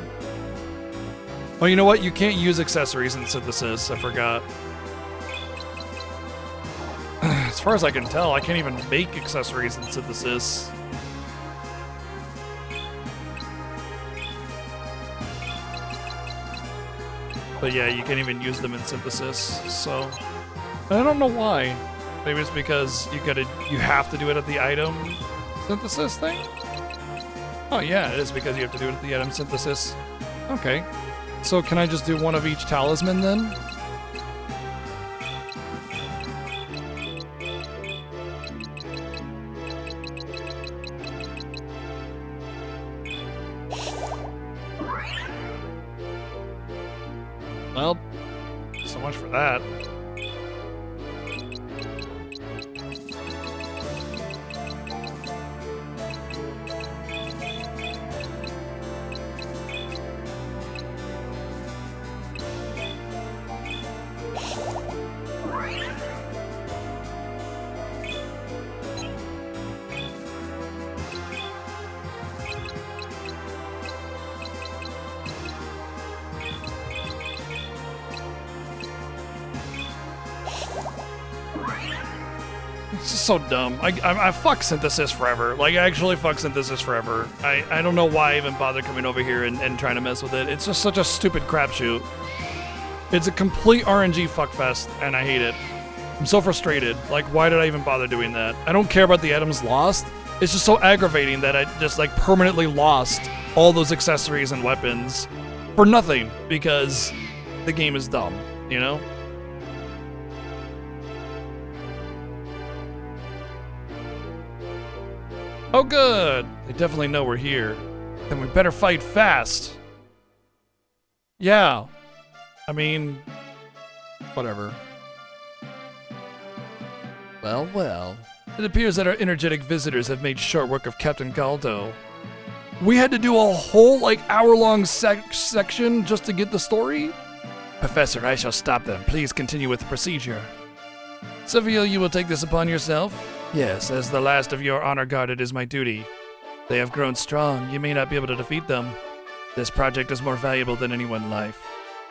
Oh, you know what? You can't use accessories in Synthesis. I forgot. As far as I can tell, I can't even make accessories in Synthesis. But yeah, you can't even use them in Synthesis, so... I don't know why. Maybe it's because you have to do it at the item synthesis thing? Oh yeah, it is because you have to do it at the item synthesis. Okay. So can I just do one of each talisman then? Well, so much for that. It's just so dumb. I fuck Synthesis forever. Like, I actually fuck Synthesis forever. I don't know why I even bother coming over here and trying to mess with it. It's just such a stupid crapshoot. It's a complete RNG fuckfest, and I hate it. I'm so frustrated. Like, why did I even bother doing that? I don't care about the items lost. It's just so aggravating that I just, like, permanently lost all those accessories and weapons for nothing because the game is dumb, you know? Oh good! They definitely know we're here. Then we better fight fast. Yeah. I mean, whatever. Well, well. It appears that our energetic visitors have made short work of Captain Galdo. We had to do a whole, like, hour-long section just to get the story? Professor, I shall stop them. Please continue with the procedure. Seville, you will take this upon yourself? Yes, as the last of your honor guard, it is my duty. They have grown strong. You may not be able to defeat them. This project is more valuable than any one life.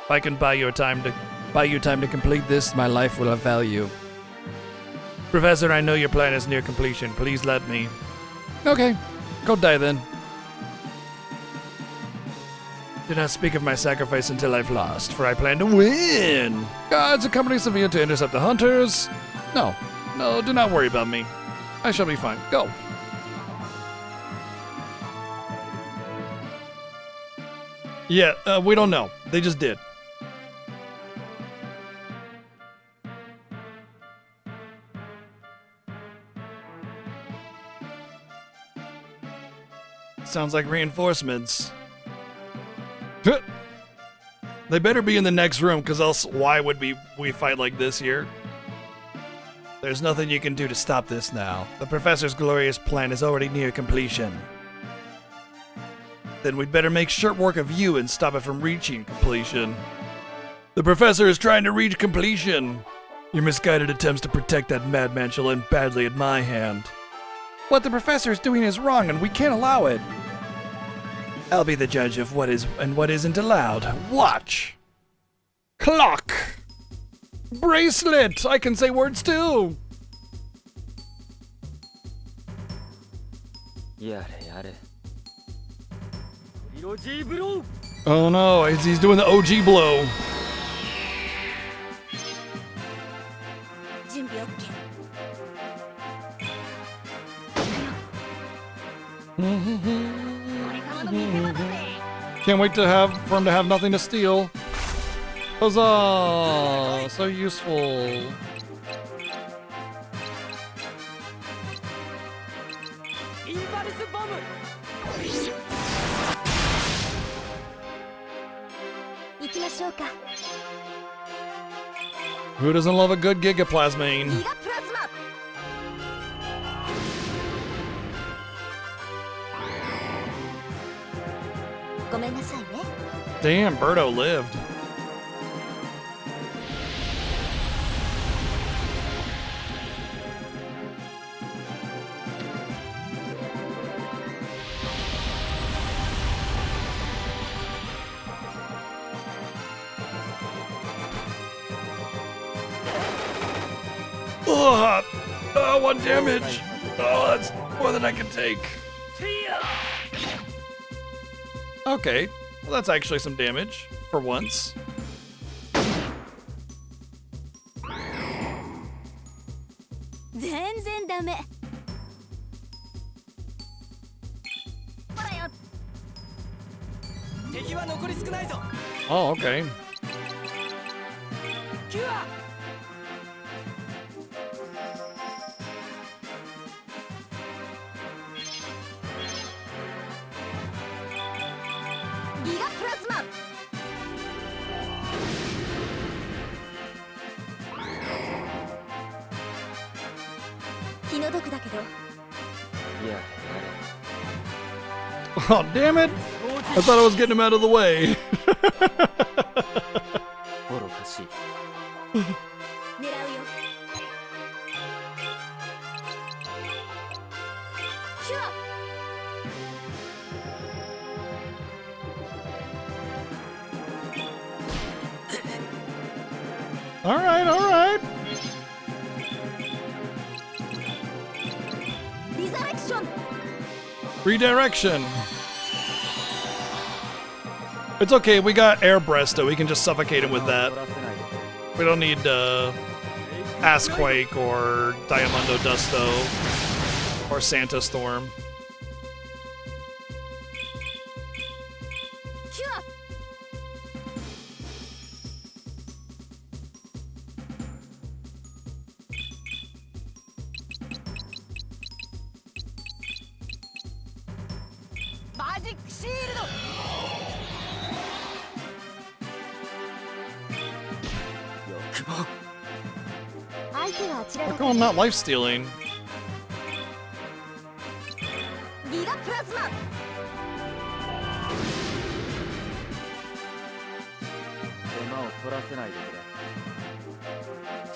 If I can buy you time to complete this, my life will have value. Professor, I know your plan is near completion. Please let me. Okay, go die then. Do not speak of my sacrifice until I've lost, for I plan to win. Guards, accompany Sevilla to intercept the hunters. No, do not worry about me. I shall be fine. Go. Yeah, we don't know. They just did. Sounds like reinforcements. They better be in the next room, because else why would we fight like this here? There's nothing you can do to stop this now. The Professor's glorious plan is already near completion. Then we'd better make short work of you and stop it from reaching completion. The Professor is trying to reach completion. Your misguided attempts to protect that madman shall end badly at my hand. What the Professor is doing is wrong, and we can't allow it. I'll be the judge of what is and what isn't allowed. Watch! Clock! Bracelet! I can say words too! やれやれ。色 G ブロー。 Oh no, he's doing the OG blow. 準備 OK。 Can't wait for him to have nothing to steal. Huzzah! So useful. Who doesn't love a good Gigaplasmine? ギガプラズマ ごめんなさいね。 Damn, Birdo lived. Ugh! Oh, 1 damage! Oh, that's more than I can take. Okay, well that's actually some damage, for once. 全然ダメ。 敵は残り少ないぞ。 Oh, okay. キュア。 ギガプラズマ 気の毒だけど やれや Oh, damn it! I thought I was getting him out of the way. れ。愚かしい。 狙うよ。 キュア Alright, alright. リザレクション Redirection. It's okay, we got Air Breast, so we can just suffocate him with that. 取らせないで。 We don't need Assquake or Diamondo Dusto or Santa Storm. キュア マジックシールド。 欲望。 相手はあちら How だ come I'm not life stealing? ギガプラズマ 手間を取らせないでくれ。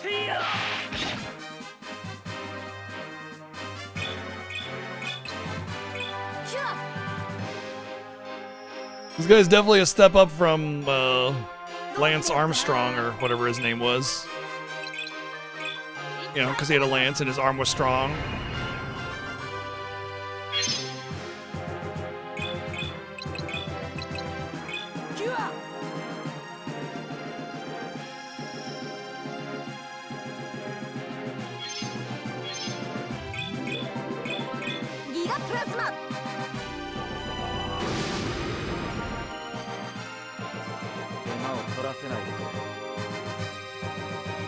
キュア This guy's definitely a step up from Lance Armstrong or whatever his name was. you know, because he had a lance and his arm was strong. Cure. ギガプラズマ。手間を取らせないで。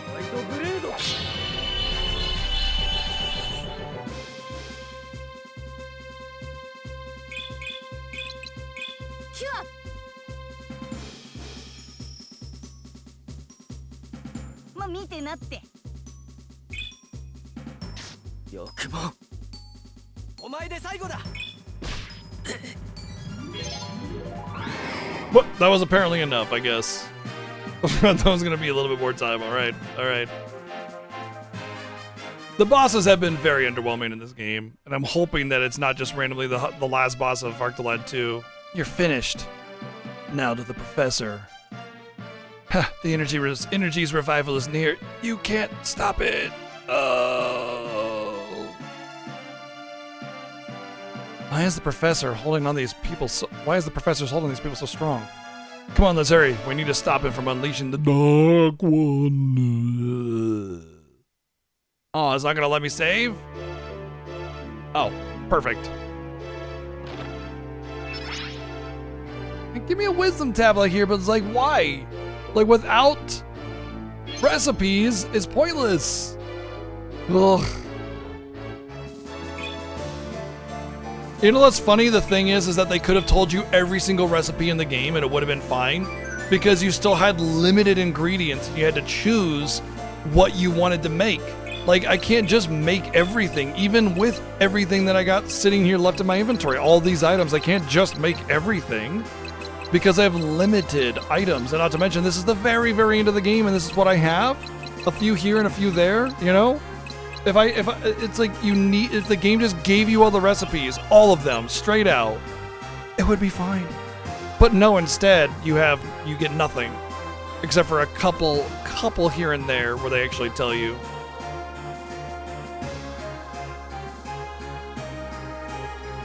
ホワイトブレード。キュア。まあ見てなって。よくも。お前で最後だ。 What? That was apparently enough, I guess. That was gonna be a little bit more time. All right, all right. The bosses have been very underwhelming in this game, and I'm hoping that it's not just randomly the last boss of Arctolad 2. You're finished. Now to the professor. Ha! The energy's revival is near. You can't stop it. Oh. Why is the professor holding these people so strong? Come on, let's hurry. We need to stop him from unleashing the Dark One. Oh, it's not gonna let me save? Oh, perfect. Give me a wisdom tablet here, but it's like, why? Like, without recipes, it's pointless. Ugh. You know what's funny? The thing is that they could have told you every single recipe in the game and it would have been fine, because you still had limited ingredients. You had to choose what you wanted to make. Like, I can't just make everything, even with everything that I got sitting here left in my inventory. All these items, I can't just make everything because I have limited items. And not to mention, this is the very, very end of the game and this is what I have. A few here and a few there, you know? If it's like if the game just gave you all the recipes, all of them, straight out, it would be fine. But no, instead, you get nothing. Except for a couple here and there where they actually tell you.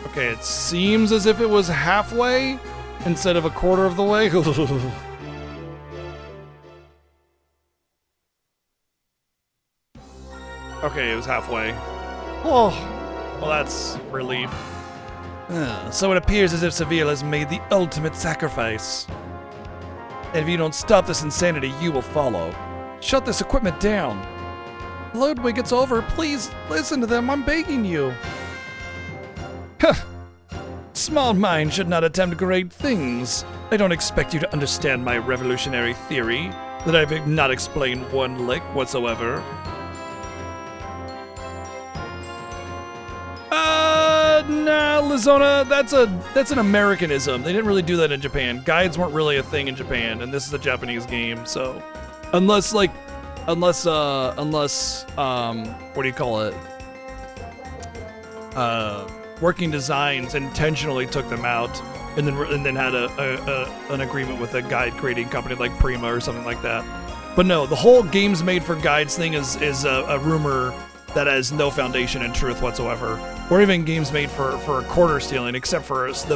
Okay, it seems as if it was halfway instead of a quarter of the way. Okay, it was halfway. Oh, well, that's relief. So it appears as if Seville has made the ultimate sacrifice. And if you don't stop this insanity, you will follow. Shut this equipment down. Ludwig, it's over. Please listen to them. I'm begging you. Small mind should not attempt great things. I don't expect you to understand my revolutionary theory that I've not explained one lick whatsoever. Nah, Lizona, that's an Americanism. They didn't really do that in Japan. Guides weren't really a thing in Japan, and this is a Japanese game, so unless what do you call it? Working Designs intentionally took them out, and then had an agreement with a guide creating company like Prima or something like that. But no, the whole games made for guides thing is a rumor that has no foundation in truth whatsoever, or even games made for quarter stealing, except for the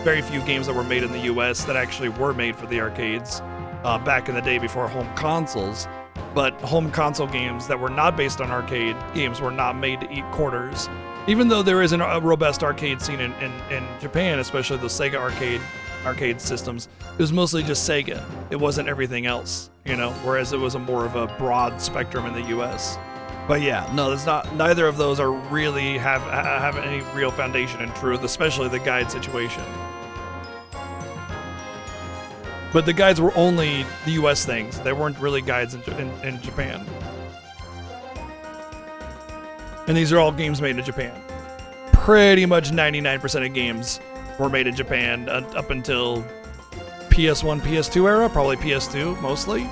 very few games that were made in the US that actually were made for the arcades back in the day before home consoles. But home console games that were not based on arcade games were not made to eat quarters. Even though there is a robust arcade scene in Japan, especially the Sega arcade systems, it was mostly just Sega. It wasn't everything else, you know, whereas it was more of a broad spectrum in the US. But yeah, no, there's not. Neither of those are really have any real foundation in truth, especially the guide situation. But the guides were only the U.S. things. They weren't really guides in Japan. And these are all games made in Japan. Pretty much 99% of games were made in Japan up until PS1, PS2 era, probably PS2 mostly.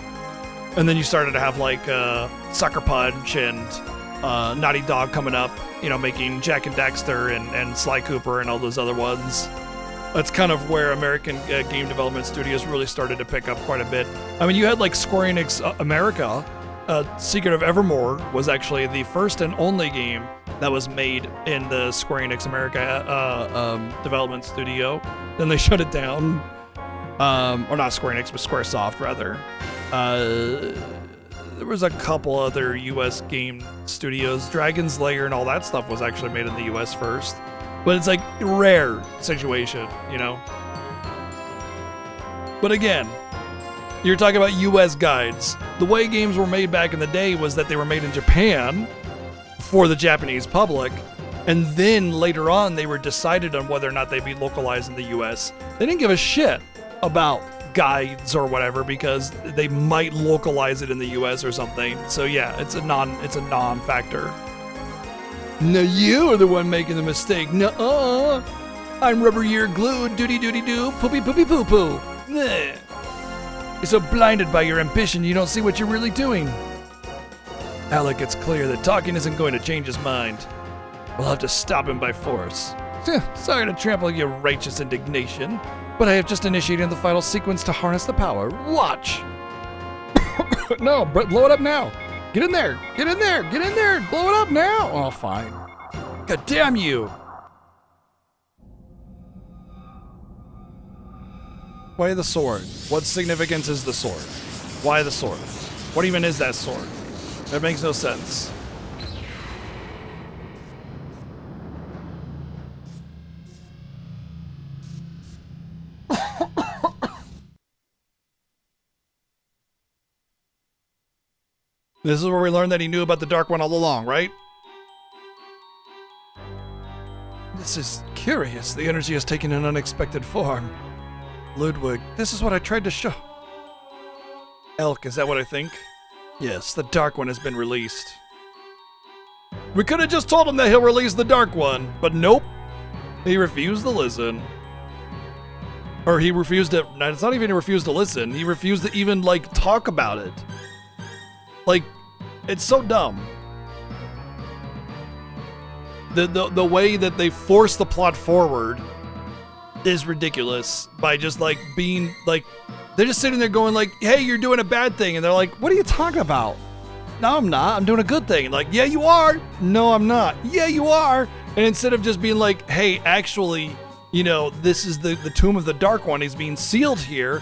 And then you started to have like Sucker Punch and Naughty Dog coming up, you know, making Jak and Daxter and Sly Cooper and all those other ones. That's kind of where American game development studios really started to pick up quite a bit. I mean, you had like Square Enix America, Secret of Evermore was actually the first and only game that was made in the Square Enix America development studio. Then they shut it down. Or not Square Enix, but Squaresoft, rather. There was a couple other US game studios. Dragon's Lair and all that stuff was actually made in the US first. But it's like a rare situation, you know? But again, you're talking about US guides. The way games were made back in the day was that they were made in Japan for the Japanese public, and then later on they were decided on whether or not they'd be localized in the US. They didn't give a shit about guides or whatever because they might localize it in the US or something. So yeah, it's a non-factor. No, you are the one making the mistake. Nuh-uh. I'm rubber ear glued, doody-doody-doo, poopy-poopy-poo-poo. Nah. You're so blinded by your ambition you don't see what you're really doing. Alec, it's clear that talking isn't going to change his mind. We'll have to stop him by force. Sorry to trample your righteous indignation, but I have just initiated the final sequence to harness the power. Watch! No, blow it up now. Get in there! Get in there! Get in there! Blow it up now! Oh, fine. God damn you! Why the sword? What significance is the sword? Why the sword? What even is that sword? That makes no sense. This is where we learned that he knew about the Dark One all along, right? This is curious. The energy has taken an unexpected form. Ludwig, this is what I tried to show. Elk, is that what I think? Yes, the Dark One has been released. We could have just told him that he'll release the Dark One, but nope. He refused to listen. Or he refused to, it's not even he refused to listen, he refused to even, like, talk about it. Like, it's so dumb. The way that they force the plot forward is ridiculous by just, like, being, like, they're just sitting there going, like, hey, you're doing a bad thing. And they're like, what are you talking about? No, I'm not. I'm doing a good thing. Like, yeah, you are. No, I'm not. Yeah, you are. And instead of just being like, hey, actually, you know, this is the Tomb of the Dark One. He's being sealed here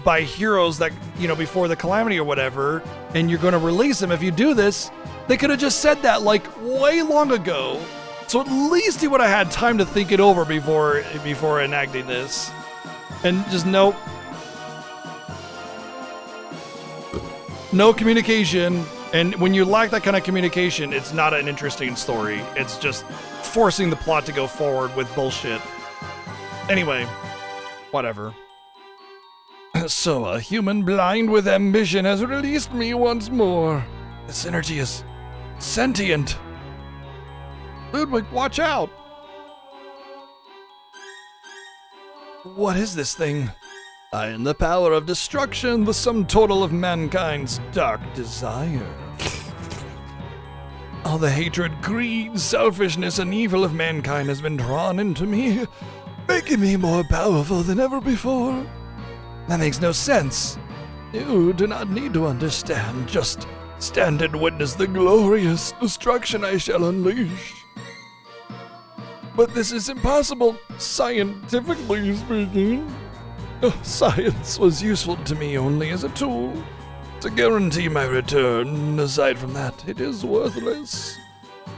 by heroes that, you know, before the Calamity or whatever, and you're going to release him if you do this. They could have just said that, like, way long ago. So at least he would have had time to think it over before enacting this. And just nope. No communication. And when you lack that kind of communication, it's not an interesting story. It's just forcing the plot to go forward with bullshit. Anyway, whatever. So a human blind with ambition has released me once more. This energy is sentient. Ludwig, watch out! What is this thing? I am the power of destruction, the sum total of mankind's dark desire. All the hatred, greed, selfishness, and evil of mankind has been drawn into me, making me more powerful than ever before. That makes no sense. You do not need to understand, just stand and witness the glorious destruction I shall unleash. But this is impossible, scientifically speaking. Science was useful to me only as a tool to guarantee my return. Aside from that, it is worthless.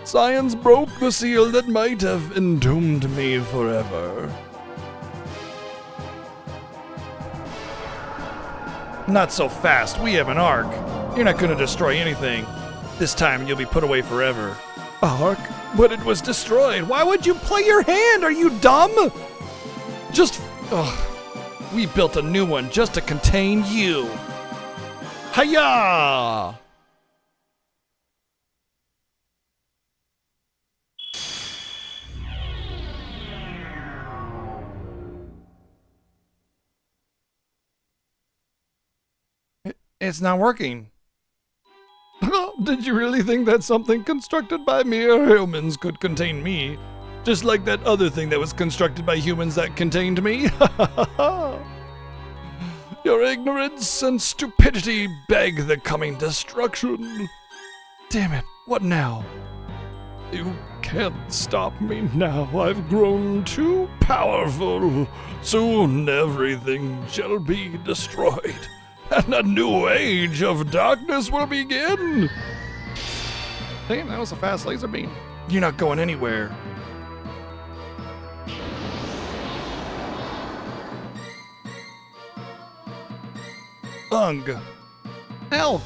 Science broke the seal that might have entombed me forever. Not so fast, we have an Ark. You're not gonna destroy anything. This time you'll be put away forever. Ark? But it was destroyed. Why would you play your hand? Are you dumb? We built a new one just to contain you. Hiya! It's not working. Did you really think that something constructed by mere humans could contain me? Just like that other thing that was constructed by humans that contained me? Your ignorance and stupidity beg the coming destruction. Damn it, what now? You can't stop me now. I've grown too powerful. Soon everything shall be destroyed, and a new age of darkness will begin. Damn, that was a fast laser beam. You're not going anywhere. Ugh. Elk.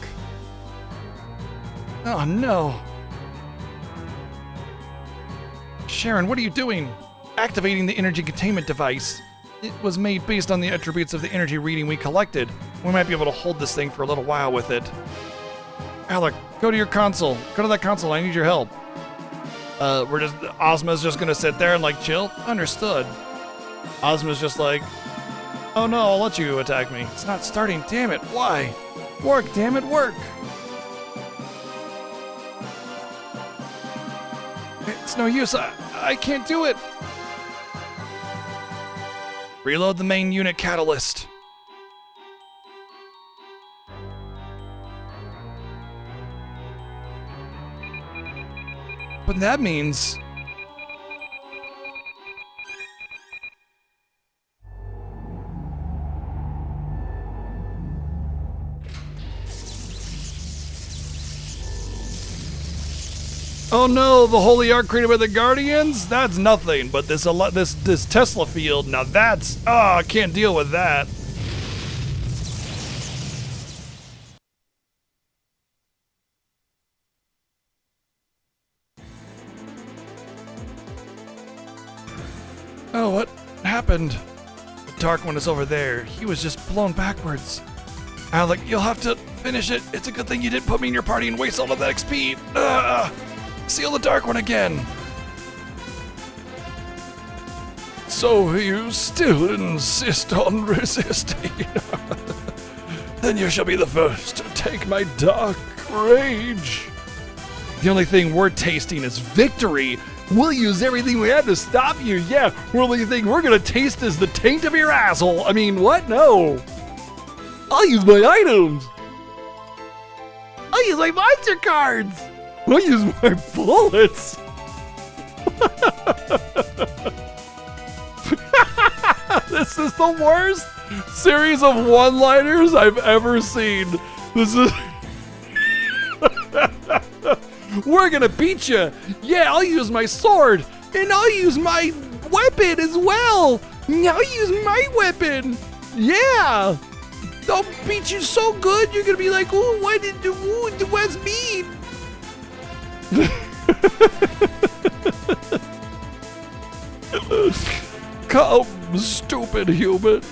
Oh no. Sharon, what are you doing? Activating the energy containment device. It was made based on the attributes of the energy reading we collected. We might be able to hold this thing for a little while with it. Alec, go to your console. Go to that console, I need your help. Ozma's just gonna sit there and like chill? Understood. Ozma's just like, oh no, I'll let you attack me. It's not starting, damn it, why? Work, damn it, work. It's no use, I can't do it. Reload the main unit catalyst. But that means... Oh no, the holy ark created by the Guardians? That's nothing, but this Tesla field, now that's... Oh, I can't deal with that. Oh, what happened? The Dark One is over there. He was just blown backwards. Alec, you'll have to finish it. It's a good thing you didn't put me in your party and waste all of that XP. Seal the Dark One again. So you still insist on resisting? Then you shall be the first to take my dark rage. The only thing we're tasting is victory. We'll use everything we have to stop you. Yeah, the only thing we're gonna taste is the taint of your asshole. I mean, what? No. I'll use my items. I'll use my monster cards. I'll use my bullets. This is the worst series of one-liners I've ever seen. This is... We're gonna beat you. Yeah, I'll use my sword. And I'll use my weapon as well. I'll use my weapon. Yeah. I'll beat you so good, you're gonna be like, ooh, what's me? Come, stupid humans.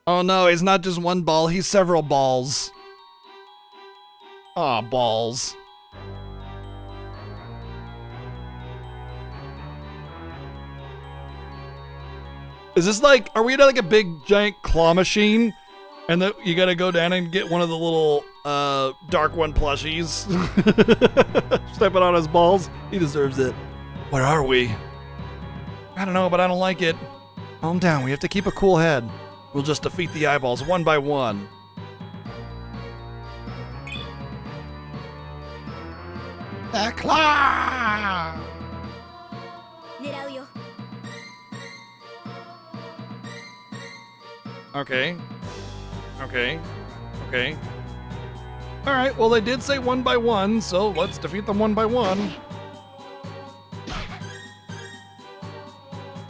Oh no, he's not just one ball, he's several balls. Aw, balls. Is this like, are we in like a big giant claw machine? And that you gotta go down and get one of the little Dark One plushies. Step it on his balls. He deserves it. Where are we? I don't know, but I don't like it. Calm down, we have to keep a cool head. We'll just defeat the eyeballs one by one. The claw! 狙うよ。 Okay. Okay. Okay. Alright, well they did say one by one, so let's defeat them one by one.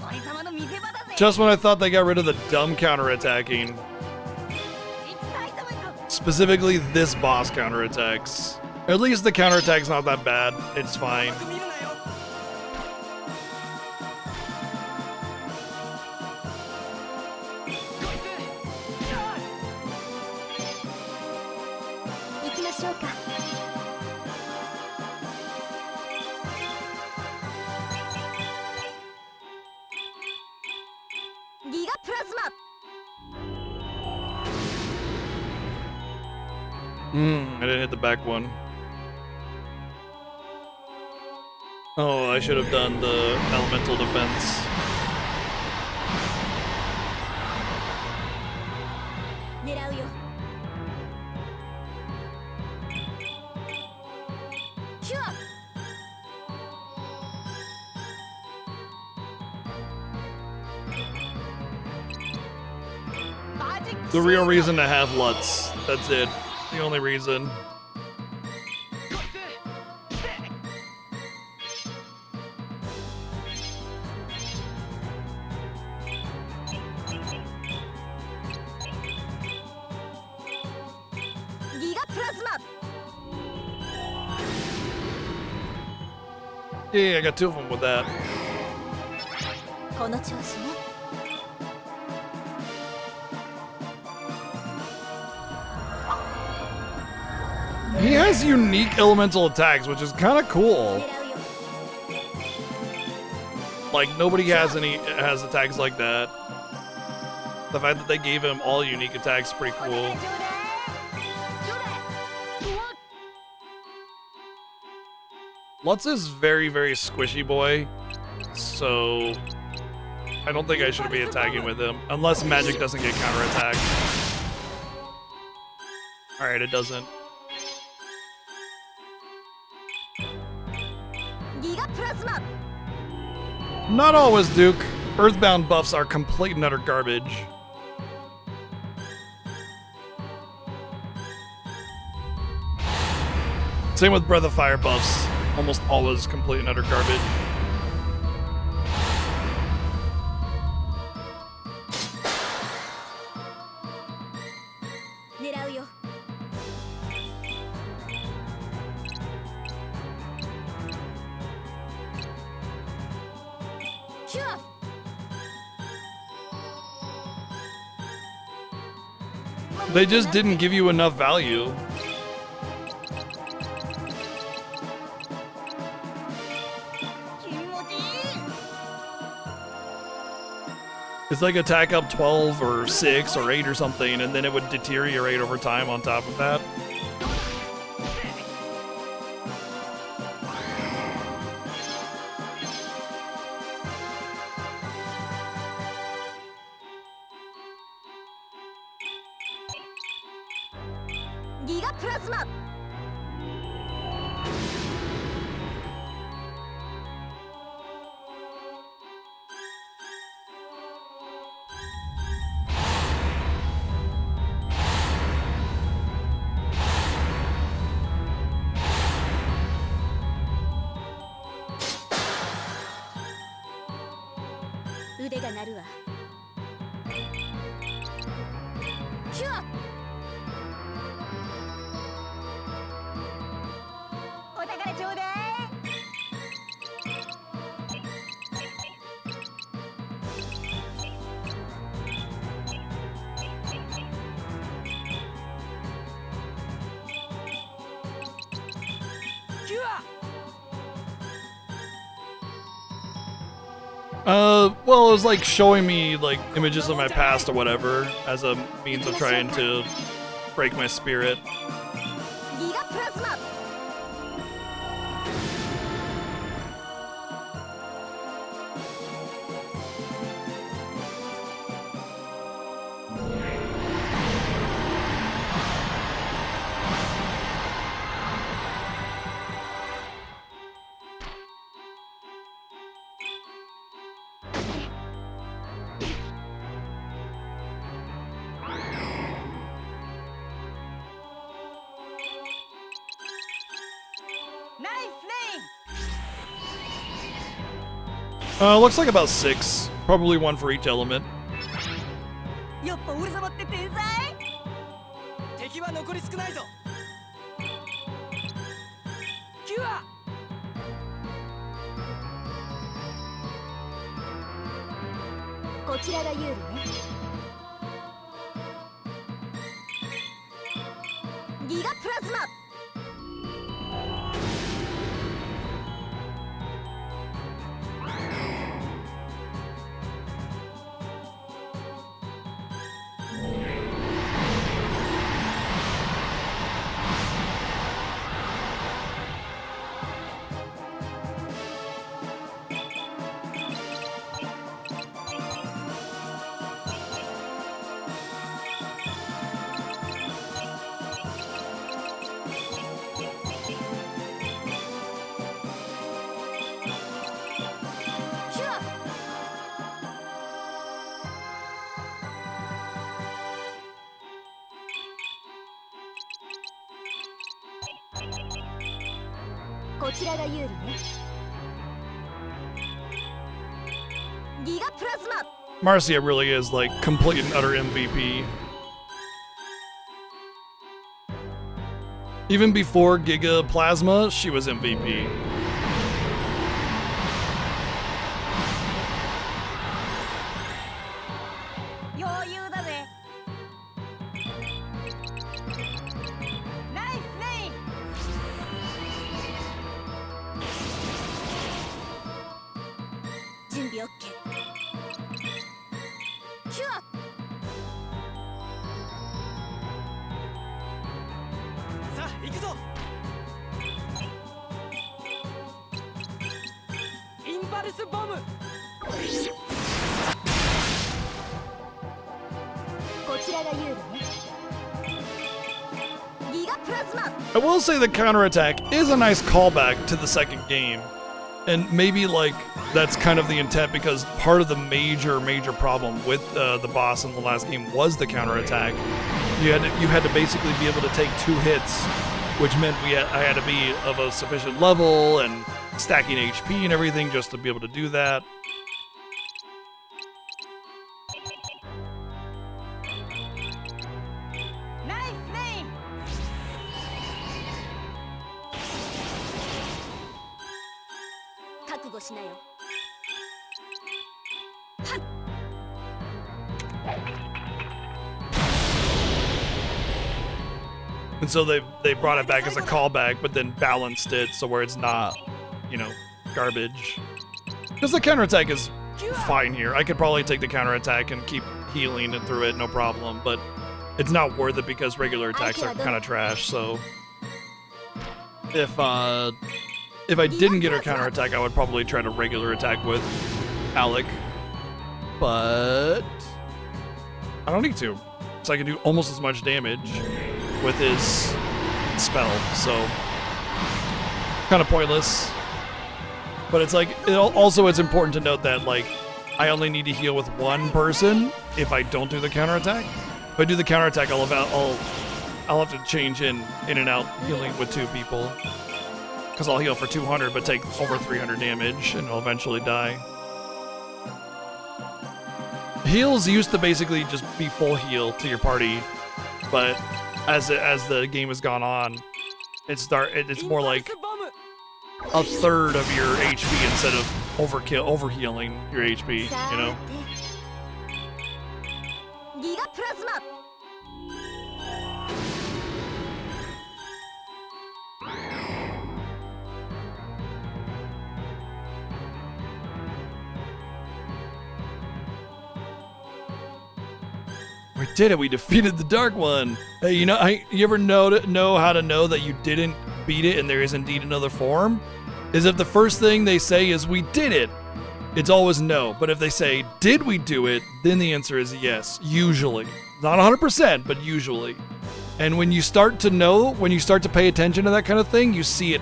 俺様の見せ場だぜ。 Just when I thought they got rid of the dumb counterattacking. 一体様と Specifically this boss counterattacks. At least the counterattack's not that bad. It's fine. 見るなよ。 行きましょうか。 ギガプラズマ。 I didn't hit the back one. Oh, I should have done the elemental defense. 狙うよ。キュア。The real reason to have Lutz. That's it. The only reason. Yeah, I got two of them with that. この調子ね。 He has unique elemental attacks, which is kind of cool. 狙うよ。 Like nobody has attacks like that. The fact that they gave him all unique attacks is pretty cool. Lutz is very, very squishy boy, so I don't think I should be attacking with him unless magic doesn't get counterattacked. All right, it doesn't. ギガプラズマ。 Not always, Duke. Earthbound buffs are complete and utter garbage. Same with Breath of Fire buffs. Almost always complete and utter garbage. They just didn't give you enough value. It's like attack up 12 or 6 or 8 or something, and then it would deteriorate over time on top of that. Giga Plasma. Ude ga naru wa. Kyo! お宝ちょうだい。キュア。 Well, it was like showing me like images of my past or whatever as a means of trying to break my spirit. ギガプラズマ。 Looks like about 6. Probably one for each element. やっぱ俺様って天才。敵は残り少ないぞ。キュア。こちらが有利ね。ギガプラズマ。 キこちらが有利ね。ギガプラズマ。 Marcia really is like complete and utter MVP. Even before Giga Plasma, she was MVP. 余裕だぜ。ナイスネイ。準備 OK。キュア。さあ行くぞ。インパルスボム。こちらが有利ね。ギガプラズマ。 I will say the counterattack is a nice callback to the second game. And maybe like that's kind of the intent because part of the major problem with the boss in the last game was the counterattack. You had to basically be able to take 2 hits, which meant I had to be of a sufficient level and stacking HP and everything just to be able to do that. Nice name. 覚悟しなよ。 And so they brought it back as a callback, but then balanced it so where it's not, you know, garbage. Because the counterattack is fine here. I could probably take the counterattack and keep healing it through it, no problem. But it's not worth it because regular attacks are kind of trash. So if I didn't get her counterattack, I would probably try to regular attack with Alec. But I don't need to. So I can do almost as much damage with his spell, so kind of pointless. But it's like, it's important to note that like I only need to heal with 1 person if I don't do the counterattack. If I do the counterattack, I'll have to change in and out healing with 2 people because I'll heal for 200 but take over 300 damage and I'll eventually die. Heals used to basically just be full heal to your party, but as the game has gone on, it's more like a third of your HP instead of overhealing your HP, you know? ギガプラズマ。 We did it. We defeated the Dark One. Hey, you ever know how to know that you didn't beat it and there is indeed another form? Is if the first thing they say is we did it, it's always no. But if they say, did we do it? Then the answer is yes, usually. Not 100%, but usually. And when you start to pay attention to that kind of thing, you see it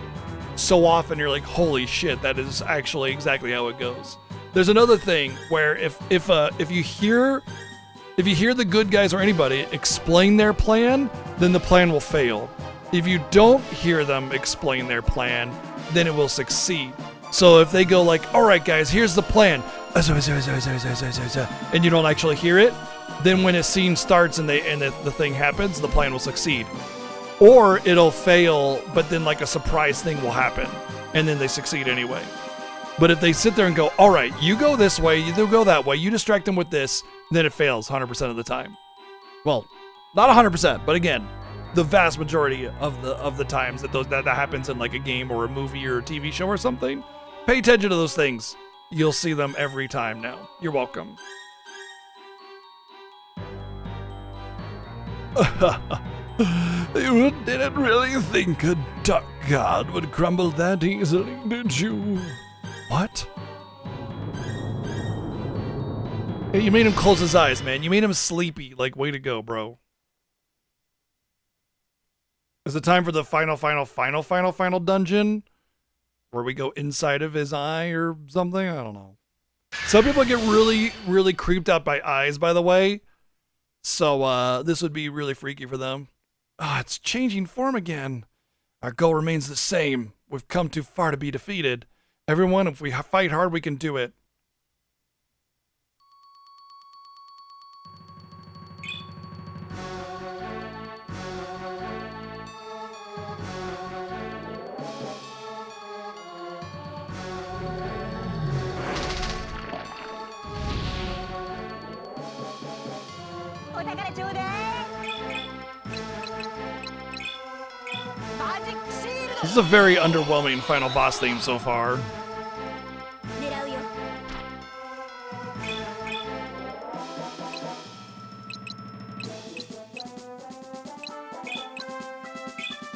so often, you're like, holy shit, that is actually exactly how it goes. There's another thing where if you hear the good guys or anybody explain their plan, then the plan will fail. If you don't hear them explain their plan, then it will succeed. So if they go like, all right, guys, here's the plan, and you don't actually hear it, then when a scene starts and the thing happens, the plan will succeed. Or it'll fail, but then like a surprise thing will happen, and then they succeed anyway. But if they sit there and go, all right, you go this way, you go that way, you distract them with this, then it fails 100% of the time. Well, not 100%, but again, the vast majority of the times that happens in like a game or a movie or a TV show or something, pay attention to those things. You'll see them every time now. You're welcome. You didn't really think a dark god would crumble that easily, did you? What? Hey, you made him close his eyes, man. You made him sleepy. Like, way to go, bro. Is it time for the final dungeon? Where we go inside of his eye or something? I don't know. Some people get really, really creeped out by eyes, by the way. So, this would be really freaky for them. Ah, it's changing form again. Our goal remains the same. We've come too far to be defeated. Everyone, if we fight hard, we can do it. This is a very underwhelming final boss theme so far. 狙うよ。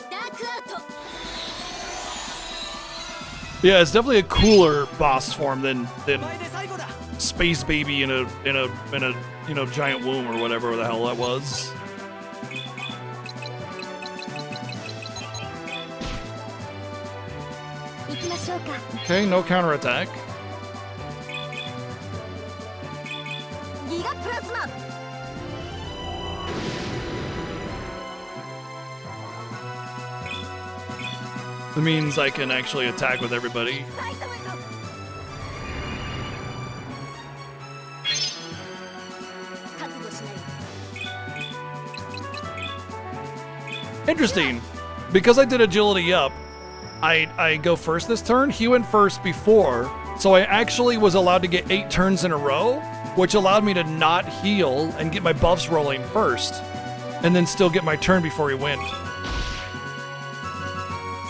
ダークアウト。 Yeah, it's definitely a cooler boss form than お前で最後だ Space Baby in a you know giant womb or whatever the hell that was. 行きましょうか。 Okay, no counterattack. ギガプラズマ。 That means I can actually attack with everybody. 埼玉と。覚悟しない。 Interesting. Because I did agility up, I go first this turn. He went first before, so I actually was allowed to get 8 turns in a row, which allowed me to not heal and get my buffs rolling first, and then still get my turn before he went.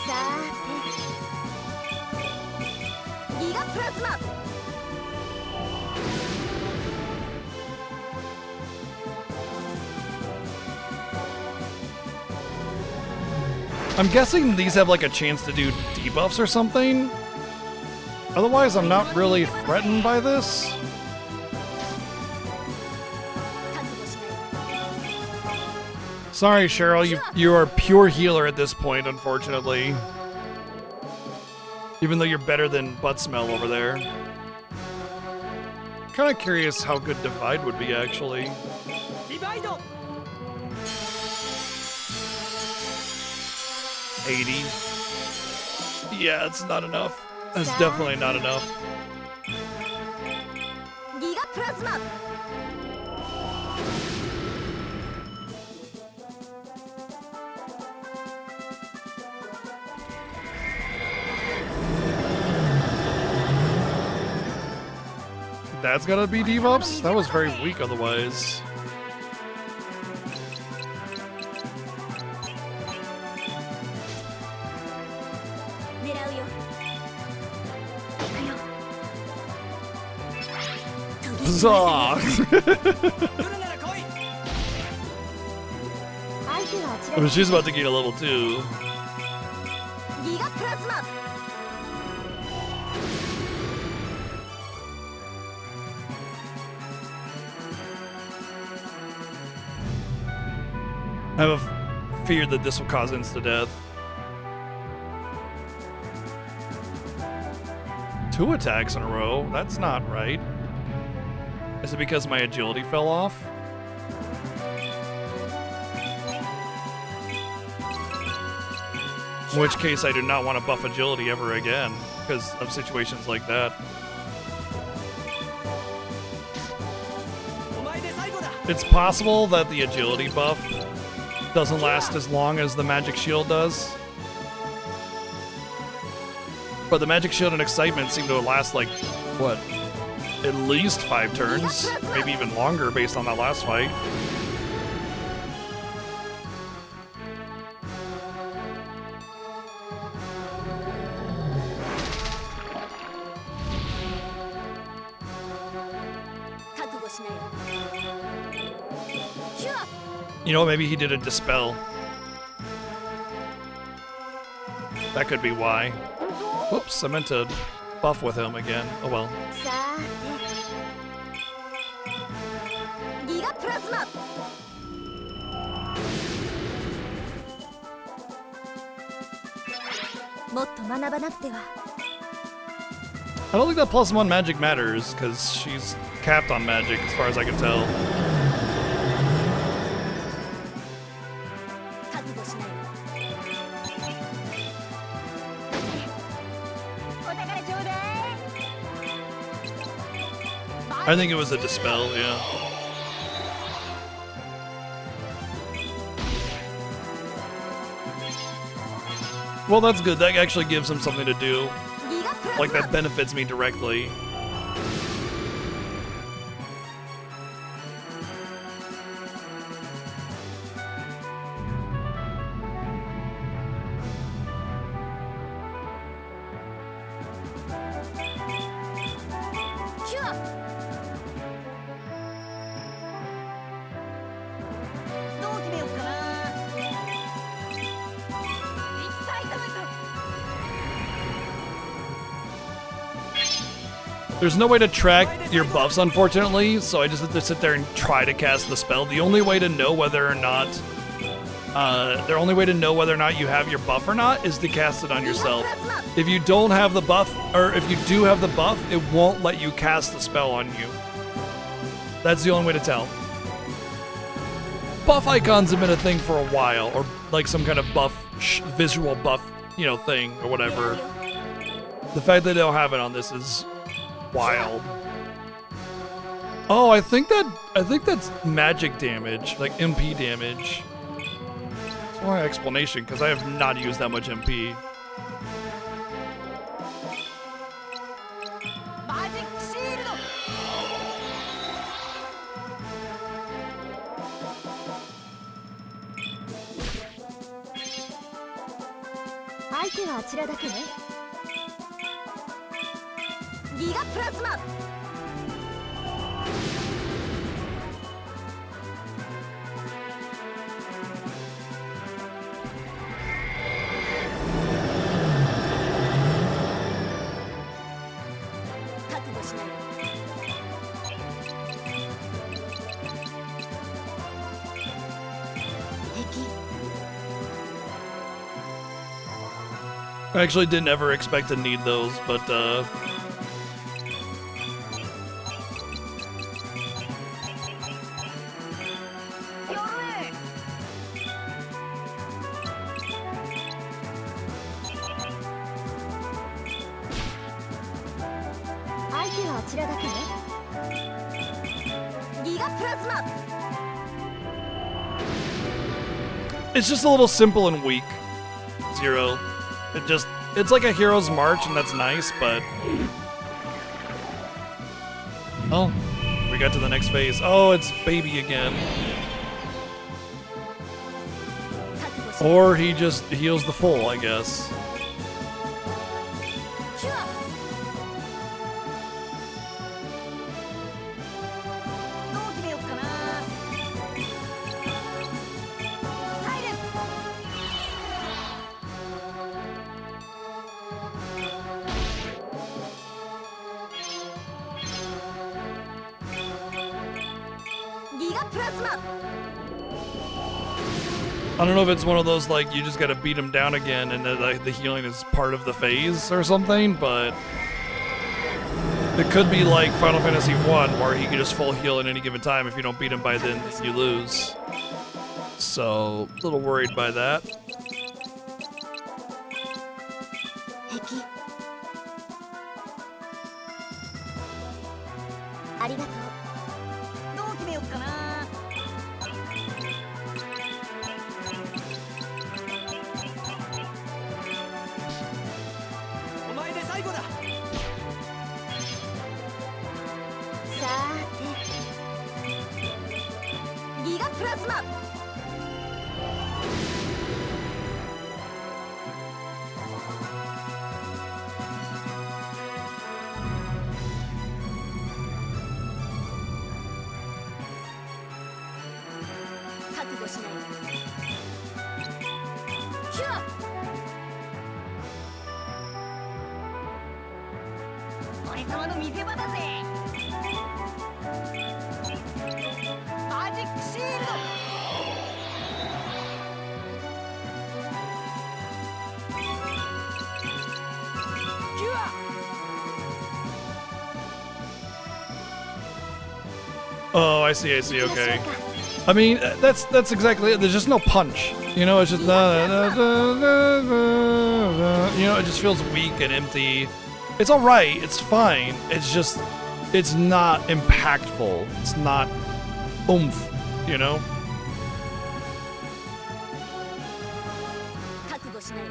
さーて。ギガプラズマ。 I'm guessing these have like a chance to do debuffs or something. Otherwise, I'm not really threatened by this. 覚悟しない。 Sorry, Cheryl, you are pure healer at this point, unfortunately. Even though you're better than Butt Smell over there. Kind of curious how good Divide would be, actually. ディバイド 80. Yeah, it's not enough. That's definitely not enough. ギガプラズマ。 That's gotta be debuffs? That was very weak otherwise. Zah! 来るなら来い Oh, she's about to gain a level 2. ギガプラズマ。 I have a fear that this will cause insta-death. 2 attacks in a row? That's not right. Is it because my agility fell off? In which case I do not want to buff agility ever again because of situations like that. お前で最後だ It's possible that the agility buff doesn't last as long as the magic shield does. But the magic shield and excitement seem to last like, what, at least 5 turns? Maybe even longer based on that last fight. You know, maybe he did a dispel. That could be why. Whoops, I meant to buff with him again. Oh well. さーて。ギガプラズマ。 もっと学ばなくては。 I don't think that +1 magic matters, because she's capped on magic as far as I can tell. 覚悟しない。I think it was a dispel, yeah. Well, that's good. That actually gives him something to do. ギガプラズマ Like, that benefits me directly. Cure! どう決めようかな。一体ダメか。 There's no way to track your buffs, unfortunately, so I just have to sit there and try to cast the spell. The only way to know whether or not, you have your buff or not is to cast it on yourself. If you don't have the buff, or if you do have the buff, it won't let you cast the spell on you. That's the only way to tell. Buff icons have been a thing for a while, or like some kind of buff, visual buff, thing, or whatever. The fact that they don't have it on this is wild. Oh, I think that's magic damage, like MP damage. That's my explanation, because I have not used that much MP. マジックシールド。相手はあちらだけね。ギガプラズマ 覚悟しない。 敵 I actually didn't ever expect to need those, but相手はあちらだけね。ギガプラズマ it's just a little simple and weak. Zero. It's like a hero's march, and that's nice, but... Oh, we got to the next phase. Oh, it's baby again. 覚悟しない。 Or he just heals the full, I guess. キュア どう決めようかな。サイレン。 ギガプラズマ I don't know if it's one of those, like, you just gotta beat him down again and like, the healing is part of the phase or something, but... It could be like Final Fantasy 1, where he can just full heal at any given time. If you don't beat him by then, you lose. So, a little worried by that. 敵ありがとう。どう決めようかな。お前で最後だ。さーてギガプラズマ 覚悟しない。キュア 俺様の見せ場だぜ。マジックシールド。キュア。 Oh, I see, okay. I mean, that's exactly it. There's just no punch. It's just... it just feels weak and empty. It's alright, it's fine. It's just... it's not impactful. It's not oomph, you know? 覚悟しなよ。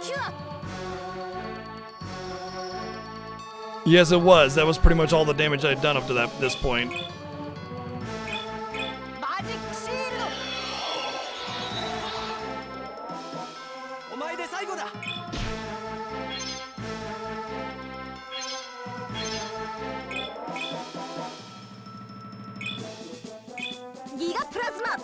キュア Yes, it was. That was pretty much all the damage I'd done up to this point. マジックシールド。お前で最後だ。ギガプラズマ。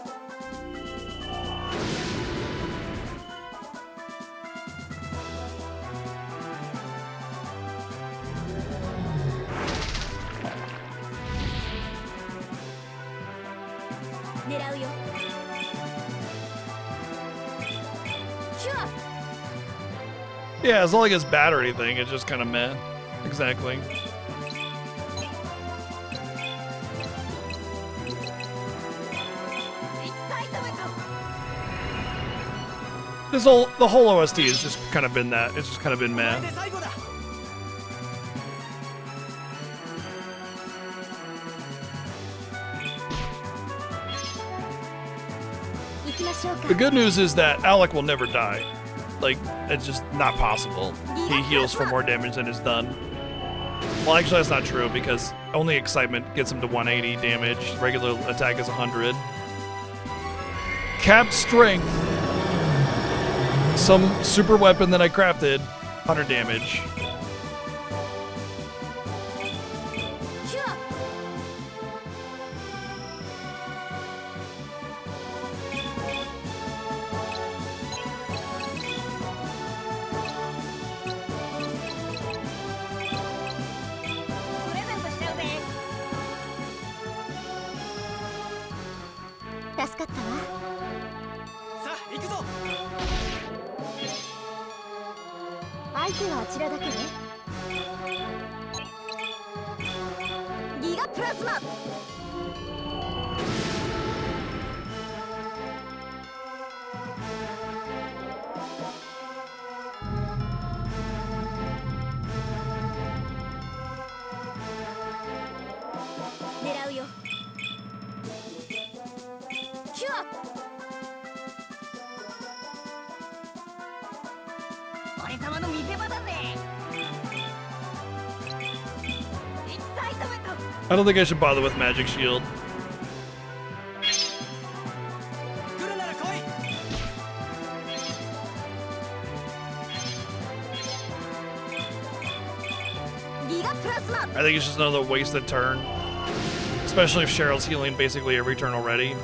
狙うよ。キュア Yeah, it's not like it's bad or anything. It's just kind of meh. Exactly. エキサイトメント。 The whole OST has just kind of been that. It's just kind of been お前 meh. で最後だ。行きましょうか。 The good news is that Alec will never die. Like, it's just not possible. He heals for more damage than is done. Well, actually, that's not true because only excitement gets him to 180 damage. Regular attack is 100. Cap strength. Some super weapon that I crafted, 100 damage. キュア プレゼントしちゃうぜ。助かったわ。さあ行くぞ。相手はあちらだけね。ギガプラズマ。狙うよ。キュア 俺様の見せ場だぜ。エキサイトメント。 I don't think I should bother with Magic Shield. 来るなら来い。ギガプラズマ。 I think it's just another wasted turn. Especially if Cheryl's healing basically every turn already.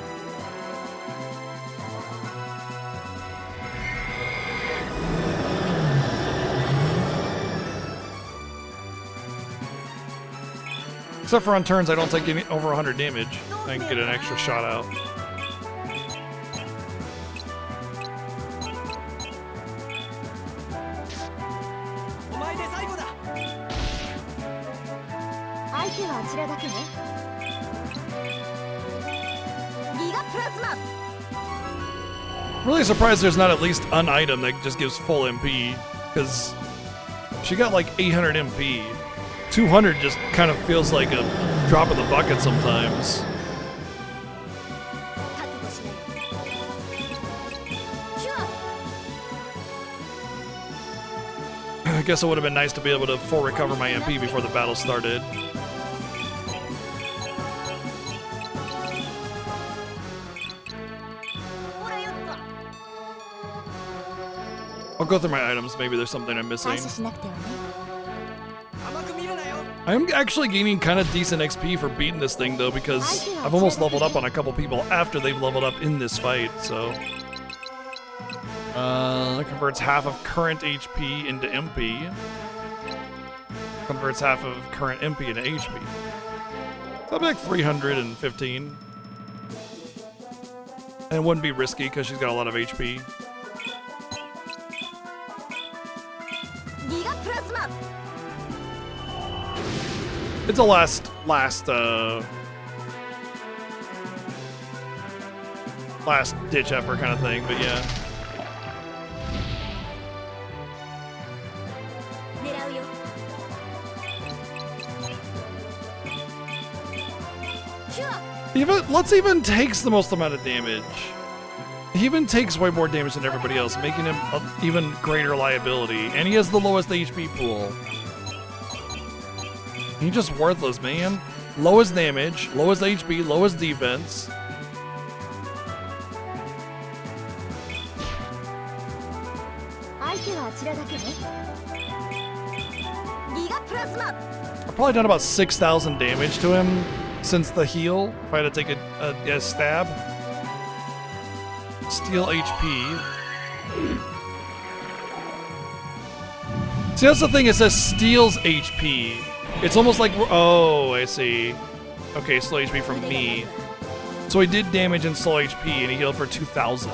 Except for on turns I don't take any over 100 damage. I can get an extra shot out. お前で最後だ。相手はあちらだけね。ギガプラズマ。 Really surprised there's not at least an item that just gives full MP, because she got like 800 MP. 200 just kind of feels like a drop in the bucket sometimes. 覚悟しない。キュア I guess it would have been nice to be able to full recover my MP before the battle started. ほらよっと。 I'll go through my items. Maybe there's something I'm missing. 感謝しなくてはね。甘く見るなよ。 I'm actually gaining kind of decent XP for beating this thing though, because I've almost leveled up on a couple people after they've leveled up in this fight. So that converts half of current HP into MP. Converts half of current MP into HP. So I'm like 315. And it wouldn't be risky because she's got a lot of HP. ギガプラズマ。 It's a last ditch effort kind of thing, but yeah. Let's even takes the most amount of damage. He even takes way more damage than everybody else, making him an even greater liability. And he has the lowest HP pool. He's just worthless, man. Lowest damage, lowest HP, lowest defense. I've probably done about 6,000 damage to him since the heal, if I had to take a stab. Steal HP. See, that's the thing, it says steals HP. It's almost like, oh, I see. Okay, slow HP from me. So he did damage and slow HP, and he healed for 2,000,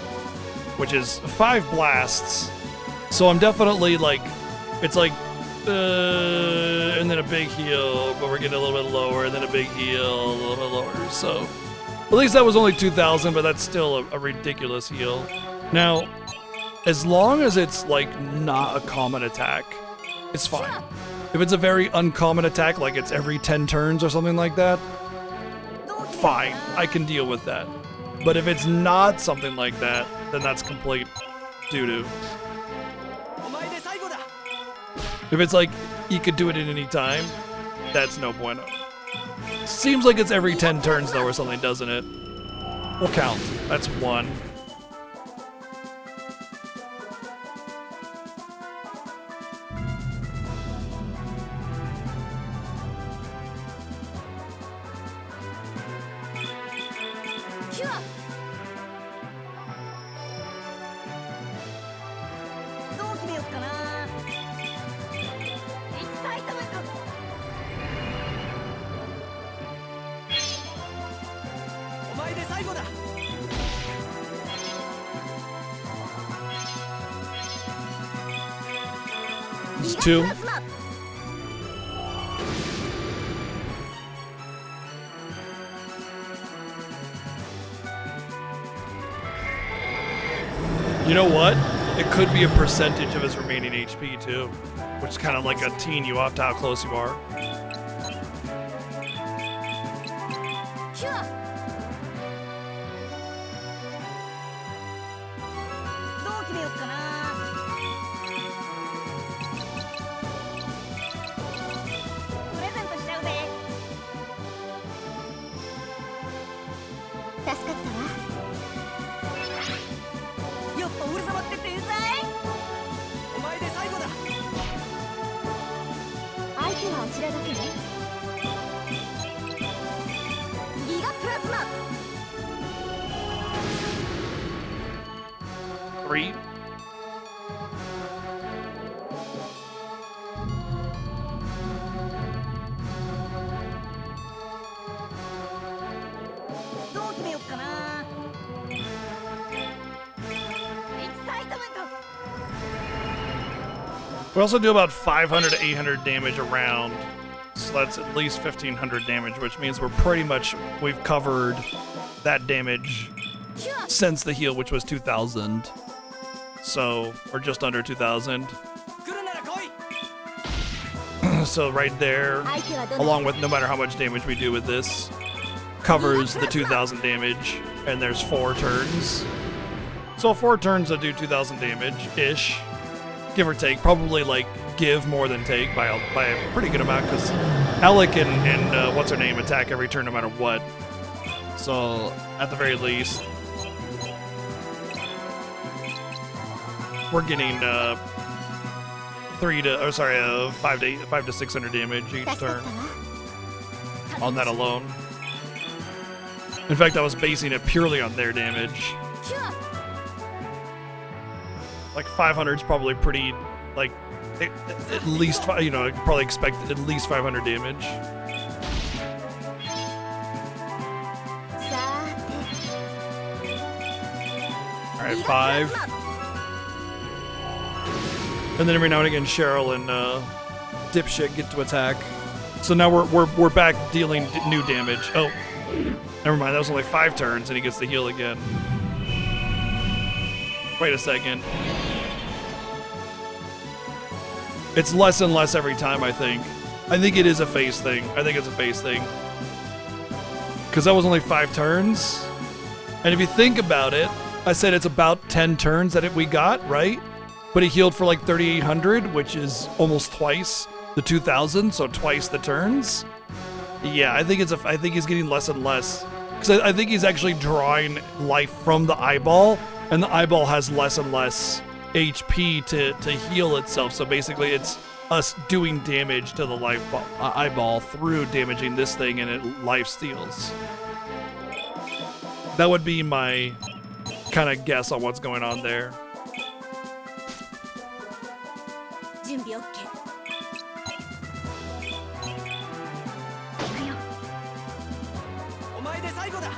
which is 5 blasts. So I'm definitely like, it's like, and then a big heal, but we're getting a little bit lower, and then a big heal, a little bit lower. So at least that was only 2,000, but that's still a ridiculous heal. Now, as long as it's like not a common attack, it's fine. If it's a very uncommon attack, like it's every 10 turns or something like that, fine, I can deal with that. But if it's not something like that, then that's complete doo-doo. If it's like, you could do it at any time, that's no bueno. Seems like it's every 10 turns though or something, doesn't it? We'll count. That's 1. It's 2. You know what? It could be a percentage of his remaining HP too, which is kind of like a teen you off to how close you are. We also do about 500 to 800 damage a round, so that's at least 1,500 damage, which means we've covered that damage since the heal, which was 2,000. So we're just under 2,000. So right there, along with no matter how much damage we do with this, covers the 2,000 damage, and there's 4 turns. So 4 turns that do 2,000 damage-ish. Give or take, probably like give more than take by a pretty good amount, because Alec and what's her name attack every turn no matter what. So at the very least, we're getting 5 to 600 damage each turn on that alone. In fact, I was basing it purely on their damage. Like 500 is probably pretty, like, at least, you know, I could probably expect at least 500 damage. Alright, 5. And then every now and again, Cheryl and Dipshit get to attack. So now we're back dealing new damage. Oh, never mind, that was only 5 turns and he gets the heal again. Wait a second. It's less and less every time, I think. I think it is a phase thing. I think it's a phase thing. because that was only 5 turns. And if you think about it, I said it's about 10 turns that we got, right? But he healed for like 3,800, which is almost twice the 2,000, so twice the turns. Yeah, I think he's getting less and less. Because I think he's actually drawing life from the eyeball, and the eyeball has less and less HP to heal itself. So basically, it's us doing damage to the eyeball through damaging this thing, and it life steals. That would be my kind of guess on what's going on there. 準備 OK。 お前で最後だ。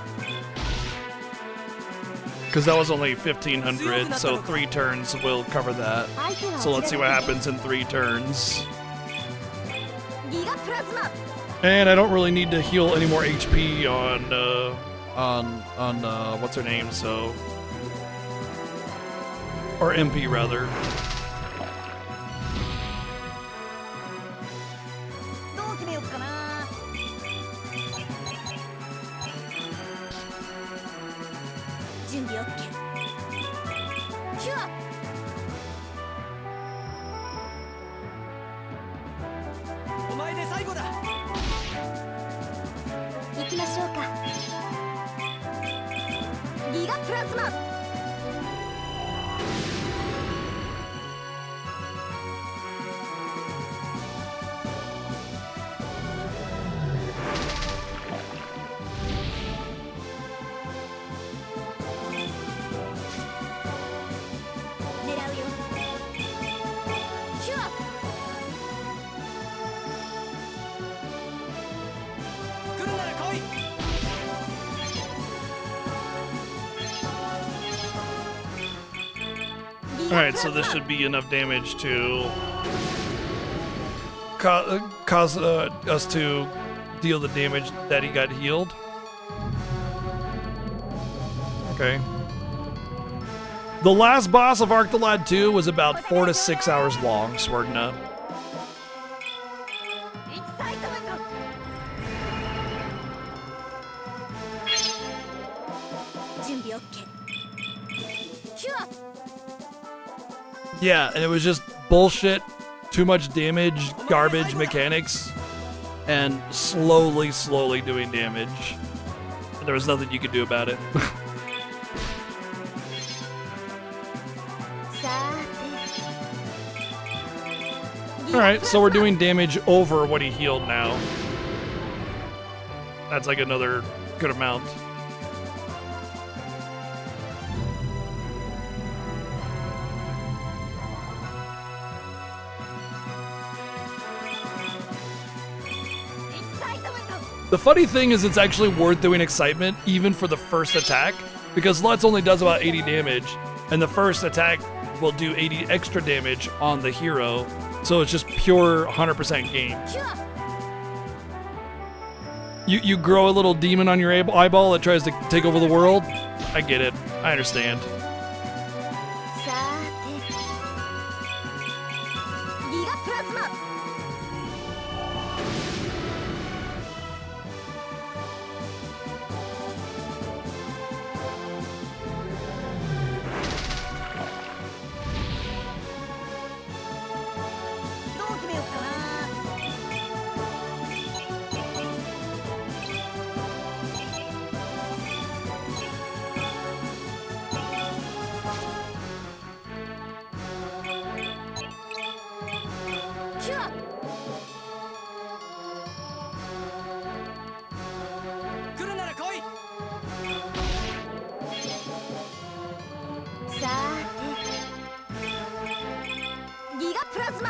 Because that was only 1,500, so 3 turns will cover that. So let's see what happens in 3 turns. ギガプラズマ。 And I don't really need to heal any more HP on what's her name, so... Or MP, rather. どう決めよっかな。準備 OK。 キュア。 お前で最後だ。 行きましょうか。ギガプラズマ。 狙うよ。キュア。 来るなら来い。 Alright, so this should be enough damage to cause us to deal the damage that he got healed. Okay. The last boss of Arctolad 2 was about 4 to 6 hours long, Swordna. エキサイトメント。 準備 OK。 キュア。 Yeah, and it was just bullshit, too much damage, garbage mechanics, and slowly doing damage. There was nothing you could do about it. さーて。 Alright, so we're doing damage over what he healed now. That's like another good amount. The funny thing is it's actually worth doing excitement even for the first attack, because Lutz only does about 80 damage, and the first attack will do 80 extra damage on the hero, so it's just pure 100% game. キュア。 You grow a little demon on your eyeball that tries to take over the world? I get it. I understand. さーて。ギガプラズマ。 どう決めよっかな。 キュア。 来るなら来い。 さーて。ギガプラズマ。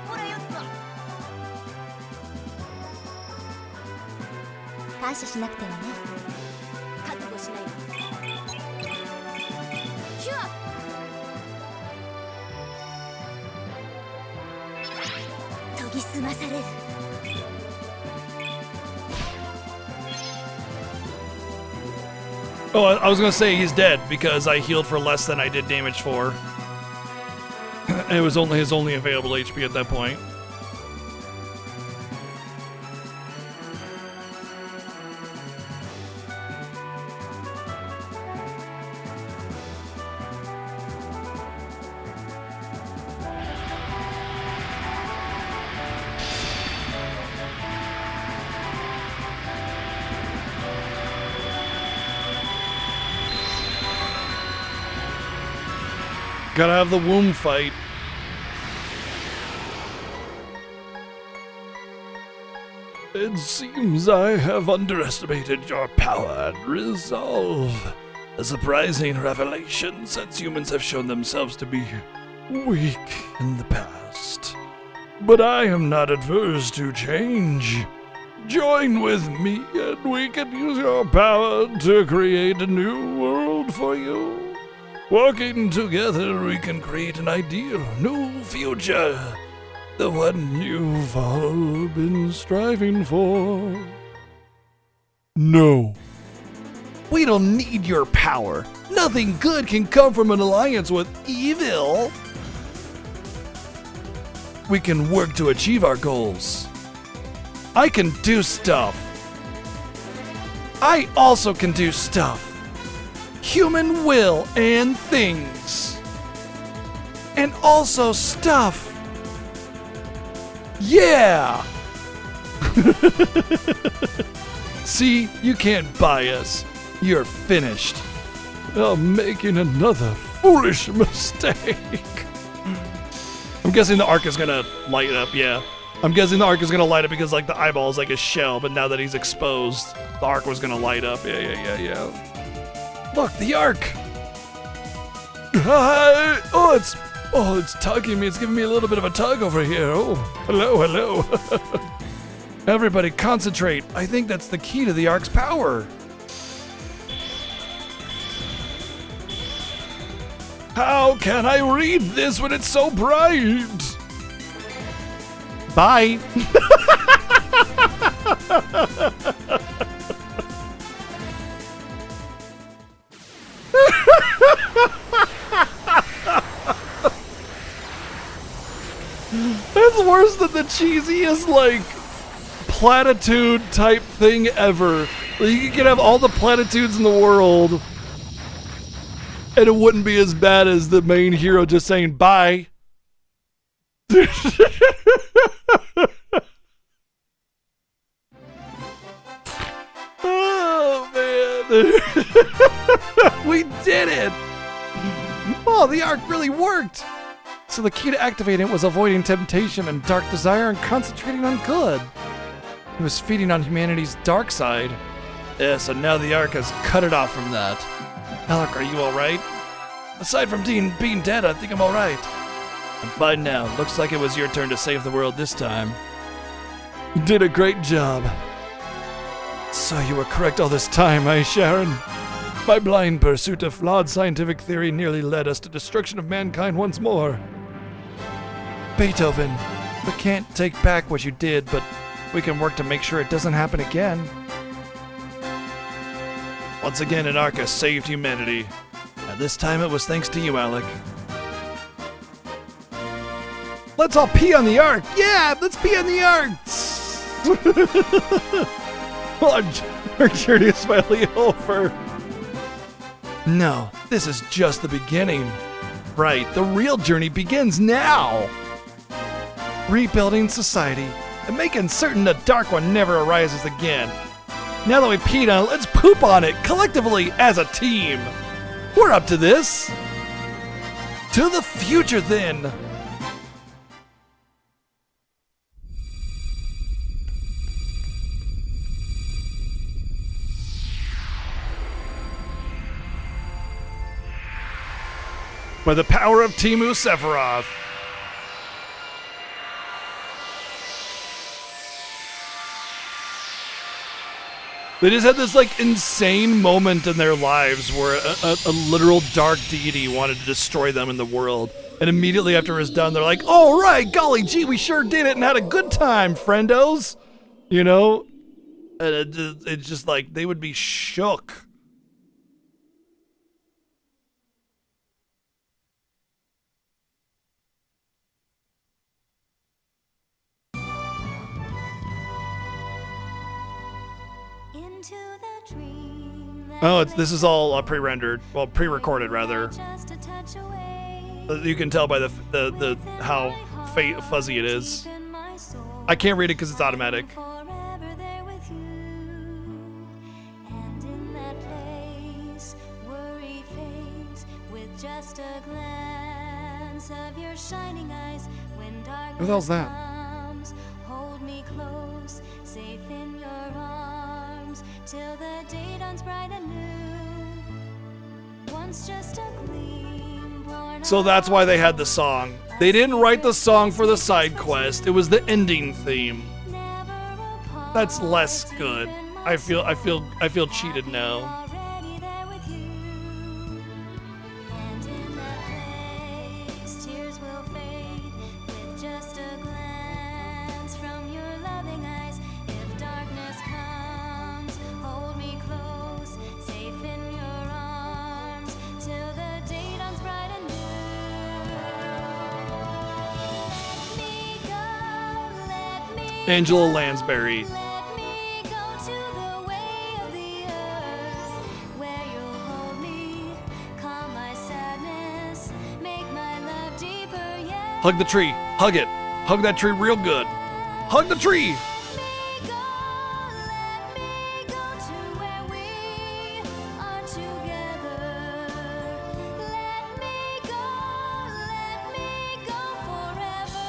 ほらよっと。感謝しなくてはね。覚悟しないわ。キュア。 研ぎ澄まされる。Oh, I was gonna say he's dead because I healed for less than I did damage for. And it was only his only available HP at that point. Gotta have the womb fight. It seems I have underestimated your power and resolve. A surprising revelation, since humans have shown themselves to be weak in the past. But I am not adverse to change. Join with me and we can use your power to create a new world for you. Working together, we can create an ideal new future. The one you've all been striving for. No. We don't need your power. Nothing good can come from an alliance with evil. We can work to achieve our goals. I can do stuff. I also can do stuff. Human will and things. And also stuff. Yeah! See, you can't buy us. You're finished. I'm making another foolish mistake. I'm guessing the arc is gonna light up, yeah. I'm guessing the arc is gonna light up because like the eyeball is like a shell, but now that he's exposed, the arc was gonna light up. Yeah. Look, the arc! It's tugging me. It's giving me a little bit of a tug over here. Oh, hello. Everybody concentrate. I think that's the key to the arc's power. How can I read this when it's so bright? Bye. It's worse than the cheesiest, like, platitude type thing ever. Like, you could have all the platitudes in the world, and it wouldn't be as bad as the main hero just saying bye. Oh, man. We did it! Oh, the arc really worked! So the key to activating it was avoiding temptation and dark desire and concentrating on good. It was feeding on humanity's dark side. Yeah, so now the arc has cut it off from that. Alec, are you alright? Aside from being dead, I think I'm alright. I'm fine now. Looks like it was your turn to save the world this time. You did a great job. So you were correct all this time, eh, Sharon? My blind pursuit of flawed scientific theory nearly led us to destruction of mankind once more. Beethoven, we can't take back what you did, but we can work to make sure it doesn't happen again. Once again, an arc has saved humanity. And this time it was thanks to you, Alec. Let's all pee on the arc! Yeah, let's pee on the arc! Our journey is finally over. No, this is just the beginning. Right, the real journey begins now. Rebuilding society and making certain the Dark One never arises again. Now that we peed on it, let's poop on it collectively as a team. We're up to this. To the future then. By the power of Timu Sephiroth. They just had this like insane moment in their lives where a literal dark deity wanted to destroy them in the world. And immediately after it was done, they're like, "All right, golly gee, we sure did it and had a good time, friendos." You know? And it's just like, they would be shook. Oh, this is all pre-rendered. Well, pre-recorded rather. You can tell by the how fuzzy it is. I can't read it because it's automatic. Who the hell's that? Hold me close, safe in your arms, till the day dawns bright and new. Once just a gleam born So that's why they had the song. They didn't write the song for the side quest. It was the ending theme. That's less good. I feel cheated now. already there with you. And in that place, tears will fade with just a glance from your loving eyes. If darkness comes, hold me close, safe in your arms, till the day dawns bright and new. Me go, let me Angela Lansbury. let me go to the way of the earth, where you'll hold me, calm my sadness, make my love deeper yet. Hug the tree. Hug it. Hug that tree real good. Hug the tree. Let me go to where we are together. Let me go forever.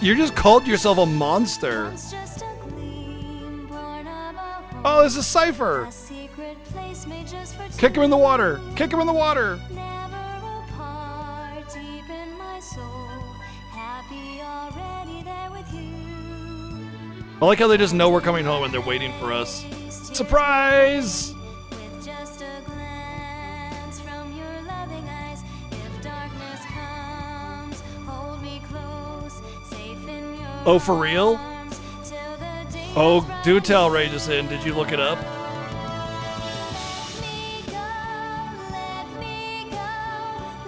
You just called yourself a monster. Once just a gleam born of a hope, Oh, this is Cypher. a secret place made just for Kick him in the two. water. Kick him in the water. Never apart, deep in my soul, happy already there with you. I like how they just know we're coming home and they're waiting for us. Surprise! With just a glance from your loving eyes, if darkness comes, hold me close, safe in your Oh, for real? arms, till the day Oh, is bright do and tell, Ragesin. Did you look it up? me go,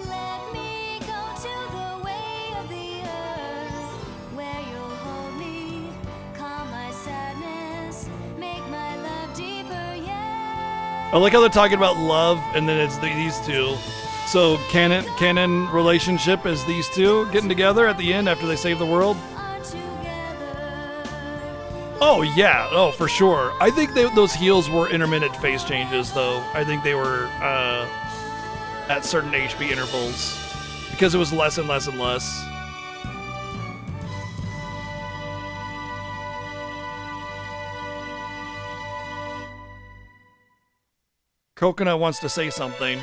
let me go to the way of the earth, where you'll hold me, calm my sadness, make my love deeper yet. I like how they're talking about love and then it's these two. So canon relationship is these two getting together at the end after they save the world. Are together. Oh yeah, oh for sure. I think those heels were intermittent face changes though. I think they were at certain HP intervals because it was less and less and less. Coconut wants to say something.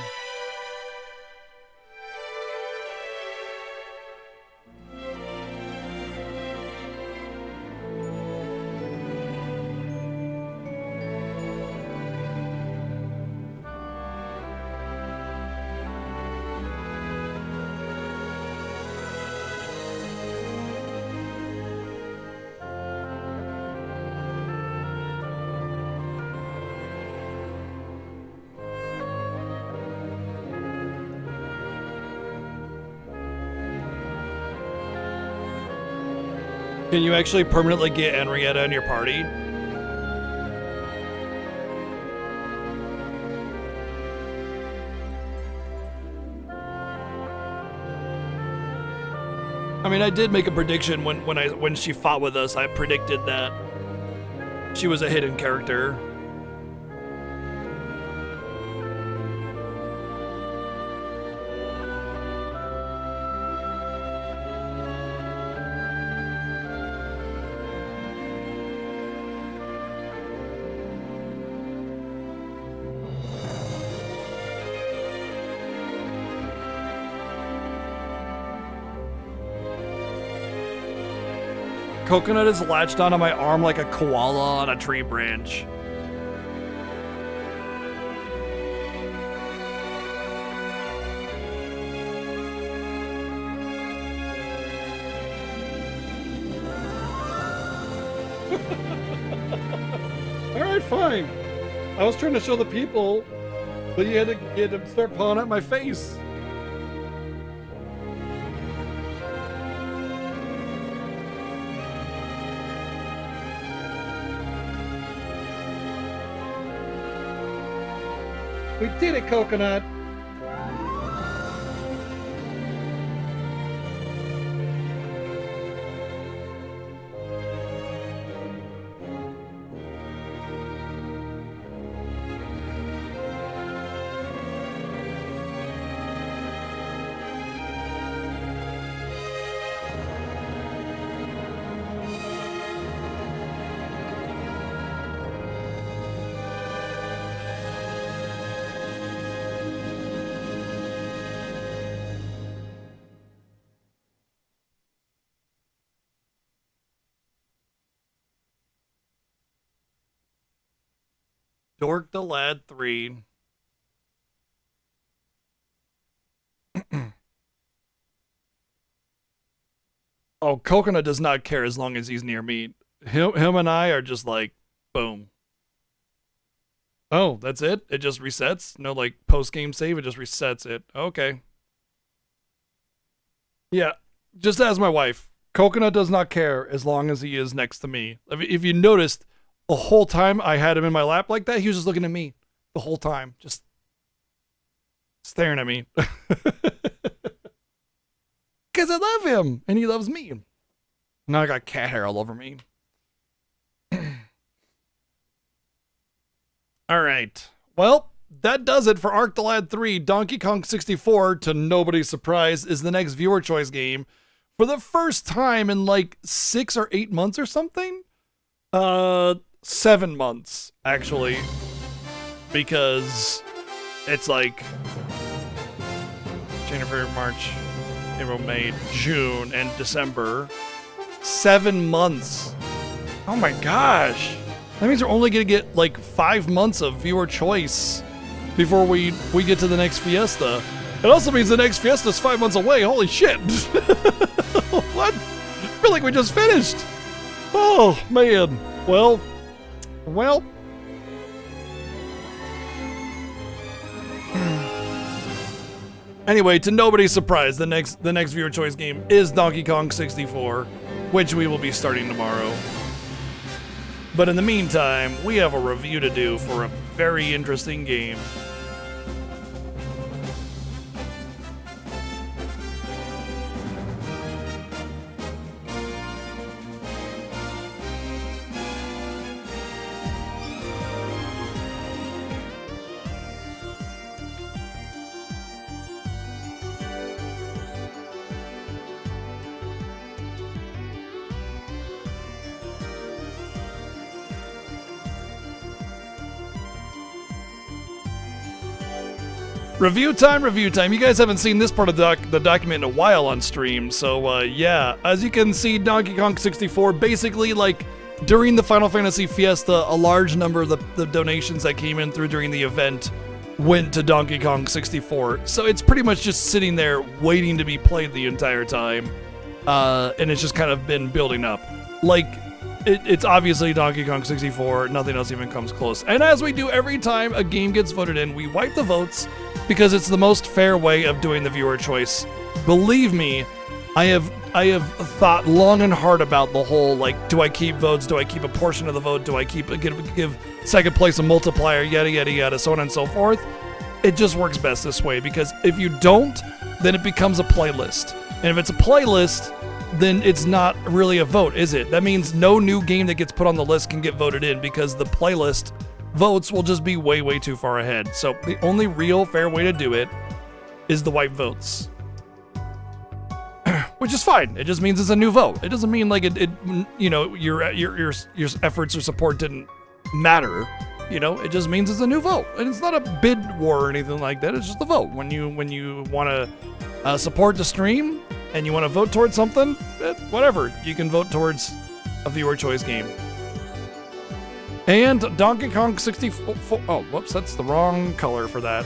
Can you actually permanently get Henrietta in your party? I mean, I did make a prediction when she fought with us. I predicted that she was a hidden character. Coconut is latched onto my arm like a koala on a tree branch. Alright, fine. I was trying to show the people, but you had to start pulling at my face. We did it, Coconut. Dork the Lad 3. Oh, Coconut does not care as long as he's near me. Him and I are just like, boom. Oh, that's it? It just resets? No, like, post-game save, it just resets it. Okay. Yeah, just as my wife. Coconut does not care as long as he is next to me. I mean, if you noticed, the whole time I had him in my lap like that, he was just looking at me. The whole time. Just staring at me. Because I love him, and he loves me. Now I got cat hair all over me. Alright. Well, that does it for Arc the Lad 3. Donkey Kong 64, to nobody's surprise, is the next viewer choice game. For the first time in like 6 or 8 months or something? 7 months, actually. Because it's like January, March, April, May, June, and December. 7 months. Oh my gosh. That means we're only going to get like 5 months of viewer choice before we get to the next Fiesta. It also means the next Fiesta is 5 months away. Holy shit. What? I feel like we just finished. Oh, man. Well. Anyway, to nobody's surprise, the next viewer choice game is Donkey Kong 64, which we will be starting tomorrow. But in the meantime, we have a review to do for a very interesting game. Review time. You guys haven't seen this part of the document in a while on stream, so yeah. As you can see, Donkey Kong 64, basically, like, during the Final Fantasy Fiesta, a large number of the donations that came in through during the event went to Donkey Kong 64. So it's pretty much just sitting there waiting to be played the entire time, and it's just kind of been building up. Like, it's obviously Donkey Kong 64, nothing else even comes close. And as we do every time a game gets voted in, we wipe the votes, because it's the most fair way of doing the viewer choice. Believe me, I have thought long and hard about the whole, like, do I keep votes? Do I keep a portion of the vote? Do I give second place a multiplier? Yada, yada, yada, so on and so forth. It just works best this way, because if you don't, then it becomes a playlist. And if it's a playlist, then it's not really a vote, is it? That means no new game that gets put on the list can get voted in, because the playlist votes will just be way, way too far ahead. So the only real fair way to do it is the white votes. Which is fine. It just means it's a new vote. It doesn't mean like it you know, your efforts or support didn't matter. You know, it just means it's a new vote. And it's not a bid war or anything like that. It's just a vote. When you want to support the stream and you want to vote towards something, whatever. You can vote towards a viewer choice game. And Donkey Kong 64, oh, whoops, that's the wrong color for that.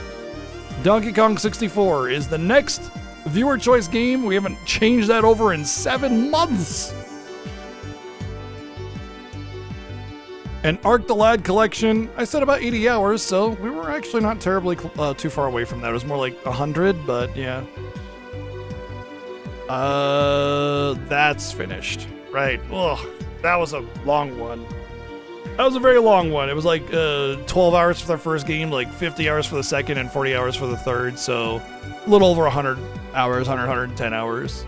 Donkey Kong 64 is the next viewer choice game. We haven't changed that over in 7 months. And Arc the Lad collection, I said about 80 hours, so we were actually not terribly too far away from that. It was more like 100, but yeah. That's finished. Right. Ugh, that was a long one. That was a very long one. It was like 12 hours for the first game, like 50 hours for the second, and 40 hours for the third, so a little over 100 hours, 110 hours.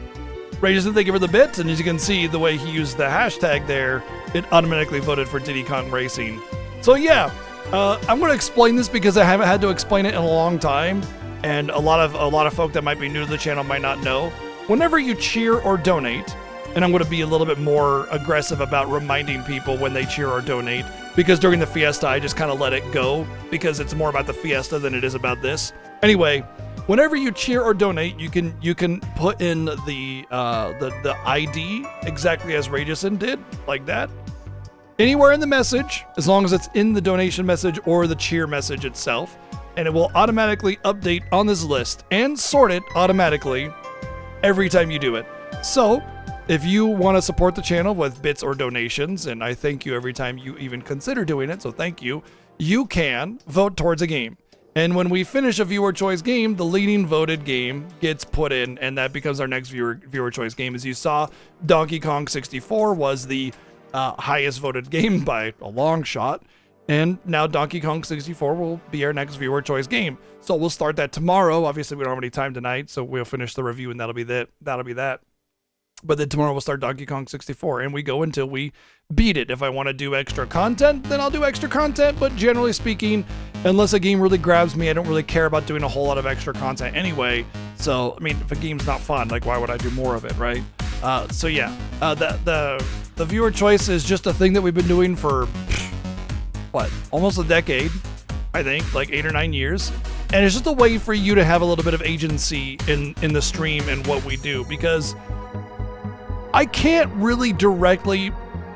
Rageson, thank you for the bit, and as you can see, the way he used the hashtag there, it automatically voted for Diddy Kong Racing. So yeah, I'm going to explain this because I haven't had to explain it in a long time, and a lot of folk that might be new to the channel might not know. Whenever you cheer or donate, and I'm going to be a little bit more aggressive about reminding people when they cheer or donate, because during the Fiesta I just kind of let it go, because it's more about the Fiesta than it is about this. Anyway, whenever you cheer or donate, you can put in the ID exactly as Rageson did, like that. Anywhere in the message, as long as it's in the donation message or the cheer message itself, and it will automatically update on this list and sort it automatically every time you do it. So, if you want to support the channel with bits or donations, and I thank you every time you even consider doing it, so thank you, you can vote towards a game. And when we finish a viewer choice game, the leading voted game gets put in, and that becomes our next viewer choice game. As you saw, Donkey Kong 64 was the highest voted game by a long shot, and now Donkey Kong 64 will be our next viewer choice game. So we'll start that tomorrow. Obviously, we don't have any time tonight, so we'll finish the review, and that'll be that. But then tomorrow we'll start Donkey Kong 64, and we go until we beat it. If I want to do extra content, then I'll do extra content, but generally speaking, unless a game really grabs me, I don't really care about doing a whole lot of extra content anyway. So, I mean, if a game's not fun, like, why would I do more of it, right? So yeah, the viewer choice is just a thing that we've been doing for, what, almost a decade, I think, like 8 or 9 years. And it's just a way for you to have a little bit of agency in the stream and what we do, because I can't really directly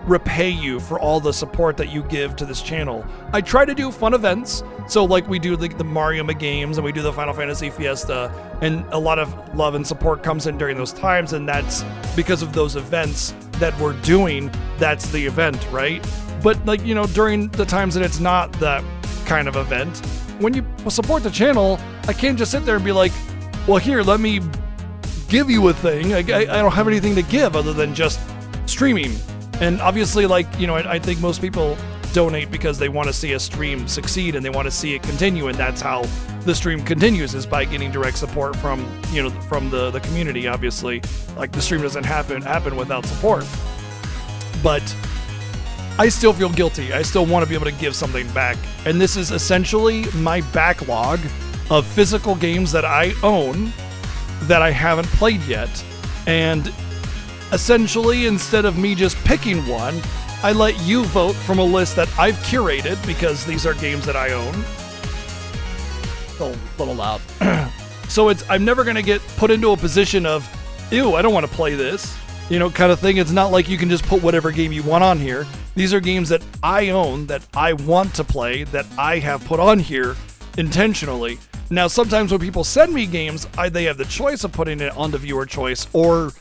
repay you for all the support that you give to this channel. I try to do fun events, so like we do the Mario games and we do the Final Fantasy Fiesta, and a lot of love and support comes in during those times, and that's because of those events that we're doing. That's the event, right? But like, you know, during the times that it's not that kind of event, when you support the channel, I can't just sit there and be like, well, here, let me give you a thing. I don't have anything to give other than just streaming. And obviously, like, you know, I think most people donate because they want to see a stream succeed and they want to see it continue, and that's how the stream continues, is by getting direct support from, you know, from the community. Obviously, like, the stream doesn't happen without support. But I still feel guilty. I still want to be able to give something back, and this is essentially my backlog of physical games that I own that I haven't played yet. And essentially, instead of me just picking one, I let you vote from a list that I've curated, because these are games that I own. A little loud. So I'm never going to get put into a position of, ew, I don't want to play this, you know, kind of thing. It's not like you can just put whatever game you want on here. These are games that I own, that I want to play, that I have put on here intentionally. Now, sometimes when people send me games, they have the choice of putting it onto viewer choice or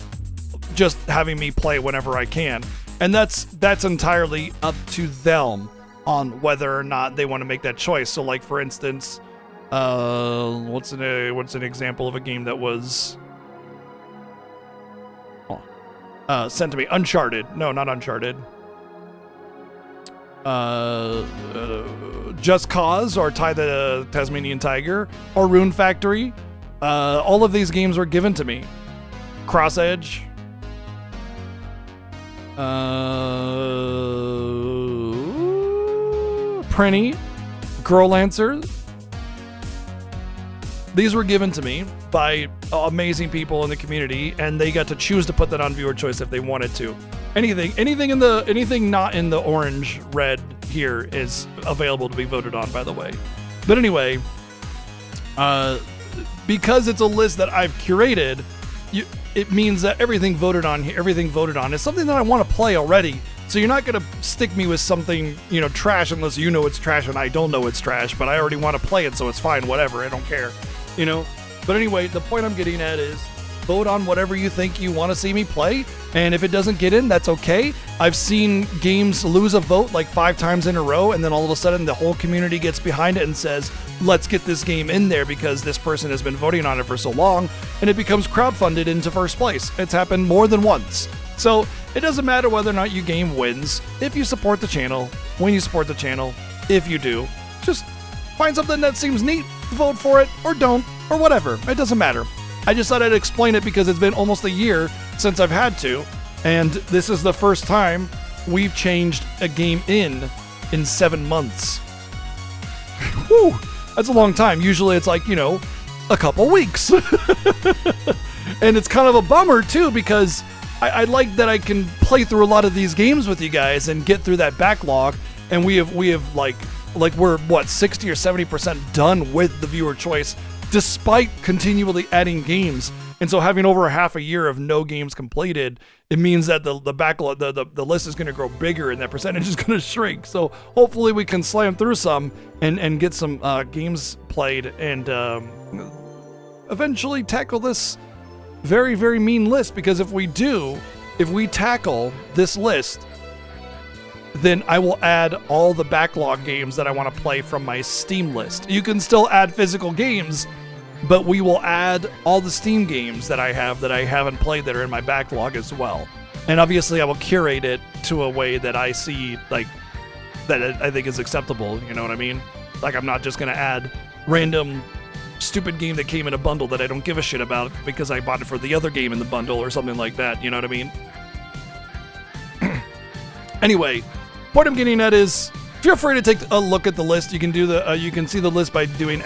just having me play whenever I can. And that's entirely up to them on whether or not they want to make that choice. So, like, for instance, what's an example of a game that was sent to me? Uncharted. No, not Uncharted. Just Cause, or Ty the Tasmanian Tiger, or Rune Factory. All of these games were given to me. Cross Edge. Prinny. Girl Lancer. These were given to me by amazing people in the community, and they got to choose to put that on viewer choice if they wanted to. Anything not in the orange red here is available to be voted on, by the way. But anyway, because it's a list that I've curated, it means that everything voted on is something that I want to play already. So you're not gonna stick me with something, you know, trash, unless you know it's trash and I don't know it's trash, but I already want to play it, so it's fine, whatever, I don't care, you know. But anyway, the point I'm getting at is, vote on whatever you think you want to see me play. And if it doesn't get in, that's okay. I've seen games lose a vote like 5 times in a row, and then all of a sudden the whole community gets behind it and says, let's get this game in there because this person has been voting on it for so long, and it becomes crowdfunded into first place. It's happened more than once. So it doesn't matter whether or not your game wins. If you support the channel, when you support the channel, if you do, just find something that seems neat, vote for it, or don't, or whatever. It doesn't matter. I just thought I'd explain it because it's been almost a year since I've had to, and this is the first time we've changed a game in 7 months. Whew, that's a long time. Usually it's like, a couple weeks. And it's kind of a bummer too, because I like that I can play through a lot of these games with you guys and get through that backlog, and we have like we're 60 or 70% done with the viewer choice, despite continually adding games. And so having over a half a year of no games completed, it means that the backlog, the list is going to grow bigger and that percentage is going to shrink. So hopefully we can slam through some and get some games played and eventually tackle this very, very mean list. Because if we tackle this list, then I will add all the backlog games that I want to play from my Steam list. You can still add physical games, but we will add all the Steam games that I haven't played that are in my backlog as well. And obviously I will curate it to a way that I see, like, that I think is acceptable, you know what I mean? Like, I'm not just going to add random stupid game that came in a bundle that I don't give a shit about because I bought it for the other game in the bundle or something like that, you know what I mean? Anyway, what I'm getting at is, feel free to take a look at the list. You can do you can see the list by doing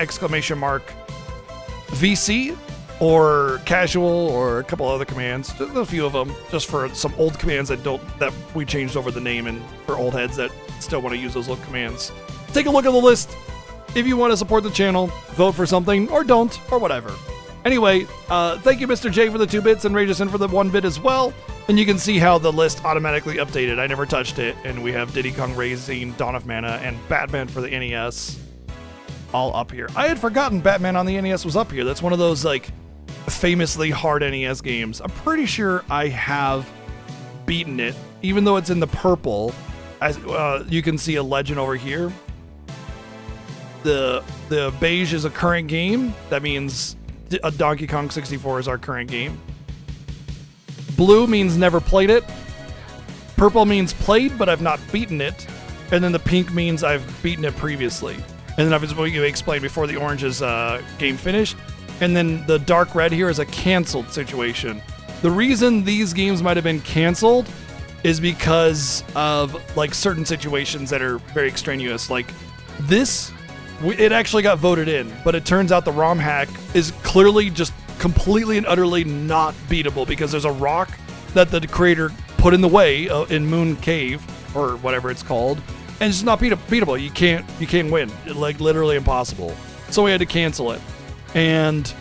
!VC or casual or a couple other commands, just a few of them, just for some old commands that we changed over the name, and for old heads that still want to use those old commands. Take a look at the list. If you want to support the channel, vote for something, or don't, or whatever. Anyway, thank you, Mr. J, for the 2 bits, and Rageson for the 1 bit as well. And you can see how the list automatically updated. I never touched it, and we have Diddy Kong Racing, Dawn of Mana, and Batman for the NES all up here. I had forgotten Batman on the NES was up here. That's one of those, like, famously hard NES games. I'm pretty sure I have beaten it, even though it's in the purple. As you can see a legend over here. The beige is a current game. That means a Donkey Kong 64 is our current game. Blue means never played it. Purple means played, but I've not beaten it. And then the pink means I've beaten it previously. And then obviously we explained before, the orange is game finished. And then the dark red here is a canceled situation. The reason these games might have been canceled is because of, like, certain situations that are very extraneous. Like this, it actually got voted in, but it turns out the ROM hack is clearly just completely and utterly not beatable because there's a rock that the creator put in the way in Moon Cave or whatever it's called, and it's just not beatable. You can't win. Like, literally impossible. So we had to cancel it. And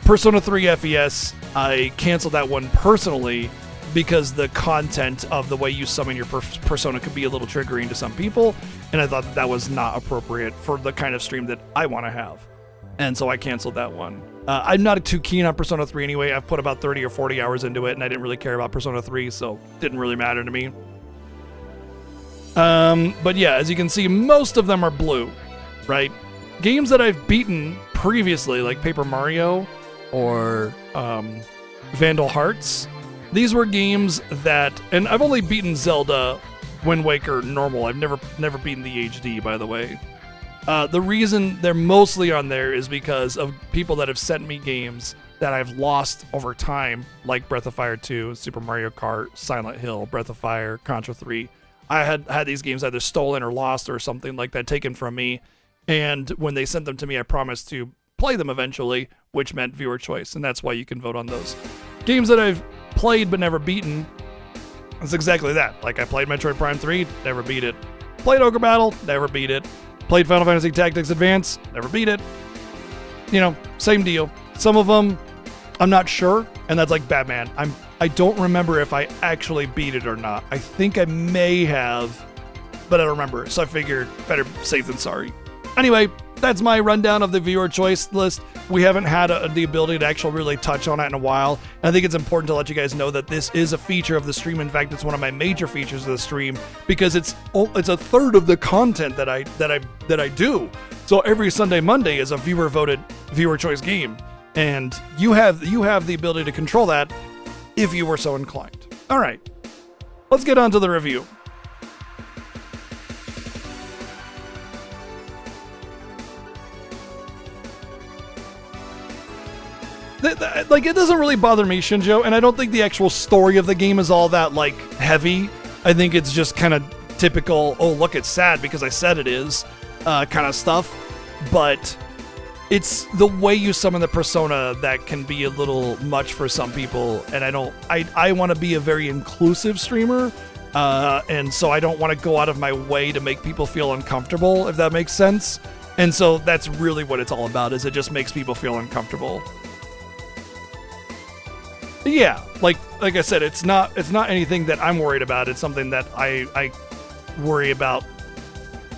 Persona 3 FES, I canceled that one personally because the content of the way you summon your persona could be a little triggering to some people, and I thought that was not appropriate for the kind of stream that I want to have. And so I canceled that one. I'm not too keen on Persona 3 anyway. I've put about 30 or 40 hours into it, and I didn't really care about Persona 3, so it didn't really matter to me. But yeah, as you can see, most of them are blue, right? Games that I've beaten previously, like Paper Mario or Vandal Hearts, these were games that, and I've only beaten Zelda, Wind Waker, normal. I've never beaten the HD, by the way. The reason they're mostly on there is because of people that have sent me games that I've lost over time, like Breath of Fire 2, Super Mario Kart, Silent Hill, Breath of Fire, Contra 3. I had these games either stolen or lost or something like that taken from me, and when they sent them to me, I promised to play them eventually, which meant viewer choice, and that's why you can vote on those. Games that I've played but never beaten, it's exactly that. Like, I played Metroid Prime 3, never beat it. Played Ogre Battle, never beat it. Played Final Fantasy Tactics Advance, never beat it. You know, same deal. Some of them, I'm not sure, and that's like Batman. I don't remember if I actually beat it or not. I think I may have, but I don't remember, so I figured better safe than sorry. Anyway, that's my rundown of the viewer choice list. We haven't had the ability to actually really touch on it in a while. I think it's important to let you guys know that this is a feature of the stream. In fact, it's one of my major features of the stream because it's a third of the content that I do. So every Sunday, Monday is a viewer voted viewer choice game, and you have the ability to control that if you were so inclined. All right, let's get on to the review. Like, it doesn't really bother me, Shinjo, and I don't think the actual story of the game is all that, like, heavy. I think it's just kind of typical, oh, look, it's sad because I said it is, kind of stuff. But it's the way you summon the persona that can be a little much for some people, and I want to be a very inclusive streamer, and so I don't want to go out of my way to make people feel uncomfortable, if that makes sense. And so that's really what it's all about, is it just makes people feel uncomfortable. Yeah, like I said, it's not anything that I'm worried about. It's something that I worry about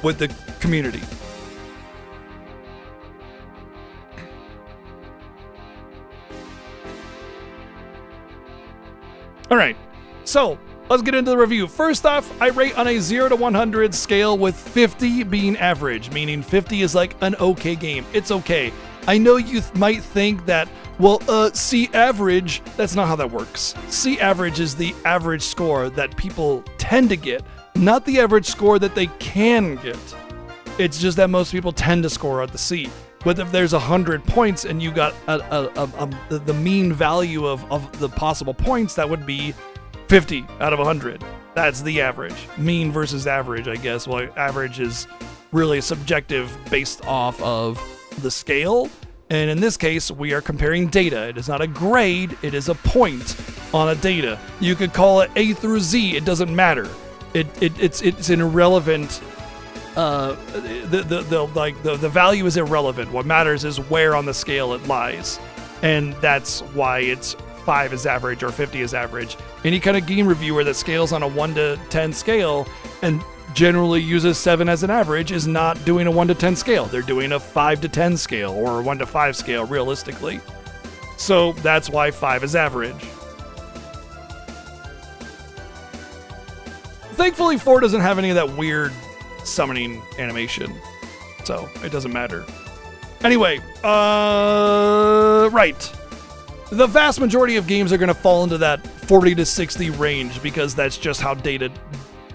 with the community. All right, so let's get into the review. First off, I rate on a 0 to 100 scale, with 50 being average, meaning 50 is like an okay game. It's okay. I know you might think that, well, C average, that's not how that works. C average is the average score that people tend to get, not the average score that they can get. It's just that most people tend to score at the C. But if there's 100 points and you got the mean value of the possible points, that would be 50 out of 100. That's the average. Mean versus average, I guess. Well, average is really subjective based off of the scale. And in this case, we are comparing data. It is not a grade, it is a point on a data. You could call it A through Z, it doesn't matter. It's an irrelevant. The value is irrelevant. What matters is where on the scale it lies. And that's why it's 5 is average or 50 is average. Any kind of game reviewer that scales on a 1 to 10 scale and generally uses 7 as an average is not doing a 1 to 10 scale. They're doing a 5 to 10 scale or a 1 to 5 scale realistically. So that's why 5 is average. Thankfully, 4 doesn't have any of that weird summoning animation, so it doesn't matter. Anyway, right. The vast majority of games are going to fall into that 40 to 60 range because that's just how data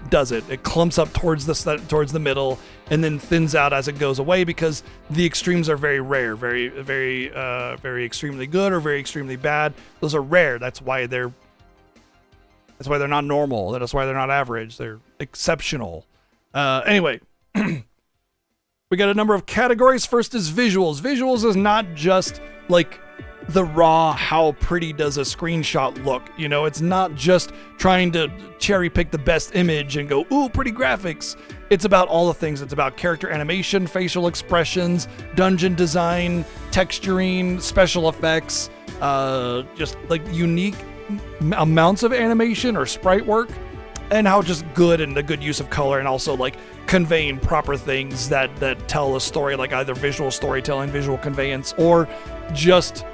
does it. It clumps up towards the middle and then thins out as it goes away because the extremes are very rare, very extremely good or very extremely bad. Those are rare. That's why they're not normal. That's why they're not average. They're exceptional. Anyway, we got a number of categories. First is visuals. Visuals is not just like the raw, how pretty does a screenshot look? You know, it's not just trying to cherry pick the best image and go, ooh, pretty graphics. It's about all the things. It's about character animation, facial expressions, dungeon design, texturing, special effects, just like unique amounts of animation or sprite work, and how just good and the good use of color, and also like conveying proper things that tell a story, like either visual storytelling, visual conveyance, or just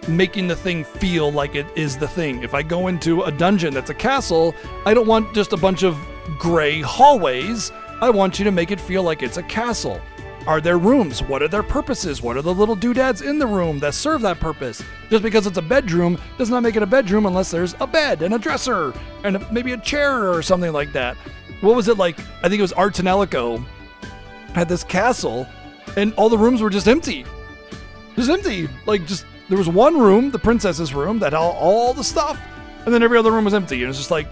making the thing feel like it is the thing. If I go into a dungeon that's a castle, I don't want just a bunch of gray hallways. I want you to make it feel like it's a castle. Are there rooms? What are their purposes? What are the little doodads in the room that serve that purpose? Just because it's a bedroom does not make it a bedroom unless there's a bed and a dresser and maybe a chair or something like that. What was it like? I think it was Artanelico had this castle and all the rooms were just empty. Just empty. Like, just there was one room, the princess's room, that had all the stuff, and then every other room was empty. And it's just like,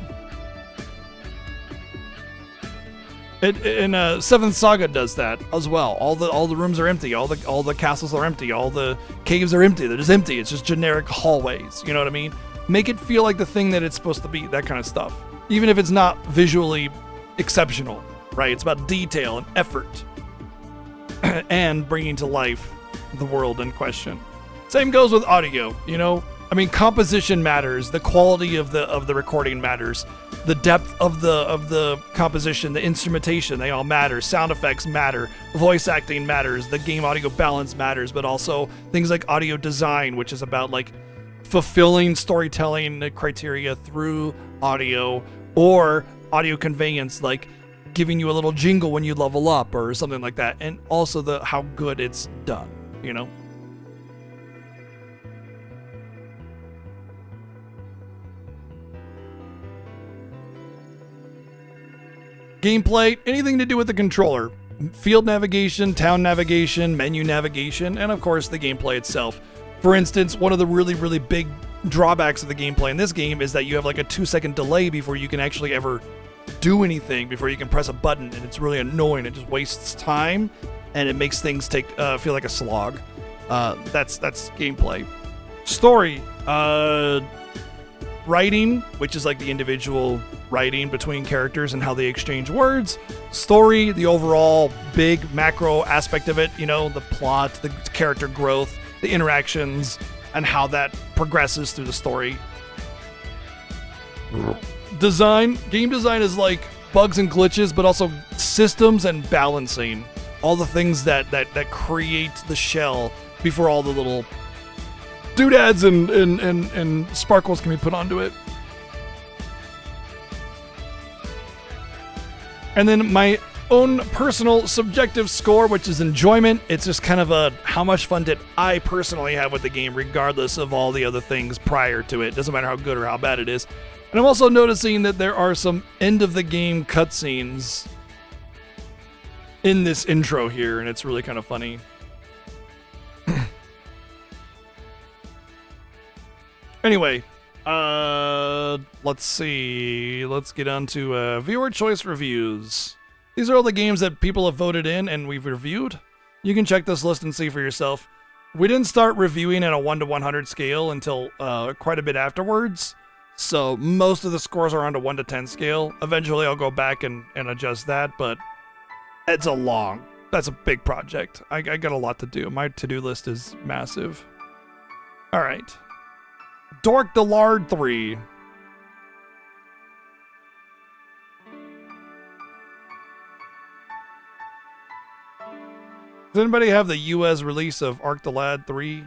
Seventh Saga does that as well. All the rooms are empty. All the castles are empty. All the caves are empty. They're just empty. It's just generic hallways. You know what I mean? Make it feel like the thing that it's supposed to be. That kind of stuff. Even if it's not visually exceptional, right? It's about detail and effort and bringing to life the world in question. Same goes with audio. You know, I mean, composition matters. The quality of the recording matters. The depth of the composition, the instrumentation, they all matter. Sound effects matter. Voice acting matters. The game audio balance matters, but also things like audio design, which is about like fulfilling storytelling criteria through audio, or audio conveyance, like giving you a little jingle when you level up or something like that, and also the how good it's done, you know? Gameplay, anything to do with the controller. Field navigation, town navigation, menu navigation, and of course the gameplay itself. For instance, one of the really, really big drawbacks of the gameplay in this game is that you have like a 2-second delay before you can actually ever do anything, before you can press a button, and it's really annoying. It just wastes time, and it makes things feel like a slog. That's gameplay. Story, writing, which is like the individual writing between characters and how they exchange words. Story, the overall big macro aspect of it, you know, the plot, the character growth, the interactions, and how that progresses through the story. Design, game design is like bugs and glitches, but also systems and balancing. All the things that create the shell before all the little doodads and sparkles can be put onto it. And then my own personal subjective score, which is enjoyment. It's just kind of a how much fun did I personally have with the game, regardless of all the other things prior to it. Doesn't matter how good or how bad it is. And I'm also noticing that there are some end of the game cutscenes in this intro here, and it's really kind of funny. Anyway, let's see. Let's get on to viewer choice reviews. These are all the games that people have voted in and we've reviewed. You can check this list and see for yourself. We didn't start reviewing at a 1 to 100 scale until quite a bit afterwards. So most of the scores are on a 1 to 10 scale. Eventually I'll go back and adjust that, but that's a big project. I got a lot to do. My to-do list is massive. All right. Dork the Lard 3. Does anybody have the US release of Arc the Lad 3?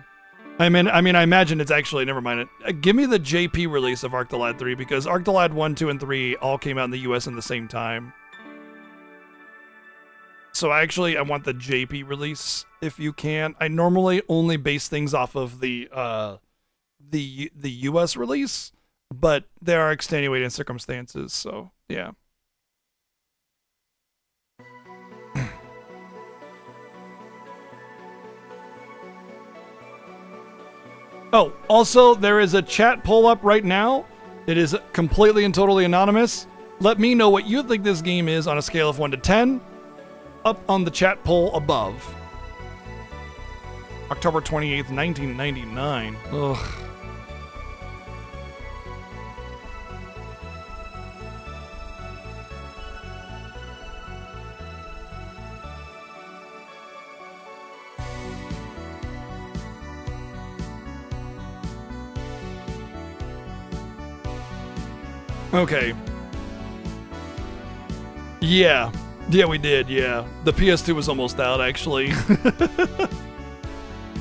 I mean, I imagine it's actually, never mind it. Give me the JP release of Arc the Lad 3, because Arc the Lad 1, 2, and 3 all came out in the US in the same time. So I want the JP release if you can. I normally only base things off of the US release, but there are extenuating circumstances, so yeah. Oh, also, there is a chat poll up right now. It is completely and totally anonymous. Let me know what you think this game is on a scale of 1 to 10. Up on the chat poll above. October 28th, 1999. Ugh. Okay. Yeah, we did, yeah. The PS2 was almost out, actually.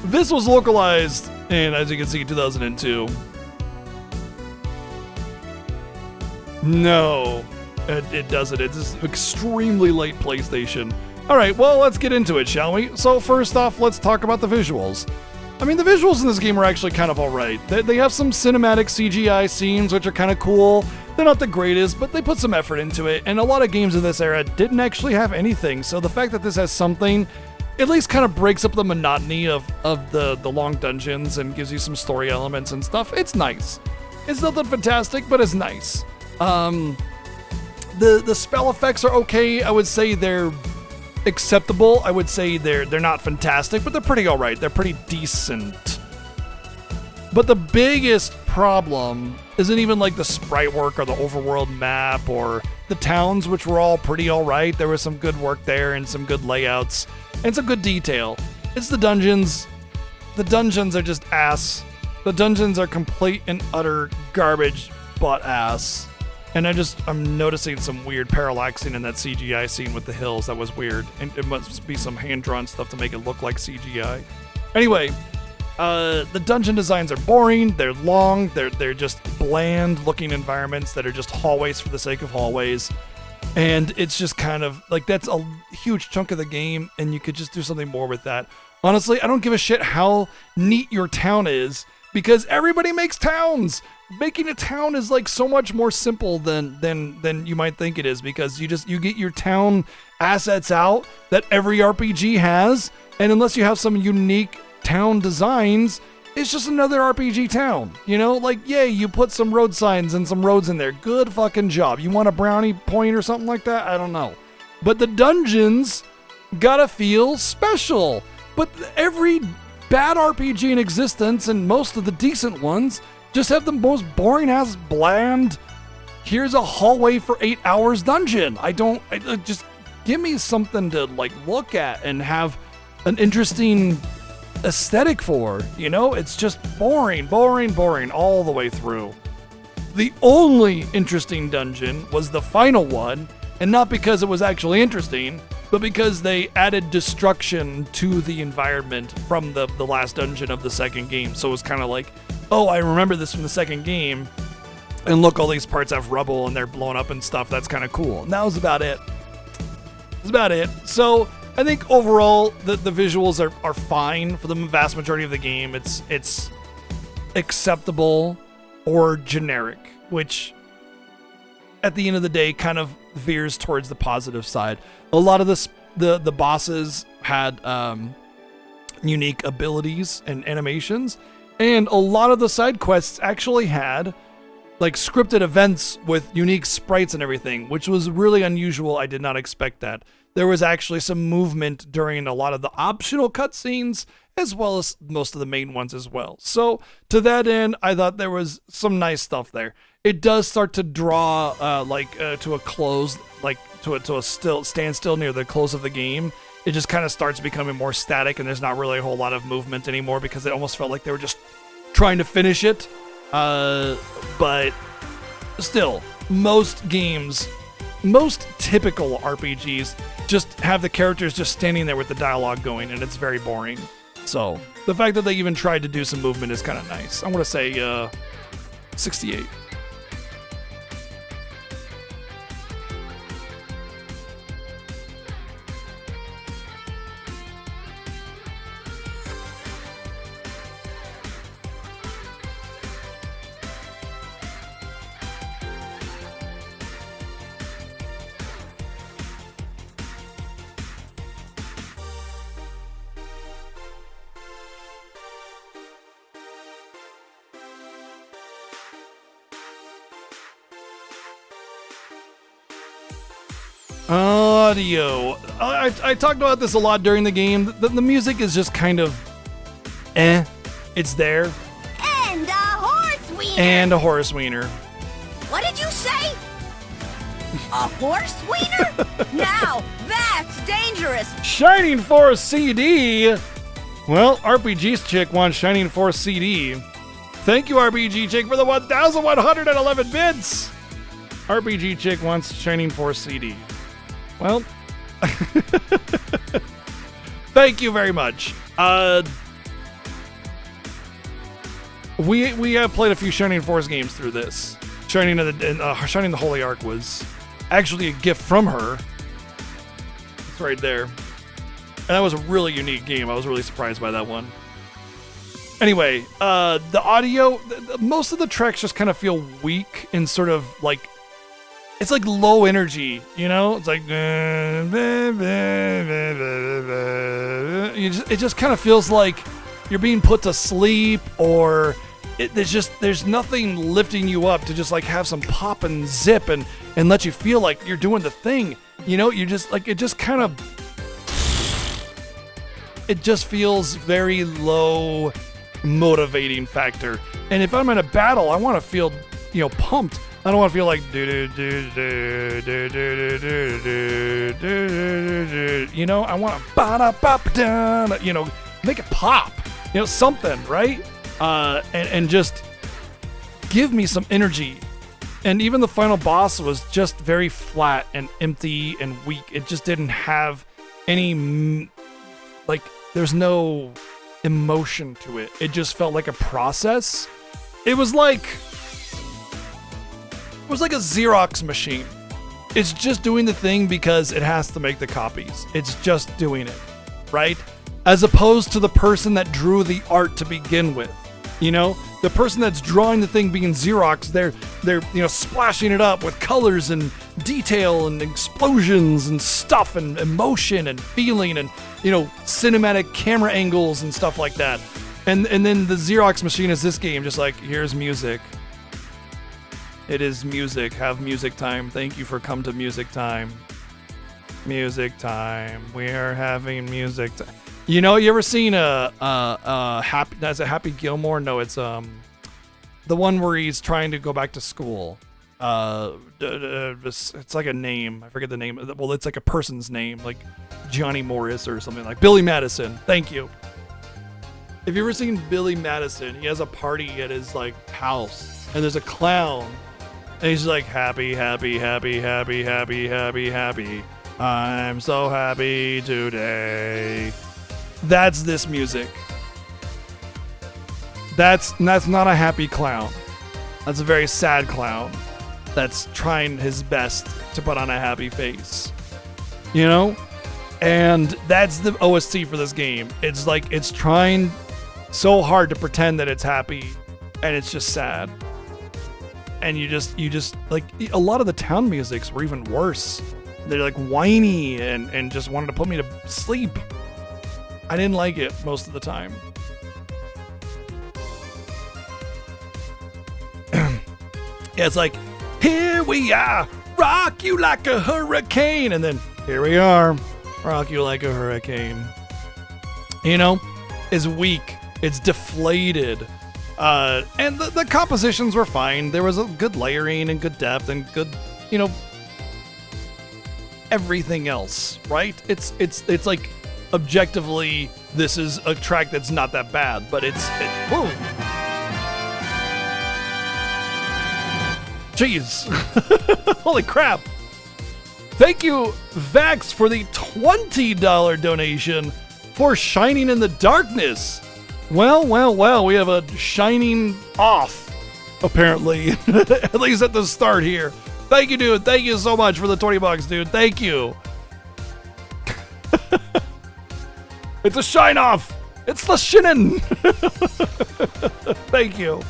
This was localized in, as you can see, 2002. No, it doesn't. It's extremely late PlayStation. Alright, well, let's get into it, shall we? So first off, let's talk about the visuals. I mean, the visuals in this game are actually kind of alright. They have some cinematic CGI scenes, which are kind of cool. They're not the greatest, but they put some effort into it, and a lot of games of this era didn't actually have anything, so the fact that this has something at least kind of breaks up the monotony of the long dungeons and gives you some story elements and stuff. It's nice. It's nothing fantastic, but it's nice. The spell effects are okay. I would say they're acceptable. I would say they're not fantastic, but they're pretty alright. They're pretty decent. But the biggest problem isn't even like the sprite work or the overworld map or the towns, which were all pretty alright. There was some good work there and some good layouts and some good detail. It's the dungeons. The dungeons are just ass. The dungeons are complete and utter garbage butt ass. And I'm noticing some weird parallaxing in that CGI scene with the hills. That was weird. And it must be some hand-drawn stuff to make it look like CGI. Anyway, the dungeon designs are boring. They're long. They're just bland-looking environments that are just hallways for the sake of hallways. And it's just kind of like that's a huge chunk of the game, and you could just do something more with that. Honestly, I don't give a shit how neat your town is because everybody makes towns. Making a town is like so much more simple than you might think it is because you get your town assets out that every RPG has, and unless you have some unique town designs, it's just another RPG town. You know, like yay, you put some road signs and some roads in there. Good fucking job. You want a brownie point or something like that? I don't know. But the dungeons gotta feel special. But every bad RPG in existence and most of the decent ones just have the most boring ass bland here's a hallway for 8 hours dungeon. Just give me something to like look at and have an interesting aesthetic for, you know? It's just boring all the way through. The only interesting dungeon was the final one, and not because it was actually interesting, but because they added destruction to the environment from the last dungeon of the second game. So it was kind of like, oh, I remember this from the second game, and look, all these parts have rubble and they're blown up and stuff. That's kind of cool. And that was about it. That's about it. So I think overall, the visuals are fine for the vast majority of the game. It's acceptable or generic, which at the end of the day kind of veers towards the positive side. A lot of the bosses had unique abilities and animations, and a lot of the side quests actually had like scripted events with unique sprites and everything, which was really unusual. I did not expect that. There was actually some movement during a lot of the optional cutscenes, as well as most of the main ones as well. So to that end, I thought there was some nice stuff there. It does start to draw to a close, like to a standstill near the close of the game. It just kind of starts becoming more static, and there's not really a whole lot of movement anymore because it almost felt like they were just trying to finish it. But still, most typical RPGs just have the characters just standing there with the dialogue going, and it's very boring. So the fact that they even tried to do some movement is kind of nice. I'm going to say 68. Audio. I talked about this a lot during the game. The music is just kind of it's there. And a horse wiener. And a horse wiener. What did you say? A horse wiener? Now that's dangerous. Shining Force CD. Well, RPG's chick wants Shining Force CD. Thank you, RPG chick, for the 1,111 bits. RPG chick wants Shining Force CD. Well, thank you very much. We have played a few Shining Force games through this. Shining the Holy Ark was actually a gift from her. It's right there. And that was a really unique game. I was really surprised by that one. Anyway, the audio, most of the tracks just kind of feel weak and sort of like, it's like low energy, you know? It's like, it just kind of feels like you're being put to sleep, or there's nothing lifting you up to just like have some pop and zip and let you feel like you're doing the thing. You know, you just like, it just feels very low motivating factor. And if I'm in a battle, I want to feel, pumped. I don't want to feel like I want to make it pop, something, right? and just give me some energy. And even the final boss was just very flat and empty and weak. It just didn't have any, like, there's no emotion to it. It just felt like a process. It was like a Xerox machine. It's just doing the thing because it has to make the copies. It's just doing it, right? As opposed to the person that drew the art to begin with. You know, the person that's drawing the thing being Xerox, they're splashing it up with colors and detail and explosions and stuff and emotion and feeling and, cinematic camera angles and stuff like that. And then the Xerox machine is this game, just like, here's music. It is music. Have music time. Thank you for come to music time. Music time. We are having music time. You ever seen Happy Gilmore? No, it's the one where he's trying to go back to school. It's like a name. I forget the name. Well, it's like a person's name, like Johnny Morris or something, like Billy Madison. Thank you. Have you ever seen Billy Madison? He has a party at his house, and there's a clown, and he's like, happy, happy, happy, happy, happy, happy, happy. I'm so happy today. That's this music. That's not a happy clown. That's a very sad clown that's trying his best to put on a happy face. And that's the OST for this game. It's like it's trying so hard to pretend that it's happy, and it's just sad. And you just like, a lot of the town musics were even worse. They're like whiny and just wanted to put me to sleep. I didn't like it most of the time. Yeah, it's like, here we are, rock you like a hurricane, and then here we are, rock you like a hurricane. It's weak, it's deflated, and the compositions were fine. There was a good layering and good depth and good, everything else, right? It's like, objectively, this is a track that's not that bad, but whoa. Jeez. Holy crap. Thank you, Vax, for the $20 donation for Shining in the Darkness. Well, we have a shining off, apparently, at least at the start here. Thank you, dude. Thank you so much for the $20, dude. Thank you. It's a shine off. It's the shinin. Thank you.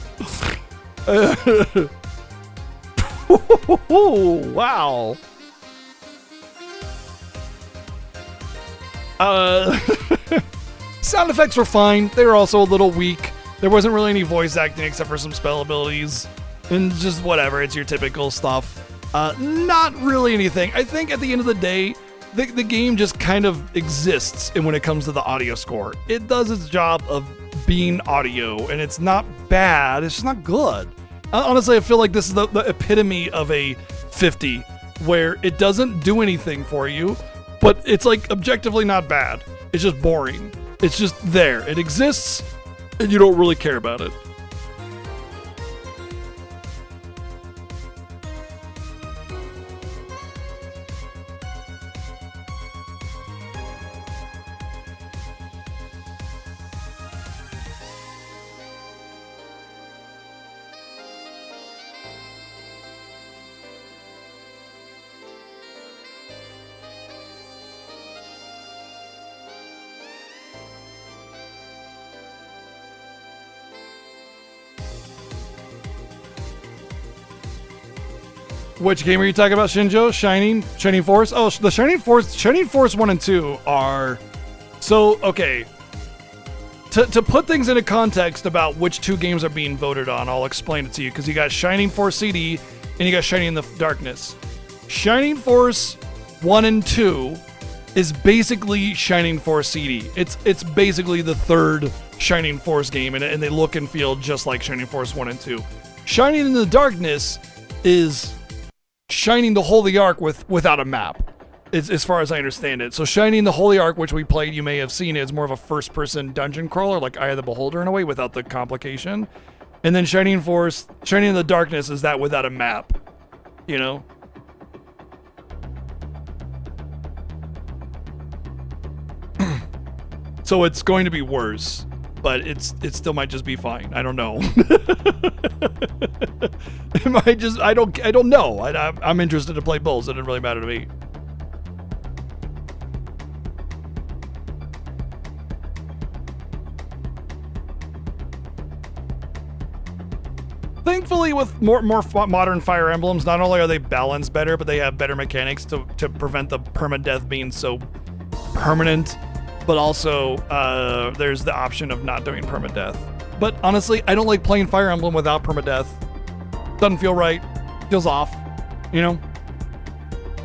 Wow. Sound effects were fine. They were also a little weak. There wasn't really any voice acting except for some spell abilities. And just whatever. It's your typical stuff. Not really anything. I think at the end of the day, the game just kind of exists when it comes to the audio score. It does its job of being audio, and it's not bad, it's just not good. Honestly, I feel like this is the epitome of a 50, where it doesn't do anything for you, but it's like objectively not bad. It's just boring. It's just there. It exists, and you don't really care about it. Which game are you talking about, Shinjo? Shining Force? Oh, the Shining Force 1 and 2 are... So, okay. To put things into context about which two games are being voted on, I'll explain it to you, because you got Shining Force CD and you got Shining in the Darkness. Shining Force 1 and 2 is basically Shining Force CD. It's basically the third Shining Force game, and they look and feel just like Shining Force 1 and 2. Shining in the Darkness is... Shining the Holy Ark without a map. as far as I understand it. So Shining the Holy Ark, which we played, you may have seen, is more of a first-person dungeon crawler, like Eye of the Beholder in a way, without the complication. And then Shining in the Darkness is that without a map, you know? So it's going to be worse, but it still might just be fine. I don't know. It might just, I don't know. I'm interested to play both. So it doesn't really matter to me. Thankfully, with more modern Fire Emblems, not only are they balanced better, but they have better mechanics to prevent the permadeath being so permanent. But also, there's the option of not doing permadeath. But honestly, I don't like playing Fire Emblem without permadeath. Doesn't feel right. Feels off, you know?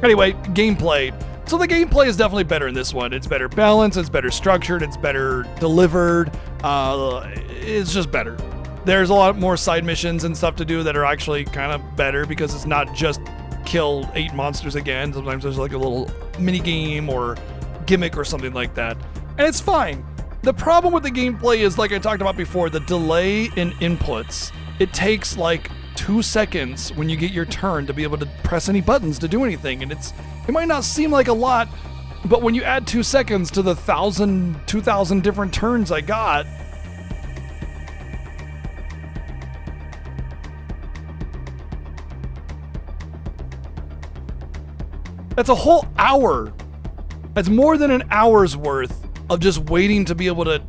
Anyway, gameplay. So the gameplay is definitely better in this one. It's better balanced, it's better structured, it's better delivered. It's just better. There's a lot more side missions and stuff to do that are actually kind of better because it's not just kill 8 monsters again. Sometimes there's like a little mini game or gimmick or something like that. And it's fine. The problem with the gameplay is, like I talked about before, the delay in inputs. It takes like 2 seconds when you get your turn to be able to press any buttons to do anything. And it might not seem like a lot, but when you add 2 seconds to the 2,000 different turns I got, that's a whole hour. That's more than an hour's worth of just waiting to be able to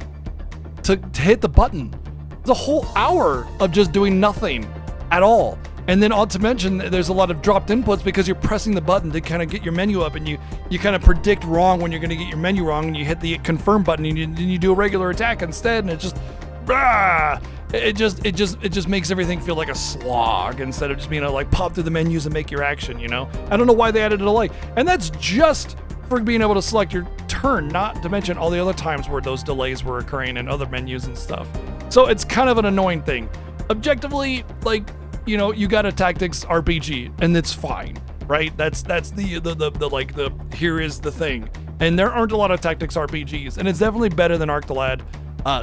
hit the button. It's a whole hour of just doing nothing at all. And then not to mention, there's a lot of dropped inputs because you're pressing the button to kind of get your menu up, and you kind of predict wrong when you're going to get your menu wrong, and you hit the confirm button, and you do a regular attack instead, and it just, it just makes everything feel like a slog instead of just being able to like pop through the menus and make your action, you know? I don't know why they added a delay. And that's just for being able to select your turn, not to mention all the other times where those delays were occurring in other menus and stuff. So it's kind of an annoying thing. Objectively, like, you know, you got a tactics RPG and it's fine, right? That's the here is the thing. And there aren't a lot of tactics RPGs, and it's definitely better than Arctalad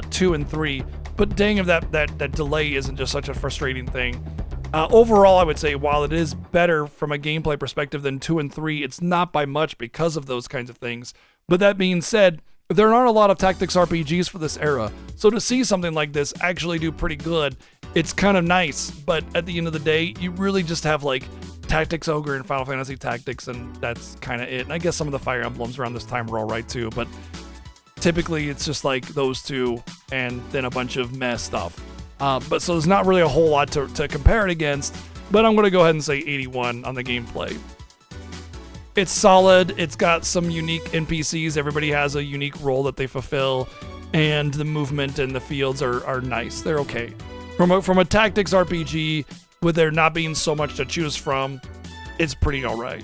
2 and 3. But dang, if that delay isn't just such a frustrating thing. Overall, I would say while it is better from a gameplay perspective than 2 and 3, it's not by much because of those kinds of things. But that being said, there aren't a lot of tactics RPGs for this era. So to see something like this actually do pretty good, it's kind of nice. But at the end of the day, you really just have like Tactics Ogre and Final Fantasy Tactics, and that's kind of it. And I guess some of the Fire Emblems around this time were all right too, but typically it's just like those two and then a bunch of meh stuff. But so there's not really a whole lot to compare it against, but I'm going to go ahead and say 81 on the gameplay. It's solid. It's got some unique NPCs. Everybody has a unique role that they fulfill, and the movement and the fields are nice. They're okay. From a tactics RPG, with there not being so much to choose from, it's pretty all right.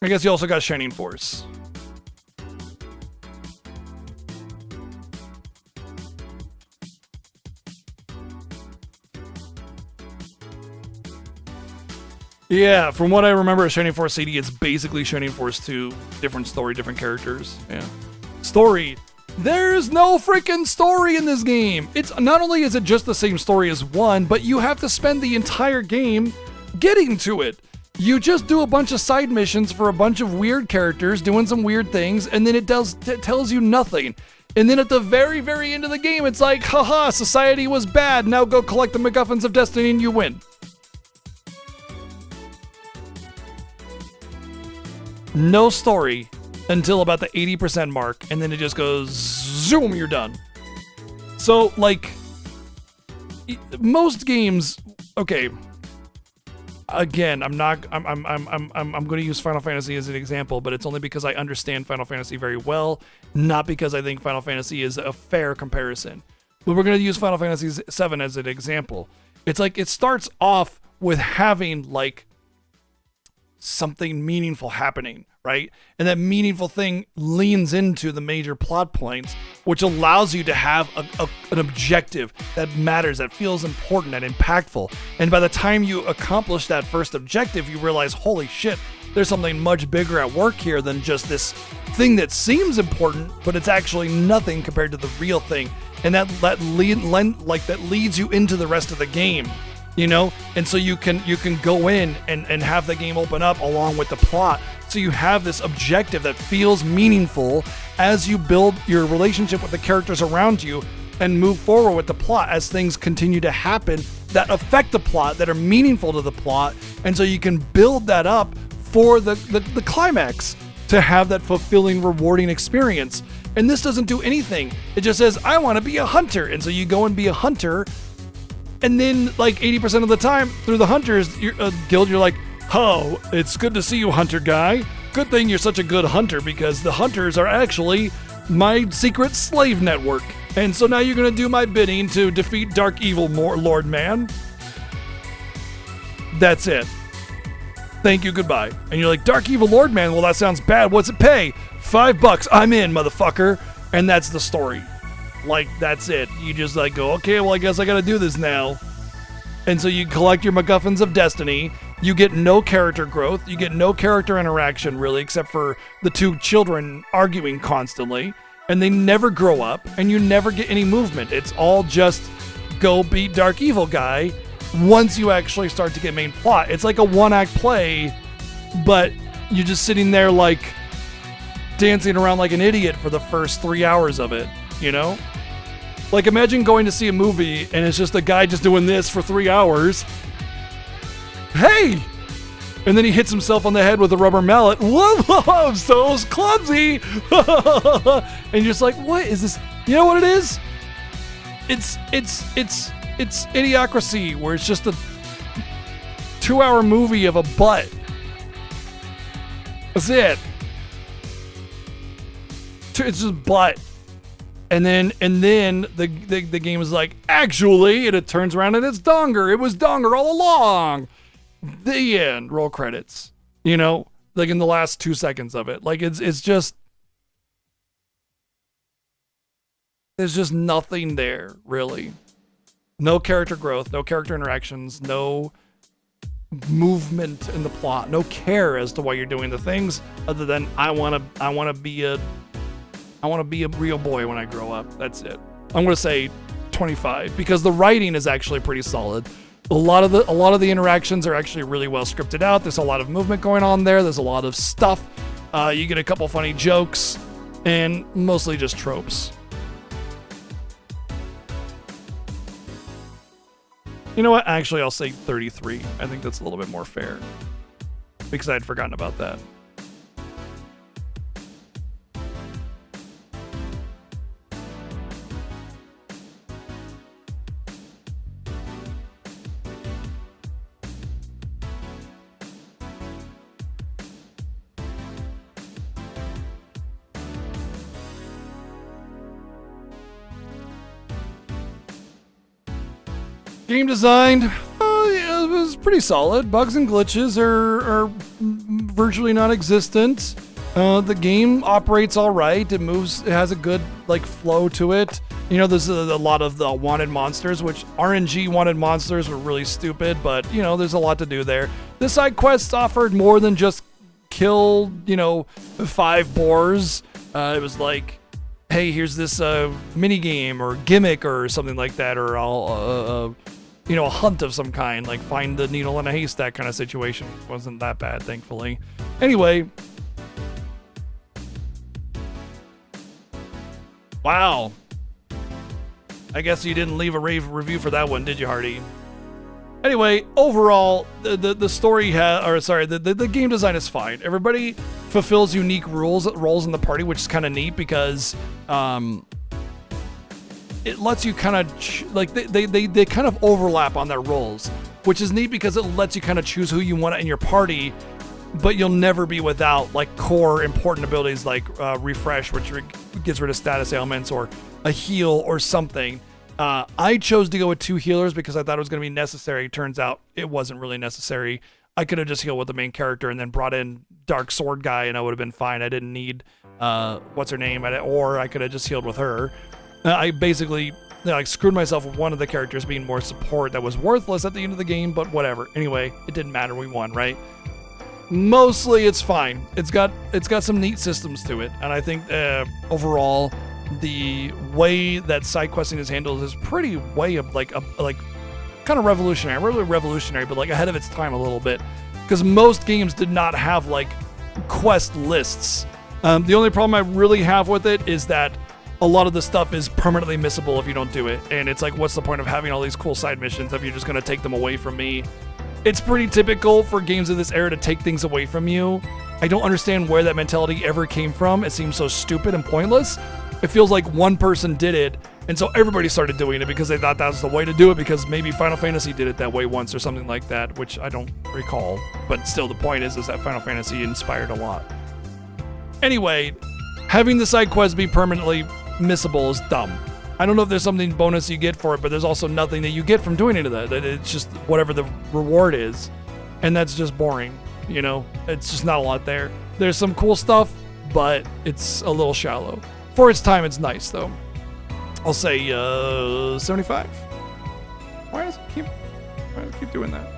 I guess you also got Shining Force. Yeah, from what I remember of Shining Force CD, it's basically Shining Force 2, different story, different characters. Yeah. Story. There's no freaking story in this game. It's not only is it just the same story as 1, but you have to spend the entire game getting to it. You just do a bunch of side missions for a bunch of weird characters doing some weird things, and then it tells you nothing. And then at the very, very end of the game, it's like, haha, society was bad, now go collect the MacGuffins of Destiny and you win. No story until about the 80% mark, and then it just goes, zoom, you're done. So, like, most games, okay, again, I'm going to use Final Fantasy as an example, but it's only because I understand Final Fantasy very well, not because I think Final Fantasy is a fair comparison. But we're going to use Final Fantasy VII as an example. It's like it starts off with having like something meaningful happening, right? And that meaningful thing leans into the major plot points, which allows you to have an objective that matters, that feels important and impactful. And by the time you accomplish that first objective, you realize, holy shit, there's something much bigger at work here than just this thing that seems important, but it's actually nothing compared to the real thing. And that leads you into the rest of the game. You know, and so you can go in and have the game open up along with the plot. So you have this objective that feels meaningful as you build your relationship with the characters around you and move forward with the plot as things continue to happen that affect the plot, that are meaningful to the plot. And so you can build that up for the climax to have that fulfilling, rewarding experience. And this doesn't do anything. It just says, I want to be a hunter. And so you go and be a hunter. And then, like 80% of the time, through the Hunters Guild, you're like, oh, it's good to see you, Hunter guy. Good thing you're such a good hunter, because the Hunters are actually my secret slave network. And so now you're going to do my bidding to defeat Dark Evil Lord Man. That's it. Thank you, goodbye. And you're like, Dark Evil Lord Man? Well, that sounds bad. What's it pay? $5. I'm in, motherfucker. And that's the story. Like, that's it. You just like go, okay, well, I guess I gotta do this now. And so you collect your MacGuffins of Destiny. You get no character growth. You get no character interaction, really, except for the two children arguing constantly. And they never grow up, and you never get any movement. It's all just go beat Dark Evil guy once you actually start to get main plot. It's like a one-act play, but you're just sitting there, like, dancing around like an idiot for the first 3 hours of it, you know? Like, imagine going to see a movie and it's just a guy just doing this for 3 hours. Hey! And then he hits himself on the head with a rubber mallet. Whoa, I'm so clumsy! And you're just like, what is this? You know what it is? It's Idiocracy, where it's just a 2-hour movie of a butt. That's it. It's just butt. And then the game is like, actually, and it turns around and it's Donger. It was Donger all along. The end. Roll credits. You know, like in the last 2 seconds of it. Like it's just, there's just nothing there, really. No character growth, no character interactions, no movement in the plot, no care as to why you're doing the things, other than I want to be a real boy when I grow up. That's it. I'm going to say 25, because the writing is actually pretty solid. A lot of the interactions are actually really well scripted out. There's a lot of movement going on there. There's a lot of stuff. You get a couple funny jokes, and mostly just tropes. You know what? Actually, I'll say 33. I think that's a little bit more fair, because I had forgotten about that. Game design, yeah, it was pretty solid. Bugs and glitches are virtually non-existent. The game operates all right. It moves. It has a good like flow to it. You know, there's a lot of the wanted monsters, which RNG wanted monsters were really stupid, but you know, there's a lot to do there. The side quests offered more than just kill, 5 boars. It was like, hey, here's this mini game or gimmick or something like that, or I'll a hunt of some kind, like find the needle in a haystack kind of situation. Wasn't that bad, thankfully. Anyway. Wow. I guess you didn't leave a rave review for that one, did you, Hardy? Anyway, overall, the story the game design is fine. Everybody fulfills unique roles in the party, which is kind of neat, because it lets you kind of they kind of overlap on their roles, which is neat because it lets you kind of choose who you want in your party, but you'll never be without like core important abilities like refresh, which gets rid of status ailments, or a heal or something. I chose to go with 2 healers because I thought it was going to be necessary. Turns out it wasn't really necessary. I could have just healed with the main character and then brought in Dark Sword guy, and I would have been fine. I didn't need what's her name, or I could have just healed with her. I basically like screwed myself with one of the characters being more support that was worthless at the end of the game, but whatever. Anyway, it didn't matter. We won, right? Mostly it's fine. It's got some neat systems to it, and I think overall the way that side questing is handled is pretty way of like kind of revolutionary. Really revolutionary, but like ahead of its time a little bit, because most games did not have like quest lists. The only problem I really have with it is that a lot of the stuff is permanently missable if you don't do it, and it's like, what's the point of having all these cool side missions if you're just going to take them away from me? It's pretty typical for games of this era to take things away from you. I don't understand where that mentality ever came from. It seems so stupid and pointless. It feels like one person did it, and so everybody started doing it because they thought that was the way to do it, because maybe Final Fantasy did it that way once or something like that, which I don't recall. But still, the point is that Final Fantasy inspired a lot. Anyway, having the side quests be permanently missable is dumb. I don't know if there's something bonus you get for it, but there's also nothing that you get from doing any of that. It's just whatever the reward is, and that's just boring. You know, it's just not a lot there. There's some cool stuff, but it's a little shallow. For its time, it's nice though. I'll say 75. Why does it keep doing that?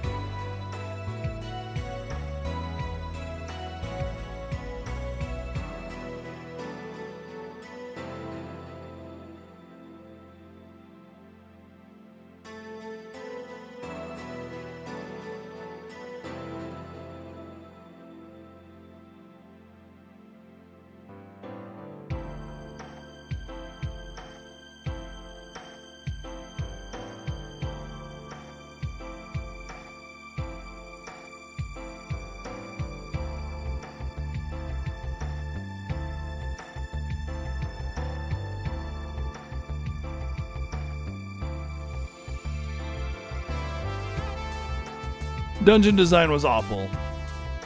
Dungeon design was awful.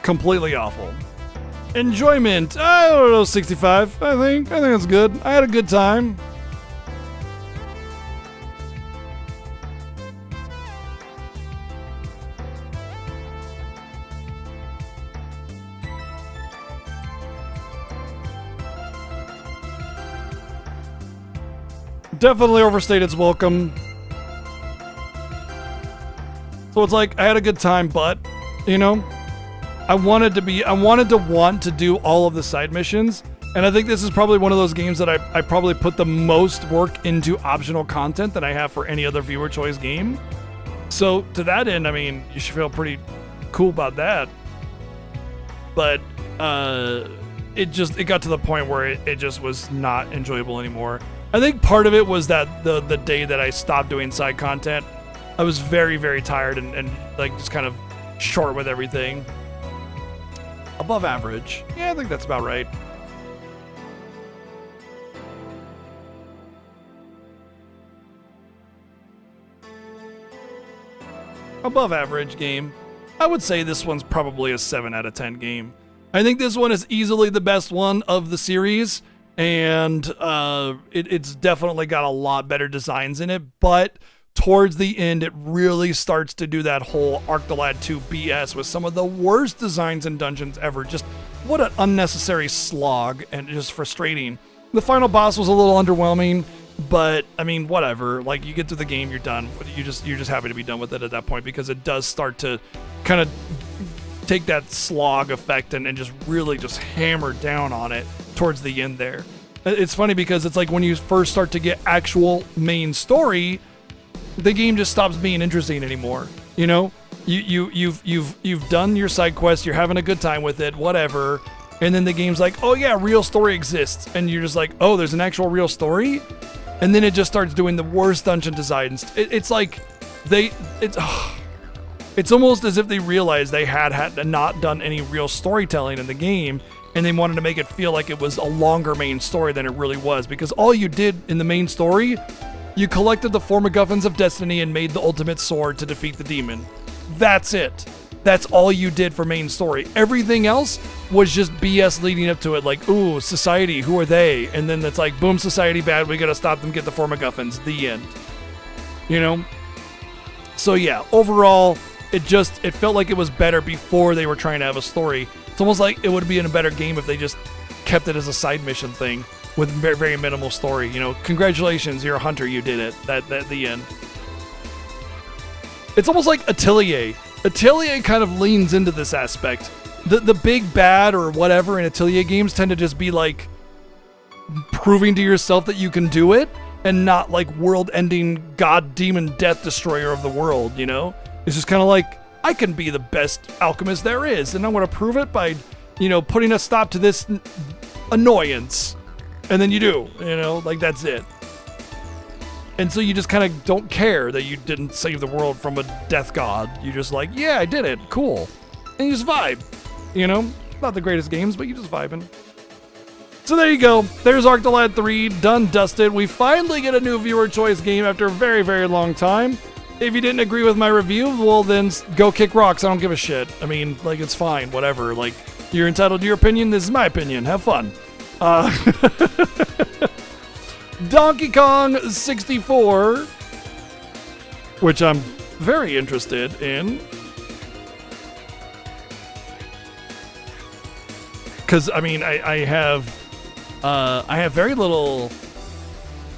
Completely awful. Enjoyment, I don't know, 65, I think it's good. I had a good time. Definitely overstayed its welcome. So it's like, I had a good time, but, you know, I wanted to want to do all of the side missions, and I think this is probably one of those games that I probably put the most work into optional content than I have for any other viewer choice game. So to that end, I mean, you should feel pretty cool about that. But it got to the point where it just was not enjoyable anymore. I think part of it was that the day that I stopped doing side content, I was very, very tired and like just kind of short with everything. Above average. Yeah, I think that's about right. Above average game. I would say this one's probably a 7 out of 10 game. I think this one is easily the best one of the series, and it's definitely got a lot better designs in it, but towards the end, it really starts to do that whole Arctolad 2 BS with some of the worst designs in dungeons ever. Just what an unnecessary slog and just frustrating. The final boss was a little underwhelming, but I mean, whatever. Like, you get to the game, you're done. You're just happy to be done with it at that point, because it does start to kind of take that slog effect and just really just hammer down on it towards the end there. It's funny because it's like when you first start to get actual main story, the game just stops being interesting anymore. You know, you've done your side quest, you're having a good time with it, whatever, and then the game's like, oh yeah, real story exists, and you're just like, oh, there's an actual real story, and then it just starts doing the worst dungeon designs. It's like it's almost as if they realized they had not done any real storytelling in the game, and they wanted to make it feel like it was a longer main story than it really was, because all you did in the main story, you collected the 4 MacGuffins of Destiny and made the ultimate sword to defeat the demon. That's it. That's all you did for main story. Everything else was just BS leading up to it, like, ooh, society, who are they? And then it's like, boom, society bad, we gotta stop them, get the 4 MacGuffins, the end. You know? So yeah, overall, It felt like it was better before they were trying to have a story. It's almost like it would be in a better game if they just kept it as a side mission thing with very, very minimal story. You know, congratulations, you're a hunter, you did it. That the end. It's almost like Atelier. Atelier kind of leans into this aspect. The big bad or whatever in Atelier games tend to just be like proving to yourself that you can do it, and not like world-ending god demon death destroyer of the world, you know? It's just kind of like, I can be the best alchemist there is, and I'm going to prove it by, you know, putting a stop to this annoyance. And then you do, you know, like that's it. And so you just kind of don't care that you didn't save the world from a death god. You're just like, yeah, I did it, cool. And you just vibe, you know? Not the greatest games, but you just vibing. So there you go. There's Arctolad 3, done, dusted. We finally get a new viewer choice game after a very, very long time. If you didn't agree with my review, well then go kick rocks. I don't give a shit. I mean, like, it's fine, whatever. Like, you're entitled to your opinion. This is my opinion. Have fun. Donkey Kong 64, which I'm very interested in. Because, I mean, I have very little.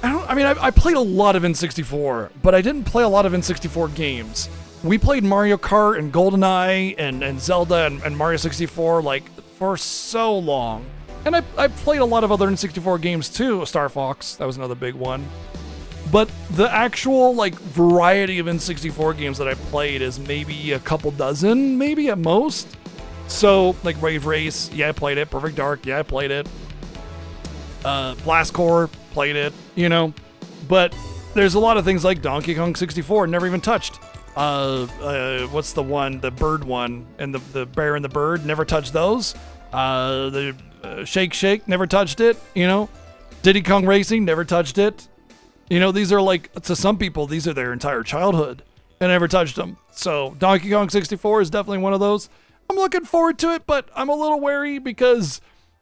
I played a lot of N64, but I didn't play a lot of N64 games. We played Mario Kart and GoldenEye and Zelda and Mario 64 like for so long. And I played a lot of other N64 games too. Star Fox, that was another big one. But the actual like variety of N64 games that I played is maybe a couple dozen, maybe at most. So like Rave Race, yeah, I played it. Perfect Dark, yeah, I played it. Blast Corps, played it, you know. But there's a lot of things like Donkey Kong 64, never even touched. What's the one, the bird one, and the bear and the bird, never touched those. The Shake Shake, never touched it, you know. Diddy Kong Racing, never touched it. You know, these are like, to some people, these are their entire childhood. And never touched them. So Donkey Kong 64 is definitely one of those. I'm looking forward to it, but I'm a little wary because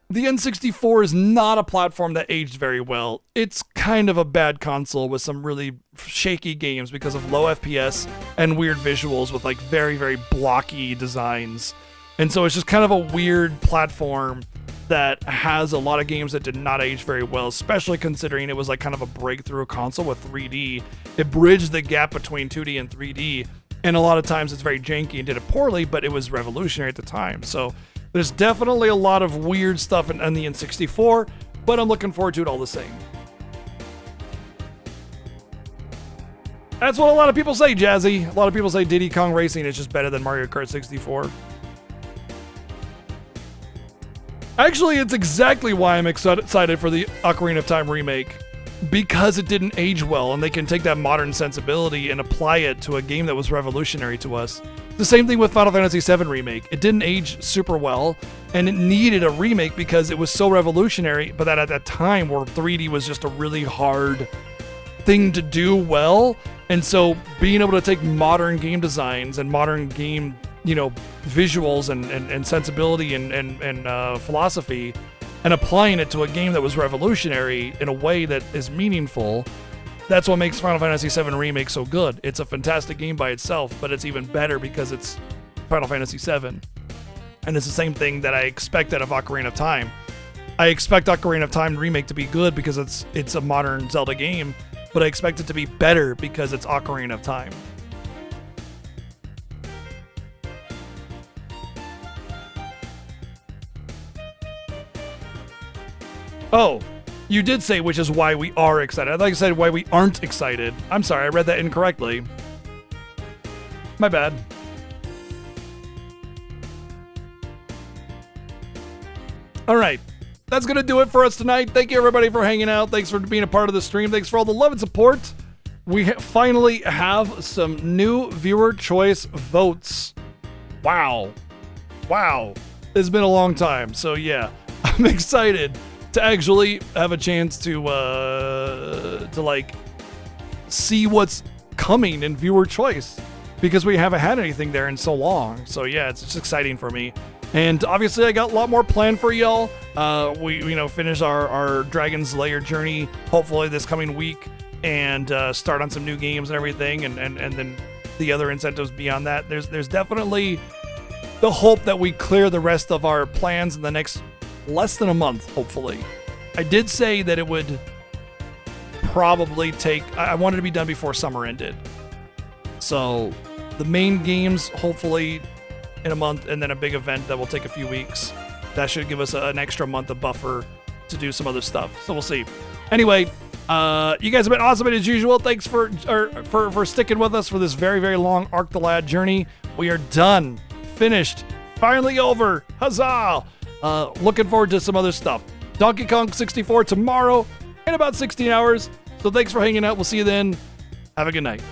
the N64 is not a platform that aged very well. It's kind of a bad console with some really shaky games because of low FPS and weird visuals with like very, very blocky designs. And so it's just kind of a weird platform that has a lot of games that did not age very well, especially considering it was like kind of a breakthrough console with 3D. It bridged the gap between 2D and 3D, and a lot of times it's very janky and did it poorly, but it was revolutionary at the time. So there's definitely a lot of weird stuff in the N64, but I'm looking forward to it all the same. That's what a lot of people say, Jazzy. A lot of people say Diddy Kong Racing is just better than Mario Kart 64. Actually, it's exactly why I'm excited for the Ocarina of Time remake. Because it didn't age well, and they can take that modern sensibility and apply it to a game that was revolutionary to us. The same thing with Final Fantasy VII Remake. It didn't age super well, and it needed a remake because it was so revolutionary, but that at that time where 3D was just a really hard thing to do well, and so being able to take modern game designs and modern game, you know, visuals and sensibility and philosophy, and applying it to a game that was revolutionary in a way that is meaningful, that's what makes Final Fantasy VII Remake so good. It's a fantastic game by itself, but it's even better because it's Final Fantasy VII. And it's the same thing that I expect out of Ocarina of Time. I expect Ocarina of Time Remake to be good because it's a modern Zelda game, but I expect it to be better because it's Ocarina of Time. Oh, you did say which is why we are excited. I thought you said why we aren't excited. I'm sorry, I read that incorrectly. My bad. All right, that's going to do it for us tonight. Thank you, everybody, for hanging out. Thanks for being a part of the stream. Thanks for all the love and support. We finally have some new viewer choice votes. Wow. It's been a long time. So, yeah, I'm excited to actually have a chance to like see what's coming in viewer choice, because we haven't had anything there in so long. So yeah, it's just exciting for me. And obviously I got a lot more planned for y'all. We finish our Dragon's Lair journey hopefully this coming week, and start on some new games and everything, and then the other incentives beyond that. There's definitely the hope that we clear the rest of our plans in the next less than a month, hopefully. I did say that it would probably take, I wanted to be done before summer ended. So the main games, hopefully in a month, and then a big event that will take a few weeks. That should give us an extra month of buffer to do some other stuff. So we'll see. Anyway, you guys have been awesome as usual. Thanks for sticking with us for this very, very long Arc the Lad journey. We are done. Finished. Finally over. Huzzah! Looking forward to some other stuff. Donkey Kong 64 tomorrow in about 16 hours. So thanks for hanging out. We'll see you then. Have a good night.